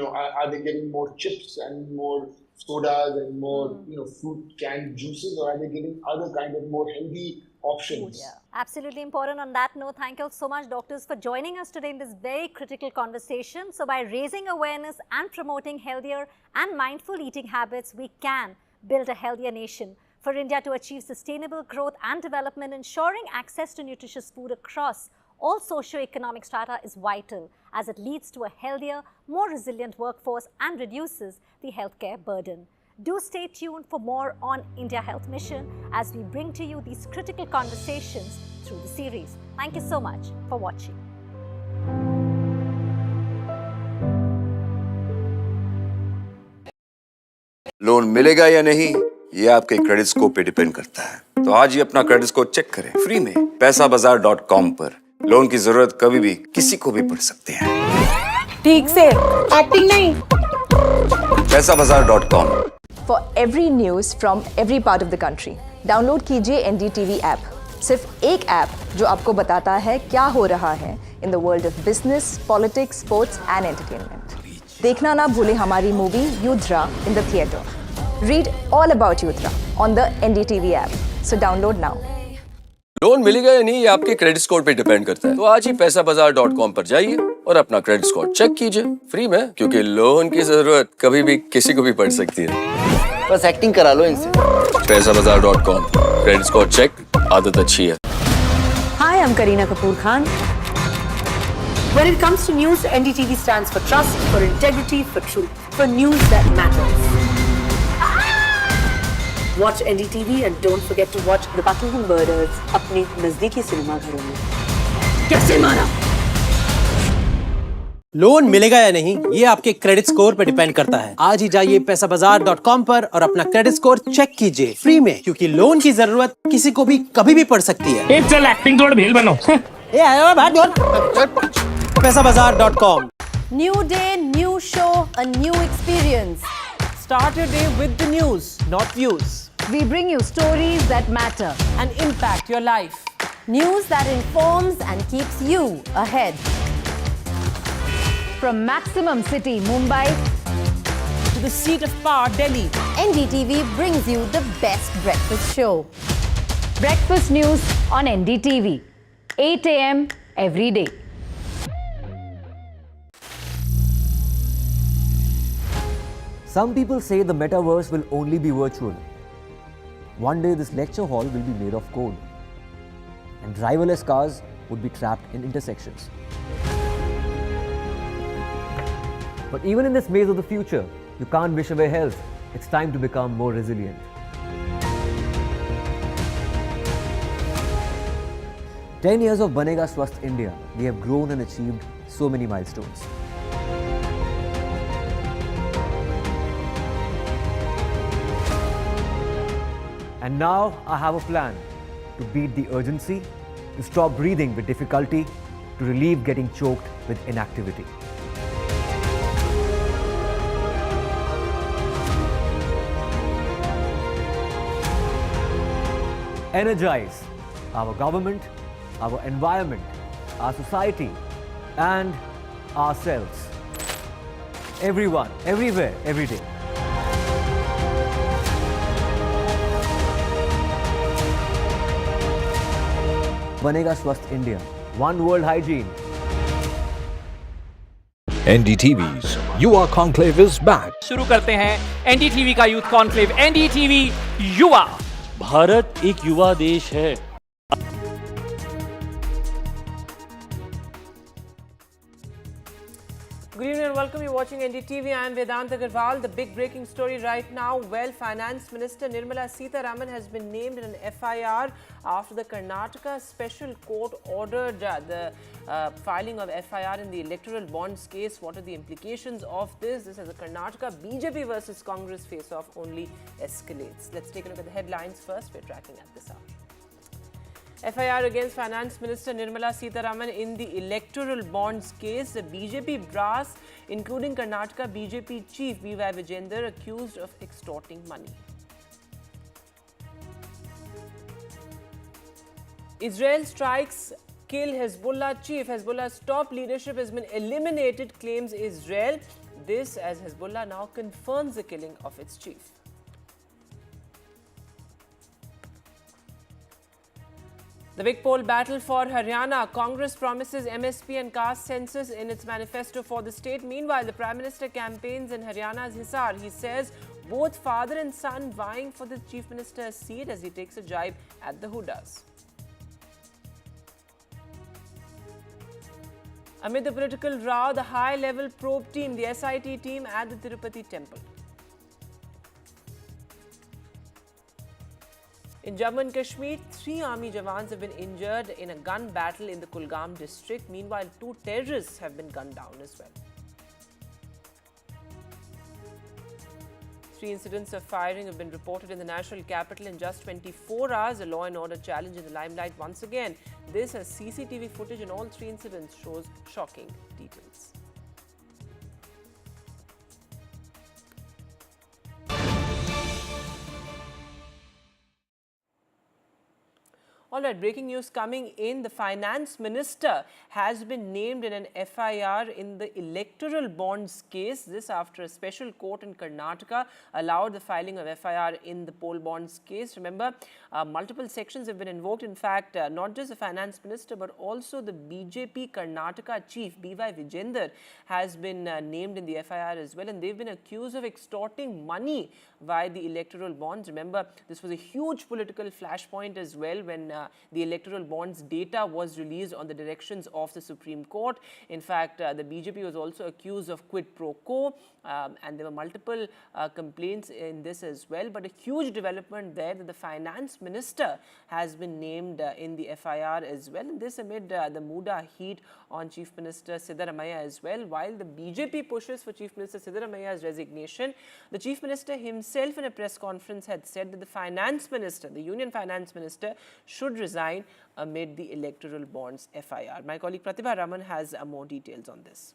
Are they giving more chips and more sodas and more fruit canned juices, or are they giving other kind of more healthy options? Yeah, absolutely important. On that note, thank you so much, doctors, for joining us today in this very critical conversation. So by raising awareness and promoting healthier and mindful eating habits, we can build a healthier nation. For India to achieve sustainable growth and development, ensuring access to nutritious food across all socio-economic strata is vital, as it leads to a healthier, more resilient workforce and reduces the healthcare burden. Do stay tuned for more on India Health Mission as we bring to you these critical conversations through the series. Thank you so much for watching. Loan मिलेगा या नहीं, ये आपके credit score पे depend करता है। तो आज ही अपना क्रेडिट स्कोर चेक करें फ्री में पैसाबाजार.com पर। लोन की जरूरत कभी भी किसी को भी पड़ सकती है। ठीक से एक्टिंग नहीं। पैसाबाजार.com। For every news from every part of the country, download कीजिए NDTV ऐप। सिर्फ एक ऐप जो आपको बताता है क्या हो रहा है in the world of business, politics, sports and entertainment. देखना ना भूलें हमारी movie युद्रा in the theatre. Read all about Yudra on the NDTV app. So download now. Loan मिलेगा या नहीं, ये आपके क्रेडिट स्कोर पे डिपेंड करता है। तो आज ही पैसाबाजार.com पर जाइए और अपना क्रेडिट स्कोर चेक कीजिए फ्री में, क्योंकि लोन की जरूरत कभी भी किसी को भी पड़ सकती है। बस एक्टिंग करा लो इनसे। पैसाबाजार.com, क्रेडिट स्कोर चेक, आदत अच्छी है। Hi, I'm Kareena Kapoor Khan. When it comes to news, NDTV stands for trust, for integrity, for truth, for news that matters. Watch NDTV and don't forget to watch The Battle and Murders अपने नजदीकी cinema घरों में। कैसे मारा? Loan मिलेगा या नहीं, ये आपके क्रेडिट स्कोर पे डिपेंड करता है। आज ही जाइए पैसाबाजार.com पर और अपना क्रेडिट स्कोर चेक कीजिए फ्री में, क्योंकि लोन की जरूरत किसी को भी कभी भी पड़ सकती है। चल एक्टिंग थोड़ा भेल बनो। पैसाबाजार.com। New day, new show, a new experience. Start your day with the news, not views. We bring you stories that matter and impact your life. News that informs and keeps you ahead. From Maximum City, Mumbai, to the seat of power, Delhi, NDTV brings you the best breakfast show. Breakfast news on NDTV, 8 a.m. every day. Some people say the metaverse will only be virtual. One day this lecture hall will be made of code, and driverless cars would be trapped in intersections. But even in this maze of the future, you can't wish away health. It's time to become more resilient. "10 years of Banega Swasth India, we have grown and achieved so many milestones. And now I have a plan to beat the urgency, to stop breathing with difficulty, to relieve getting choked with inactivity. energize our government, our environment, our society, and ourselves. Everyone, everywhere, every day. बनेगा स्वस्थ India. One World Hygiene. NDTV's युवा conclave is back. शुरू करते हैं NDTV का youth conclave. NDTV युवा. भारत एक युवा देश है. Good evening and welcome. You're watching NDTV. I am Vedant Agarwal. The big breaking story right now. Well, Finance Minister Nirmala Sitharaman has been named in an FIR after the Karnataka Special Court ordered the filing of FIR in the electoral bonds case. What are the implications of this? This as a Karnataka BJP versus Congress face-off only escalates. Let's take a look at the headlines first. We're tracking at this hour. FIR against Finance Minister Nirmala Sitharaman in the electoral bonds case. The BJP brass, including Karnataka BJP chief B.Y. Vijender, accused of extorting money. Israel strikes kill Hezbollah chief. Hezbollah's top leadership has been eliminated, claims Israel. This as Hezbollah now confirms the killing of its chief. The big poll battle for Haryana. Congress promises MSP and caste census in its manifesto for the state. Meanwhile, the Prime Minister campaigns in Haryana's Hisar. He says both father and son vying for the Chief Minister's seat as he takes a jibe at the Hudas. Amid the political row, the high-level probe team, the SIT team at the Tirupati temple. In Jammu and Kashmir, 3 army jawans have been injured in a gun battle in the Kulgam district. Meanwhile, 2 terrorists have been gunned down as well. 3 incidents of firing have been reported in the national capital in just 24 hours. A law and order challenge in the limelight once again. This as CCTV footage in all 3 incidents shows shocking details. All right, breaking news coming in. The Finance Minister has been named in an FIR in the electoral bonds case. This after a special court in Karnataka allowed the filing of FIR in the poll bonds case. Remember, multiple sections have been invoked. In fact, not just the Finance Minister, but also the BJP Karnataka chief, B.Y. Vijender, has been named in the FIR as well. And they've been accused of extorting money via the electoral bonds. Remember, this was a huge political flashpoint as well when the electoral bonds data was released on the directions of the Supreme Court. In fact, the BJP was also accused of quid pro quo, and there were multiple complaints in this as well. But a huge development there that the Finance Minister has been named in the FIR as well. And this amid the Muda heat on Chief Minister Siddaramaiah as well. While the BJP pushes for Chief Minister Siddaramaiah's resignation, the Chief Minister himself in a press conference had said that the Finance Minister, the Union Finance Minister, should resign amid the electoral bonds FIR. My colleague Pratibha Raman has more details on this.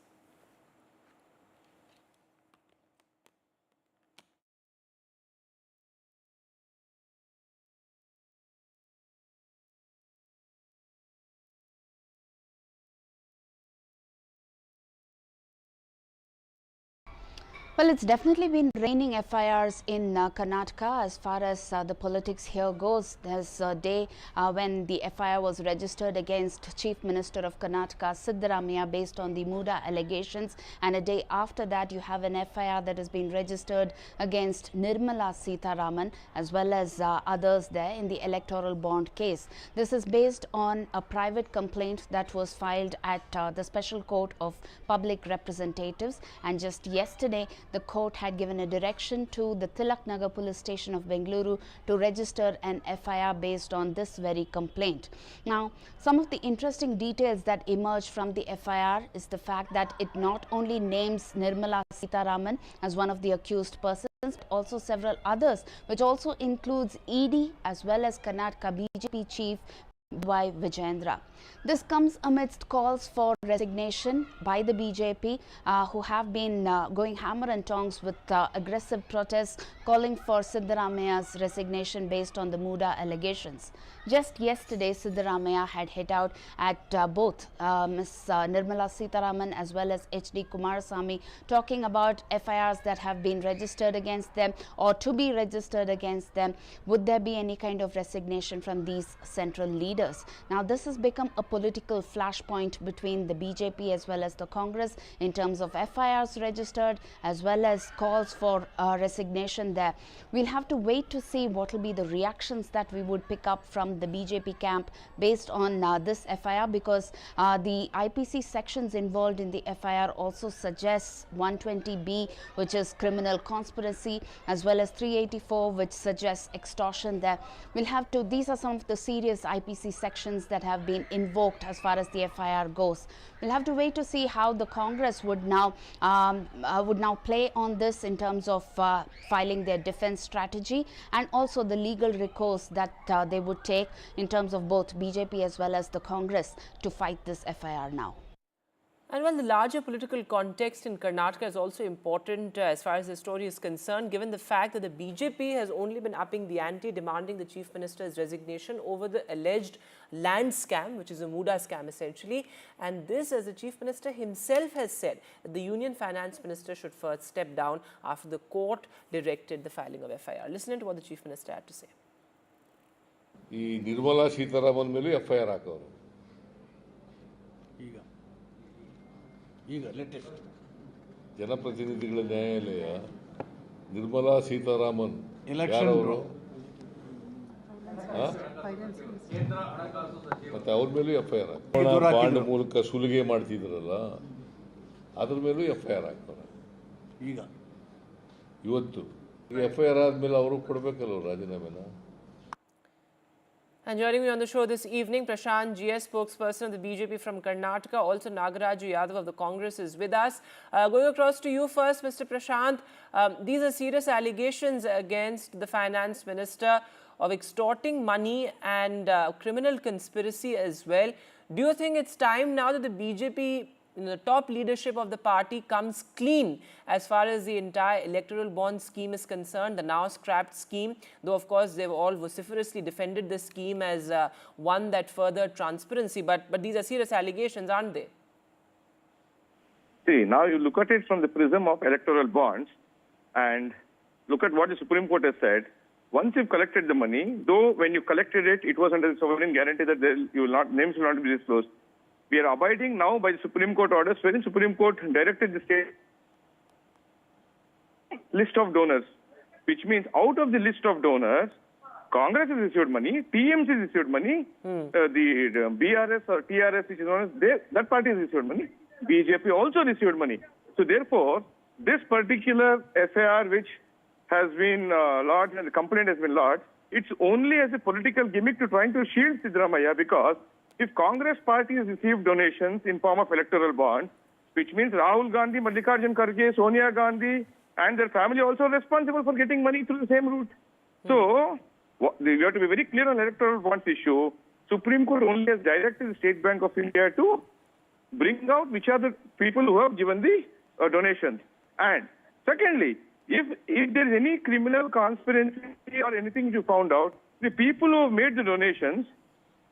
Well, it's definitely been raining FIRs in Karnataka as far as the politics here goes. There's a day when the FIR was registered against Chief Minister of Karnataka, Siddaramaiah, based on the Muda allegations. And a day after that, you have an FIR that has been registered against Nirmala Sitharaman as well as others there in the electoral bond case. This is based on a private complaint that was filed at the Special Court of Public Representatives. And just yesterday, the court had given a direction to the Tilak Nagar police station of Bengaluru to register an FIR based on this very complaint. Now, some of the interesting details that emerged from the FIR is the fact that it not only names Nirmala Sitharaman as one of the accused persons, but also several others, which also includes ED as well as Karnataka BJP chief by Vijayendra. This comes amidst calls for resignation by the BJP, who have been going hammer and tongs with aggressive protests calling for Siddaramaia's resignation based on the Muda allegations. Just yesterday, Siddaramaiah had hit out at both Ms. Nirmala Sitharaman as well as H.D. Kumarasamy, talking about FIRs that have been registered against them or to be registered against them. Would there be any kind of resignation from these central leaders? Now, this has become a political flashpoint between the BJP as well as the Congress in terms of FIRs registered as well as calls for resignation there. We'll have to wait to see what will be the reactions that we would pick up from the BJP camp based on this FIR, because the IPC sections involved in the FIR also suggests 120B, which is criminal conspiracy, as well as 384, which suggests extortion there. We'll have to, these are some of the serious IPC sections that have been invoked as far as the FIR goes. We'll have to wait to see how the Congress would now play on this in terms of filing their defense strategy and also the legal recourse that they would take in terms of both BJP as well as the Congress to fight this FIR now. And while the larger political context in Karnataka is also important as far as the story is concerned, given the fact that the BJP has only been upping the ante, demanding the Chief Minister's resignation over the alleged land scam, which is a Muda scam essentially. And this, as the Chief Minister himself has said, that the Union Finance Minister should first step down after the court directed the filing of FIR. Listen to what the Chief Minister had to say. ಈ ನಿರ್ಮಲಾ ಸೀತಾರಾಮನ್ ಮೇಲೆ FIR ಹಾಕೋರು. ಈಗ latest ಜನಪ್ರತಿನಿಧಿಗಳ ನ್ಯಾಯಾಲಯ ನಿರ್ಮಲಾ ಸೀತಾರಾಮನ್ ಯಾರವರು ಮತ್ತೆ ಅವ್ರ ಮೇಲೂ FIR ಬಾಂಡ್ ಮೂಲಕ ಸುಲಿಗೆ ಮಾಡ್ತಿದ್ರಲ್ಲ ಅದ್ರ ಮೇಲೂ FIR ಹಾಕೋರು. ಈಗ ಇವತ್ತು FIR ಆದ್ಮೇಲೆ ಅವರು ಕೊಡ್ಬೇಕಲ್ಲ ರಾಜೀನಾಮೆನ. And joining me on the show this evening, Prashant GS, spokesperson of the BJP from Karnataka, also Nagaraju Yadav of the Congress is with us. Going across to you first, Mr. Prashant, these are serious allegations against the finance minister of extorting money and criminal conspiracy as well. Do you think it's time now that the BJP, the top leadership of the party, comes clean as far as the entire electoral bond scheme is concerned, the now scrapped scheme, though of course they've all vociferously defended the scheme as one that furthered transparency, but these are serious allegations, aren't they? See, now you look at it from the prism of electoral bonds and look at what the Supreme Court has said. Once you've collected the money, though when you collected it, it was under the sovereign guarantee that names will not be disclosed. We are abiding now by the Supreme Court orders, wherein Supreme Court directed the state list of donors, which means out of the list of donors, Congress has received money, TMC has received money, the BRS or TRS, which is known as, that party has received money, BJP also received money. So therefore, this particular FIR which has been lodged and the complaint has been lodged, it's only as a political gimmick to trying to shield Siddaramaiah, because if Congress party has received donations in form of electoral bonds, which means Rahul Gandhi, Mallikarjun Kharge, Sonia Gandhi and their family also responsible for getting money through the same route. So, we have to be very clear on electoral bonds issue. Supreme Court only has directed the State Bank of India to bring out which are the people who have given the donations. And secondly, if there is any criminal conspiracy or anything you found out, the people who have made the donations,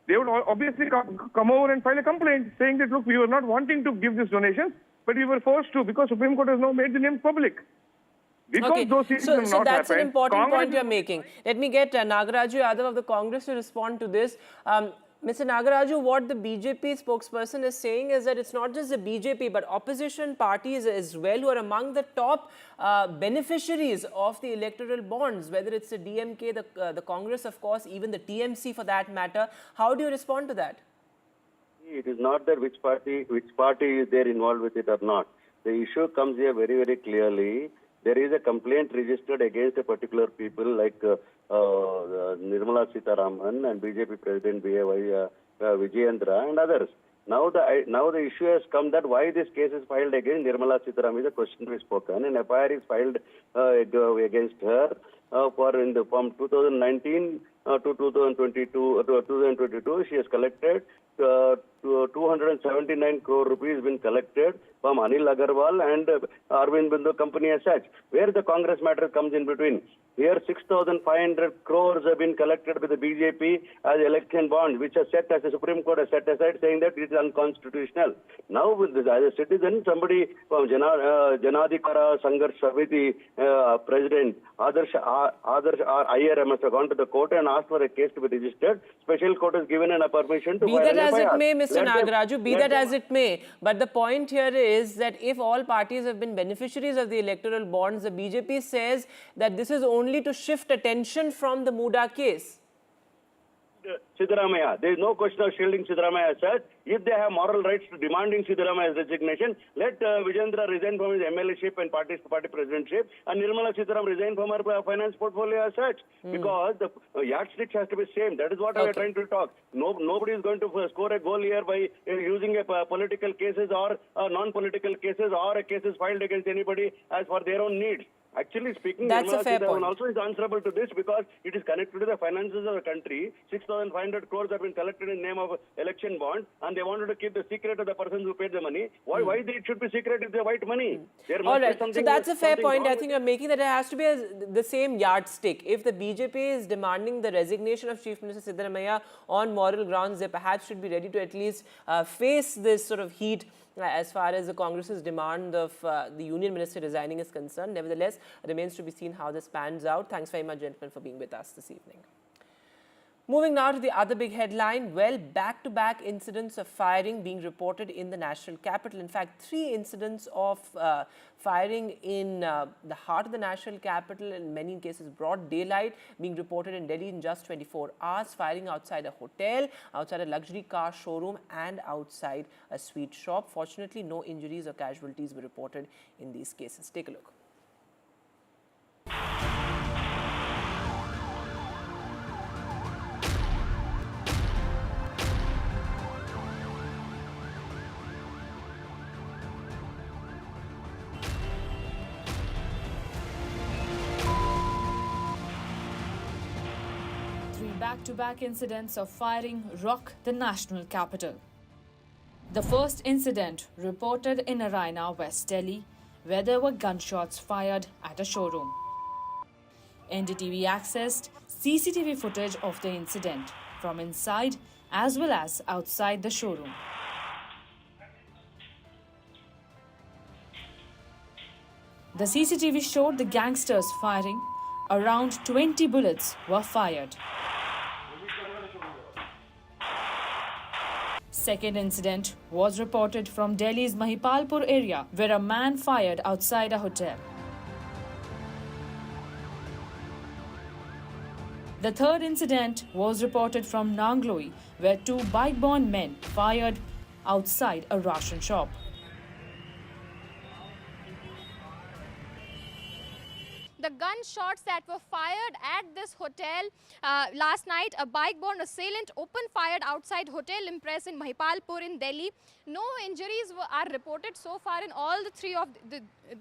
they would obviously come over and file a complaint saying that, look, we were not wanting to give this donation, but we were forced to because Supreme Court has now made the names public. Because those things have so not that's happened, an important Congress point you're making. Let me get Nagaraju Yadav of the Congress to respond to this. Mr. Nagaraju, what the BJP spokesperson is saying is that it's not just the BJP, but opposition parties as well who are among the top beneficiaries of the electoral bonds, whether it's the DMK, the Congress, of course, even the TMC for that matter. How do you respond to that? It is not that which party is there involved with it or not. The issue comes here very, very clearly. There is a complaint registered against a particular people like Nirmala Sitharaman and BJP President Vijayendra and others. Now the issue has come that why this case is filed against Nirmala Sitharaman is a question to be spoken, and FIR is filed against her from 2019 to 2022, she has collected 279 crore rupees been collected from Anil Agarwal and Arvind Bindu company as such. Where the Congress matter comes in between. Here 6,500 crores have been collected by the BJP as election bond, which is set as the Supreme Court has set aside, saying that it is unconstitutional. Now, with this, as a citizen, somebody from Janadikara Sangarsh Samiti President Adarsh IR must have gone to the court and asked for a case to be registered. Special court has given a permission to Be that as it may, Mr. Nagaraju, be that as it may. But the point here is that if all parties have been beneficiaries of the electoral bonds, the BJP says that this is only to shift attention from the Muda case. Siddaramaiah. There is no question of shielding Siddaramaiah as such. If they have moral rights to demanding Siddaramaiah's resignation, let Vijendra resign from his MLA-ship and party presidentship, and Nirmala Sitharam resign from her finance portfolio as such. Because the yardstick has to be same. That is what we are trying to talk. Nobody is going to score a goal here by using political cases or non-political cases or cases filed against anybody as for their own needs. Actually speaking, that's a fair point. Also is answerable to this because it is connected to the finances of the country. 6,500 crores have been collected in name of election bond, and they wanted to keep the secret of the persons who paid the money. Why it should be secret if they white money? All right, so that's a fair point. I think you're making that it has to be the same yardstick. If the BJP is demanding the resignation of Chief Minister Siddaramaiah on moral grounds, they perhaps should be ready to at least face this sort of heat as far as the Congress's demand of the Union Minister resigning is concerned. Nevertheless, it remains to be seen how this pans out. Thanks very much, gentlemen, for being with us this evening. Moving now to the other big headline. Well, back-to-back incidents of firing being reported in the national capital. In fact, 3 incidents of firing in the heart of the national capital, in many cases broad daylight, being reported in Delhi in just 24 hours. Firing outside a hotel, outside a luxury car showroom, and outside a sweet shop. Fortunately, no injuries or casualties were reported in these cases. Take a look. Back-to-back incidents of firing rock the national capital. The first incident reported in Narayana, West Delhi, where there were gunshots fired at a showroom. NDTV accessed CCTV footage of the incident from inside as well as outside the showroom. The CCTV showed the gangsters firing. Around 20 bullets were fired. Second incident was reported from Delhi's Mahipalpur area, where a man fired outside a hotel. The third incident was reported from Nangloi, where 2 bike-borne men fired outside a ration shop. The gunshots that were fired at this hotel last night, a bike-borne assailant opened fired outside Hotel Impress in Mahipalpur in Delhi. No injuries are reported so far in all the 3 of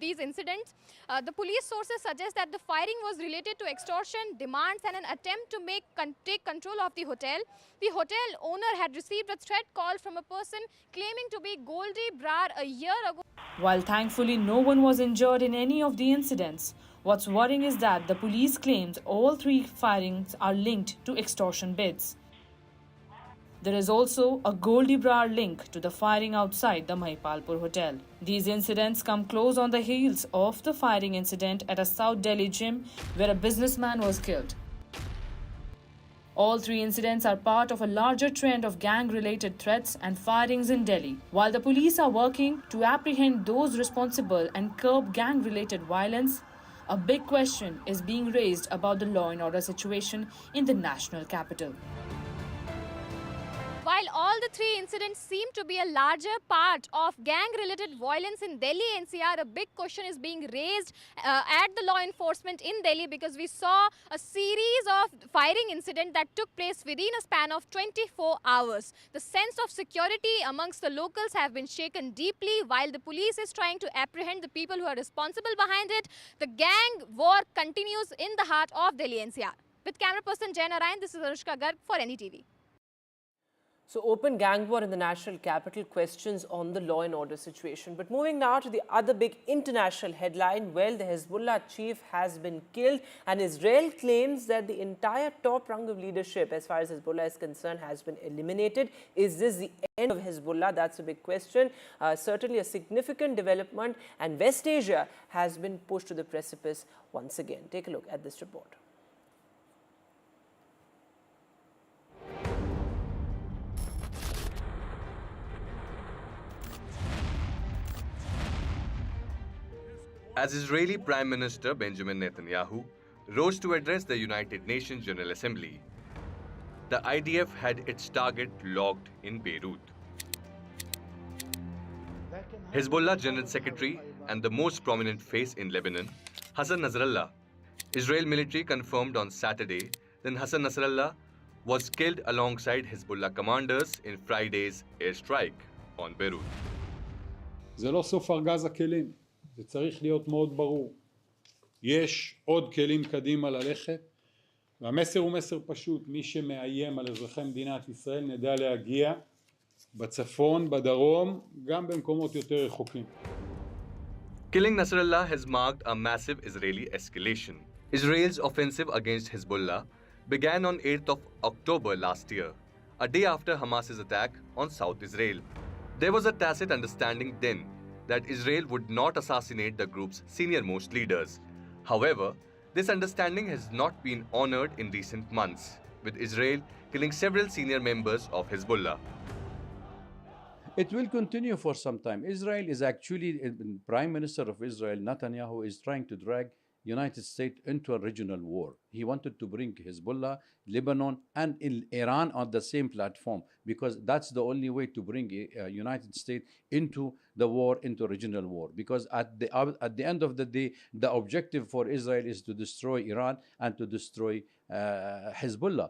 these incidents. The police sources suggest that the firing was related to extortion, demands and an attempt to take control of the hotel. The hotel owner had received a threat call from a person claiming to be Goldie Brar a year ago. While thankfully no one was injured in any of the incidents, what's worrying is that the police claims all 3 firings are linked to extortion bids. There is also a Goldie Brar link to the firing outside the Mahipalpur hotel. These incidents come close on the heels of the firing incident at a South Delhi gym where a businessman was killed. All 3 incidents are part of a larger trend of gang-related threats and firings in Delhi. While the police are working to apprehend those responsible and curb gang-related violence, a big question is being raised about the law and order situation in the national capital. While all the 3 incidents seem to be a larger part of gang-related violence in Delhi NCR, a big question is being raised at the law enforcement in Delhi because we saw a series of firing incidents that took place within a span of 24 hours. The sense of security amongst the locals have been shaken deeply while the police is trying to apprehend the people who are responsible behind it. The gang war continues in the heart of Delhi NCR. With camera person Jay Narayan, this is Anushka Garg for NDTV. So open gang war in the national capital, questions on the law and order situation. But moving now to the other big international headline, well, the Hezbollah chief has been killed and Israel claims that the entire top rung of leadership as far as Hezbollah is concerned has been eliminated. Is this the end of Hezbollah? That's a big question. Certainly a significant development, and West Asia has been pushed to the precipice once again. Take a look at this report. As Israeli Prime Minister Benjamin Netanyahu rose to address the United Nations General Assembly, the IDF had its target locked in Beirut. Hezbollah General Secretary and the most prominent face in Lebanon, Hassan Nasrallah, Israel military confirmed on Saturday that Hassan Nasrallah was killed alongside Hezbollah commanders in Friday's airstrike on Beirut. זה לא סוף ארגז הכלים. זה צריך להיות מאוד ברור. יש עוד כלים קדימה ללכת, והמסר הוא מסר פשוט, מי שמאיים על אזרחי מדינת ישראל נדע להגיע בצפון, בדרום, גם במקומות יותר רחוקים. Killing Nasrallah has marked a massive Israeli escalation. Israel's offensive against Hezbollah began on 8th of October last year, a day after Hamas's attack on South Israel. There was a tacit understanding then that Israel would not assassinate the group's senior-most leaders. However, this understanding has not been honored in recent months, with Israel killing several senior members of Hezbollah. It will continue for some time. Israel is actually, the Prime Minister of Israel, Netanyahu, is trying to drag United States into a regional war. He wanted to bring Hezbollah, Lebanon, and Iran on the same platform because that's the only way to bring United States into the war, into regional war. Because at the end of the day, the objective for Israel is to destroy Iran and to destroy Hezbollah.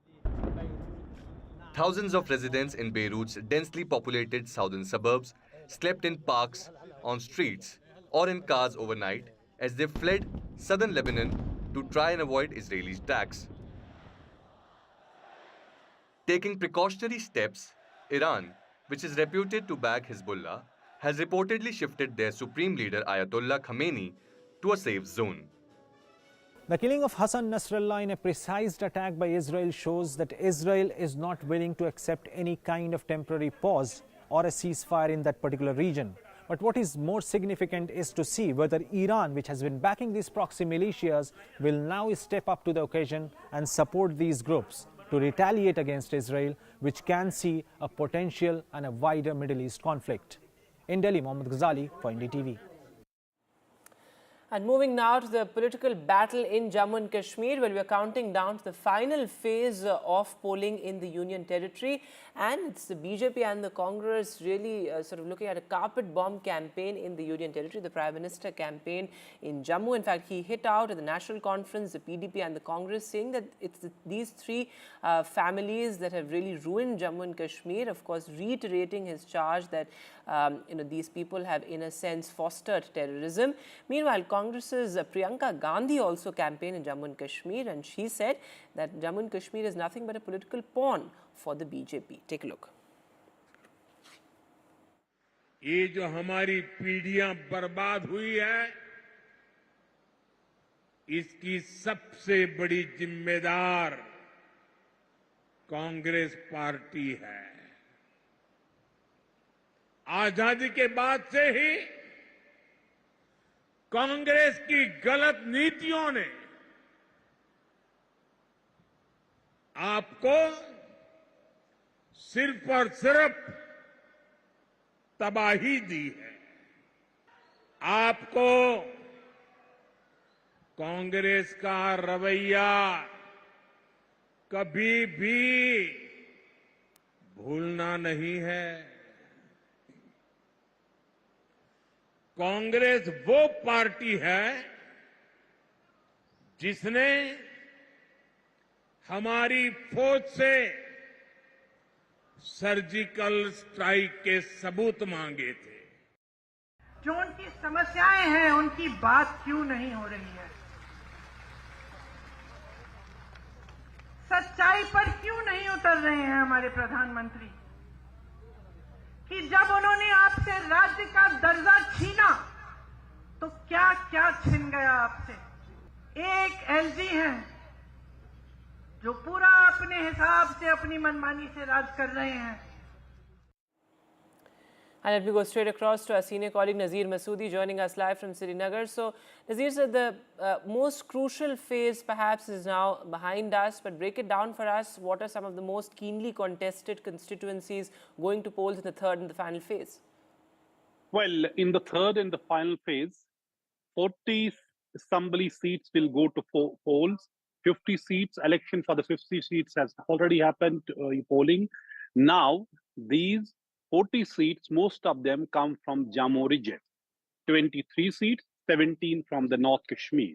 Thousands of residents in Beirut's densely populated southern suburbs slept in parks, on streets, or in cars overnight as they fled southern Lebanon to try and avoid Israeli attacks. Taking precautionary steps, Iran, which is reputed to back Hezbollah, has reportedly shifted their supreme leader Ayatollah Khamenei to a safe zone. The killing of Hassan Nasrallah in a precise attack by Israel shows that Israel is not willing to accept any kind of temporary pause or a ceasefire in that particular region. But what is more significant is to see whether Iran, which has been backing these proxy militias, will now step up to the occasion and support these groups to retaliate against Israel, which can see a potential and a wider Middle East conflict. In Delhi, Mohammad Ghazali for NDTV. And moving now to the political battle in Jammu and Kashmir, where we are counting down to the final phase of polling in the Union Territory. And it's the BJP and the Congress really sort of looking at a carpet bomb campaign in the Union Territory, the Prime Minister campaign in Jammu. In fact, he hit out at the National Conference, the PDP and the Congress, saying that it's these three families that have really ruined Jammu and Kashmir. Of course, reiterating his charge that these people have, in a sense, fostered terrorism. Meanwhile, Congress's Priyanka Gandhi also campaigned in Jammu and Kashmir, and she said that Jammu and Kashmir is nothing but a political pawn for the BJP. Take a look. ये जो हमारी पीढ़ियां बर्बाद हुई है, इसकी सबसे बड़ी जिम्मेदार कांग्रेस पार्टी है। आजादी के बाद से ही कांग्रेस की गलत नीतियों ने आपको सिर्फ और सिर्फ तबाही दी है। आपको कांग्रेस का रवैया कभी भी भूलना नहीं है। कांग्रेस वो पार्टी है जिसने हमारी फौज से सर्जिकल स्ट्राइक के सबूत मांगे थे। जो उनकी समस्याएं हैं उनकी बात क्यों नहीं हो रही है? सच्चाई पर क्यों नहीं उतर रहे हैं हमारे प्रधानमंत्री कि जब उन्होंने आपसे राज्य का दर्जा छीना तो क्या क्या छिन गया आपसे। एक एलजी है जो पूरा अपने हिसाब से अपनी मनमानी से राज कर रहे हैं। And let me go straight across to our senior colleague Nazir Masoodi joining us live from Srinagar. So, Nazir said the most crucial phase perhaps is now behind us, but break it down for us. What are some of the most keenly contested constituencies going to polls in the third and the final phase? Well, in the third and the final phase, 40 assembly seats will go to polls. 50 seats, election for the 50 seats has already happened, polling. Now, these 40 seats, most of them come from Jammu region. 23 seats, 17 from the North Kashmir.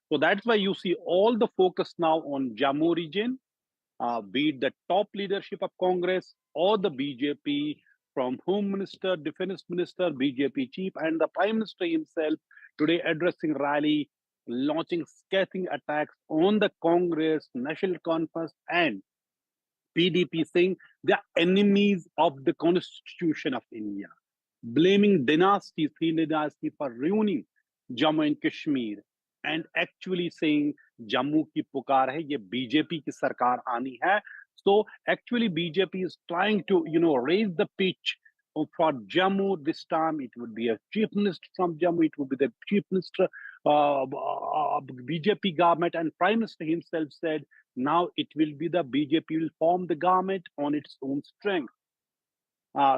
So that's why you see all the focus now on Jammu region, be it the top leadership of Congress or the BJP, from Home Minister, Defense Minister, BJP chief, and the Prime Minister himself today addressing rally, launching scathing attacks on the Congress, National Conference, and PDP, saying they are enemies of the Constitution of India, blaming dynasties, three dynasties, for ruining Jammu and Kashmir, and actually saying Jammu ki pukar hai, ye BJP ki sarkar aani hai. So actually BJP is trying to, raise the pitch for Jammu. This time it would be a chief minister from Jammu, it would be the chief minister BJP government, and Prime Minister himself said now it will be the BJP will form the government on its own strength.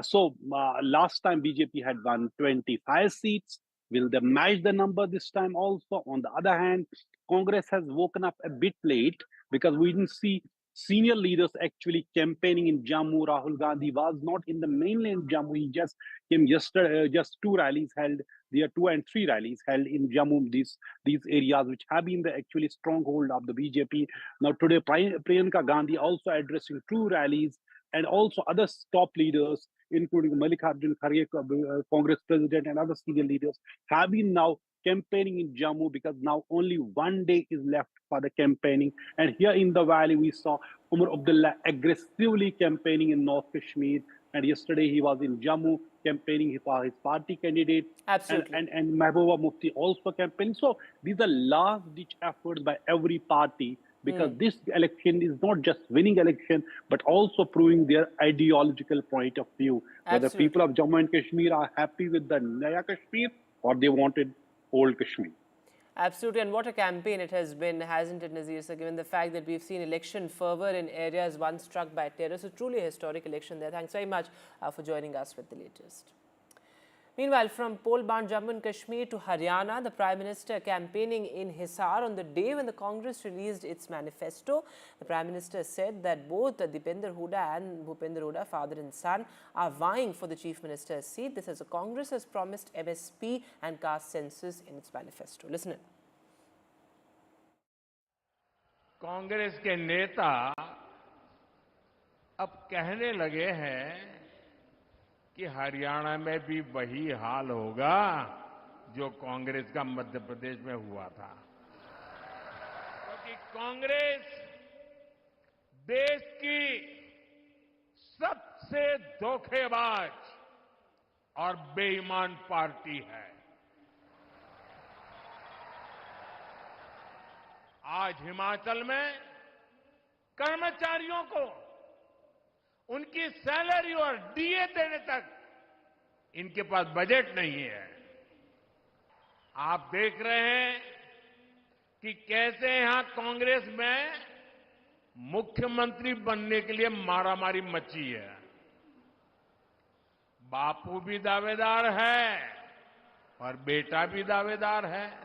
So last time BJP had won 25 seats. Will they match the number this time also? On the other hand, Congress has woken up a bit late because we didn't see senior leaders actually campaigning in Jammu. Rahul Gandhi was not in the mainland Jammu. He just came yesterday, just 2 rallies held. There are 2 and 3 rallies held in Jammu, these areas which have been the actually stronghold of the BJP. Now today, Priyanka Gandhi also addressing 2 rallies, and also other top leaders, including Mallikarjun Kharge, Congress president, and other senior leaders, have been now campaigning in Jammu because now only 1 day is left for the campaigning. And here in the valley, we saw Umar Abdullah aggressively campaigning in North Kashmir. And yesterday he was in Jammu campaigning for his party candidate. Absolutely. And Mehbooba Mufti also campaigning. So these are last-ditch efforts by every party, because this election is not just winning election, but also proving their ideological point of view. Whether Absolutely. people of Jammu and Kashmir are happy with the Naya Kashmir or they wanted old Kashmir. Absolutely, and what a campaign it has been, hasn't it, Nazir sir, given the fact that we've seen election fervor in areas once struck by terror. So truly a historic election there. Thanks very much for joining us with the latest. Meanwhile, from poll-bound Jammu and Kashmir to Haryana, the Prime Minister campaigning in Hisar on the day when the Congress released its manifesto. The Prime Minister said that both Dipender Hooda and Bhupender Hooda, father and son, are vying for the Chief Minister's seat. This as the Congress has promised MSP and caste census in its manifesto. Listen in. Congress के नेता अब कहने लगे हैं कि हरियाणा में भी वही हाल होगा जो कांग्रेस का मध्य प्रदेश में हुआ था, क्योंकि कांग्रेस देश की सबसे धोखेबाज और बेईमान पार्टी है। आज हिमाचल में कर्मचारियों को उनकी सैलरी और डीए देने तक इनके पास बजट नहीं है। आप देख रहे हैं कि कैसे यहां कांग्रेस में मुख्यमंत्री बनने के लिए मारामारी मची है। बापू भी दावेदार है और बेटा भी दावेदार है।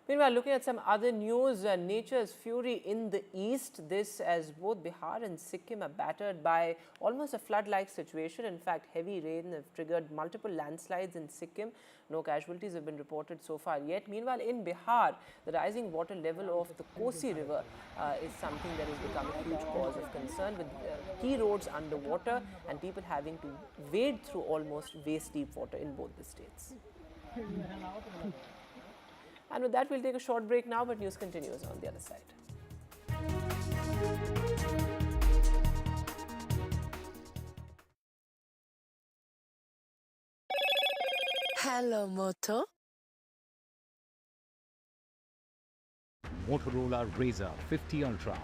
Meanwhile, looking at some other news, nature's fury in the east. This as both Bihar and Sikkim are battered by almost a flood-like situation. In fact, heavy rain have triggered multiple landslides in Sikkim. No casualties have been reported so far yet. Meanwhile, in Bihar, the rising water level of the Kosi River is something that has become a huge cause of concern, with key roads underwater and people having to wade through almost waist-deep water in both the states. And with that, we'll take a short break now, but news continues on the other side. Hello, Moto. Motorola Razr 50 Ultra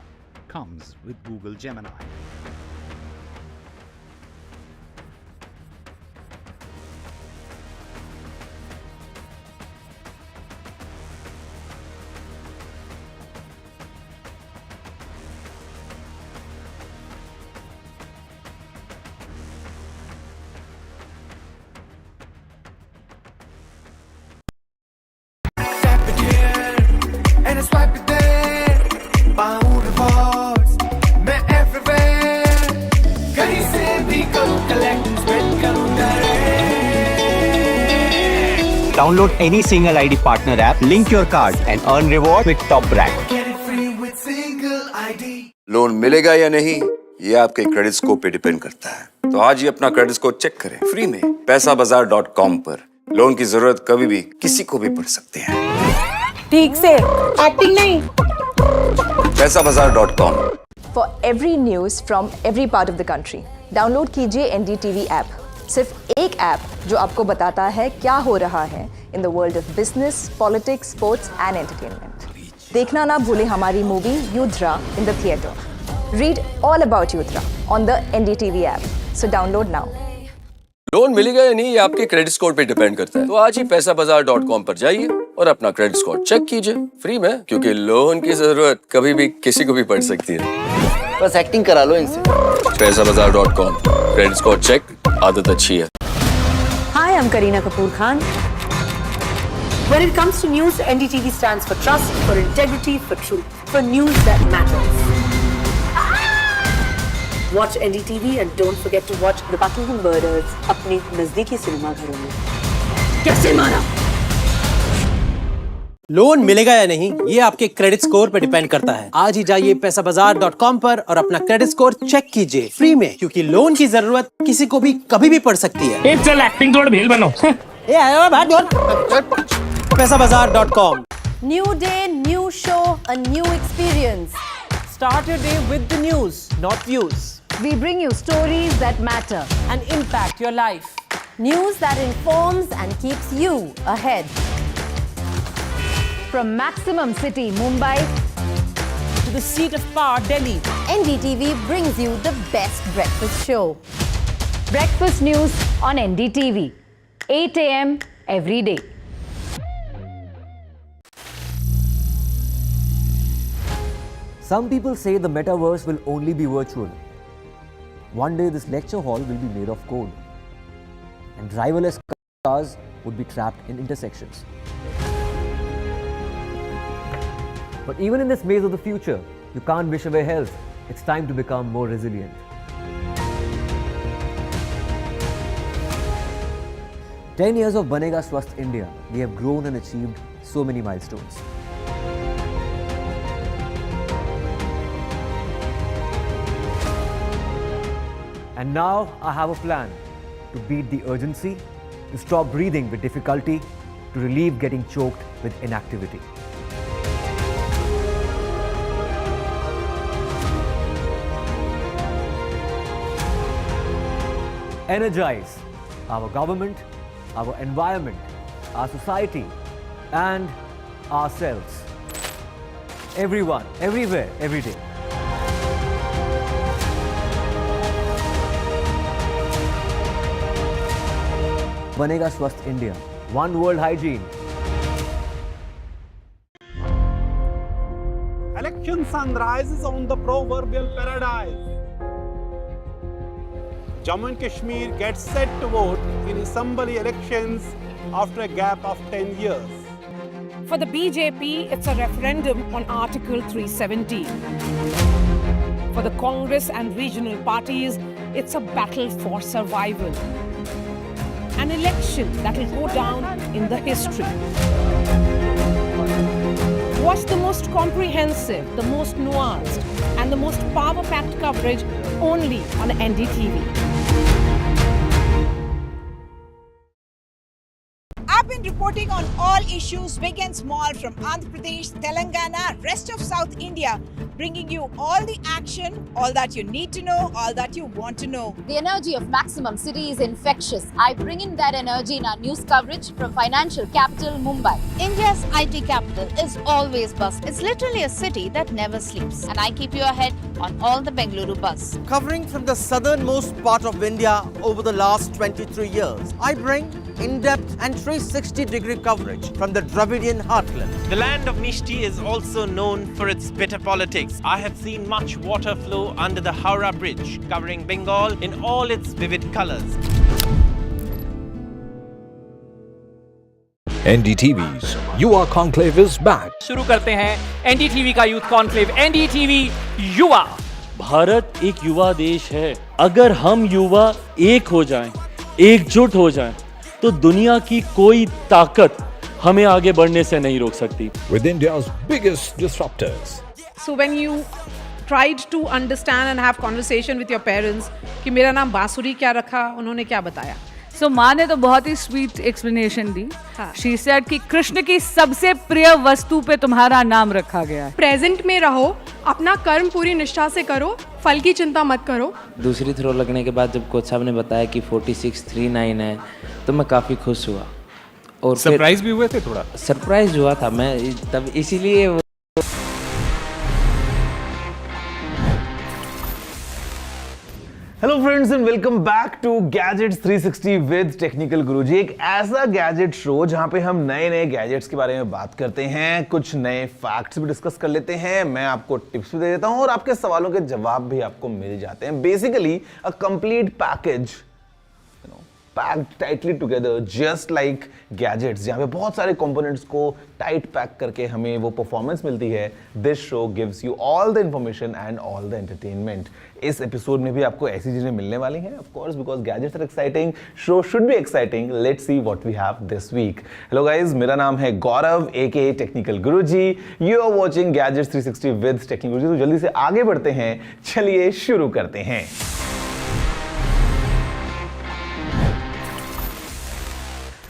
comes with Google Gemini. And I swipe it there, pound rewards, मैं everywhere, कहीं से भी करूँ collect, spend करूँ direct. Download any single ID partner app, link your card and earn reward with top brand. Get it free with single ID. Loan मिलेगा या नहीं ये आपके क्रेडिट स्कोर पे डिपेंड करता है। तो आज ही अपना क्रेडिट स्कोर चेक करें फ्री में पैसाबाजार.com पर। लोन की जरूरत कभी भी किसी को भी पड़ सकती है। ठीक से एक्टिंग नहीं। पैसाबाजार.com। For every news from every part of the country, download कीजिए NDTV ऐप। सिर्फ एक ऐप जो आपको बताता है क्या हो रहा है in the world of business, politics, sports and entertainment. देखना ना भूलें हमारी movie युद्रा in the theatre. Read all about Yudra on the NDTV app. So download now. Loan मिलेगा या नहीं ये आपके क्रेडिट स्कोर पे डिपेंड करता है। तो आज ही पैसाबाजार.com पर जाइए और अपना क्रेडिट स्कोर चेक कीजिए फ्री में, क्योंकि लोन की जरूरत कभी भी किसी को भी पड़ सकती है। बस एक्टिंग करा लो इनसे। पैसाबाजार.com, क्रेडिट स्कोर चेक, आदत अच्छी है। Hi, I'm Kareena Kapoor Khan. When it comes to news, NDTV stands for trust, for integrity, for truth, for news that matters. Watch NDTV and don't forget to watch The Buckingham Murders अपने नजदीकी cinema घरों में। कैसे मारा? Loan मिलेगा या नहीं ये आपके क्रेडिट स्कोर पर डिपेंड करता है। आज ही जाइए पैसाबाजार.com पर और अपना क्रेडिट स्कोर चेक कीजिए फ्री में, क्योंकि लोन की जरूरत किसी को भी कभी भी पड़ सकती है। चल एक्टिंग थोड़ा भेल बनो। ए आयो भाग बोल। पैसाबाजार.com। New day, new show, a new experience. Start your day with the news, not views. We bring you stories that matter and impact your life. News that informs and keeps you ahead. From Maximum City, Mumbai, to the seat of power, Delhi, NDTV brings you the best breakfast show. Breakfast news on NDTV, 8 a.m. every day. Some people say the metaverse will only be virtual. One day this lecture hall will be made of code, and driverless cars would be trapped in intersections. But even in this maze of the future, you can't wish away health. It's time to become more resilient. "10 years of Banega Swasth India, we have grown and achieved so many milestones. And now I have a plan to beat the urgency, to stop breathing with difficulty, to relieve getting choked with inactivity. Energize our government, our environment, our society, and ourselves. Everyone, everywhere, every day. Banega Swasth India, one world hygiene. Election sunrise is on the proverbial paradise. Jammu and Kashmir gets set to vote in assembly elections after a gap of 10 years. For the BJP, it's a referendum on Article 370. For the Congress and regional parties, it's a battle for survival. An election that will go down in the history. Watch the most comprehensive, the most nuanced, and the most power-packed coverage only on NDTV. I've been reporting reporting on all issues big and small from Andhra Pradesh, Telangana, rest of South India, bringing you all the action, all that you need to know, all that you want to know. The energy of Maximum City is infectious. I bring in that energy in our news coverage from financial capital Mumbai. India's IT capital is always buzz. It's literally a city that never sleeps. And I keep you ahead on all the Bengaluru buzz. Covering from the southernmost part of India over the last 23 years, I bring in-depth and 360-degree coverage from the Dravidian heartland. The land of Mishti is also known for its bitter politics. I have seen much water flow under the Howrah Bridge, covering Bengal in all its vivid colors. NDTV's युवा conclave is back. शुरू करते हैं NDTV का youth conclave, NDTV युवा। भारत एक युवा देश है। अगर हम युवा एक हो जाएं, एकजुट हो जाएं, तो दुनिया की कोई ताकत हमें आगे बढ़ने से नहीं रोक सकती। With India's biggest disruptors. So when you tried to understand and have conversation with your parents कि मेरा नाम बांसुरी क्या रखा, उन्होंने क्या बताया? So माँ ने तो बहुत ही स्वीट एक्सप्लेनेशन दी। She said कि कृष्ण की सबसे प्रिय वस्तु पे तुम्हारा नाम रखा गया है। प्रेजेंट में रहो, अपना कर्म पूरी निष्ठा से करो, फल की चिंता मत करो। दूसरी थ्रो लगने के बाद जब कोच साहब ने बताया कि 4639 है, तो मैं काफ़ी खुश हुआ। और सरप्राइज भी हुए थे थोड़ा? सरप्राइज हुआ था मैं तब, इसीलिए hello friends and welcome back to gadgets 360 with Technical Guruji. एक ऐसा गैजेट शो जहां पे हम नए नए गैजेट्स के बारे में बात करते हैं, कुछ नए फैक्ट्स भी डिस्कस कर लेते हैं, मैं आपको टिप्स भी दे देता हूं और आपके सवालों के जवाब भी आपको मिल जाते हैं। Basically a complete package packed tightly together just like gadgets, जहाँ पे बहुत सारे कंपोनेंट्स को टाइट पैक करके हमें वो परफॉर्मेंस मिलती है। This show gives you all the information and all the entertainment. इस एपिसोड में भी आपको ऐसी चीजें मिलने वाली हैं, of course, because gadgets are exciting, show should be exciting. Let's see what we have this week. Hello guys, मेरा नाम है Gaurav aka Technical Guruji. You are watching gadgets 360 with Technical Guruji. तो जल्दी से आगे बढ़ते हैं, चलिए शुरू करते हैं।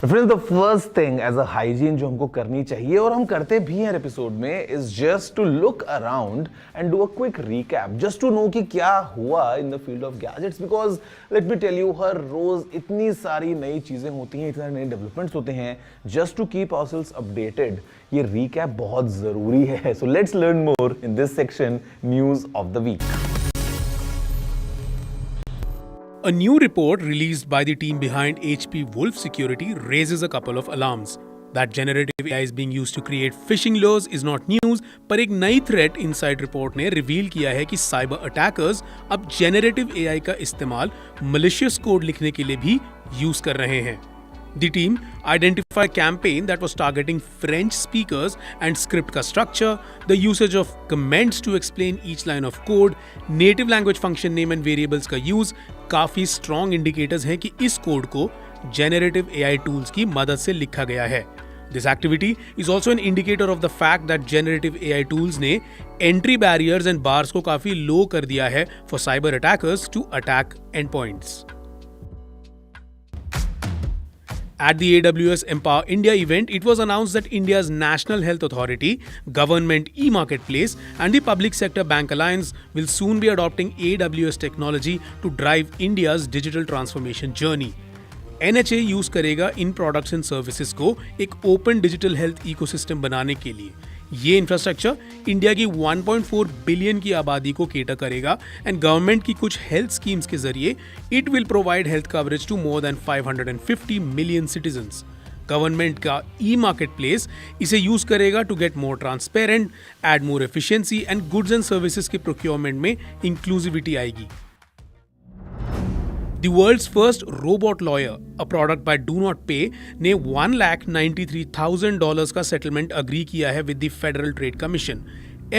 Friends, the first thing as a hygiene जो हमको करनी चाहिए और हम करते भी हैं एपिसोड में, is just to look around and do a quick recap, just to know कि क्या हुआ in the field of gadgets. Because let me tell you, हर रोज इतनी सारी नई चीजें होती हैं, इतने नए डेवलपमेंट्स होते हैं। Just to keep ourselves updated, ये रिकैप बहुत जरूरी है। So let's learn more in this section, news of the week. A new report released by the team behind HP Wolf Security raises a couple of alarms. That generative AI is being used to create phishing lures is not news, पर एक नई threat inside report ने reveal किया है कि cyber attackers अब generative AI का इस्तेमाल मलिशियस कोड लिखने के लिए भी यूज कर रहे हैं। The team identified a campaign that was targeting French speakers and script ka structure, the usage of comments to explain each line of code, native language function name and variables का use काफी strong indicators हैं कि इस code को generative AI tools की मदद से लिखा गया है। This activity is also an indicator of the fact that generative AI tools ने entry barriers and bars को काफी low कर दिया है for cyber attackers to attack endpoints. At the AWS Empower India event, it was announced that India's National Health Authority, Government e-Marketplace and the Public Sector Bank Alliance will soon be adopting AWS technology to drive India's digital transformation journey. NHA use करेगा इन products and services को एक open digital health ecosystem बनाने के लिए। ये infrastructure India की 1.4 billion की आबादी को केटर करेगा एंड गवर्नमेंट की कुछ हेल्थ स्कीम्स के जरिए it will provide health coverage to more than 550 million citizens. Government का ई मार्केट प्लेस इसे यूज करेगा to get more transparent, add more efficiency and goods and services के procurement में inclusivity आएगी। The world's first robot lawyer, a product by Do Not Pay, ने $193,000 का settlement agree किया है with the federal trade commission.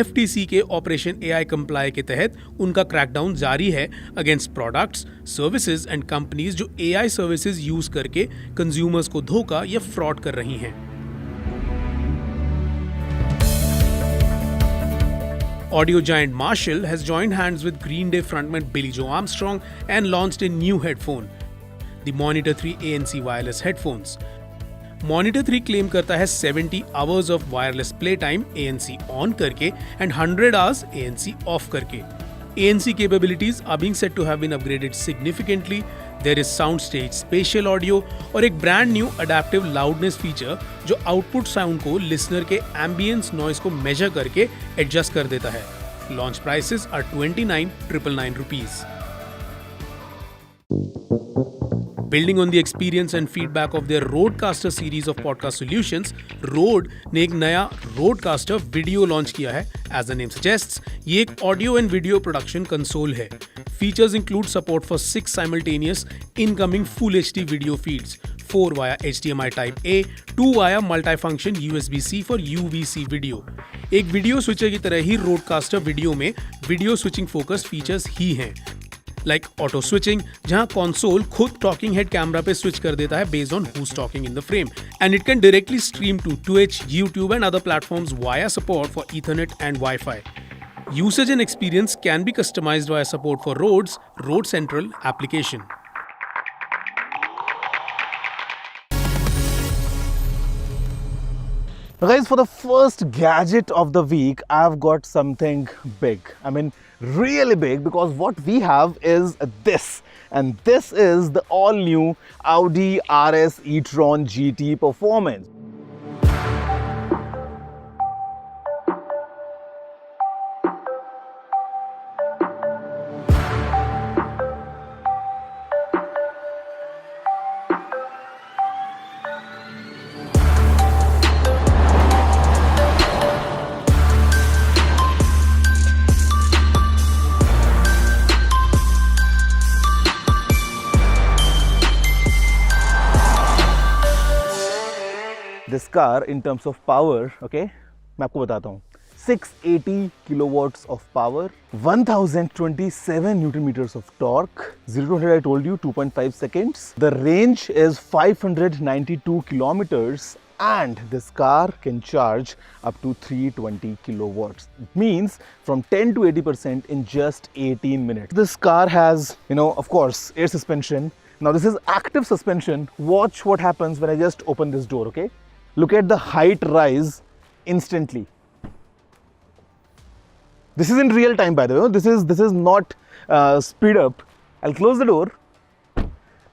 FTC के operation AI comply के तहत उनका क्रैकडाउन जारी है against products, services and companies जो AI सर्विसेज यूज करके कंज्यूमर्स को धोखा या फ्रॉड कर रही हैं। Audio giant Marshall has joined hands with Green Day frontman Billy Joe Armstrong and launched a new headphone, the Monitor 3 ANC wireless headphones. Monitor 3 claim करता है 70 hours of wireless play time ANC on करके and 100 hours ANC off करके. ANC capabilities are being said to have been upgraded significantly. There is soundstage spatial audio और एक brand new adaptive loudness feature जो output sound को listener के ambience noise को measure करके adjust कर देता है. Launch prices are 29,999 rupees. Building on the experience and feedback of their Rodecaster series of podcast solutions, Rode ने एक नया Rodecaster video launch किया है. As the name suggests, ये एक audio and video production console है. Features include support for 6 simultaneous incoming Full HD video feeds, 4 via HDMI Type A, 2 via multifunction USB-C for UVC video. एक video switcher की तरह ही Rodecaster video में video switching focused features ही हैं. Like auto switching, जहां console खुद talking head camera पे स्विच कर देता है based on who's talking in the frame, and it can directly stream to Twitch, YouTube and other platforms via support for Ethernet and Wi-Fi. Usage and experience can be customized via support for Rode's Rode Central application. Now guys, for the first gadget of the week, I've got something big. I mean, really big, because what we have is this. And this is the all-new Audi RS e-tron GT Performance. This car in terms of power, okay, मैं आपको बताता हूँ, 680 kilowatts of power, 1027 Newton meters of torque, 0 to 100 I told you 2.5 seconds. The range is 592 kilometers and this car can charge up to 320 kilowatts. It means from 10 to 80% in just 18 minutes. This car has, of course, air suspension. Now this is active suspension. Watch what happens when I just open this door, okay? Look at the height rise instantly. This is in real time, by the way. This is not speed up. I'll close the door.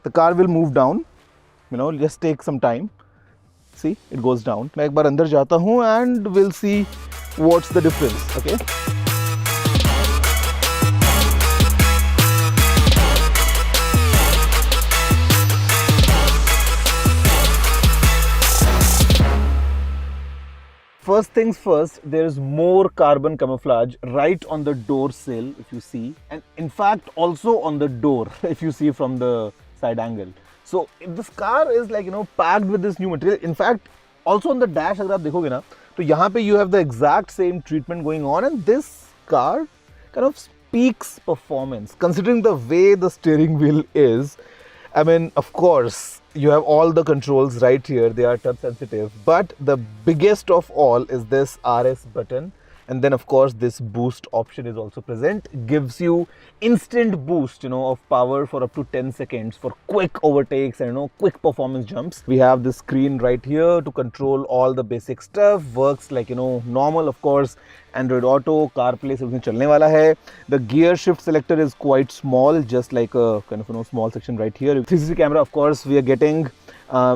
The car will move down. Just take some time. See, it goes down. मैं एक बार अंदर जाता हूँ and we'll see what's the difference. Okay. First things first, there is more carbon camouflage right on the door sill, if you see, and in fact also on the door, if you see from the side angle. So this car is like, packed with this new material. In fact, also on the dash, अगर आप देखोगे ना, तो यहाँ पे you have the exact same treatment going on, and this car kind of speaks performance. Considering the way the steering wheel is, I mean, of course, you have all the controls right here. They are touch sensitive, but the biggest of all is this RS button, and then of course this boost option is also present. Gives you instant boost, of power for up to 10 seconds for quick overtakes and quick performance jumps. We have this screen right here to control all the basic stuff. Works like normal, of course. Android Auto, CarPlay सब कुछ चलने वाला है. The gear shift selector is quite small, just like a kind of small section right here. 360 camera, of course, we are getting.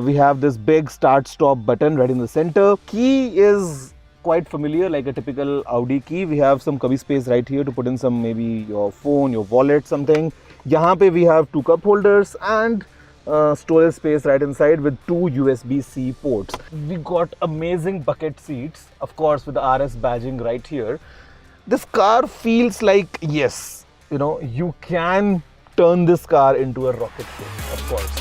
We have this big start-stop button right in the center. Key is quite familiar, like a typical Audi key. We have some cubby space right here to put in some, maybe your phone, your wallet, something. यहाँ पे we have 2 cup holders and storage space right inside with 2 USB-C ports. We got amazing bucket seats, of course, with the RS badging right here. This car feels like, yes, you can turn this car into a rocket ship, of course.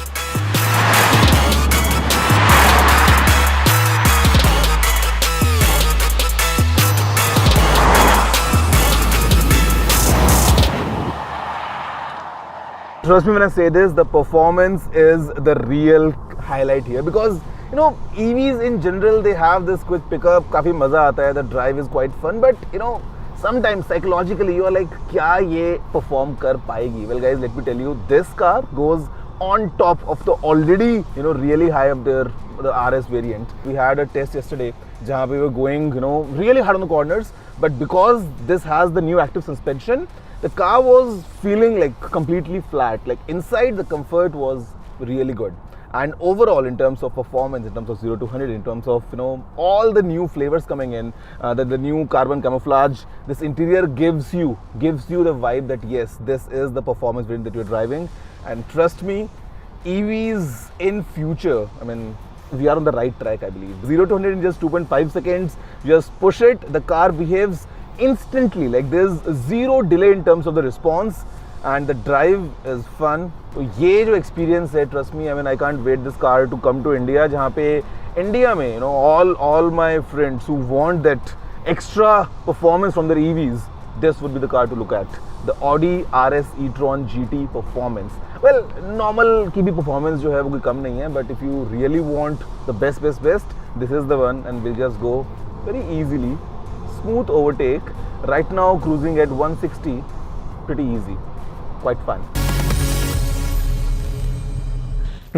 Trust me when I say this, the performance is the real highlight here, because EVs in general, they have this quick pickup, काफी मजा आता है, the drive is quite fun, but sometimes psychologically you are like, क्या ये perform कर पाएगी? Well guys, let me tell you, this car goes on top of the already really high up there the RS variant. We had a test yesterday where we were going, really hard on the corners, but because this has the new active suspension, the car was feeling like completely flat. Like inside, the comfort was really good. And overall, in terms of performance, in terms of 0 to 100, in terms of all the new flavors coming in, the new carbon camouflage, this interior gives you the vibe that yes, this is the performance variant that you're driving. And trust me, EVs in future, I mean, we are on the right track, I believe. 0 to 100 in just 2.5 seconds. Just push it, the car behaves instantly. Like there's zero delay in terms of the response. And the drive is fun. तो ये जो experience है, trust me, I mean, I can't wait this car to come to India, जहाँ पे India में, all my friends who want that extra performance from their EVs, this would be the car to look at. The Audi RS e-tron GT performance. Well, normal की भी performance जो है वो कोई कम नहीं है, but if you really want the best, this is the one, and we'll just go very easily. Smooth overtake. Right now cruising at 160, pretty easy. Quite fun.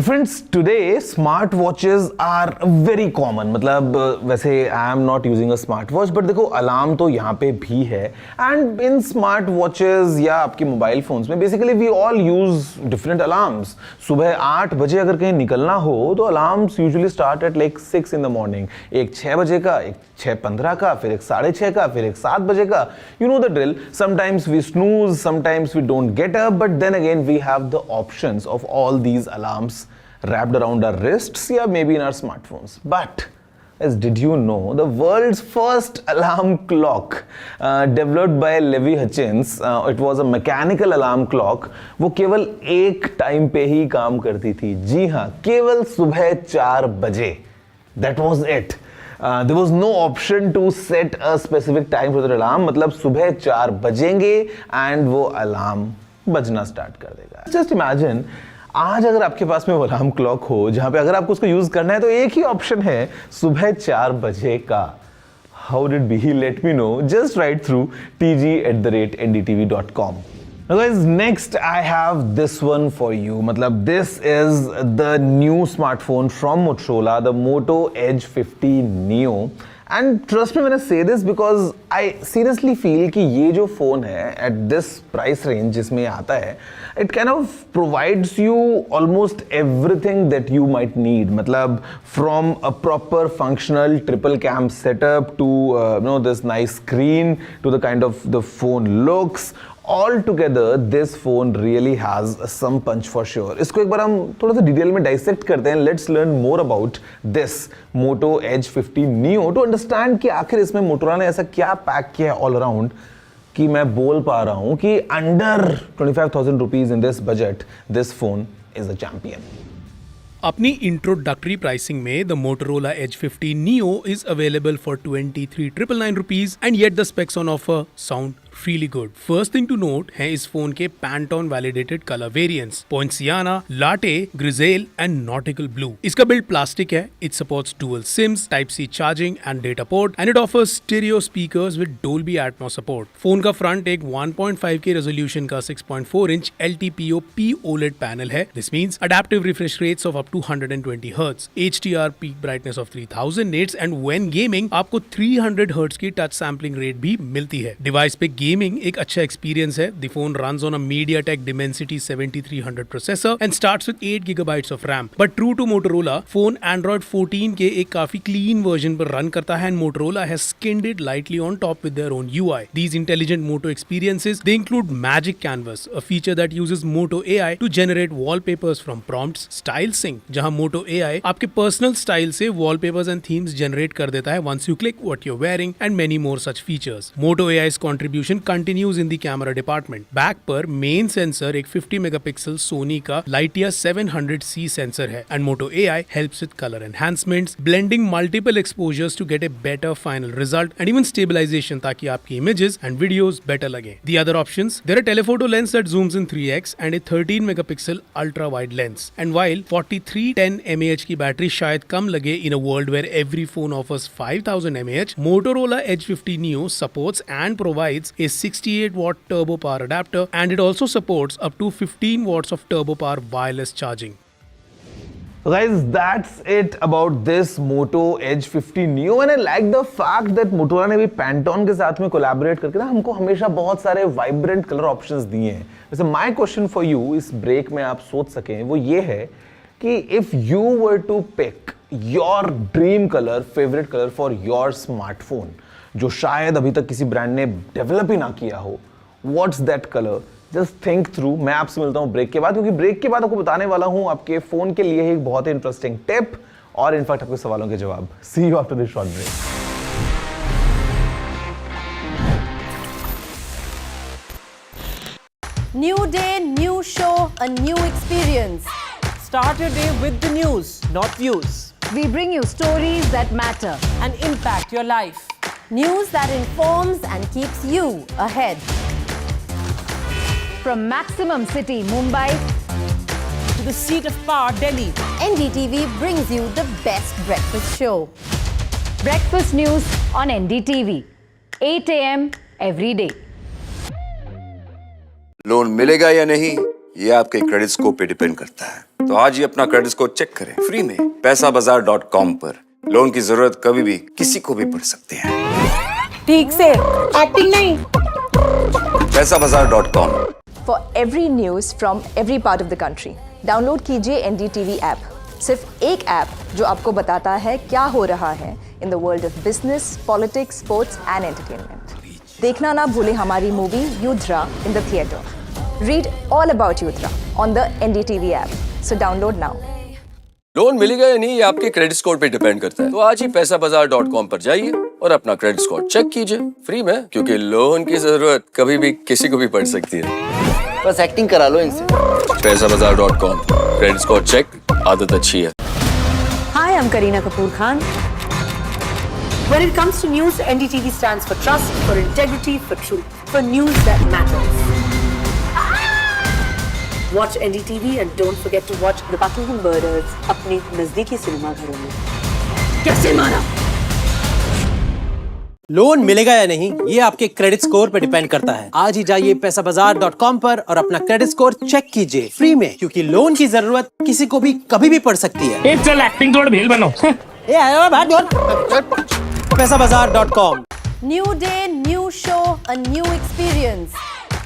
Friends, today smartwatches are very common. मतलब वैसे I am not using a smartwatch, but देखो alarm तो यहाँ पे भी है. And in smartwatches या आपके मोबाइल फोन्स में basically we all use different alarms. सुबह 8 बजे अगर कहीं निकलना हो तो alarms usually start at like 6 in the morning. एक 6 बजे का, एक 6:15 का, फिर एक 6:30 का, फिर एक 7 बजे का. You know the drill. Sometimes we snooze, sometimes we don't get up, but then again we have the options of all these alarms wrapped around our wrists, yeah, maybe in our smartphones. But as did you know, the world's first alarm clock developed by Levi Hutchins, it was a mechanical alarm clock. वो केवल एक time पे ही काम करती थी. जी हाँ, केवल सुबह 4 बजे. That was it. There was no option to set a specific time for the alarm. मतलब सुबह 4 बजेंगे and वो alarm बजना start कर देगा. Just imagine, आज अगर आपके पास में वो अलार्म क्लॉक हो जहां पे अगर आपको उसको यूज करना है तो एक ही ऑप्शन है सुबह 4 बजे का. How did be? Let me know. Just write through tg@ndtv.com. Now guys, next I have this one for you. मतलब this is the new smartphone from Motorola, the Moto Edge 50 Neo. And trust me when I say this because I seriously feel कि ये जो phone है at this price range जिसमें आता है, it kind of provides you almost everything that you might need. मतलब from a proper functional triple cam setup to this nice screen to the kind of the phone looks. Altogether, this phone really has some punch for sure. इसको एक बार हम थोड़ा सा detail में dissect करते हैं. Let's learn more about this Moto Edge 50 Neo to understand कि आखिर इसमें Motorola ने ऐसा क्या पैक किया है all around कि मैं बोल पा रहा हूँ कि under 25,000 rupees in this budget, this phone is a champion. अपनी इंट्रोडक्टरी प्राइसिंग में the Motorola edge 50 Neo is available for 23,999 rupees and yet the specs on offer sound really good. First thing to note है इस phone के Pantone validated color variants, Poinciana, Latte, Grisaille and Nautical Blue. इसका build plastic है. It supports dual SIMs, Type-C charging and data port and it offers stereo speakers with Dolby Atmos support. Phone का front एक 1.5K resolution का 6.4 inch LTPO P OLED panel है. This means adaptive refresh rates of up to 120 Hz, HDR peak brightness of 3000 nits and when gaming आपको 300 Hz की touch sampling rate भी मिलती है. Device पे गेमिंग एक अच्छा एक्सपीरियंस है. The phone runs on a MediaTek Dimensity 7300 processor and starts with 8 GB of RAM. But true to Motorola, phone Android 14 के एक काफी क्लीन वर्जन पर रन करता है and Motorola has skinned it lightly on top with their own UI. These intelligent Moto experiences, they include Magic Canvas, a feature that uses Moto AI to generate wallpapers from prompts, Style Sync, जहां Moto AI आपके personal style से wallpapers and themes generate कर देता है once you click what you're wearing and many more such features. Moto AI's contribution continues in the camera department. Back पर main sensor एक 50 megapixel Soni का Lightyear 700C sensor है and Moto AI helps with color enhancements, blending multiple exposures to get a better final result and even stabilization ताकि आपकी images and videos better लगे. The other options, there are telephoto lens that zooms in 3x and a 13 megapixel ultra wide lens. And while 4310 mAh की battery शायद कम लगे in a world where every phone offers 5000 mAh, Motorola Edge 50 Neo supports and provides a 68 watt turbo power adapter and it also supports up to 15 watts of turbo power wireless charging. So guys, that's it about this Moto Edge 50 Neo, and I like the fact that Motorola ने भी Pantone के साथ में collaborate करके ना हमको हमेशा बहुत सारे vibrant color options दिए हैं. वैसे my question for you इस break में आप सोच सकें वो ये है कि if you were to pick your dream color, favorite color for your smartphone, जो शायद अभी तक किसी ब्रांड ने डेवलप ही ना किया हो, what's that color? Just think through. मैं आपसे मिलता हूं ब्रेक के बाद, क्योंकि ब्रेक के बाद आपको बताने वाला हूं आपके फोन के लिए एक बहुत ही इंटरेस्टिंग टिप और इनफैक्ट आपके सवालों के जवाब. See you after this short break. New day, new show, a new experience. Start your day with the news, not views. We bring you stories that matter and impact your life. News that informs and keeps you ahead. From Maximum City, Mumbai, to the seat of power, Delhi, NDTV brings you the best breakfast show. Breakfast news on NDTV, 8 a.m. every day. Loan मिलेगा या नहीं ये आपके credit score पे depend करता है. तो आज ही अपना क्रेडिट स्कोर चेक करें फ्री में पैसाबाजार.com पर. लोन की जरूरत कभी भी किसी को भी पड़ सकती है. ठीक से एक्टिंग नहीं. पैसाबाजार.com. For every news from every part of the country, download कीजिए NDTV ऐप. सिर्फ एक ऐप जो आपको बताता है क्या हो रहा है in the world of business, politics, sports and entertainment. देखना ना भूलें हमारी movie युद्रा in the theatre. Read all about Yudra on the NDTV app. So download now. Loan मिलेगा या नहीं ये आपके क्रेडिट स्कोर पे डिपेंड करता है. तो आज ही पैसाबाजार.com पर जाइए और अपना क्रेडिट स्कोर चेक कीजिए फ्री में, क्योंकि लोन की जरूरत कभी भी किसी को भी पड़ सकती है. बस एक्टिंग करा लो इनसे. पैसाबाजार.com. क्रेडिट स्कोर चेक, आदत अच्छी है. Hi, I'm Kareena Kapoor Khan. When it comes to news, NDTV stands for trust, for integrity, for truth, for news that matters. Watch NDTV and don't forget to watch The Buckingham Murders अपने नजदीकी cinema घरों में. कैसे मारा? Loan मिलेगा या नहीं ये आपके क्रेडिट स्कोर पे डिपेंड करता है. आज ही जाइए पैसाबाजार.com पर और अपना क्रेडिट स्कोर चेक कीजिए फ्री में, क्योंकि लोन की जरूरत किसी को भी कभी भी पड़ सकती है. चल एक्टिंग थोड़ा भेल बनो. ए आयो भाई पैसाबाजार.com. New day, new show, a new experience.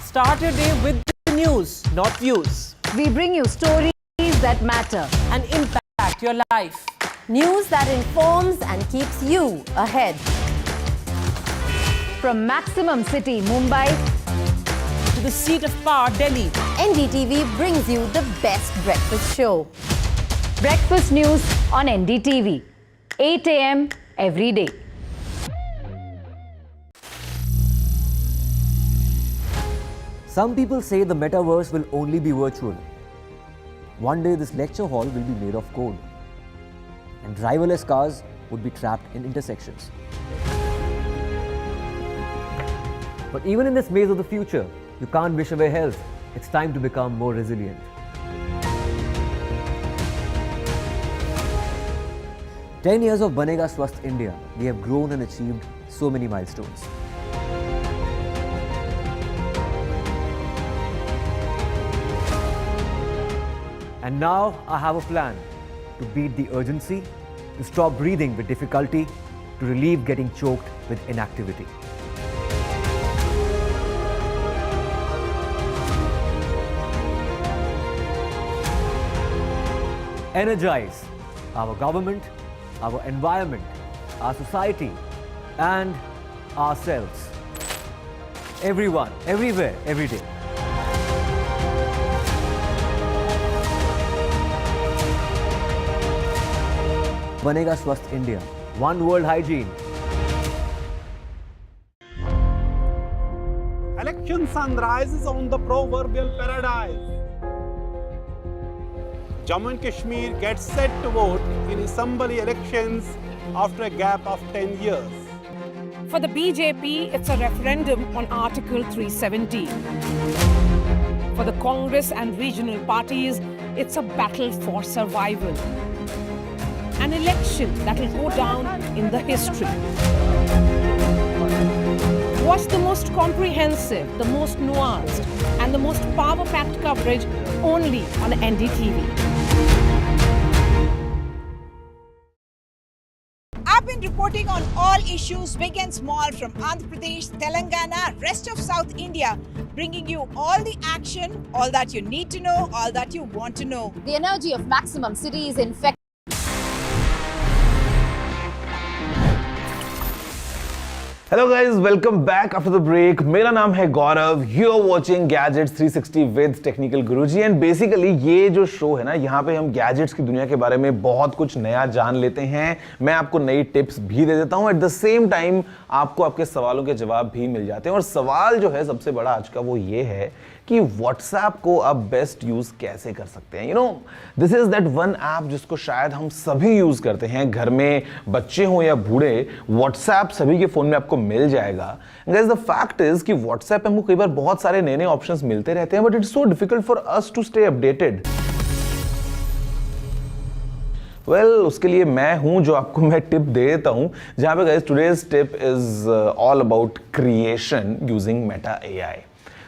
Start your day with the news, not views. We bring you stories that matter and impact your life. News that informs and keeps you ahead. From Maximum City, Mumbai, to the seat of power, Delhi, NDTV brings you the best breakfast show. Breakfast news on NDTV, 8 a.m. every day. Some people say the metaverse will only be virtual. One day this lecture hall will be made of code, and driverless cars would be trapped in intersections. But even in this maze of the future, you can't wish away health. It's time to become more resilient. 10 years of Banega Swasth India, we have grown and achieved so many milestones. And now I have a plan to beat the urgency, to stop breathing with difficulty, to relieve getting choked with inactivity. Energize our government, our environment, our society, and ourselves. Everyone, everywhere, every day. Banega Swasth India. One world hygiene. Election sun rises on the proverbial paradise. Jammu and Kashmir gets set to vote in assembly elections after a gap of 10 years. For the BJP, it's a referendum on Article 370. For the Congress and regional parties, it's a battle for survival. An election that will go down in the history. Watch the most comprehensive, the most nuanced, and the most power-packed coverage only on NDTV. reporting on all issues big and small from Andhra Pradesh, Telangana, rest of South India, bringing you all the action, all that you need to know, all that you want to know. The energy of maximum city is infectious. Hello guys, welcome back after the break. मेरा नाम है Gaurav, you are watching gadgets 360 with Technical Guruji. And basically ये जो show है ना, यहाँ पे हम गैजेट्स की दुनिया के बारे में बहुत कुछ नया जान लेते हैं। मैं आपको नई टिप्स भी दे देता हूँ, एट द सेम टाइम आपको आपके सवालों के जवाब भी मिल जाते हैं। और सवाल जो है सबसे बड़ा आज का वो ये है कि व्हाट्सएप को आप बेस्ट यूज कैसे कर सकते हैं। You know, this is that one app जिसको शायद हम सभी यूज करते हैं, घर में बच्चे हो या बूढ़े, व्हाट्सएप सभी के फोन में आपको मिल जाएगा। गाइस, द फैक्ट इज कि व्हाट्सएप पे हमको कई बार बहुत सारे नए नए ऑप्शंस मिलते रहते हैं, but it's so difficult for us to stay updated. Well, उसके लिए मैं हूं जो आपको मैं टिप दे देता हूं, जहां पे guys today's tip is all about creation using Meta AI.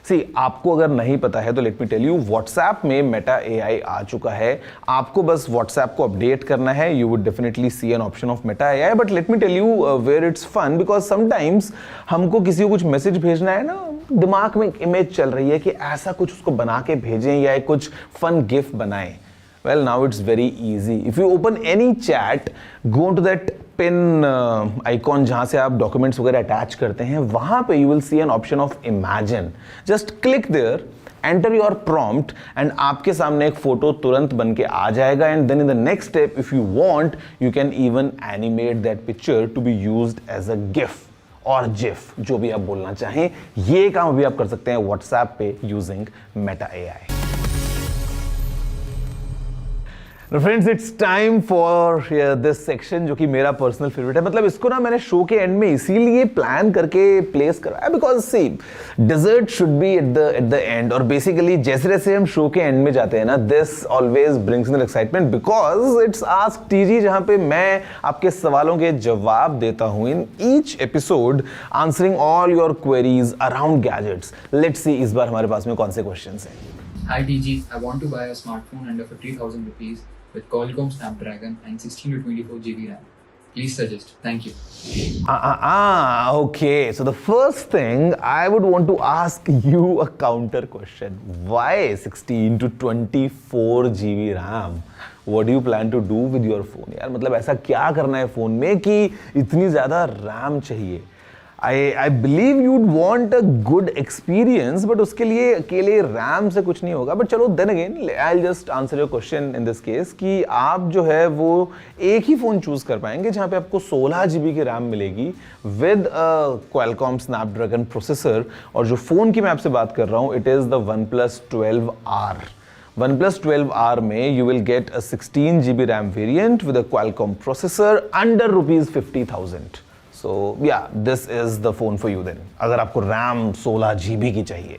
See, आपको अगर नहीं पता है तो let me tell you, WhatsApp में मेटा एआई आ चुका है। आपको बस व्हाट्सएप को अपडेट करना है, you would definitely see an option of Meta AI. But let me tell you where it's fun, because sometimes हमको किसी को कुछ मैसेज भेजना है ना, दिमाग में एक इमेज चल रही है कि ऐसा कुछ उसको बना के भेजें या कुछ फन गिफ्ट बनाएं। Well, now it's very easy. If you open any chat, go to that pin icon जहाँ से आप documents वगैरह attach करते हैं, वहाँ पे you will see an option of imagine. Just click there, enter your prompt, and आपके सामने एक फोटो तुरंत बन के आ जाएगा। And then in the next step, if you want, you can even animate that picture to be used as a GIF और GIF, जो भी आप बोलना चाहें। ये काम भी आप कर सकते हैं WhatsApp पे using Meta AI. Friends, it's time for this section जो कि मेरा पर्सनल फेवरेट है। मतलब इसको ना मैंने शो के एंड में इसीलिए प्लान करके प्लेस कराया, because see, dessert should be at the end. और बेसिकली जैसे जैसे हम शो के एंड में जाते हैं ना, this always brings in excitement, because it's ask TG, जहां पे मैं आपके सवालों के जवाब देता हूं in each episode, answering all your queries around gadgets. Let's see इस बार हमारे पास में कौन से क्वेश्चंस हैं। Hi DG, I want to buy a smartphone under 50,000 rupees with Kulgam Snapdragon and 16 to 24 GB RAM. Please suggest. Thank you. Okay. So the first thing I would want to ask you a counter question. Why 16 to 24 GB RAM? What do you plan to do with your phone? यार, मतलब ऐसा क्या करना है phone में कि इतनी ज्यादा RAM चाहिए? I believe you'd want a good experience, but उसके लिए अकेले RAM से कुछ नहीं होगा। बट चलो, then again, I'll just answer your question in this case कि आप जो है वो एक ही फ़ोन चूज़ कर पाएंगे जहाँ पे आपको 16 GB की RAM मिलेगी with a Qualcomm Snapdragon processor। और जो फ़ोन की मैं आपसे बात कर रहा हूँ, it is the OnePlus 12R। OnePlus 12R में you will get a 16 GB RAM variant with a Qualcomm processor under rupees 50,000। So yeah, this is the phone for you then, अगर आपको RAM 16 GB की चाहिए।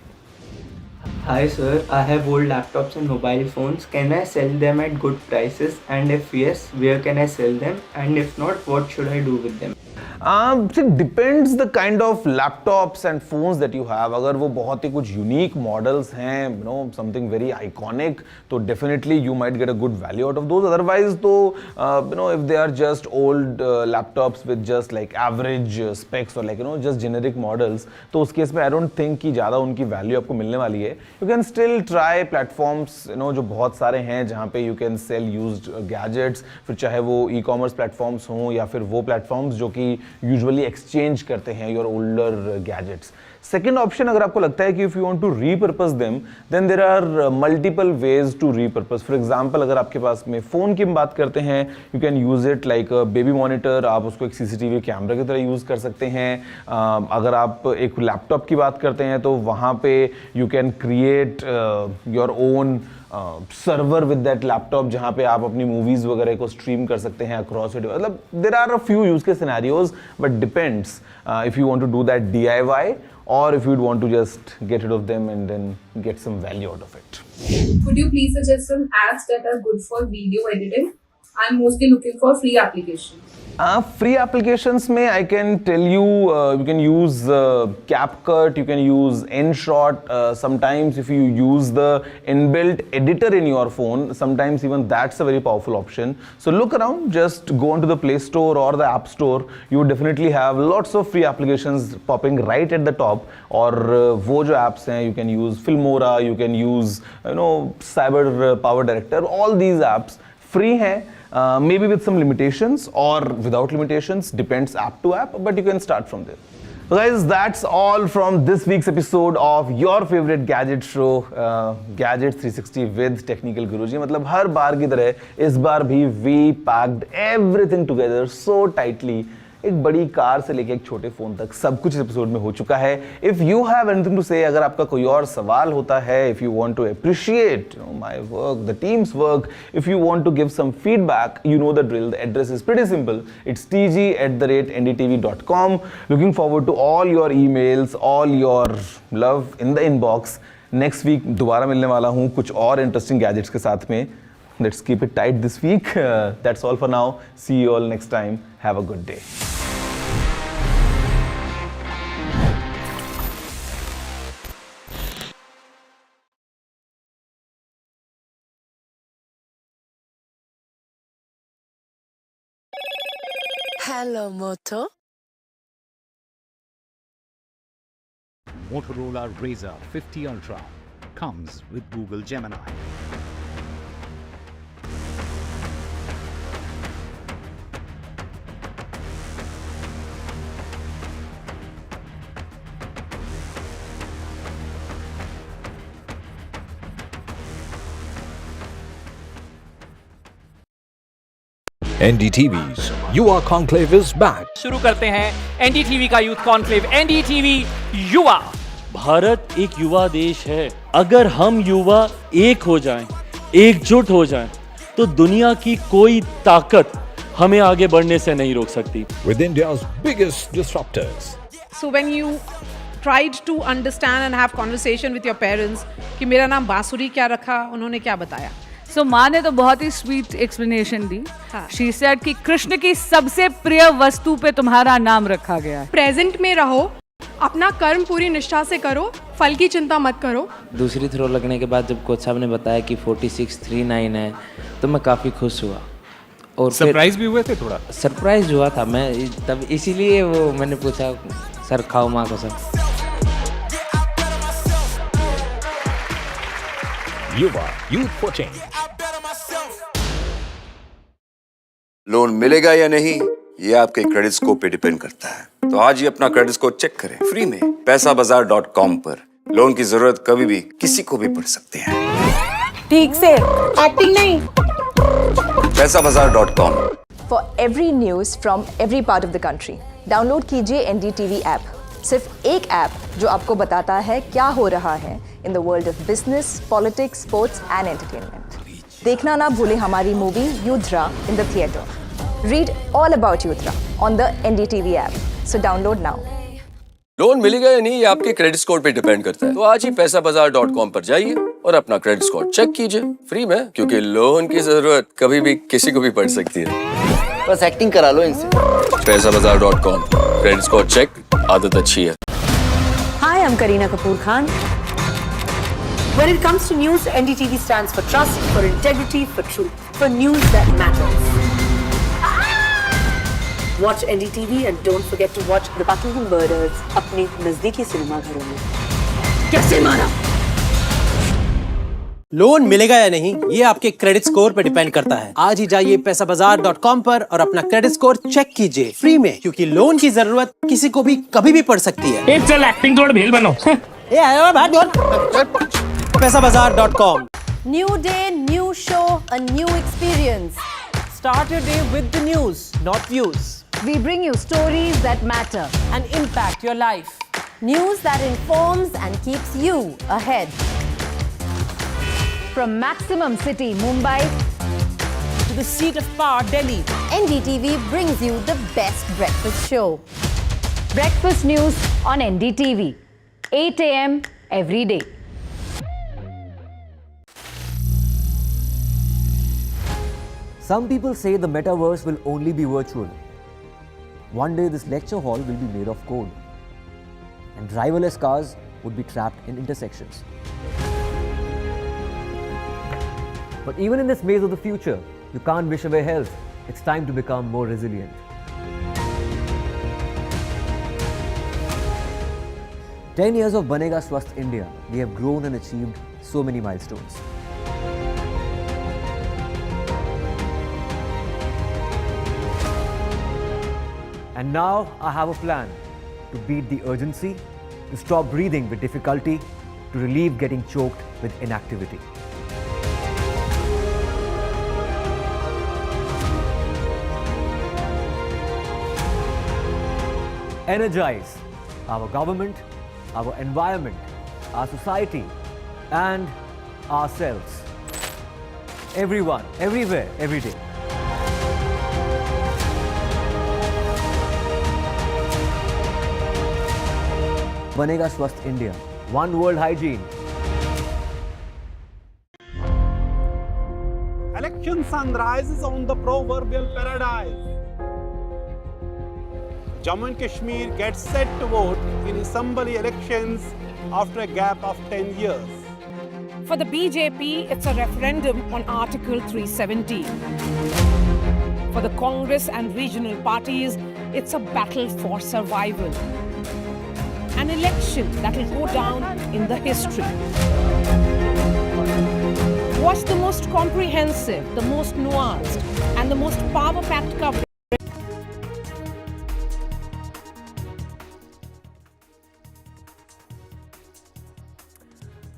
Hi sir, I have old laptops and mobile phones. Can I sell them at good prices? And if yes, where can I sell them? And if not, what should I do with them? It depends the kind of laptops and phones that you have. अगर वो बहुत ही कुछ unique models हैं, you know, something very iconic, तो definitely you might get a good value out of those. Otherwise, तो you know, if they are just old laptops with just like average specs or like, you know, just generic models, तो उस case में I don't think कि ज़्यादा उनकी value आपको मिलने वाली है। You can still try platforms, you know, जो बहुत सारे हैं जहाँ पे you can sell used gadgets, फिर चाहे वो e-commerce platforms हों या फिर वो platforms जो कि यूजुअली एक्सचेंज करते हैं your older gadgets. Second option, अगर आपको लगता है कि if you want to repurpose them, then there are multiple ways to repurpose. For example, अगर आपके पास में फोन की बात करते हैं, you can use it like baby monitor. आप उसको एक सीसीटीवी कैमरा की तरह यूज कर सकते हैं। अगर आप एक लैपटॉप की बात करते हैं तो वहाँ पे you can create your own server with that laptop, जहाँ पे आप अपनी मूवीज वगैरह को स्ट्रीम कर सकते हैं अक्रॉस इट। मतलब there are a few use के scenarios, but depends if you want to do that DIY or if you'd want to just get rid of them and then get some value out of it. Could you please suggest some apps that are good for video editing? I'm mostly looking for free applications. Free applications में I can tell you, you can use CapCut, you can use InShot. Sometimes if you use the inbuilt editor in your phone, sometimes even that's a very powerful option. So look around, just go onto the Play Store or the App Store. You would definitely have lots of free applications popping right at the top. और वो जो apps हैं, you can use Filmora, you can use Cyber Power Director. All these apps free हैं. Maybe with some limitations or without limitations, depends app to app, but you can start from there. So guys, that's all from this week's episode of your favorite gadget show, Gadget 360 with Technical Guruji. मतलब हर बार की तरह इस बार भी we packed everything together so tightly. एक बड़ी car से लेके एक छोटे फोन तक सब कुछ इस एपिसोड में हो चुका है. If you have anything to say, अगर आपका कोई और सवाल होता है, if you want to appreciate my work, the team's work, if you want to give some feedback, you know the drill. The address is pretty simple. It's tg@ndtv.com. Looking forward to all your emails, all your love in the inbox. Next week दोबारा मिलने वाला हूँ कुछ और interesting gadgets के साथ में. Let's keep it tight this week. That's all for now. See you all next time. Have a good day. Hello, Moto. Motorola Razr 50 Ultra comes with Google Gemini. NDTV's युवा conclave is back. शुरू करते हैं NDTV का youth conclave. NDTV युवा. भारत एक युवा देश है. अगर हम युवा एक हो जाएं, एकजुट हो जाएं, तो दुनिया की कोई ताकत हमें आगे बढ़ने से नहीं रोक सकती. With India's biggest disruptors. So when you tried to understand and have conversation with your parents कि मेरा नाम बांसुरी क्या रखा, उन्होंने क्या बताया? सो माँ ने तो बहुत ही स्वीट एक्सप्लेनेशन दी. शी सेड कि कृष्ण की सबसे प्रिय वस्तु पे तुम्हारा नाम रखा गया है. प्रेजेंट में रहो, अपना कर्म पूरी निष्ठा से करो, फल की चिंता मत करो. दूसरी थ्रो लगने के बाद जब कोच साहब ने बताया कि 4639 है, तो मैं काफ़ी खुश हुआ. और सरप्राइज भी हुए थे थोड़ा. सरप्राइज हुआ था मैं, तब इसीलिए वो मैंने पूछा सर खाओ माँ को सर. युवा यूथ फॉर चेंज. लोन मिलेगा या नहीं, ये आपके क्रेडिट स्कोर पे डिपेंड करता है. तो आज ही अपना क्रेडिट स्कोर चेक करें फ्री में पैसाबाजार.com पर. लोन की जरूरत कभी भी किसी को भी पड़ सकती है. ठीक से एक्टिंग नहीं. पैसाबाजार.com. For every news from every part of the country, download कीजिए NDTV ऐप. सिर्फ एक ऐप जो आपको बताता है क्या हो रहा है in the world of business, politics, sports and entertainment. देखना ना भूलें हमारी movie Yudhra in the theatre. Read all about Yutra on the NDTV app. So download now. Loan मिलेगा या नहीं, ये आपके क्रेडिट स्कोर पे डिपेंड करता है. तो आज ही पैसाबाजार.com पर जाइए और अपना क्रेडिट स्कोर चेक कीजिए फ्री में, क्योंकि लोन की जरूरत कभी भी किसी को भी पड़ सकती है. बस एक्टिंग करा लो इनसे. पैसाबाजार.com. क्रेडिट स्कोर चेक, आदत अच्छी है. Hi, I'm Kareena Kapoor Khan. When it comes to news, NDTV stands for trust, for integrity, for truth, for news that matters. Watch NDTV and don't forget to watch The Buckingham Murders अपने नजदीकी cinema घरों में. कैसे मारा? Loan मिलेगा या नहीं, ये आपके क्रेडिट स्कोर पे डिपेंड करता है. आज ही जाइए पैसाबाजार.com पर और अपना क्रेडिट स्कोर चेक कीजिए फ्री में, क्योंकि लोन की जरूरत किसी को भी कभी भी पड़ सकती है. चल एक्टिंग थोड़ा भेल बनो. ए आया भाग बोल. पैसाबाजार.com. New day, new show, a new experience. Start your day with the news, not views. We bring you stories that matter and impact your life. News that informs and keeps you ahead. From Maximum City, Mumbai, to the seat of power, Delhi, NDTV brings you the best breakfast show. breakfast news on NDTV, 8 a.m. every day. Some people say the metaverse will only be virtual. One day this lecture hall will be made of code, and driverless cars would be trapped in intersections. But even in this maze of the future, you can't wish away health. It's time to become more resilient. 10 years of Banega Swasth India, we have grown and achieved so many milestones. And now I have a plan to beat the urgency, to stop breathing with difficulty, to relieve getting choked with inactivity. Energize our government, our environment, our society, and ourselves. Everyone, everywhere, every day. Banega Swasth India. One world hygiene. Election sunrise is on the proverbial paradise. Jammu and Kashmir gets set to vote in assembly elections after a gap of 10 years. For the BJP, it's a referendum on Article 370. For the Congress and regional parties, it's a battle for survival. An election that will go down in the history. Watch the most comprehensive, the most nuanced, and the most power-packed coverage.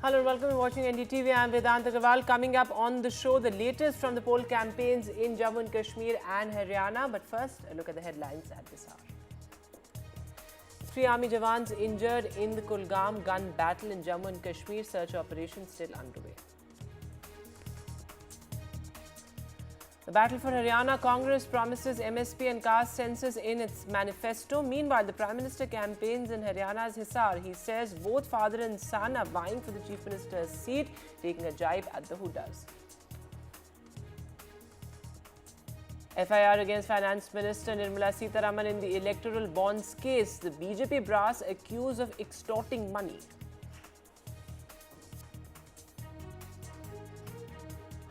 Hello and welcome to watching NDTV. I am Vedant Agarwal. Coming up on the show, the latest from the poll campaigns in Jammu and Kashmir and Haryana. But first, a look at the headlines at this hour. 3 army jawans injured in the Kulgam gun battle in Jammu and Kashmir. Search operation still underway. The battle for Haryana, Congress promises MSP and caste census in its manifesto. Meanwhile, the Prime Minister campaigns in Haryana's Hisar. He says both father and son are vying for the Chief Minister's seat, taking a jibe at the Hoodas. FIR against Finance Minister Nirmala Sitharaman in the electoral bonds case. The BJP brass accused of extorting money.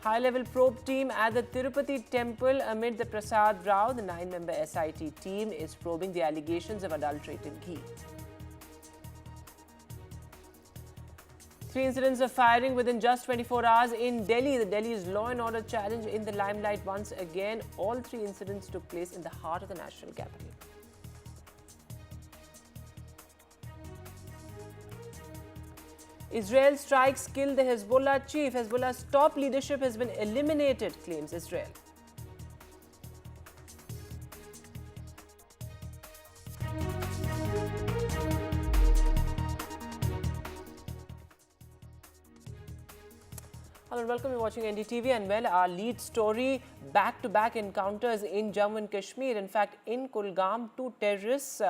High-level probe team at the Tirupati temple amid the Prasad Rao. The 9-member SIT team is probing the allegations of adulterated ghee. 3 incidents of firing within just 24 hours in Delhi. The Delhi's law and order challenge in the limelight once again. All 3 incidents took place in the heart of the national capital. Israel strikes kill the Hezbollah chief. Hezbollah's top leadership has been eliminated, claims Israel. Hello and welcome to watching NDTV. And well, our lead story, back-to-back encounters in Jammu and Kashmir. In fact, in Kulgam, 2 terrorists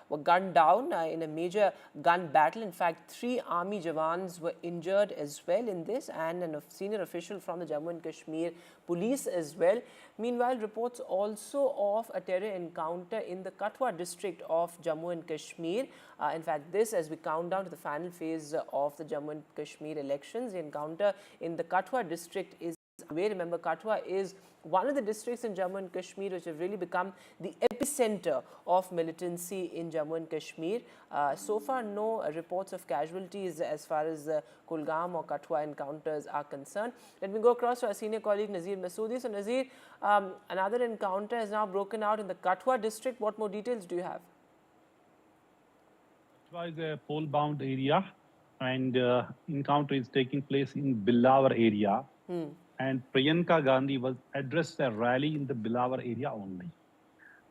were gunned down in a major gun battle. In fact, 3 army jawans were injured as well in this, and a senior official from the Jammu and Kashmir police as well. Meanwhile, reports also of a terror encounter in the Katwa district of Jammu and Kashmir. In fact, this as we count down to the final phase of the Jammu and Kashmir elections. The encounter in the Katwa district is away. Remember, Katwa is one of the districts in Jammu and Kashmir which have really become the epicenter of militancy in Jammu and Kashmir. So far, no reports of casualties as far as the Kulgam or Katwa encounters are concerned. Let me go across to our senior colleague Nazir Masoodi. So Nazir, another encounter has now broken out in the Katwa district. What more details do you have? Katwa is a poll-bound area, and encounter is taking place in Bilawar area. And Priyanka Gandhi was addressed a rally in the Bilawar area only.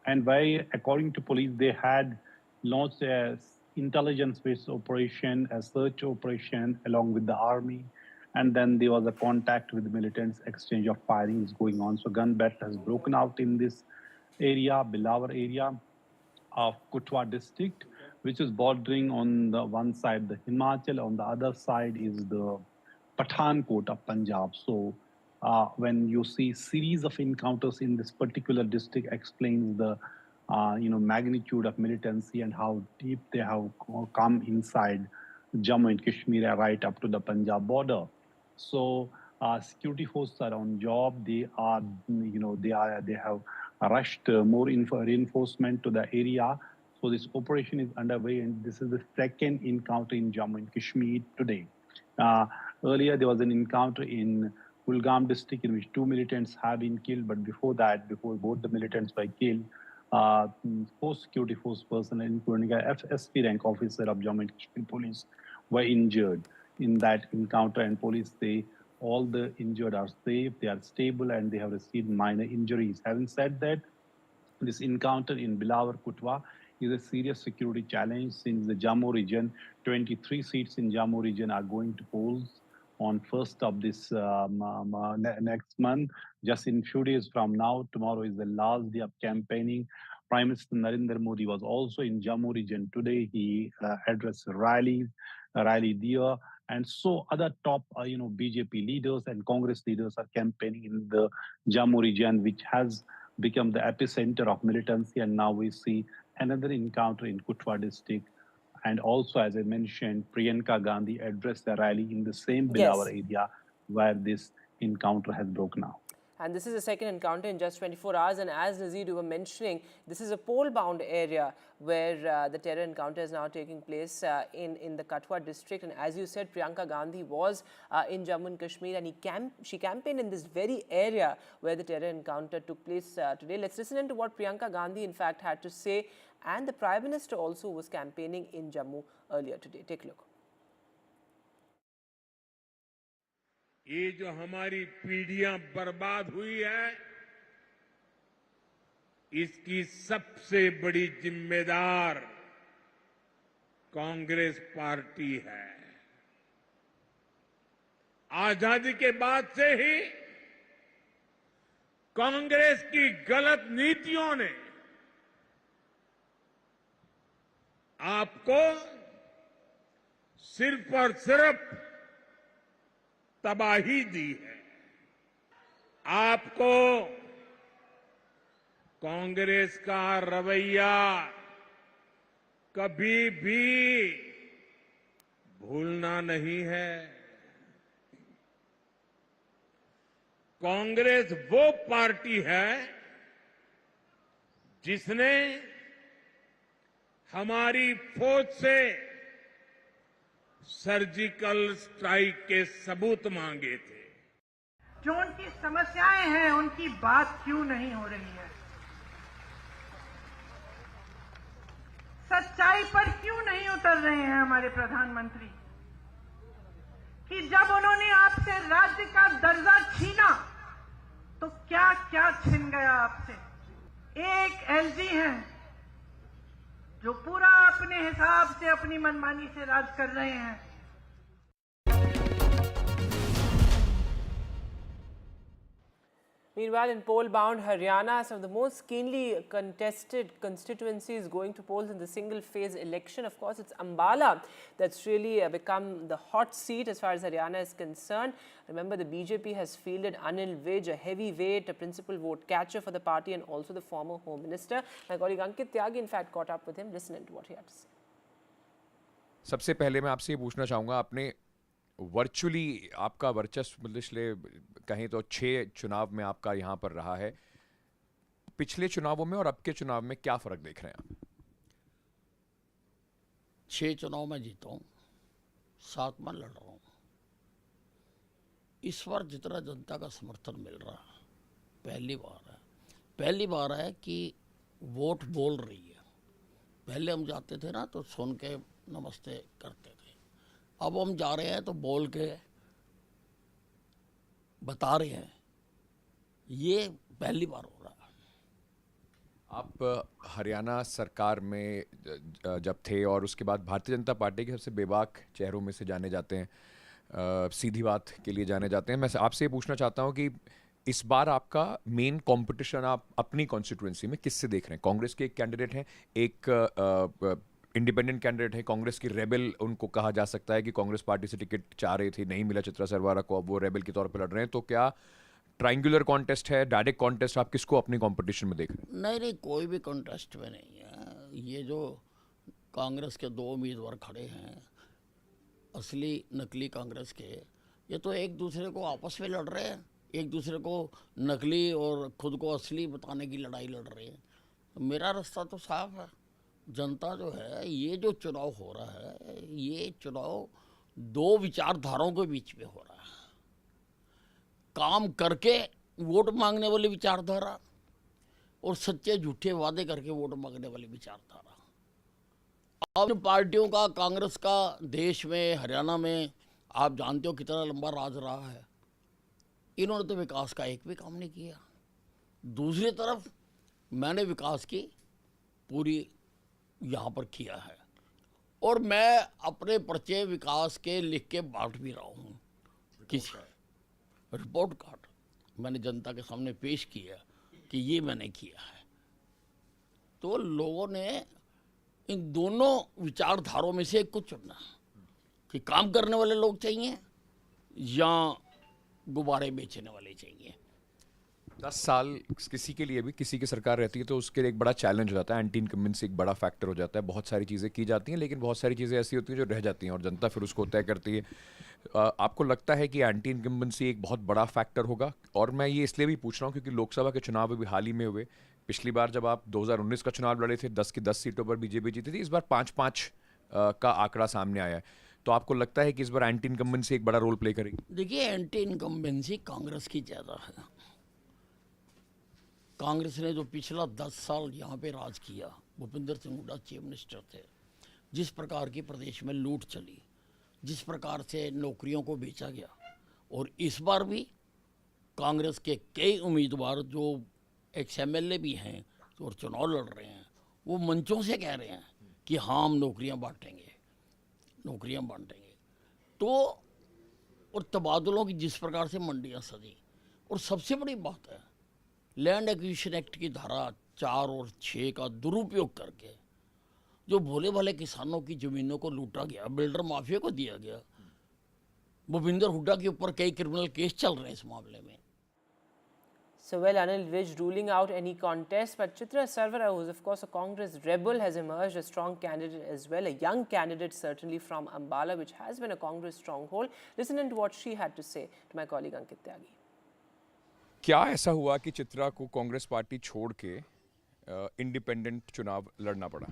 And according to police, they had launched a intelligence-based operation, a search operation along with the army. And then there was a contact with the militants, exchange of firing is going on. So gun battle has broken out in this area, Bilawar area of Katwa district, which is bordering on the one side the Himachal, on the other side is the Pathankot of Punjab. So when you see series of encounters in this particular district explains the magnitude of militancy and how deep they have come inside Jammu and Kashmir right up to the Punjab border. So security forces are on job. They have rushed more reinforcement to the area. So this operation is underway, and this is the second encounter in Jammu and Kashmir today. Earlier, there was an encounter in Kulgam district in which 2 militants have been killed, but before that, before both the militants were killed, 4 security force personnel, including a FSP rank officer of Jammu and Kashmir police, were injured in that encounter, and police say all the injured are safe, they are stable, and they have received minor injuries. Having said that, this encounter in Bilawar Kutwa is a serious security challenge since the Jammu region, 23 seats in Jammu region are going to polls on 1st of this next month. Just in few days from now, tomorrow is the last day of campaigning. Prime Minister Narendra Modi was also in Jammu region today. He addressed a rally there. And so other top, BJP leaders and Congress leaders are campaigning in the Jammu region, which has become the epicenter of militancy. And now we see another encounter in Kutwa district. And also, as I mentioned, Priyanka Gandhi addressed the rally in the same Bilawar area where this encounter has broken out. And this is the second encounter in just 24 hours. And as Nazir, you were mentioning, this is a pole-bound area where the terror encounter is now taking place in the Katwa district. And as you said, Priyanka Gandhi was in Jammu and Kashmir, and she campaigned in this very area where the terror encounter took place today. Let's listen into what Priyanka Gandhi, in fact, had to say. And the Prime Minister also was campaigning in Jammu earlier today. Take a look. ये जो हमारी पीढ़ियां बर्बाद हुई है, इसकी सबसे बड़ी जिम्मेदार कांग्रेस पार्टी है। आजादी के बाद से ही कांग्रेस की गलत नीतियों ने आपको सिर्फ और सिर्फ तबाही दी है। आपको कांग्रेस का रवैया कभी भी भूलना नहीं है। कांग्रेस वो पार्टी है जिसने हमारी फौज से सर्जिकल स्ट्राइक के सबूत मांगे थे। जो उनकी समस्याएं हैं, उनकी बात क्यों नहीं हो रही है? सच्चाई पर क्यों नहीं उतर रहे हैं हमारे प्रधानमंत्री कि जब उन्होंने आपसे राज्य का दर्जा छीना तो क्या क्या छिन गया आपसे? एक एलजी हैं जो पूरा अपने हिसाब से अपनी मनमानी से राज कर रहे हैं। Meanwhile, in poll-bound Haryana, some of the most keenly contested constituencies going to polls in the single-phase election. Of course, it's Ambala that's really become the hot seat as far as Haryana is concerned. Remember, the BJP has fielded Anil Vij, a heavyweight, a principal vote catcher for the party, and also the former Home Minister. My colleague Ankit Tyagi, in fact, caught up with him. Listen to what he had to say. सबसे पहले मैं आपसे ये पूछना चाहूँगा, आपने virtually आपका वर्चस्व मतलब कहें तो 6 चुनाव में आपका यहाँ पर रहा है। पिछले चुनावों में और अब के चुनाव में क्या फ़र्क देख रहे हैं आप? 6 चुनाव में जीता हूँ, 7 में लड़ रहा हूँ। इस बार जितना जनता का समर्थन मिल रहा है, पहली बार है कि वोट बोल रही है। पहले हम जाते थे ना तो सुन के नमस्ते करते थे, अब हम जा रहे हैं तो बोल के बता रहे हैं। ये पहली बार हो रहा है। आप हरियाणा सरकार में जब थे और उसके बाद भारतीय जनता पार्टी के सबसे बेबाक चेहरों में से जाने जाते हैं, सीधी बात के लिए जाने जाते हैं। मैं आपसे ये पूछना चाहता हूँ कि इस बार आपका मेन कंपटीशन आप अपनी कॉन्स्टिट्यूएंसी में किससे देख रहे हैं? कांग्रेस के एक कैंडिडेट हैं, एक इंडिपेंडेंट कैंडिडेट है, कांग्रेस की रेबल उनको कहा जा सकता है कि कांग्रेस पार्टी से टिकट चाह रही थी, नहीं मिला चित्रा सरवारा को, अब वो रेबल के तौर पर लड़ रहे हैं। तो क्या ट्रायंगुलर कॉन्टेस्ट है, डायरेक्ट कॉन्टेस्ट, आप किसको अपने कंपटीशन में देख रहे हैं? नहीं नहीं, कोई भी कॉन्टेस्ट में नहीं है। ये जो कांग्रेस के दो उम्मीदवार खड़े हैं, असली नकली कांग्रेस के, ये तो एक दूसरे को आपस में लड़ रहे हैं, एक दूसरे को नकली और खुद को असली बताने की लड़ाई लड़ रहे हैं। तो मेरा रास्ता तो साफ है। जनता जो है, ये जो चुनाव हो रहा है, ये चुनाव दो विचारधाराओं के बीच में हो रहा है। काम करके वोट मांगने वाली विचारधारा और सच्चे झूठे वादे करके वोट मांगने वाली विचारधारा। अब पार्टियों का, कांग्रेस का देश में, हरियाणा में आप जानते हो कितना लंबा राज रहा है। इन्होंने तो विकास का एक भी काम नहीं किया। दूसरी तरफ मैंने विकास की पूरी यहाँ पर किया है, और मैं अपने पर्चे विकास के लिख के बांट भी रहा हूँ। किसी रिपोर्ट कार्ड मैंने जनता के सामने पेश किया कि ये मैंने किया है। तो लोगों ने इन दोनों विचारधाराओं में से एक को चुनना कि काम करने वाले लोग चाहिए या गुब्बारे बेचने वाले चाहिए। 10 साल किसी के लिए भी, किसी की सरकार रहती है तो उसके लिए एक बड़ा चैलेंज हो जाता है। एंटी इनकम्बेंसी एक बड़ा फैक्टर हो जाता है। बहुत सारी चीज़ें की जाती हैं, लेकिन बहुत सारी चीज़ें ऐसी होती हैं जो रह जाती हैं और जनता फिर उसको तय करती है। आपको लगता है कि एंटी इनकम्बेंसी एक बहुत बड़ा फैक्टर होगा? और मैं ये इसलिए भी पूछ रहा हूँ क्योंकि लोकसभा के चुनाव अभी हाल ही में हुए। पिछली बार जब आप 2019 का चुनाव लड़े थे, 10 की 10 सीटों पर बीजेपी जीती थी। इस बार 5-5 का आंकड़ा सामने आया है। तो आपको लगता है कि इस बार एंटी इनकम्बेंसी एक बड़ा रोल प्ले करेगी? देखिए, एंटी इनकम्बेंसी कांग्रेस की ज़्यादा है। कांग्रेस ने जो पिछला 10 साल यहाँ पे राज किया, भूपेंद्र सिंह हुड्डा चीफ मिनिस्टर थे, जिस प्रकार की प्रदेश में लूट चली, जिस प्रकार से नौकरियों को बेचा गया, और इस बार भी कांग्रेस के कई उम्मीदवार जो एक्स-MLA भी हैं और चुनाव लड़ रहे हैं, वो मंचों से कह रहे हैं कि हाँ, हम नौकरियाँ बांटेंगे। तो और तबादलों की जिस प्रकार से मंडियाँ सजी, और सबसे बड़ी बात है लैंड एक्विजिशन एक्ट की धारा 4 और 6 का दुरुपयोग करके जो भोले भाले किसानों की ज़मीनों को लूटा गया, बिल्डर माफिया को दिया गया। भूपेंद्र हुड्डा के ऊपर कई क्रिमिनल केस चल रहे हैं इस मामले में। So, well, Anil Vij ruling out any contest, but Chitra Sarvara, who is of course a Congress rebel, has emerged a strong candidate as well, a young candidate certainly from Ambala, which has been a Congress stronghold. Listen to what she had to say to my colleague Ankit Tyagi. क्या ऐसा हुआ कि चित्रा को Congress party छोड़ के independent चुनाव लड़ना पड़ा?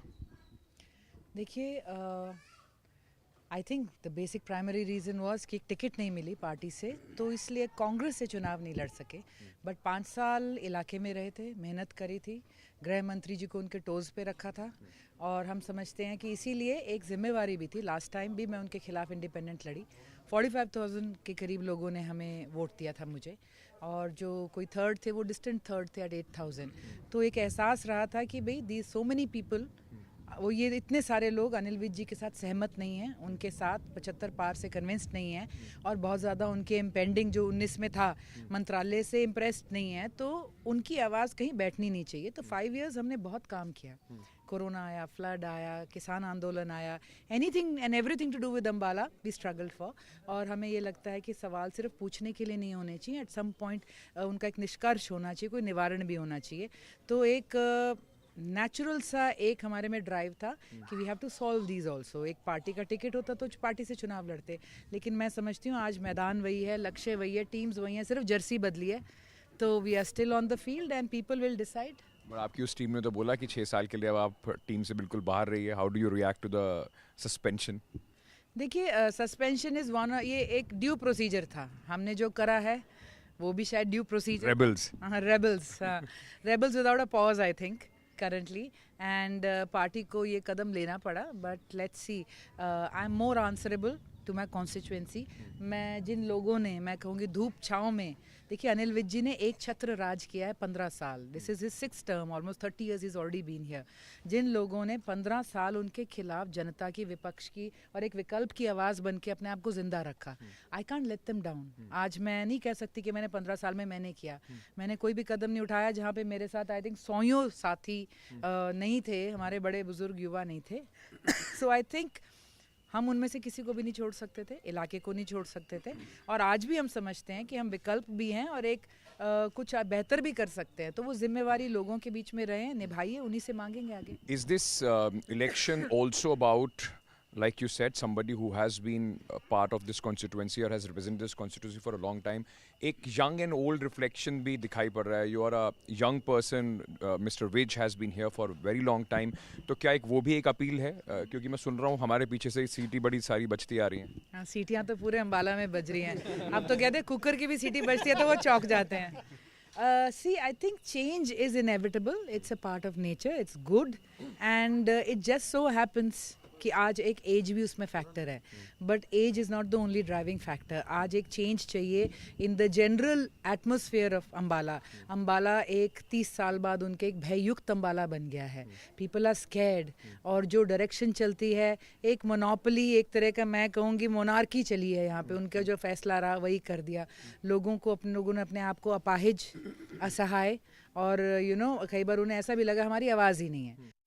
देखिए, I think the basic primary reason was कि टिकट नहीं मिली पार्टी से, तो इसलिए कांग्रेस से चुनाव नहीं लड़ सके। बट 5 साल इलाके में रहे थे, मेहनत करी थी, गृह मंत्री जी को उनके टोज़ पे रखा था, और हम समझते हैं कि इसीलिए एक जिम्मेवारी भी थी। लास्ट टाइम भी मैं उनके खिलाफ इंडिपेंडेंट लड़ी। 45,000 के करीब लोगों ने हमें वोट दिया था मुझे, और जो कोई थर्ड थे वो डिस्टेंट थर्ड थे एट 8,000। तो एक एहसास रहा था कि भाई दी सो मेनी पीपल, वो ये इतने सारे लोग अनिल विज जी के साथ सहमत नहीं हैं, उनके साथ 75 पार से कन्विंस्ड नहीं हैं, और बहुत ज़्यादा उनके इम्पेंडिंग जो 19 में था मंत्रालय से इम्प्रेस्ड नहीं है, तो उनकी आवाज़ कहीं बैठनी नहीं चाहिए। तो 5 इयर्स हमने बहुत काम किया। कोरोना आया, फ्लड आया, किसान आंदोलन आया, anything and everything to do with Ambala we struggled for. और हमें ये लगता है कि सवाल सिर्फ पूछने के लिए नहीं होने चाहिए, एट सम पॉइंट उनका एक निष्कर्ष होना चाहिए, कोई निवारण भी होना चाहिए। तो एक नेचुरल सा एक हमारे में ड्राइव था कि we have to solve these also. एक पार्टी का टिकट होता तो पार्टी से चुनाव लड़ते, लेकिन मैं समझती हूँ आज मैदान वही है, लक्ष्य वही है, टीम्स वही हैं, सिर्फ जर्सी बदली है। तो we are still on the field and people will decide. But आपकी उस टीम ने तो बोला कि 6 साल के लिए अब आप टीम से बिल्कुल बाहर रही है। How do you react to the suspension? देखिए, सस्पेंशन इज़ वन, ये एक ड्यू प्रोसीजर था। हमने जो करा है वो भी शायद due procedure. Rebels rebels without a pause I think currently, and party को ये कदम लेना पड़ा। But let's see, I am more answerable to my constituency. मैं जिन लोगों ने, मैं कहूँगी धूप छाँव में, देखिए अनिल विज जी ने एक छत्र राज किया है 15 साल। This is his 6th term, almost 30 years is already been here. जिन लोगों ने 15 साल उनके खिलाफ जनता की, विपक्ष की और एक विकल्प की आवाज़ बन के अपने आप को जिंदा रखा, I can't let them down. आज मैं नहीं कह सकती कि मैंने 15 साल में मैंने किया, मैंने कोई भी कदम नहीं उठाया जहाँ पे मेरे साथ आई थिंक 100 साथी नहीं थे, हमारे बड़े बुजुर्ग युवा नहीं थे। सो आई थिंक हम उनमें से किसी को भी नहीं छोड़ सकते थे, इलाके को नहीं छोड़ सकते थे, और आज भी हम समझते हैं कि हम विकल्प भी हैं और एक कुछ बेहतर भी कर सकते हैं। तो वो जिम्मेवारी लोगों के बीच में रहे, निभाइए, उन्हीं से मांगेंगे आगे। Is this election also about, like you said, somebody who has been a part of this constituency or has represented this constituency for a long time? एक young and old reflection भी दिखाई पड़ रहा है. You are a young person. Mr. Vij has been here for a very long time. तो क्या एक वो भी एक अपील है? क्योंकि मैं सुन रहा हूँ हमारे पीछे से सीटी बड़ी सारी बजती आ रही हैं. हाँ, सीटियाँ तो पूरे अम्बाला में बज रही हैं. अब तो कहते हैं कुकर की भी सीटी बजती है तो वो चौंक जाते हैं. See, I think change is inevitable. It's a part of nature. It's good, and it just so happens कि आज एक एज भी उसमें फैक्टर है, but age is not the only driving factor. आज एक चेंज चाहिए in the general atmosphere of Ambala. Ambala एक 30 साल बाद उनके एक भययुक्त अम्बाला बन गया है. पीपल आर स्कैर्ड, और जो डायरेक्शन चलती है एक मोनोपोली, एक तरह का मैं कहूँगी मोनार्की चली है यहाँ पे. उनका जो फैसला रहा वही कर दिया. लोगों ने अपने आप को अपाहिज, असहाय, और कई बार उन्हें ऐसा भी लगा हमारी आवाज़ ही नहीं है.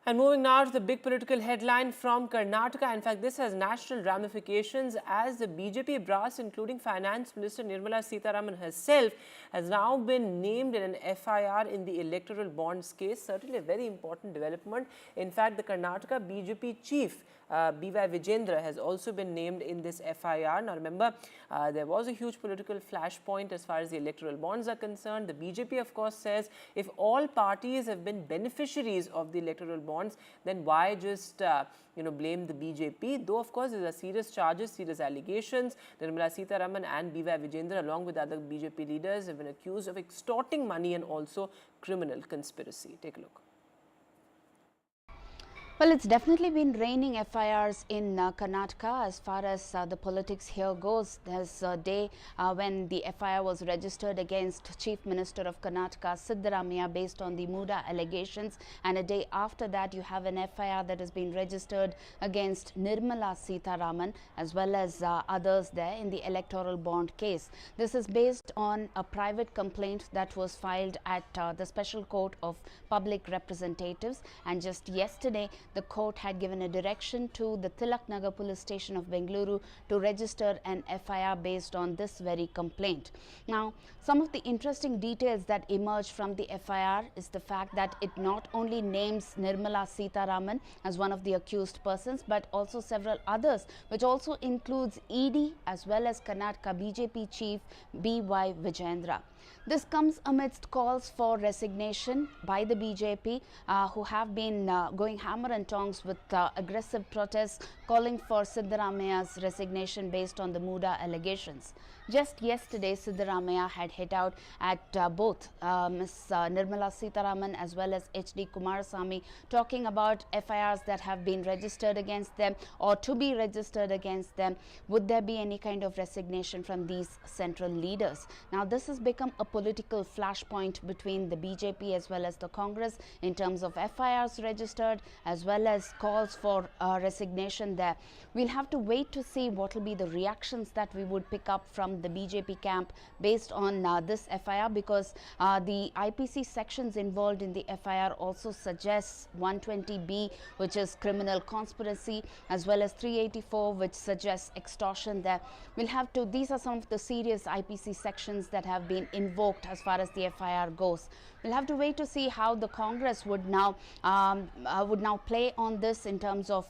And moving now to the big political headline from Karnataka. In fact, this has national ramifications as the BJP brass, including Finance Minister Nirmala Sitharaman herself, has now been named in an FIR in the electoral bonds case. Certainly a very important development. In fact, the Karnataka BJP chief, B.Y. Vijendra, has also been named in this FIR. Now remember, there was a huge political flashpoint as far as the electoral bonds are concerned. The BJP, of course, says if all parties have been beneficiaries of the electoral bonds, then why just blame the BJP? Though of course there are serious charges, serious allegations. Nirmala Sitharaman and B.Y. Vijendra, along with other BJP leaders, have been accused of extorting money and also criminal conspiracy. Take a look. Well, it's definitely been raining FIRs in Karnataka as far as the politics here goes. There's a day when the FIR was registered against Chief Minister of Karnataka, Siddaramaiah, based on the Muda allegations. And a day after that, you have an FIR that has been registered against Nirmala Sitharaman as well as others there in the electoral bond case. This is based on a private complaint that was filed at the Special Court of Public Representatives. And just yesterday, the court had given a direction to the Tilak Nagar police station of Bengaluru to register an FIR based on this very complaint. Now, some of the interesting details that emerge from the FIR is the fact that it not only names Nirmala Sitharaman as one of the accused persons, but also several others, which also includes ED as well as Karnataka BJP chief B.Y. Vijendra. This comes amidst calls for resignation by the BJP, who have been going hammer and tongs with aggressive protests calling for Siddaramaiah's resignation based on the Muda allegations. Just yesterday, Siddaramaiah had hit out at both Ms. Nirmala Sitharaman as well as H.D. Kumarasamy, talking about FIRs that have been registered against them or to be registered against them. Would there be any kind of resignation from these central leaders? Now, this has become a political flashpoint between the BJP as well as the Congress in terms of FIRs registered as well as calls for resignation there. We'll have to wait to see what will be the reactions that we would pick up from the BJP camp based on this FIR, because the IPC sections involved in the FIR also suggests 120B, which is criminal conspiracy, as well as 384, which suggests extortion there. We'll have to, these are some of the serious IPC sections that have been invoked as far as the FIR goes. We'll have to wait to see how the Congress would now play on this in terms of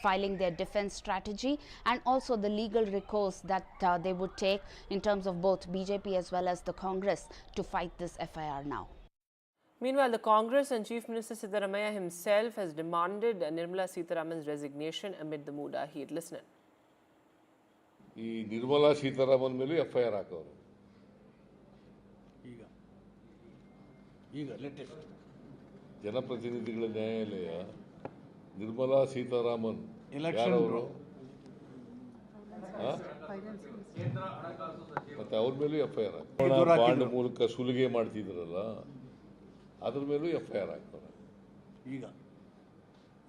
filing their defense strategy and also the legal recourse that they would take in terms of both BJP as well as the Congress to fight this FIR now. Meanwhile, the Congress and Chief Minister Siddaramaiah himself has demanded Nirmala Sitharaman's resignation amid the Muda heat. Listen. ಈ ನಿರ್ಮಲಾ ಸೀತಾರಾಮನ್ ಮೇಲೆ FIR ಹಾಕೋರು. ಈಗ latest ಜನಪ್ರತಿನಿಧಿಗಳ ನ್ಯಾಯಾಲಯ ನಿರ್ಮಲಾ ಸೀತಾರಾಮನ್ ಯಾರವರು ಮತ್ತೆ ಅವ್ರ ಮೇಲೂ FIR ಬಾಂಡ್ ಮೂಲಕ ಸುಲಿಗೆ ಮಾಡ್ತಿದ್ರಲ್ಲ ಅದ್ರ ಮೇಲೂ FIR ಹಾಕೋರು. ಈಗ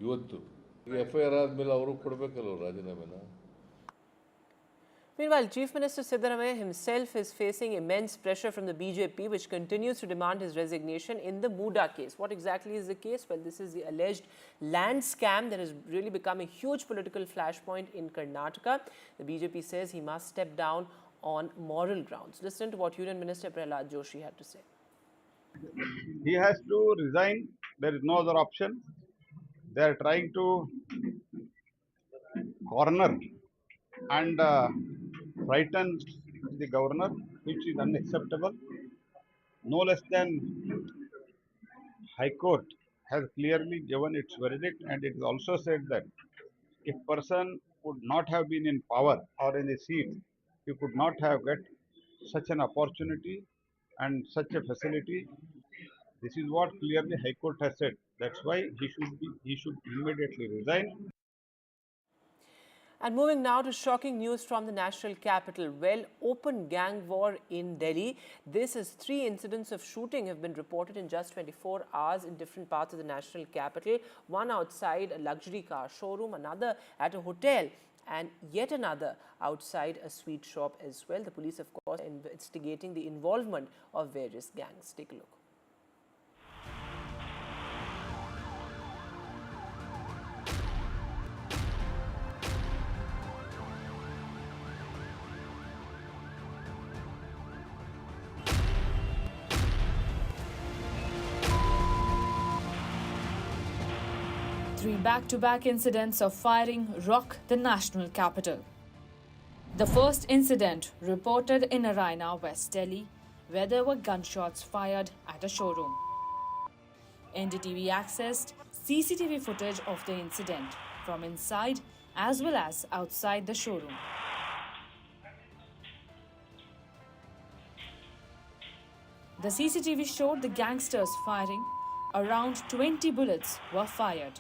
ಇವತ್ತು FIR ಆದ್ಮೇಲೆ ಅವರು ಕೊಡ್ಬೇಕಲ್ಲ ರಾಜೀನಾಮೆನ. Meanwhile, Chief Minister Siddaramaiah himself is facing immense pressure from the BJP, which continues to demand his resignation in the Muda case. What exactly is the case? Well, this is the alleged land scam that has really become a huge political flashpoint in Karnataka. The BJP says he must step down on moral grounds. Listen to what Union Minister Prahlad Joshi had to say. He has to resign. There is no other option. They are trying to corner and frighten the governor, which is unacceptable. No less than High Court has clearly given its verdict, and it is also said that if person would not have been in power or in a seat, he could not have got such an opportunity and such a facility. This is what clearly High Court has said. That's why he should immediately resign. And moving now to shocking news from the national capital. Well, open gang war in Delhi. This is 3 incidents of shooting have been reported in just 24 hours in different parts of the national capital. One outside a luxury car showroom, another at a hotel, and yet another outside a sweet shop as well. The police, of course, investigating the involvement of various gangs. Take a look. Three back-to-back incidents of firing rock the national capital. The first incident reported in Narayana, West Delhi, where there were gunshots fired at a showroom. NDTV accessed CCTV footage of the incident from inside as well as outside the showroom. The CCTV showed the gangsters firing. Around 20 bullets were fired.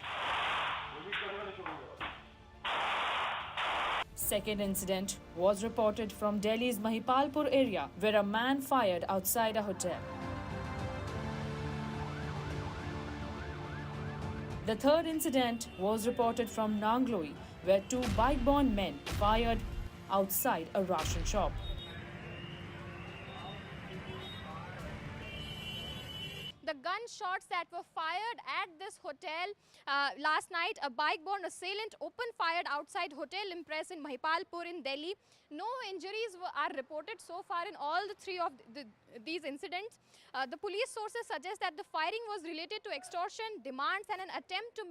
Second incident was reported from Delhi's Mahipalpur area, where a man fired outside a hotel. The third incident was reported from Nangloi, where 2 bike-borne men fired outside a ration shop. The gunshots that were fired at this hotel last night, a bike-borne assailant open-fired outside Hotel Impress in Mahipalpur in Delhi. No injuries are reported so far in all the 3 of these incidents. The police sources suggest that the firing was related to extortion, demands and an attempt to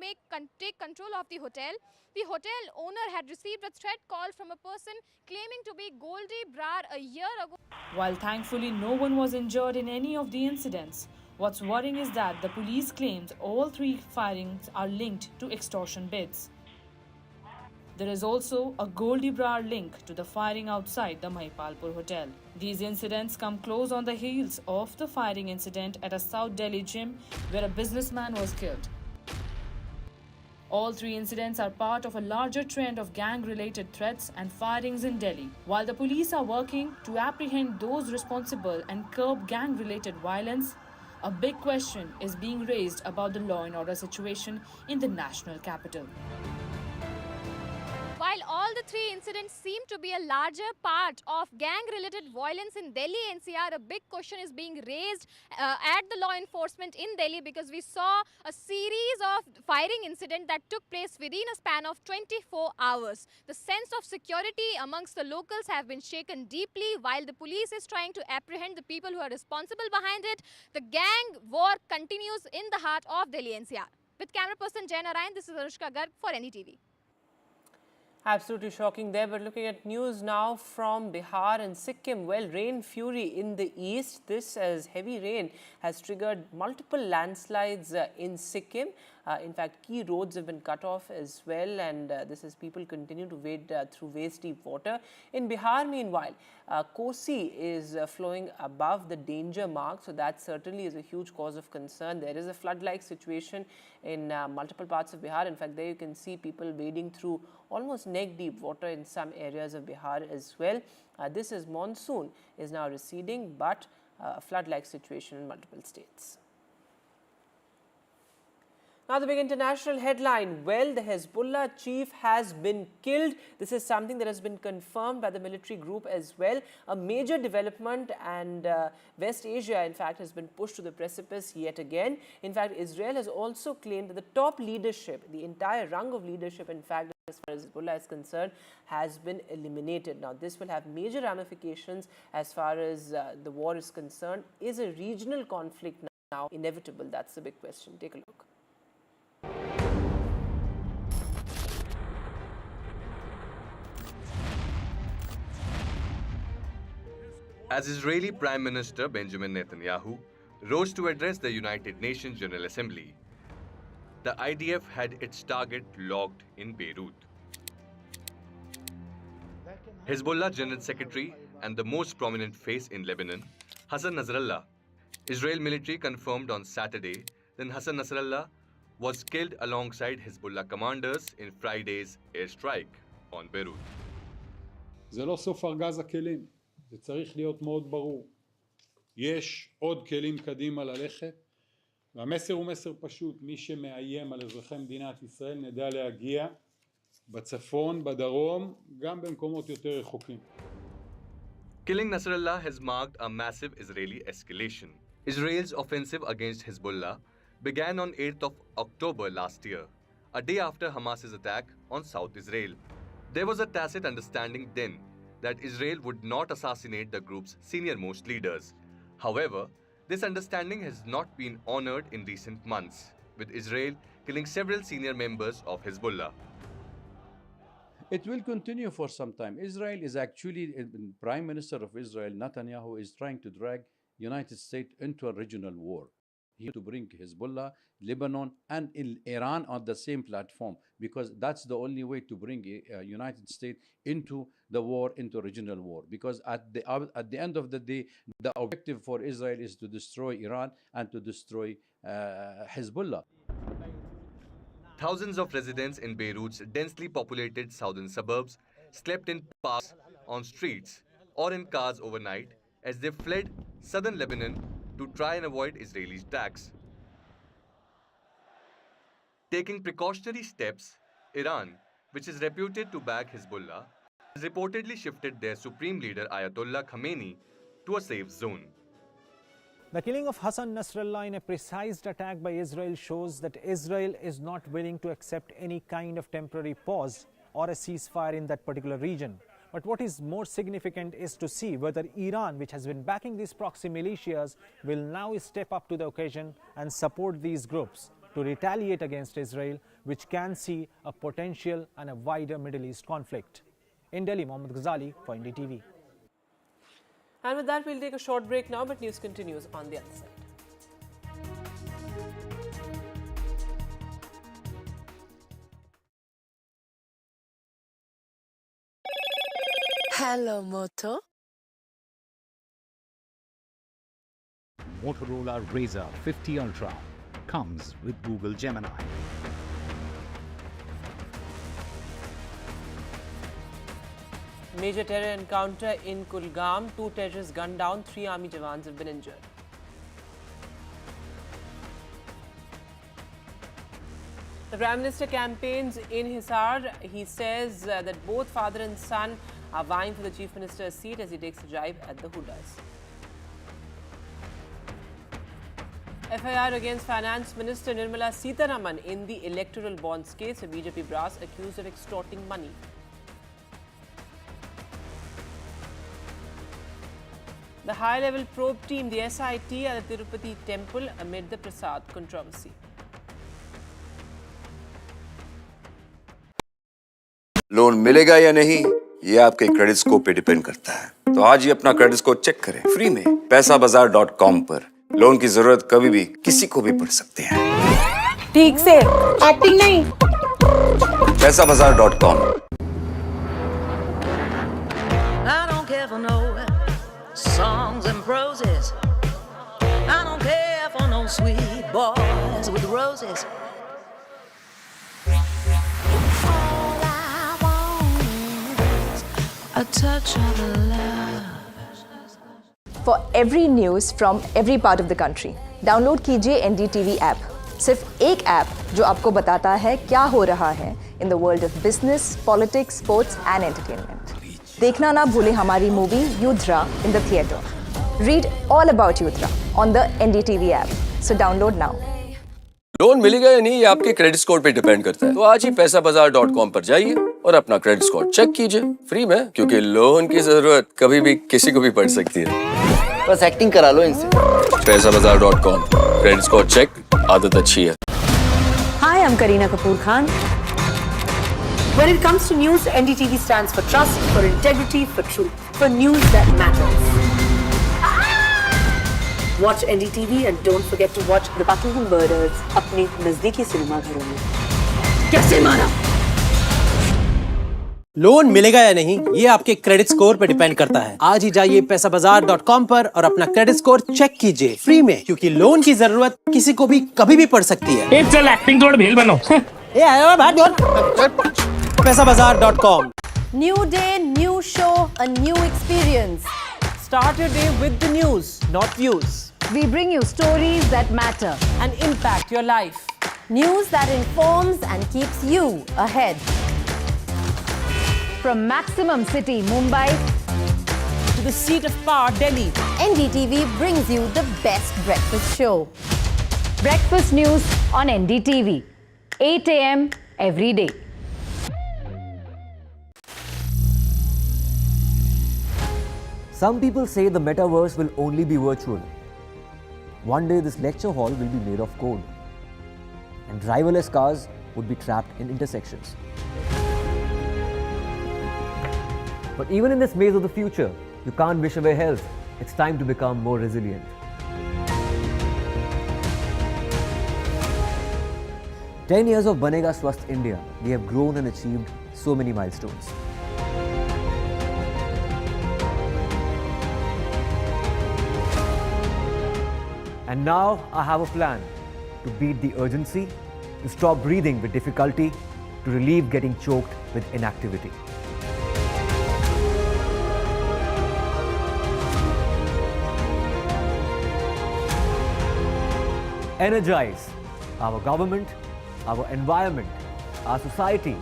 take control of the hotel. The hotel owner had received a threat call from a person claiming to be Goldie Brar a year ago. While thankfully no one was injured in any of the incidents, what's worrying is that the police claims all 3 firings are linked to extortion bids. There is also a Goldie Brar link to the firing outside the Mahipalpur hotel. These incidents come close on the heels of the firing incident at a South Delhi gym where a businessman was killed. All 3 incidents are part of a larger trend of gang-related threats and firings in Delhi. While the police are working to apprehend those responsible and curb gang-related violence, a big question is being raised about the law and order situation in the national capital. While all the 3 incidents seem to be a larger part of gang-related violence in Delhi NCR, a big question is being raised at the law enforcement in Delhi, because we saw a series of firing incidents that took place within a span of 24 hours. The sense of security amongst the locals have been shaken deeply. While the police is trying to apprehend the people who are responsible behind it, the gang war continues in the heart of Delhi NCR. With camera person Jay Narayan, this is Anushka Garg for NDTV. Absolutely shocking there. But looking at news now from Bihar and Sikkim. Well, rain fury in the east. This as heavy rain has triggered multiple landslides in Sikkim. In fact, key roads have been cut off as well, and this as people continue to wade through waist-deep water. In Bihar, meanwhile, Kosi is flowing above the danger mark, so that certainly is a huge cause of concern. There is a flood-like situation in multiple parts of Bihar. In fact, there you can see people wading through almost neck-deep water in some areas of Bihar as well. This as monsoon is now receding, but a flood-like situation in multiple states. Now the big international headline, well, the Hezbollah chief has been killed. This is something that has been confirmed by the military group as well. A major development, and West Asia, in fact, has been pushed to the precipice yet again. In fact, Israel has also claimed that the top leadership, the entire rung of leadership, in fact, as far as Hezbollah is concerned, has been eliminated. Now, this will have major ramifications as far as the war is concerned. Is a regional conflict now inevitable? That's the big question. Take a look. As Israeli Prime Minister Benjamin Netanyahu rose to address the United Nations General Assembly, the IDF had its target locked in Beirut. Hezbollah General Secretary and the most prominent face in Lebanon, Hassan Nasrallah, Israel military confirmed on Saturday that Hassan Nasrallah was killed alongside Hezbollah commanders in Friday's airstrike on Beirut. זה לא סוף ארגז הכלים, זה צריך להיות מאוד ברור. יש עוד כלים קדימה ללכת, והמסר הוא מסר פשוט, מי שמאיים על אזרחי מדינת ישראל נדע להגיע בצפון, בדרום, גם במקומות יותר רחוקים. Killing Nasrallah has marked a massive Israeli escalation. Israel's offensive against Hezbollah began on 8th of October last year, a day after Hamas's attack on South Israel. There was a tacit understanding then that Israel would not assassinate the group's senior-most leaders. However, this understanding has not been honored in recent months, with Israel killing several senior members of Hezbollah. It will continue for some time. Israel is actually, Prime Minister of Israel, Netanyahu, is trying to drag United States into a regional war. He to bring Hezbollah, Lebanon, and Iran on the same platform, because that's the only way to bring United States into the war, into regional war. Because at the end of the day, the objective for Israel is to destroy Iran and to destroy Hezbollah. Thousands of residents in Beirut's densely populated southern suburbs slept in parks, on streets, or in cars overnight as they fled southern Lebanon to try and avoid Israeli attacks. Taking precautionary steps, Iran, which is reputed to back Hezbollah, has reportedly shifted their supreme leader Ayatollah Khamenei to a safe zone. The killing of Hassan Nasrallah in a precise attack by Israel shows that Israel is not willing to accept any kind of temporary pause or a ceasefire in that particular region. But what is more significant is to see whether Iran, which has been backing these proxy militias, will now step up to the occasion and support these groups to retaliate against Israel, which can see a potential and a wider Middle East conflict. In Delhi, Mohammad Ghazali for NDTV. And with that, we'll take a short break now, but news continues on the other side. Hello, Moto. Motorola Razr 50 Ultra comes with Google Gemini. Major terror encounter in Kulgam. 2 terrorists gunned down, 3 army jawans have been injured. The Prime Minister campaigns in Hisar. He says that both father and son are vying for the Chief Minister's seat as he takes a drive at the Hudas. FIR against Finance Minister Nirmala Sitharaman in the electoral bonds case. A BJP brass accused of extorting money. The high-level probe team, the SIT at the Tirupati temple amid the Prasad controversy. Loan मिलेगा या नहीं, ये आपके credit score पे depend करता है। तो आज ही अपना क्रेडिट स्कोर चेक करें फ्री में पैसाबाजार.com पर। लोन की जरूरत कभी भी किसी को भी पड़ सकती है। ठीक से एक्टिंग नहीं। पैसाबाजार.com। I don't care for no songs and proses. I don't care for no sweet boys with roses. All I want is a touch of love. For every news from every part of the country, download कीजिए NDTV app. सिर्फ एक app जो आपको बताता है क्या हो रहा है in the world of business, politics, sports and entertainment. देखना ना भूलें हमारी movie Yudhra in the theatre. Read all about Yudhra on the NDTV app, so download now. Loan मिलेगा या नहीं ये आपके क्रेडिट स्कोर पे डिपेंड करता है। तो आज ही पैसाबाजार.com पर जाइए और अपना क्रेडिट स्कोर चेक कीजिए फ्री में, क्योंकि लोन की जरूरत कभी भी किसी को भी पड़ सकती है। बस एक्टिंग करा लो इनसे। पैसाबाजार.com, क्रेडिट स्कोर चेक, आदत अच्छी है। Hi, I'm Kareena Kapoor Khan. When it comes to news, NDTV stands for trust, for integrity, for truth, for news that matters. Watch NDTV and don't forget to watch The Battle of Murders अपने नजदीकी cinema घरों में। कैसे मारा? Loan मिलेगा या नहीं ये आपके क्रेडिट स्कोर पर डिपेंड करता है। आज ही जाइए पैसाबाजार.com पर और अपना क्रेडिट स्कोर चेक कीजिए फ्री में, क्योंकि लोन की जरूरत किसी को भी कभी भी पड़ सकती है। चल एक्टिंग थोड़ा भेल बनो। ए आया बात पैसाबाजार.com। New day, new show, a new experience. Start your day with the news, not views. We bring you stories that matter and impact your life. News that informs and keeps you ahead. From Maximum City, Mumbai, to the seat of power, Delhi, NDTV brings you the best breakfast show. Breakfast news on NDTV, 8 a.m. every day. Some people say the metaverse will only be virtual. One day this lecture hall will be made of code, and driverless cars would be trapped in intersections. But even in this maze of the future, you can't wish away health. It's time to become more resilient. 10 years of Banega Swasth India, we have grown and achieved so many milestones. And now I have a plan to beat the urgency, to stop breathing with difficulty, to relieve getting choked with inactivity. Energize our government, our environment, our society.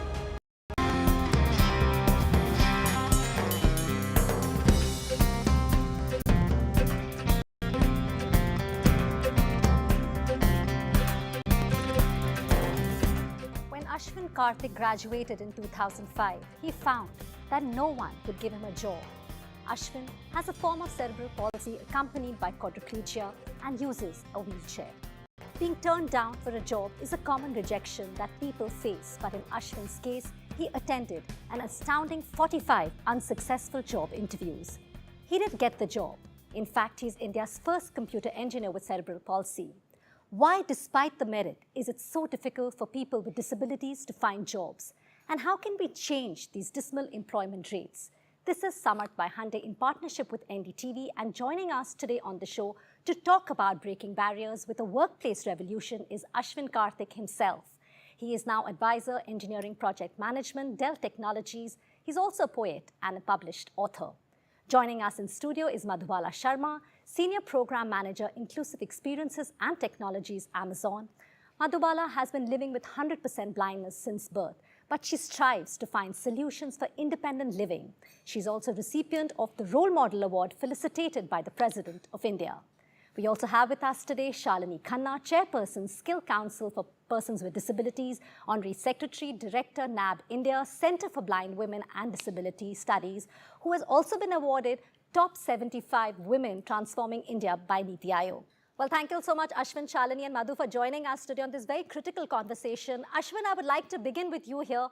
Ashwin Karthik graduated in 2005, he found that no one could give him a job. Ashwin has a form of cerebral palsy accompanied by quadriplegia and uses a wheelchair. Being turned down for a job is a common rejection that people face, but in Ashwin's case, he attended an astounding 45 unsuccessful job interviews. He did get the job. In fact, he's India's first computer engineer with cerebral palsy. Why, despite the merit, is it so difficult for people with disabilities to find jobs? And how can we change these dismal employment rates? This is Samarth by Hyundai in partnership with NDTV, and joining us today on the show to talk about breaking barriers with a workplace revolution is Ashwin Karthik himself. He is now Advisor, Engineering Project Management, Dell Technologies. He's also a poet and a published author. Joining us in studio is Madhubala Sharma, Senior Program Manager, Inclusive Experiences and Technologies, Amazon. Madhubala has been living with 100% blindness since birth, but she strives to find solutions for independent living. She's also recipient of the Role Model Award felicitated by the President of India. We also have with us today Shalini Khanna, Chairperson, Skill Council for Persons with Disabilities, Honorary Secretary, Director, NAB India, Center for Blind Women and Disability Studies, who has also been awarded Top 75 Women Transforming India by Niti Aayog. Well, thank you so much, Ashwin, Shalini and Madhu, for joining us today on this very critical conversation. Ashwin, I would like to begin with you here.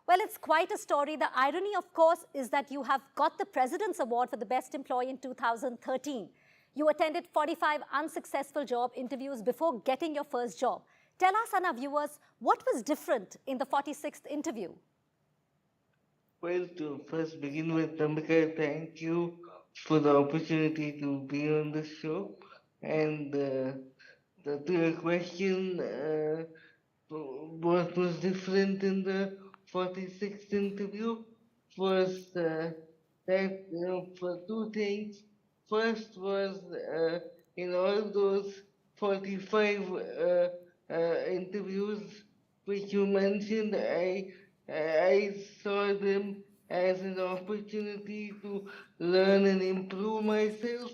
Well, it's quite a story. The irony, of course, is that you have got the President's Award for the Best Employee in 2013. You attended 45 unsuccessful job interviews before getting your first job. Tell us and our viewers, what was different in the 46th interview? Well, to first begin with, Nambika, thank you for the opportunity to be on this show. And to your question, what was different in the 46th interview was that, for two things. First was in all those 45 interviews which you mentioned, I saw them as an opportunity to learn and improve myself,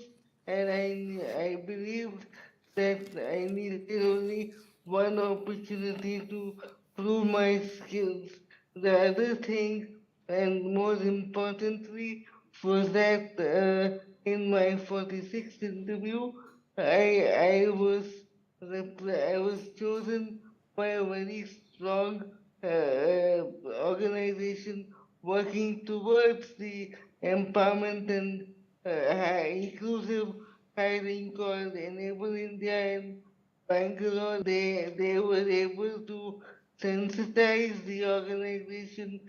and I believed that I needed only one opportunity to prove my skills. The other thing, and more importantly, was that in my 46th interview, I was chosen by a very strong organization working towards the empowerment and inclusive hiring called Enable India in Bangalore. They were able to sensitize the organization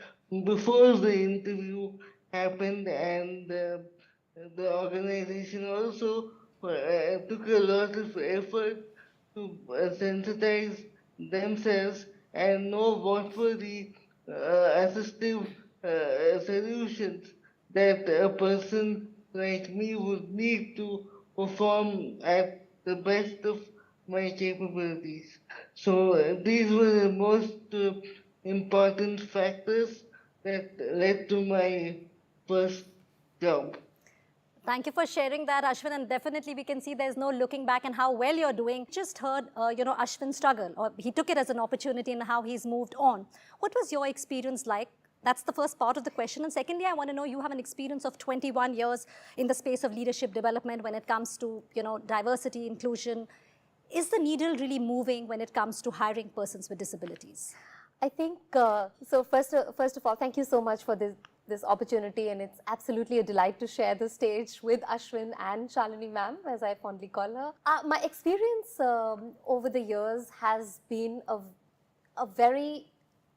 before the interview happened, and the organization also took a lot of effort to sensitize themselves and know what were the assistive solutions that a person like me would need to perform at the best of my capabilities. So these were the most important factors that led to my first job. Thank you for sharing that, Ashwin, and definitely we can see there's no looking back and how well you're doing. Just heard, Ashwin struggle, or he took it as an opportunity and how he's moved on. What was your experience like? That's the first part of the question. And secondly, I want to know, you have an experience of 21 years in the space of leadership development when it comes to, diversity, inclusion. Is the needle really moving when it comes to hiring persons with disabilities? I think, so first of all, thank you so much for this opportunity, and it's absolutely a delight to share the stage with Ashwin and Shalini ma'am, as I fondly call her. My experience over the years has been a very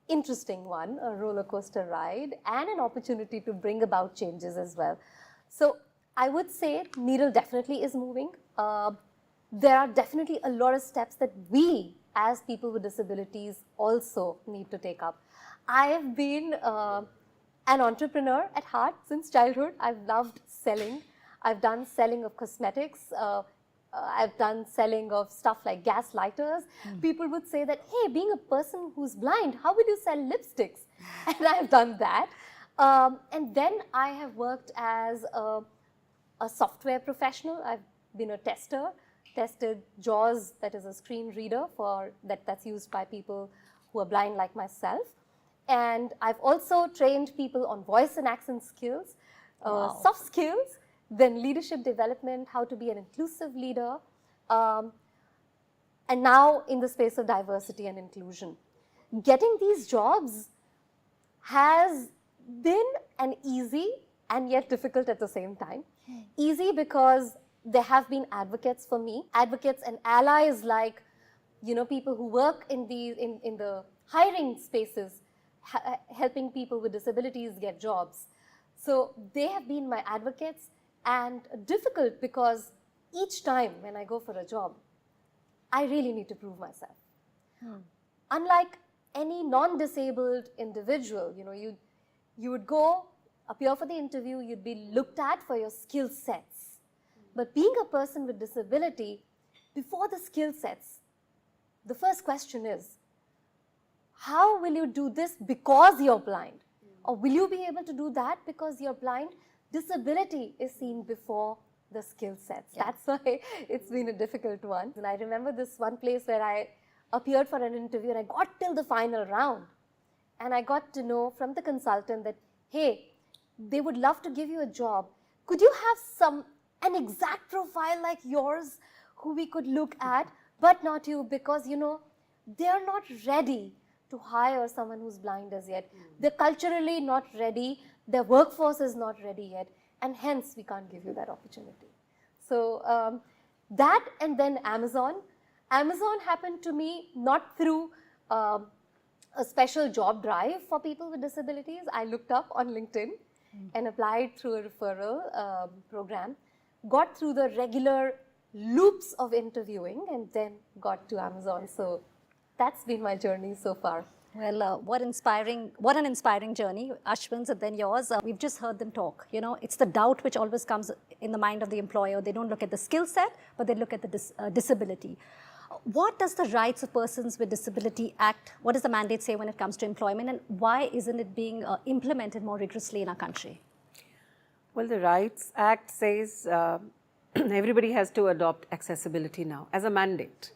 interesting one, a roller coaster ride, and an opportunity to bring about changes as well. So I would say needle definitely is moving. There are definitely a lot of steps that we as people with disabilities also need to take up. I have been an entrepreneur at heart since childhood. I've loved selling. I've done selling of cosmetics. I've done selling of stuff like gas lighters. People would say that, hey, being a person who's blind, how would you sell lipsticks? And I've done that. And then I have worked as a software professional. I've been a tester, tested JAWS, that is a screen reader that's used by people who are blind like myself. And I've also trained people on voice and accent skills, soft skills, then leadership development, how to be an inclusive leader, and now in the space of diversity and inclusion. Getting these jobs has been an easy and yet difficult at the same time. Easy because there have been advocates for me, advocates and allies like, people who work in the hiring spaces, helping people with disabilities get jobs. So they have been my advocates, and difficult because each time when I go for a job, I really need to prove myself. Unlike any non-disabled individual, you would go, appear for the interview, you'd be looked at for your skill sets. But being a person with disability, before the skill sets, the first question is, how will you do this because you're blind? Or will you be able to do that because you're blind? Disability is seen before the skill sets. Yeah. That's why it's been a difficult one. And I remember this one place where I appeared for an interview and I got till the final round. And I got to know from the consultant that, hey, they would love to give you a job. Could you have an exact profile like yours who we could look at, but not you, because, they're not ready to hire someone who's blind as yet. They're culturally not ready. Their workforce is not ready yet, and hence we can't give you that opportunity. So that, and then Amazon. Amazon happened to me not through a special job drive for people with disabilities. I looked up on LinkedIn and applied through a referral program, got through the regular loops of interviewing, and then got to Amazon. So that's been my journey so far. Well, what an inspiring journey, Ashwin's and then yours. We've just heard them talk. It's the doubt which always comes in the mind of the employer. They don't look at the skill set, but they look at the disability. What does the Rights of Persons with Disability Act, what does the mandate say when it comes to employment, and why isn't it being implemented more rigorously in our country? Well, the Rights Act says everybody has to adopt accessibility now as a mandate.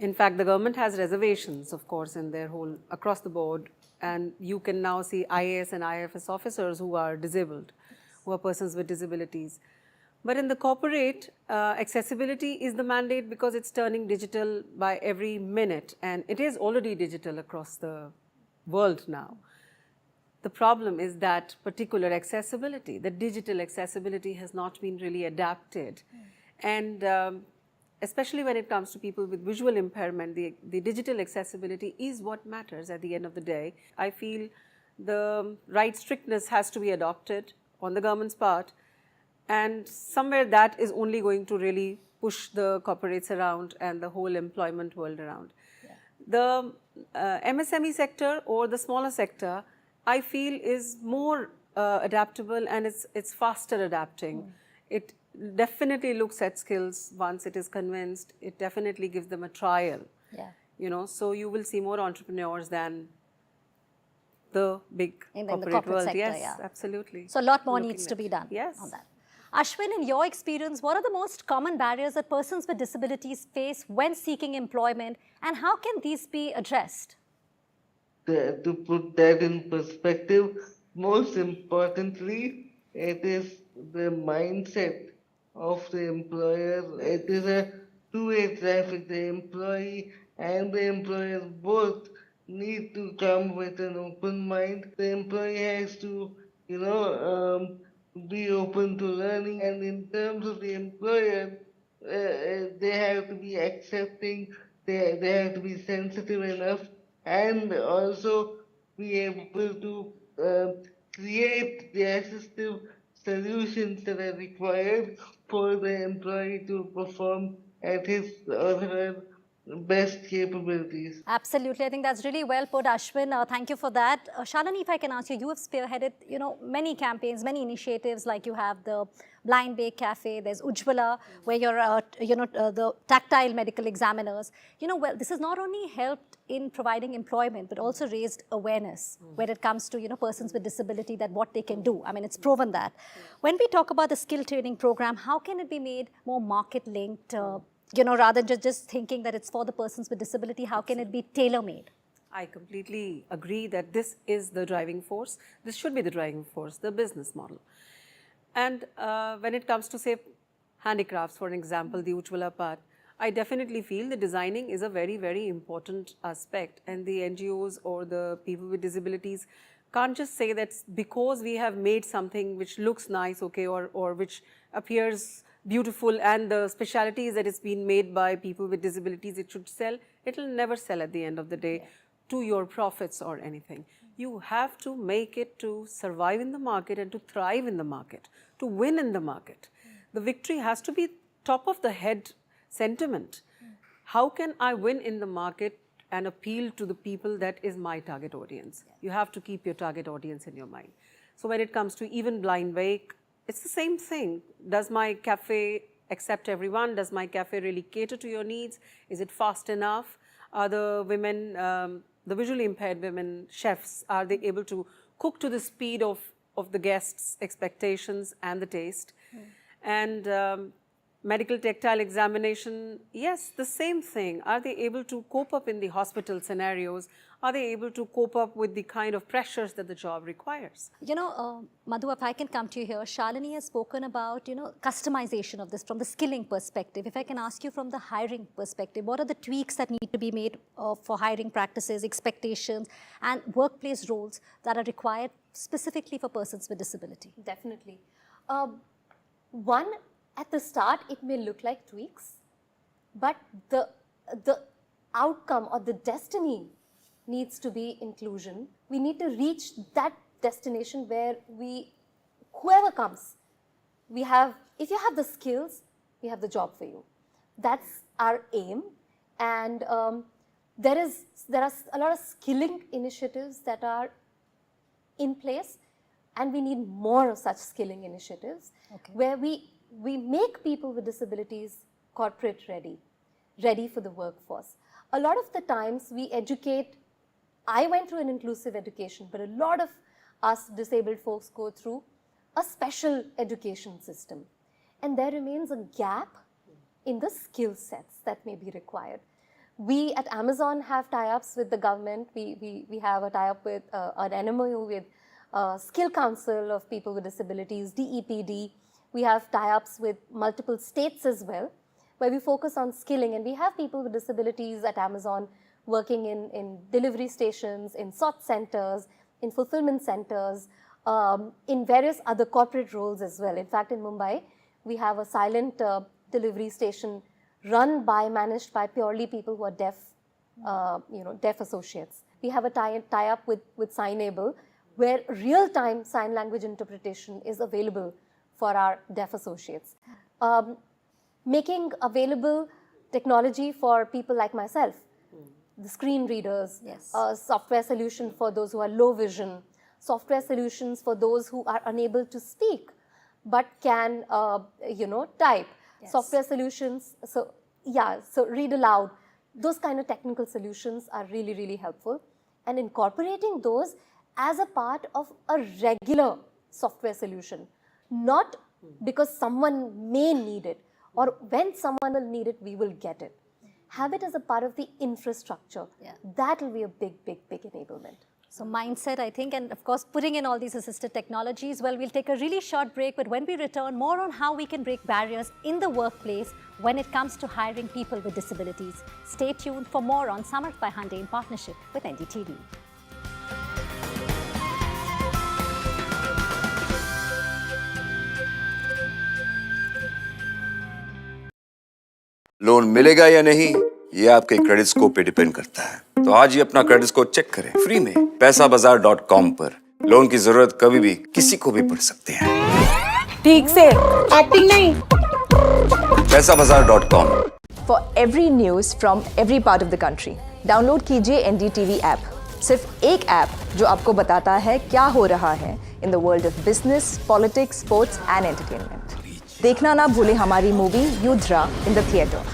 In fact, the government has reservations, of course, in their whole, across the board, and you can now see IAS and IFS officers who are disabled, who are persons with disabilities. But in the corporate, accessibility is the mandate because it's turning digital by every minute, and it is already digital across the world now. The problem is that particular accessibility, the digital accessibility has not been really adapted. And especially when it comes to people with visual impairment, the digital accessibility is what matters at the end of the day. I feel the right strictness has to be adopted on the government's part, and somewhere that is only going to really push the corporates around and the whole employment world around. Yeah. The MSME sector or the smaller sector, I feel is more adaptable, and it's faster adapting. It definitely looks at skills once it is convinced. It definitely gives them a trial. Yeah. You know, so you will see more entrepreneurs than the big corporate world. Sector, yes, yeah. absolutely. So a lot more needs to be done yes. on that. Ashwin, in your experience, what are the most common barriers that persons with disabilities face when seeking employment, and how can these be addressed? To put that in perspective, most importantly, it is the mindset of the employer. It is a two-way traffic. The employee and the employer both need to come with an open mind. The employee has to, be open to learning, and in terms of the employer, they have to be accepting, they have to be sensitive enough, and also be able to create the assistive solutions that are required for the employee to perform at his or her best capabilities. Absolutely. I think that's really well put, Ashwin. Thank you for that. Shalini, if I can ask you, you have spearheaded, many campaigns, many initiatives, like you have the Blind Bake Cafe, there's Ujjwala, where you're, the tactile medical examiners. Well, this has not only helped in providing employment, but also raised awareness when it comes to, persons with disability, that what they can do. I mean, it's proven that. When we talk about the skill training program, how can it be made more market linked? Rather than just thinking that it's for the persons with disability, how can it be tailor-made? I completely agree that this is the driving force. This should be the driving force, the business model. And when it comes to, say, handicrafts, for example, the Ujjwala part, I definitely feel the designing is a very, very important aspect, and the NGOs or the people with disabilities can't just say that because we have made something which looks nice, okay, or which appears beautiful, and the speciality is that it's been made by people with disabilities, it should sell. It will never sell at the end of the day to your profits or anything. You have to make it to survive in the market and to thrive in the market, to win in the market. The victory has to be top of the head sentiment. How can I win in the market and appeal to the people that is my target audience? You have to keep your target audience in your mind. So when it comes to even Blind Bake, it's the same thing. Does my cafe accept everyone? Does my cafe really cater to your needs? Is it fast enough? Are the women, the visually impaired women chefs, are they able to cook to the speed of the guests' expectations and the taste? And medical tactile examination, yes, the same thing. Are they able to cope up in the hospital scenarios? Are they able to cope up with the kind of pressures that the job requires? Madhu, if I can come to you here, Shalini has spoken about, customization of this from the skilling perspective. If I can ask you from the hiring perspective, what are the tweaks that need to be made for hiring practices, expectations, and workplace roles that are required specifically for persons with disability? Definitely. One, at the start, it may look like tweaks, but the outcome or the destiny needs to be inclusion. We need to reach that destination where whoever comes, if you have the skills, we have the job for you. That's our aim. And there are a lot of skilling initiatives that are in place, and we need more of such skilling initiatives where we make people with disabilities corporate ready. ready for the workforce. A lot of the times we educate, I went through an inclusive education, but a lot of us disabled folks go through a special education system. And there remains a gap in the skill sets that may be required. We at Amazon have tie-ups with the government. We have a tie-up with an MOU with Skill Council of People with Disabilities, DEPD. We have tie-ups with multiple states as well, where we focus on skilling. And we have people with disabilities at Amazon working in delivery stations, in sort centers, in fulfillment centers, in various other corporate roles as well. In fact, in Mumbai, we have a silent delivery station run by, managed by purely people who are deaf, deaf associates. We have a tie-up with Signable, where real-time sign language interpretation is available for our deaf associates. Making available technology for people like myself, the screen readers, software solution for those who are low vision, software solutions for those who are unable to speak but can, type. Software solutions, so read aloud. Those kind of technical solutions are really, really helpful. And incorporating those as a part of a regular software solution, not because someone may need it or when someone will need it, we will get it. Have it as a part of the infrastructure. That will be a big, big, big enablement. So mindset, I think, and of course, putting in all these assisted technologies. Well, we'll take a really short break, but when we return, more on how we can break barriers in the workplace when it comes to hiring people with disabilities. Stay tuned for more on Samarth by Hyundai in partnership with NDTV. Loan मिलेगा या नहीं, ये आपके credit score पे depend करता है। तो आज ही अपना क्रेडिट स्कोर चेक करें फ्री में पैसाबाजार.com पर। लोन की जरूरत कभी भी किसी को भी पड़ सकती है। ठीक से एक्टिंग नहीं। पैसाबाजार.com। For every news from every part of the country, download कीजिए NDTV ऐप। सिर्फ एक ऐप जो आपको बताता है क्या हो रहा है in the world of business, politics, sports and entertainment. देखना ना भूलें हमारी movie युद्रा in the theatre.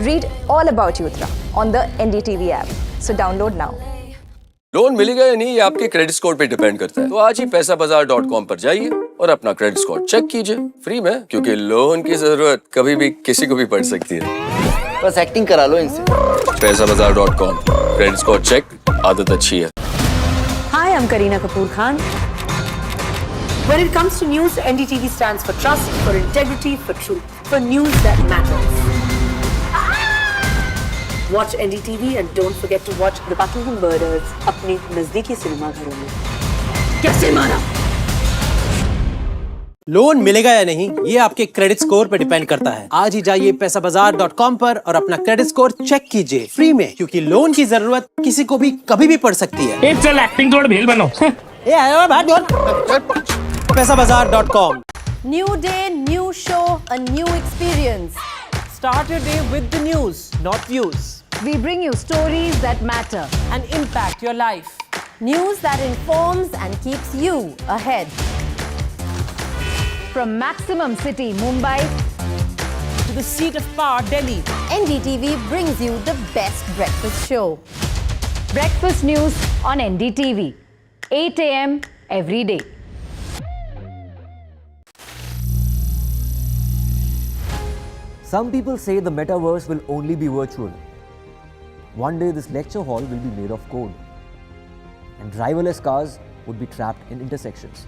Read all about Yudra on the NDTV app. So download now. Loan मिलेगा या नहीं, ये आपके क्रेडिट स्कोर पे डिपेंड करता है। तो आज ही पैसाबाजार.com पर जाइए और अपना क्रेडिट स्कोर चेक कीजिए फ्री में, क्योंकि लोन की जरूरत कभी भी किसी को भी पड़ सकती है। बस एक्टिंग करा लो इनसे। पैसाबाजार.com, क्रेडिट स्कोर चेक, आदत अच्छी है। Hi, I'm Kareena Kapoor Khan. When it comes to news, NDTV stands for trust, for integrity, for truth, for news that matters. Watch NDTV and don't forget to watch The Buckingham Murders अपने नजदीकी cinema घरों में। कैसे मारा? Loan मिलेगा या नहीं, ये आपके क्रेडिट स्कोर पे डिपेंड करता है। आज ही जाइए पैसाबाजार.com पर और अपना क्रेडिट स्कोर चेक कीजिए फ्री में, क्योंकि लोन की जरूरत किसी को भी कभी भी पड़ सकती है। चल एक्टिंग थोड़ा भेल बनो। पैसाबाजार.com। New day, new show, a new experience. Start your day with the news, not views. We bring you stories that matter and impact your life. News that informs and keeps you ahead. From Maximum City, Mumbai, to the seat of power, Delhi, NDTV brings you the best breakfast show. Breakfast news on NDTV, 8 a.m. every day. Some people say the metaverse will only be virtual. One day this lecture hall will be made of code, and driverless cars would be trapped in intersections.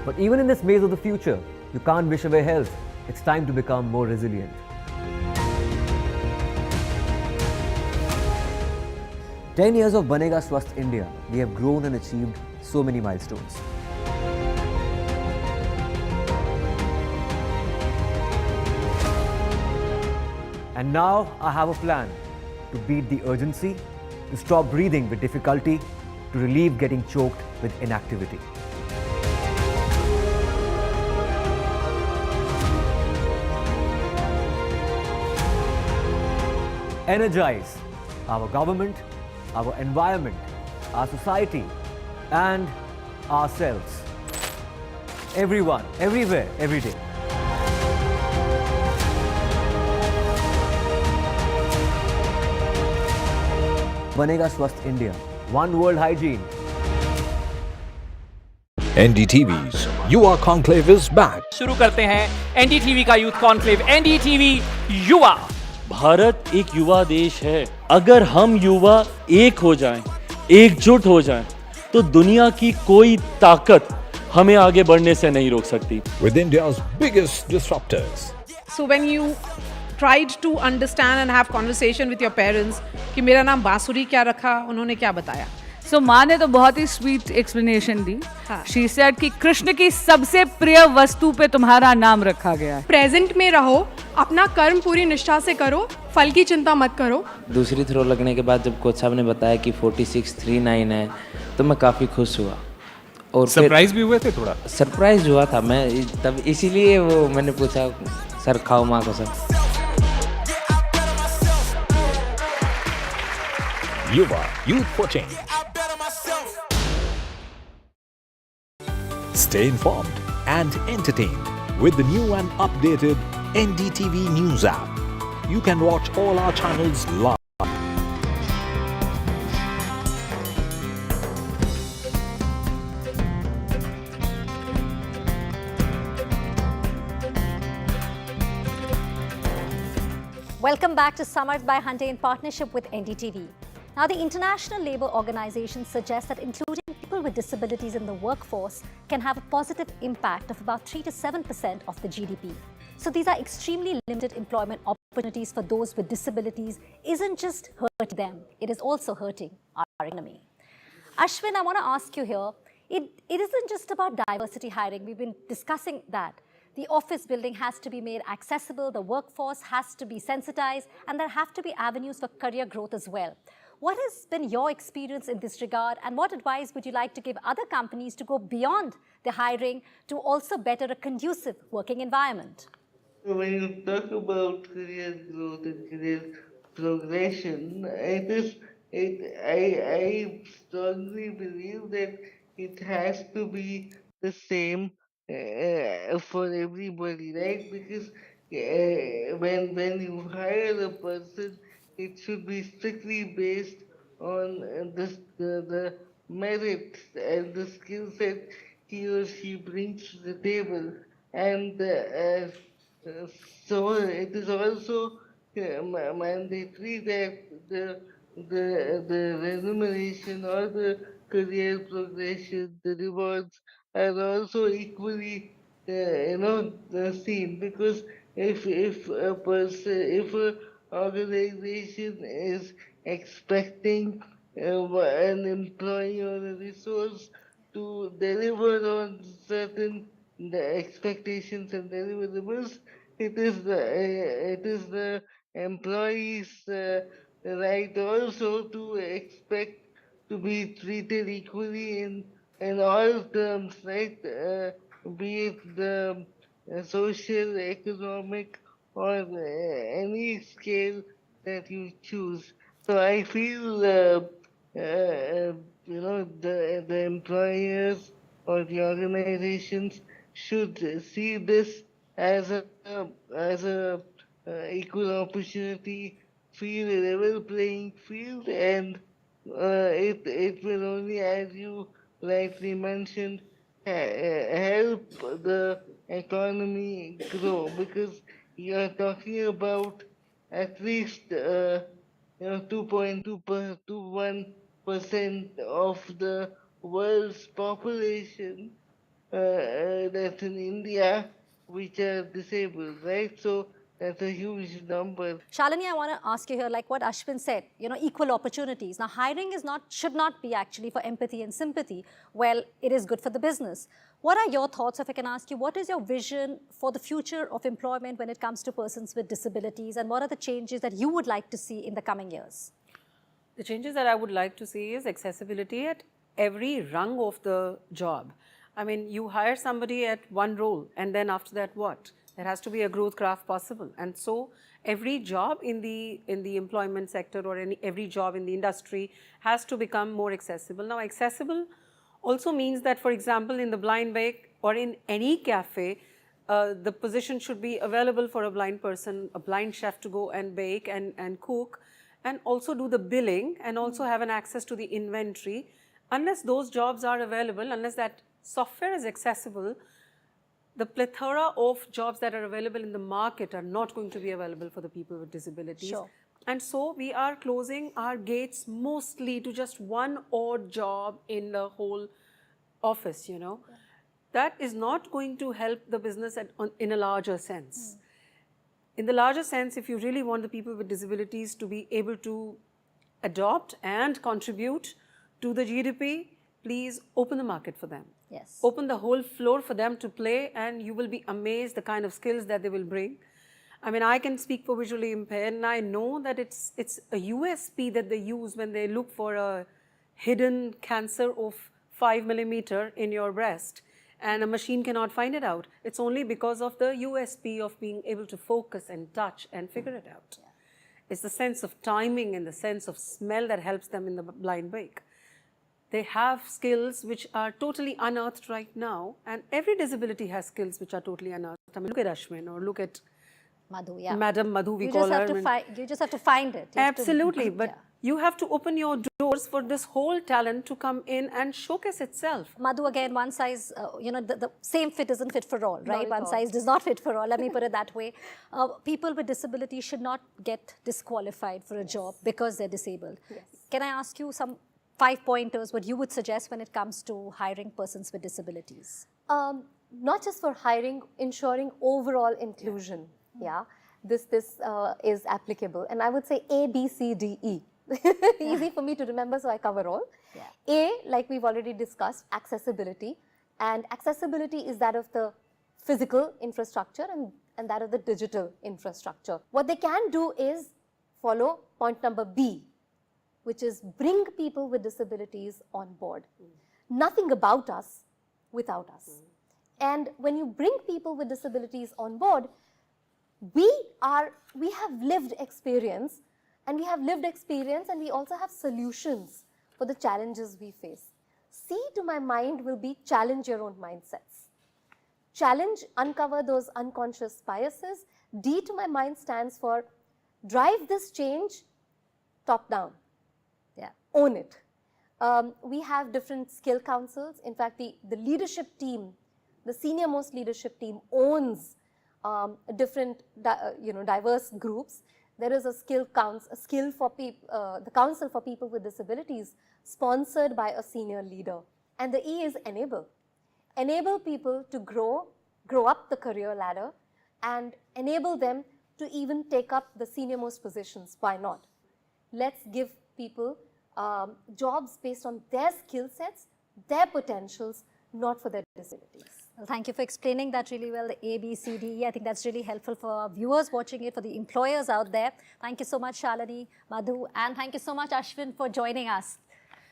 But even in this maze of the future, you can't wish away health. It's time to become more resilient. "10 years of Banega Swasth India, we have grown and achieved so many milestones. And now I have a plan to beat the urgency, to stop breathing with difficulty, to relieve getting choked with inactivity. Energize our government, our environment, our society, and ourselves. Everyone, everywhere, every day. बनेगा स्वस्थ India. One World Hygiene. NDTV's युवा conclave is back. शुरू करते हैं NDTV का youth conclave. NDTV युवा. भारत एक युवा देश है. अगर हम युवा एक हो जाएं, एकजुट हो जाएं, तो दुनिया की कोई ताकत हमें आगे बढ़ने से नहीं रोक सकती. With India's biggest disruptors. So when you tried to understand and have conversation with your parents कि मेरा नाम बांसुरी क्या रखा, उन्होंने क्या बताया? सो माँ ने तो बहुत ही स्वीट एक्सप्लेनेशन दी. शी सेड कि कृष्ण की सबसे प्रिय वस्तु पे तुम्हारा नाम रखा गया है. प्रेजेंट में रहो, अपना कर्म पूरी निष्ठा से करो, फल की चिंता मत करो. दूसरी थ्रो लगने के बाद जब कोच साहब ने बताया कि 4639 है, तो मैं काफ़ी खुश हुआ. और सरप्राइज भी हुए थे थोड़ा? सरप्राइज हुआ था मैं, तब इसीलिए वो मैंने पूछा सर खाओ माँ को sir. Yuva, Youth for Change. Stay informed and entertained with the new and updated NDTV News app. You can watch all our channels live. Welcome back to Samarth by Hunter in partnership with NDTV. Now, the International Labour Organization suggests that including people with disabilities in the workforce can have a positive impact of about 3 to 7% of the GDP. So these are extremely limited employment opportunities for those with disabilities. Isn't just hurting them, it is also hurting our economy. Ashwin, I want to ask you here, it isn't just about diversity hiring. We've been discussing that. The office building has to be made accessible, the workforce has to be sensitized, and there have to be avenues for career growth as well. What has been your experience in this regard, and what advice would you like to give other companies to go beyond the hiring to also better a conducive working environment? When you talk about career growth and career progression, I strongly believe that it has to be the same for everybody, right? Because when you hire a person, it should be strictly based on the merits and the skill set he or she brings to the table. And so it is also mandatory that the remuneration or the career progression, the rewards are also equally seen, because if a person, if a organization is expecting an employee or a resource to deliver on certain the expectations and deliverables, it is the employee's right also to expect to be treated equally in all terms, right? Be it the social, economic, or any scale that you choose. So I feel, the employers or the organizations should see this as a equal opportunity, feel a level playing field, and it will only, as you rightly mentioned, help the economy grow, because you are talking about at least 2.21% of the world's population that's in India, which are disabled, right? So that's a huge number. Shalini, I want to ask you here, like what Ashwin said, equal opportunities. Now, hiring should not be actually for empathy and sympathy. Well, it is good for the business. What are your thoughts, if I can ask you, what is your vision for the future of employment when it comes to persons with disabilities, and what are the changes that you would like to see in the coming years? The changes that I would like to see is accessibility at every rung of the job. I mean, you hire somebody at one role, and then after that, what? There has to be a growth graph possible. And so every job in the employment sector, or every job in the industry, has to become more accessible. Now, accessible also means that, for example, in the blind bake or in any cafe, the position should be available for a blind person, a blind chef to go and bake and cook. and also do the billing and also have an access to the inventory. Unless those jobs are available, unless that software is accessible, the plethora of jobs that are available in the market are not going to be available for the people with disabilities. Sure. And so we are closing our gates mostly to just one odd job in the whole office, you know. That is not going to help the business in a larger sense. In the larger sense, if you really want the people with disabilities to be able to adopt and contribute to the GDP, please open the market for them. Yes. Open the whole floor for them to play, and you will be amazed the kind of skills that they will bring. I mean, I can speak for visually impaired, and I know that it's a USP that they use when they look for a hidden cancer of 5 millimeter in your breast, and a machine cannot find it out. It's only because of the USP of being able to focus and touch and figure it out. Yeah. It's the sense of timing and the sense of smell that helps them in the blind bake. They have skills which are totally unearthed right now, and every disability has skills which are totally unearthed. I mean, look at Ashwin or look at Madhu, yeah. Madam Madhu, we call her. You just have to find it. Absolutely, but you have to open your doors for this whole talent to come in and showcase itself. Madhu, again, one size, the same fit isn't fit for all, right? One size does not fit for all, let me put it that way. People with disabilities should not get disqualified for a job because they're disabled. Yes. Can I ask you some 5 pointers, what you would suggest when it comes to hiring persons with disabilities? Not just for hiring, ensuring overall inclusion. Yeah, this is applicable, and I would say A, B, C, D, E. Easy for me to remember, so I cover all. Yeah. A, like we've already discussed, accessibility, and accessibility is that of the physical infrastructure and that of the digital infrastructure. What they can do is follow point number B, which is bring people with disabilities on board. Nothing about us without us. And when you bring people with disabilities on board, we have lived experience, and we also have solutions for the challenges we face. C to my mind will be challenge your own mindsets. Challenge, uncover those unconscious biases. D to my mind stands for drive this change top down. Yeah, own it. We have different skill councils. In fact, the leadership team, the senior most leadership team owns different diverse groups. There is a skill for the Council for People with Disabilities, sponsored by a senior leader. And the E is enable. Enable people to grow up the career ladder, and enable them to even take up the senior most positions. Why not? Let's give people jobs based on their skill sets, their potentials, not for their disabilities. Well, thank you for explaining that really well, the A, B, C, D, E. I think that's really helpful for our viewers watching it, for the employers out there. Thank you so much, Shalini, Madhu, and thank you so much, Ashwin, for joining us.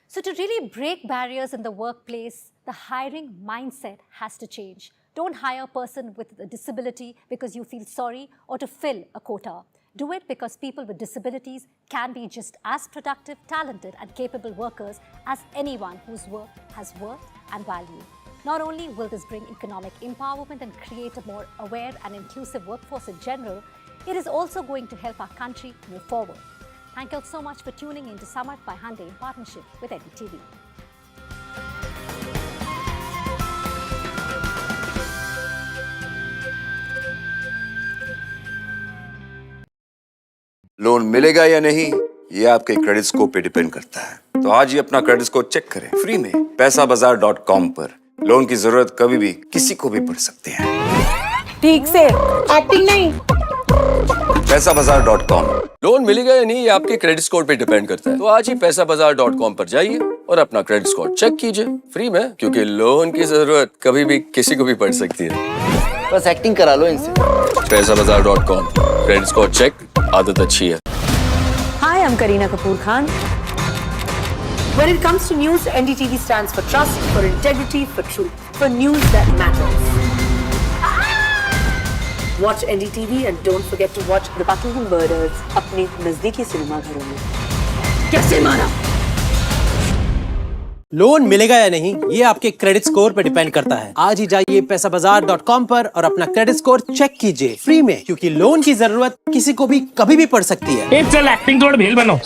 So to really break barriers in the workplace, the hiring mindset has to change. Don't hire a person with a disability because you feel sorry or to fill a quota. Do it because people with disabilities can be just as productive, talented, and capable workers as anyone whose work has worth and value. Not only will this bring economic empowerment and create a more aware and inclusive workforce in general, it is also going to help our country move forward. Thank you all so much for tuning in to Summit by Hyundai in partnership with NDTV. Loan मिलेगा या नहीं, ये आपके credit score पे depend करता है। तो आज ही अपना क्रेडिट स्कोर चेक करें फ्री में पैसाबाजार.com पर। लोन की जरूरत कभी भी किसी को भी पड़ सकती है। ठीक से एक्टिंग नहीं। पैसाबाजार.com। लोन मिलेगा या नहीं, ये आपके क्रेडिट स्कोर पे डिपेंड करता है। तो आज ही पैसाबाजार.com पर जाइए और अपना क्रेडिट स्कोर चेक कीजिए फ्री में, क्योंकि लोन की जरूरत कभी भी किसी को भी पड़ सकती है। बस एक्टिंग करा लो इनसे। पैसाबाजार.com, क्रेडिट स्कोर चेक, आदत अच्छी है। Hi, I'm Kareena Kapoor Khan. When it comes to news, NDTV stands for trust, for integrity, for truth, for news that matters. Watch NDTV and don't forget to watch The Battle and Murders अपने नजदीकी cinema घरों में। कैसे मारा? Loan मिलेगा या नहीं ये आपके क्रेडिट स्कोर पे डिपेंड करता है। आज ही जाइए पैसाबाजार.com पर और अपना क्रेडिट स्कोर चेक कीजिए फ्री में, क्योंकि लोन की जरूरत किसी को भी कभी भी पड़ सकती है। चल एक्टिंग तोड़ भेल बनो।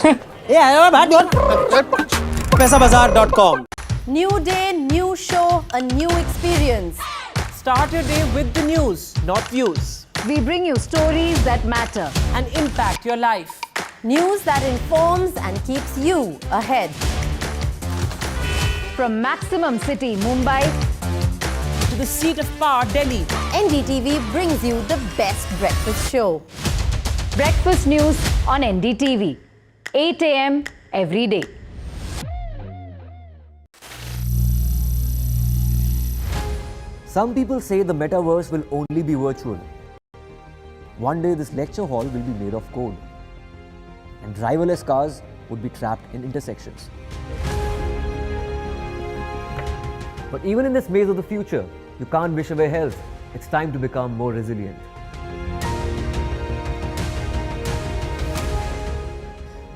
पैसाबाजार.com। New day, new show, a new experience. Start your day with the news, not views. We bring you stories that matter and impact your life. News that informs and keeps you ahead. From Maximum City, Mumbai, to the seat of power, Delhi, NDTV brings you the best breakfast show. Breakfast news on NDTV, 8 a.m. every day. Some people say the metaverse will only be virtual. One day this lecture hall will be made of code, and driverless cars would be trapped in intersections. But even in this maze of the future, you can't wish away health. It's time to become more resilient.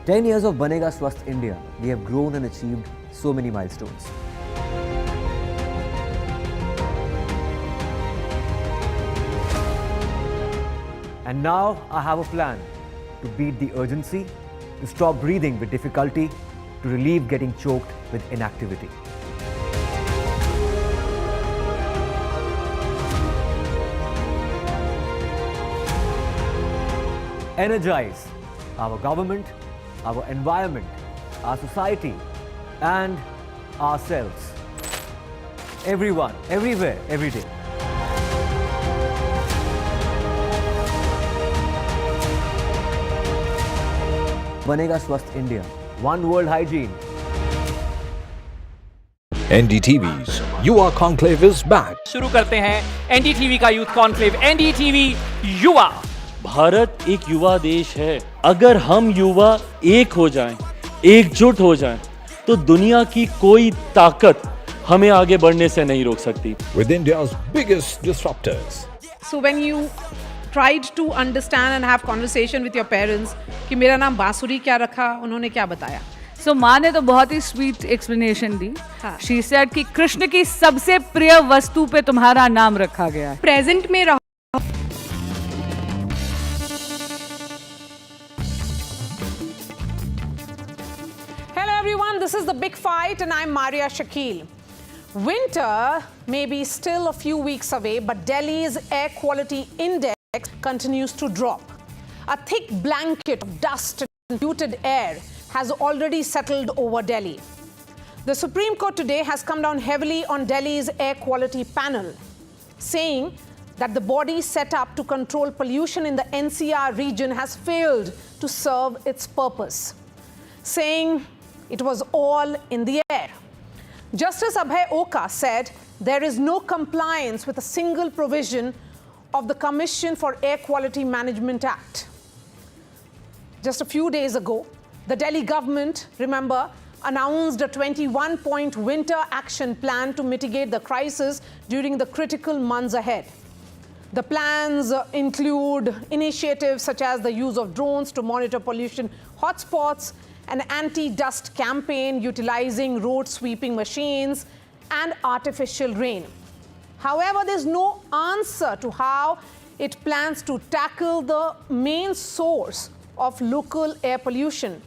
"10 years of Banega Swasth India, we have grown and achieved so many milestones. And now I have a plan to beat the urgency, to stop breathing with difficulty, to relieve getting choked with inactivity. Energize our government, our environment, our society, and ourselves. Everyone, everywhere, every day. Banega Swasth India. One world hygiene. NDTV's युवा conclave is back. शुरू करते हैं NDTV का youth conclave, NDTV युवा। भारत एक युवा देश है। अगर हम युवा एक हो जाएं, एकजुट हो जाएं, तो दुनिया की कोई ताकत हमें आगे बढ़ने से नहीं रोक सकती। With India's biggest disruptors. So when you tried to understand and have conversation with your parents कि मेरा नाम बांसुरी क्या रखा, उन्होंने क्या बताया? So माँ ने तो बहुत ही स्वीट एक्सप्लेनेशन दी। She said कि कृष्ण की सबसे प्रिय वस्तु पे तुम्हारा नाम रखा गया है। प्रेजेंट में रहो। Hello everyone, this is The Big Fight and I'm Maria Shakil. Winter may be still a few weeks away, but Delhi's air quality index continues to drop. A thick blanket of dust and polluted air has already settled over Delhi. The Supreme Court today has come down heavily on Delhi's air quality panel, saying that the body set up to control pollution in the NCR region has failed to serve its purpose, saying it was all in the air. Justice Abhay Oka said there is no compliance with a single provision of the Commission for Air Quality Management Act. Just a few days ago, the Delhi government, remember, announced a 21-point winter action plan to mitigate the crisis during the critical months ahead. The plans include initiatives such as the use of drones to monitor pollution hotspots, an anti-dust campaign utilizing road sweeping machines, and artificial rain. However, there's no answer to how it plans to tackle the main source of local air pollution,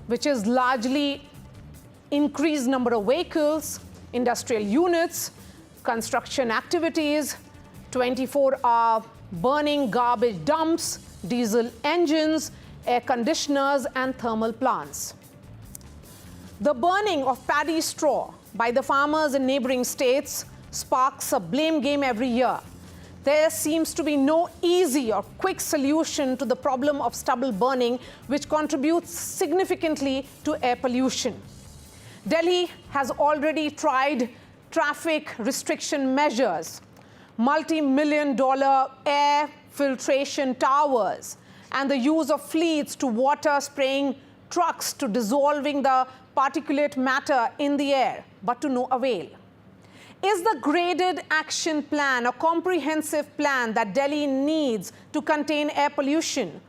which is largely increased number of vehicles, industrial units, construction activities, 24-hour burning garbage dumps, diesel engines, air conditioners, and thermal plants. The burning of paddy straw by the farmers in neighboring states sparks a blame game every year. There seems to be no easy or quick solution to the problem of stubble burning, which contributes significantly to air pollution. Delhi has already tried traffic restriction measures, multi-million-dollar air filtration towers, and the use of fleets to water spraying trucks to dissolving the particulate matter in the air, but to no avail. Is the graded action plan a comprehensive plan that Delhi needs to contain air pollution?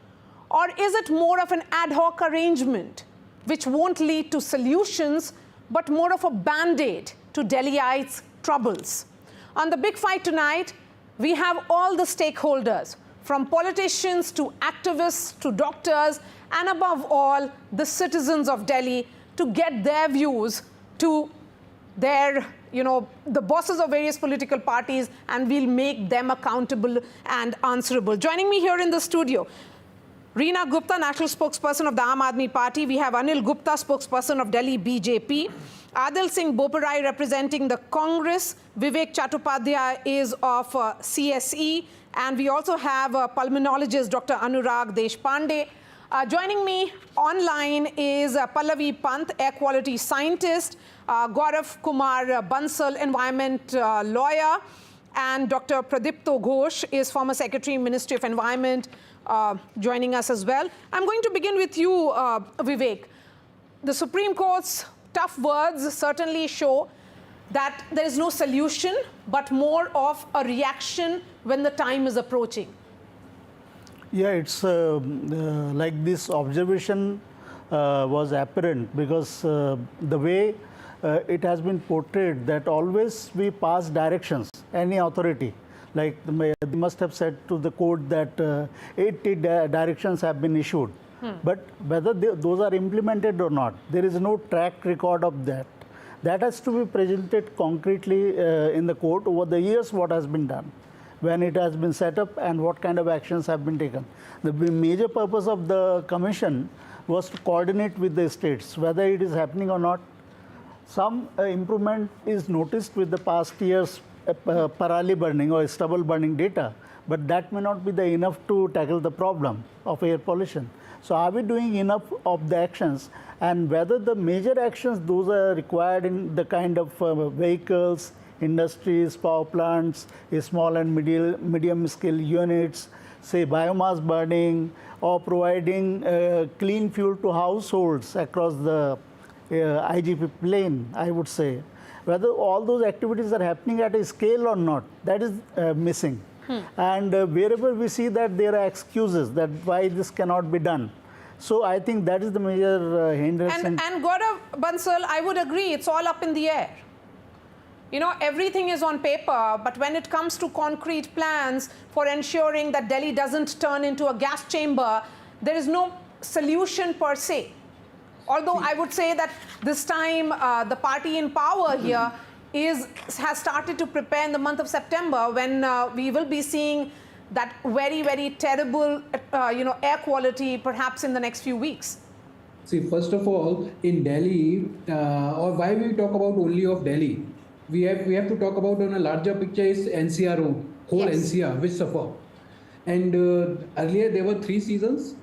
Or is it more of an ad hoc arrangement which won't lead to solutions but more of a band-aid to Delhiites' troubles. On the big fight tonight, we have all the stakeholders, from politicians to activists to doctors, and above all, the citizens of Delhi, to get their views to their, the bosses of various political parties, and we'll make them accountable and answerable. Joining me here in the studio, Reena Gupta, National Spokesperson of the Aam Aadmi Party. We have Anil Gupta, Spokesperson of Delhi BJP. Adil Singh Boparai representing the Congress. Vivek Chattopadhyay is of CSE. And we also have pulmonologist Dr. Anurag Deshpande. Joining me online is Pallavi Pant, air quality scientist, Gaurav Kumar Bansal, environment lawyer, and Dr. Pradipto Ghosh is former Secretary, Ministry of Environment, joining us as well. I'm going to begin with you, Vivek. The Supreme Court's tough words certainly show that there is no solution, but more of a reaction when the time is approaching. Yeah, it's like this observation was apparent because the way it has been portrayed that always we pass directions, any authority. Like they must have said to the court that 80 directions have been issued. But whether those are implemented or not, there is no track record of that. That has to be presented concretely in the court over the years what has been done, when it has been set up and what kind of actions have been taken. The major purpose of the commission was to coordinate with the states, whether it is happening or not. Some improvement is noticed with the past years parali burning or stubble burning data, but that may not be enough to tackle the problem of air pollution. So are we doing enough of the actions, and whether the major actions those are required in the kind of vehicles, industries, power plants, small and medium scale units, say biomass burning, or providing clean fuel to households across the IGP plane, I would say. Whether all those activities are happening at a scale or not, that is missing. And wherever we see that there are excuses that why this cannot be done. So I think that is the major hindrance. And Gaurav Bansal, I would agree, it's all up in the air. Everything is on paper, but when it comes to concrete plans for ensuring that Delhi doesn't turn into a gas chamber, there is no solution per se. Although I would say that this time the party in power here has started to prepare in the month of September, when we will be seeing that very, very terrible air quality perhaps in the next few weeks. See, first of all, in Delhi, or why we talk about only of Delhi, we have to talk about on a larger picture is NCR, whole NCR, which suffer. And earlier there were 3 seasons: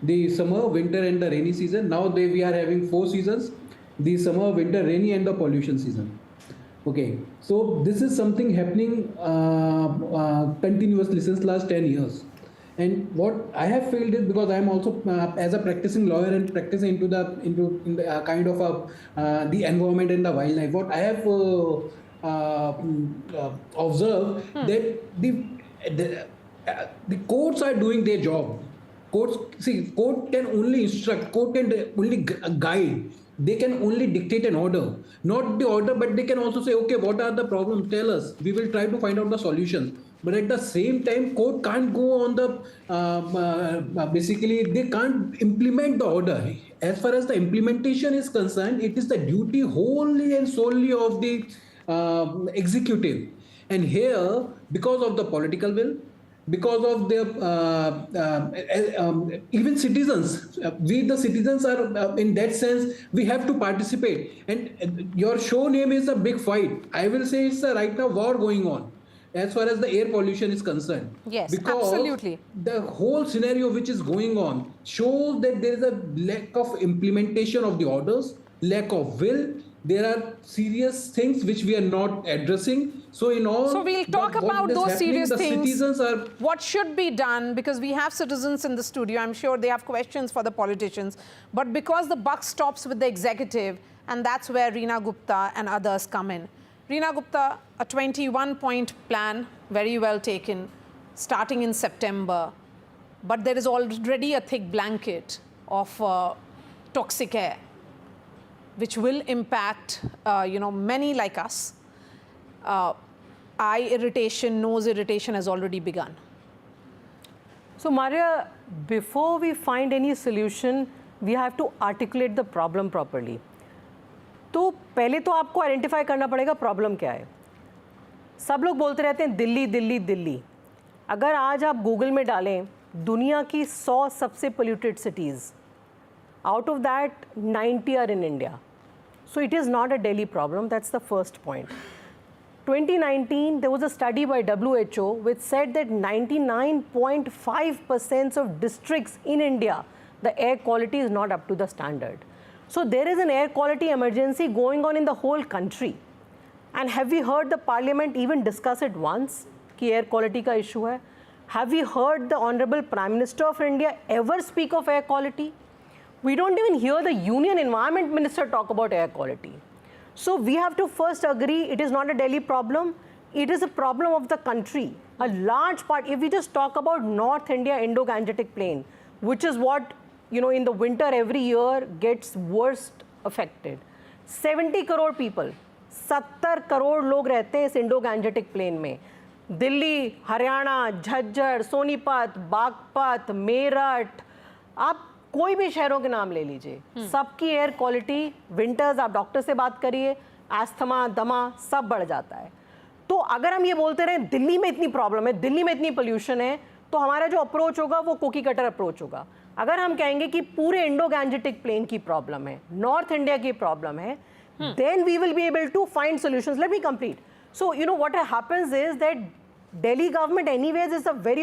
the summer, winter, and the rainy season. Now we are having 4 seasons: the summer, winter, rainy, and the pollution season. Okay, so this is something happening continuously since last 10 years. And what I have felt is, because I am also as a practicing lawyer and practicing into the kind of the environment and the wildlife, what I have observed that the courts are doing their job. Court can only instruct, court can only guide. They can only dictate an order, not the order, but they can also say, okay, what are the problems? Tell us. We will try to find out the solutions. But at the same time, court can't go on the, basically, they can't implement the order. As far as the implementation is concerned, it is the duty wholly and solely of the executive. And here, because of the political will, because of the even citizens, we the citizens are in that sense we have to participate. And your show name is a big fight. I will say it's right now war going on as far as the air pollution is concerned. Yes, because absolutely. The whole scenario which is going on shows that there is a lack of implementation of the orders, lack of will. There are serious things which we are not addressing. So in all, so we'll talk about those serious things. Citizens are what should be done, because we have citizens in the studio. I'm sure they have questions for the politicians. But because the buck stops with the executive, and that's where Reena Gupta and others come in. Reena Gupta, a 21-point plan, very well taken, starting in September. But there is already a thick blanket of toxic air. which will impact, many like us. Eye irritation, nose irritation has already begun. So, Maria, before we find any solution, we have to articulate the problem properly. तो पहले तो आपको identify करना पड़ेगा problem क्या है. सब लोग बोलते रहते हैं दिल्ली दिल्ली दिल्ली. अगर आज आप गूगल में डालें दुनिया की 100 सबसे polluted cities, out of that 90 are in India. So it is not a Delhi problem. That's the first point. 2019, there was a study by WHO which said that 99.5% of districts in India, the air quality is not up to the standard. So there is an air quality emergency going on in the whole country. And have we heard the parliament even discuss it once, कि air quality का issue है? Have we heard the Honorable Prime Minister of India ever speak of air quality? We don't even hear the Union Environment Minister talk about air quality. So we have to first agree it is not a Delhi problem, it is a problem of the country. A large part, if we just talk about North India Indo-Gangetic Plain, which is what, in the winter every year gets worst affected. 70 crore people, 70 crore लोग रहते हैं इस Indo-Gangetic Plain में. दिल्ली, हरियाणा, झज्जर, सोनीपत, बागपत, मेरठ, आप कोई भी शहरों के नाम ले लीजिए, सबकी एयर क्वालिटी विंटर्स, आप डॉक्टर से बात करिए, एस्थमा, दमा सब बढ़ जाता है. तो अगर हम ये बोलते रहे दिल्ली में इतनी प्रॉब्लम है, दिल्ली में इतनी पोल्यूशन है, तो हमारा जो अप्रोच होगा वो कुकी कटर अप्रोच होगा. अगर हम कहेंगे कि पूरे इंडो गैंजेटिक प्लेन की प्रॉब्लम है, नॉर्थ इंडिया की प्रॉब्लम है, then we will be able to find solutions. Let me complete. So, what happens is that Delhi government anyways is a very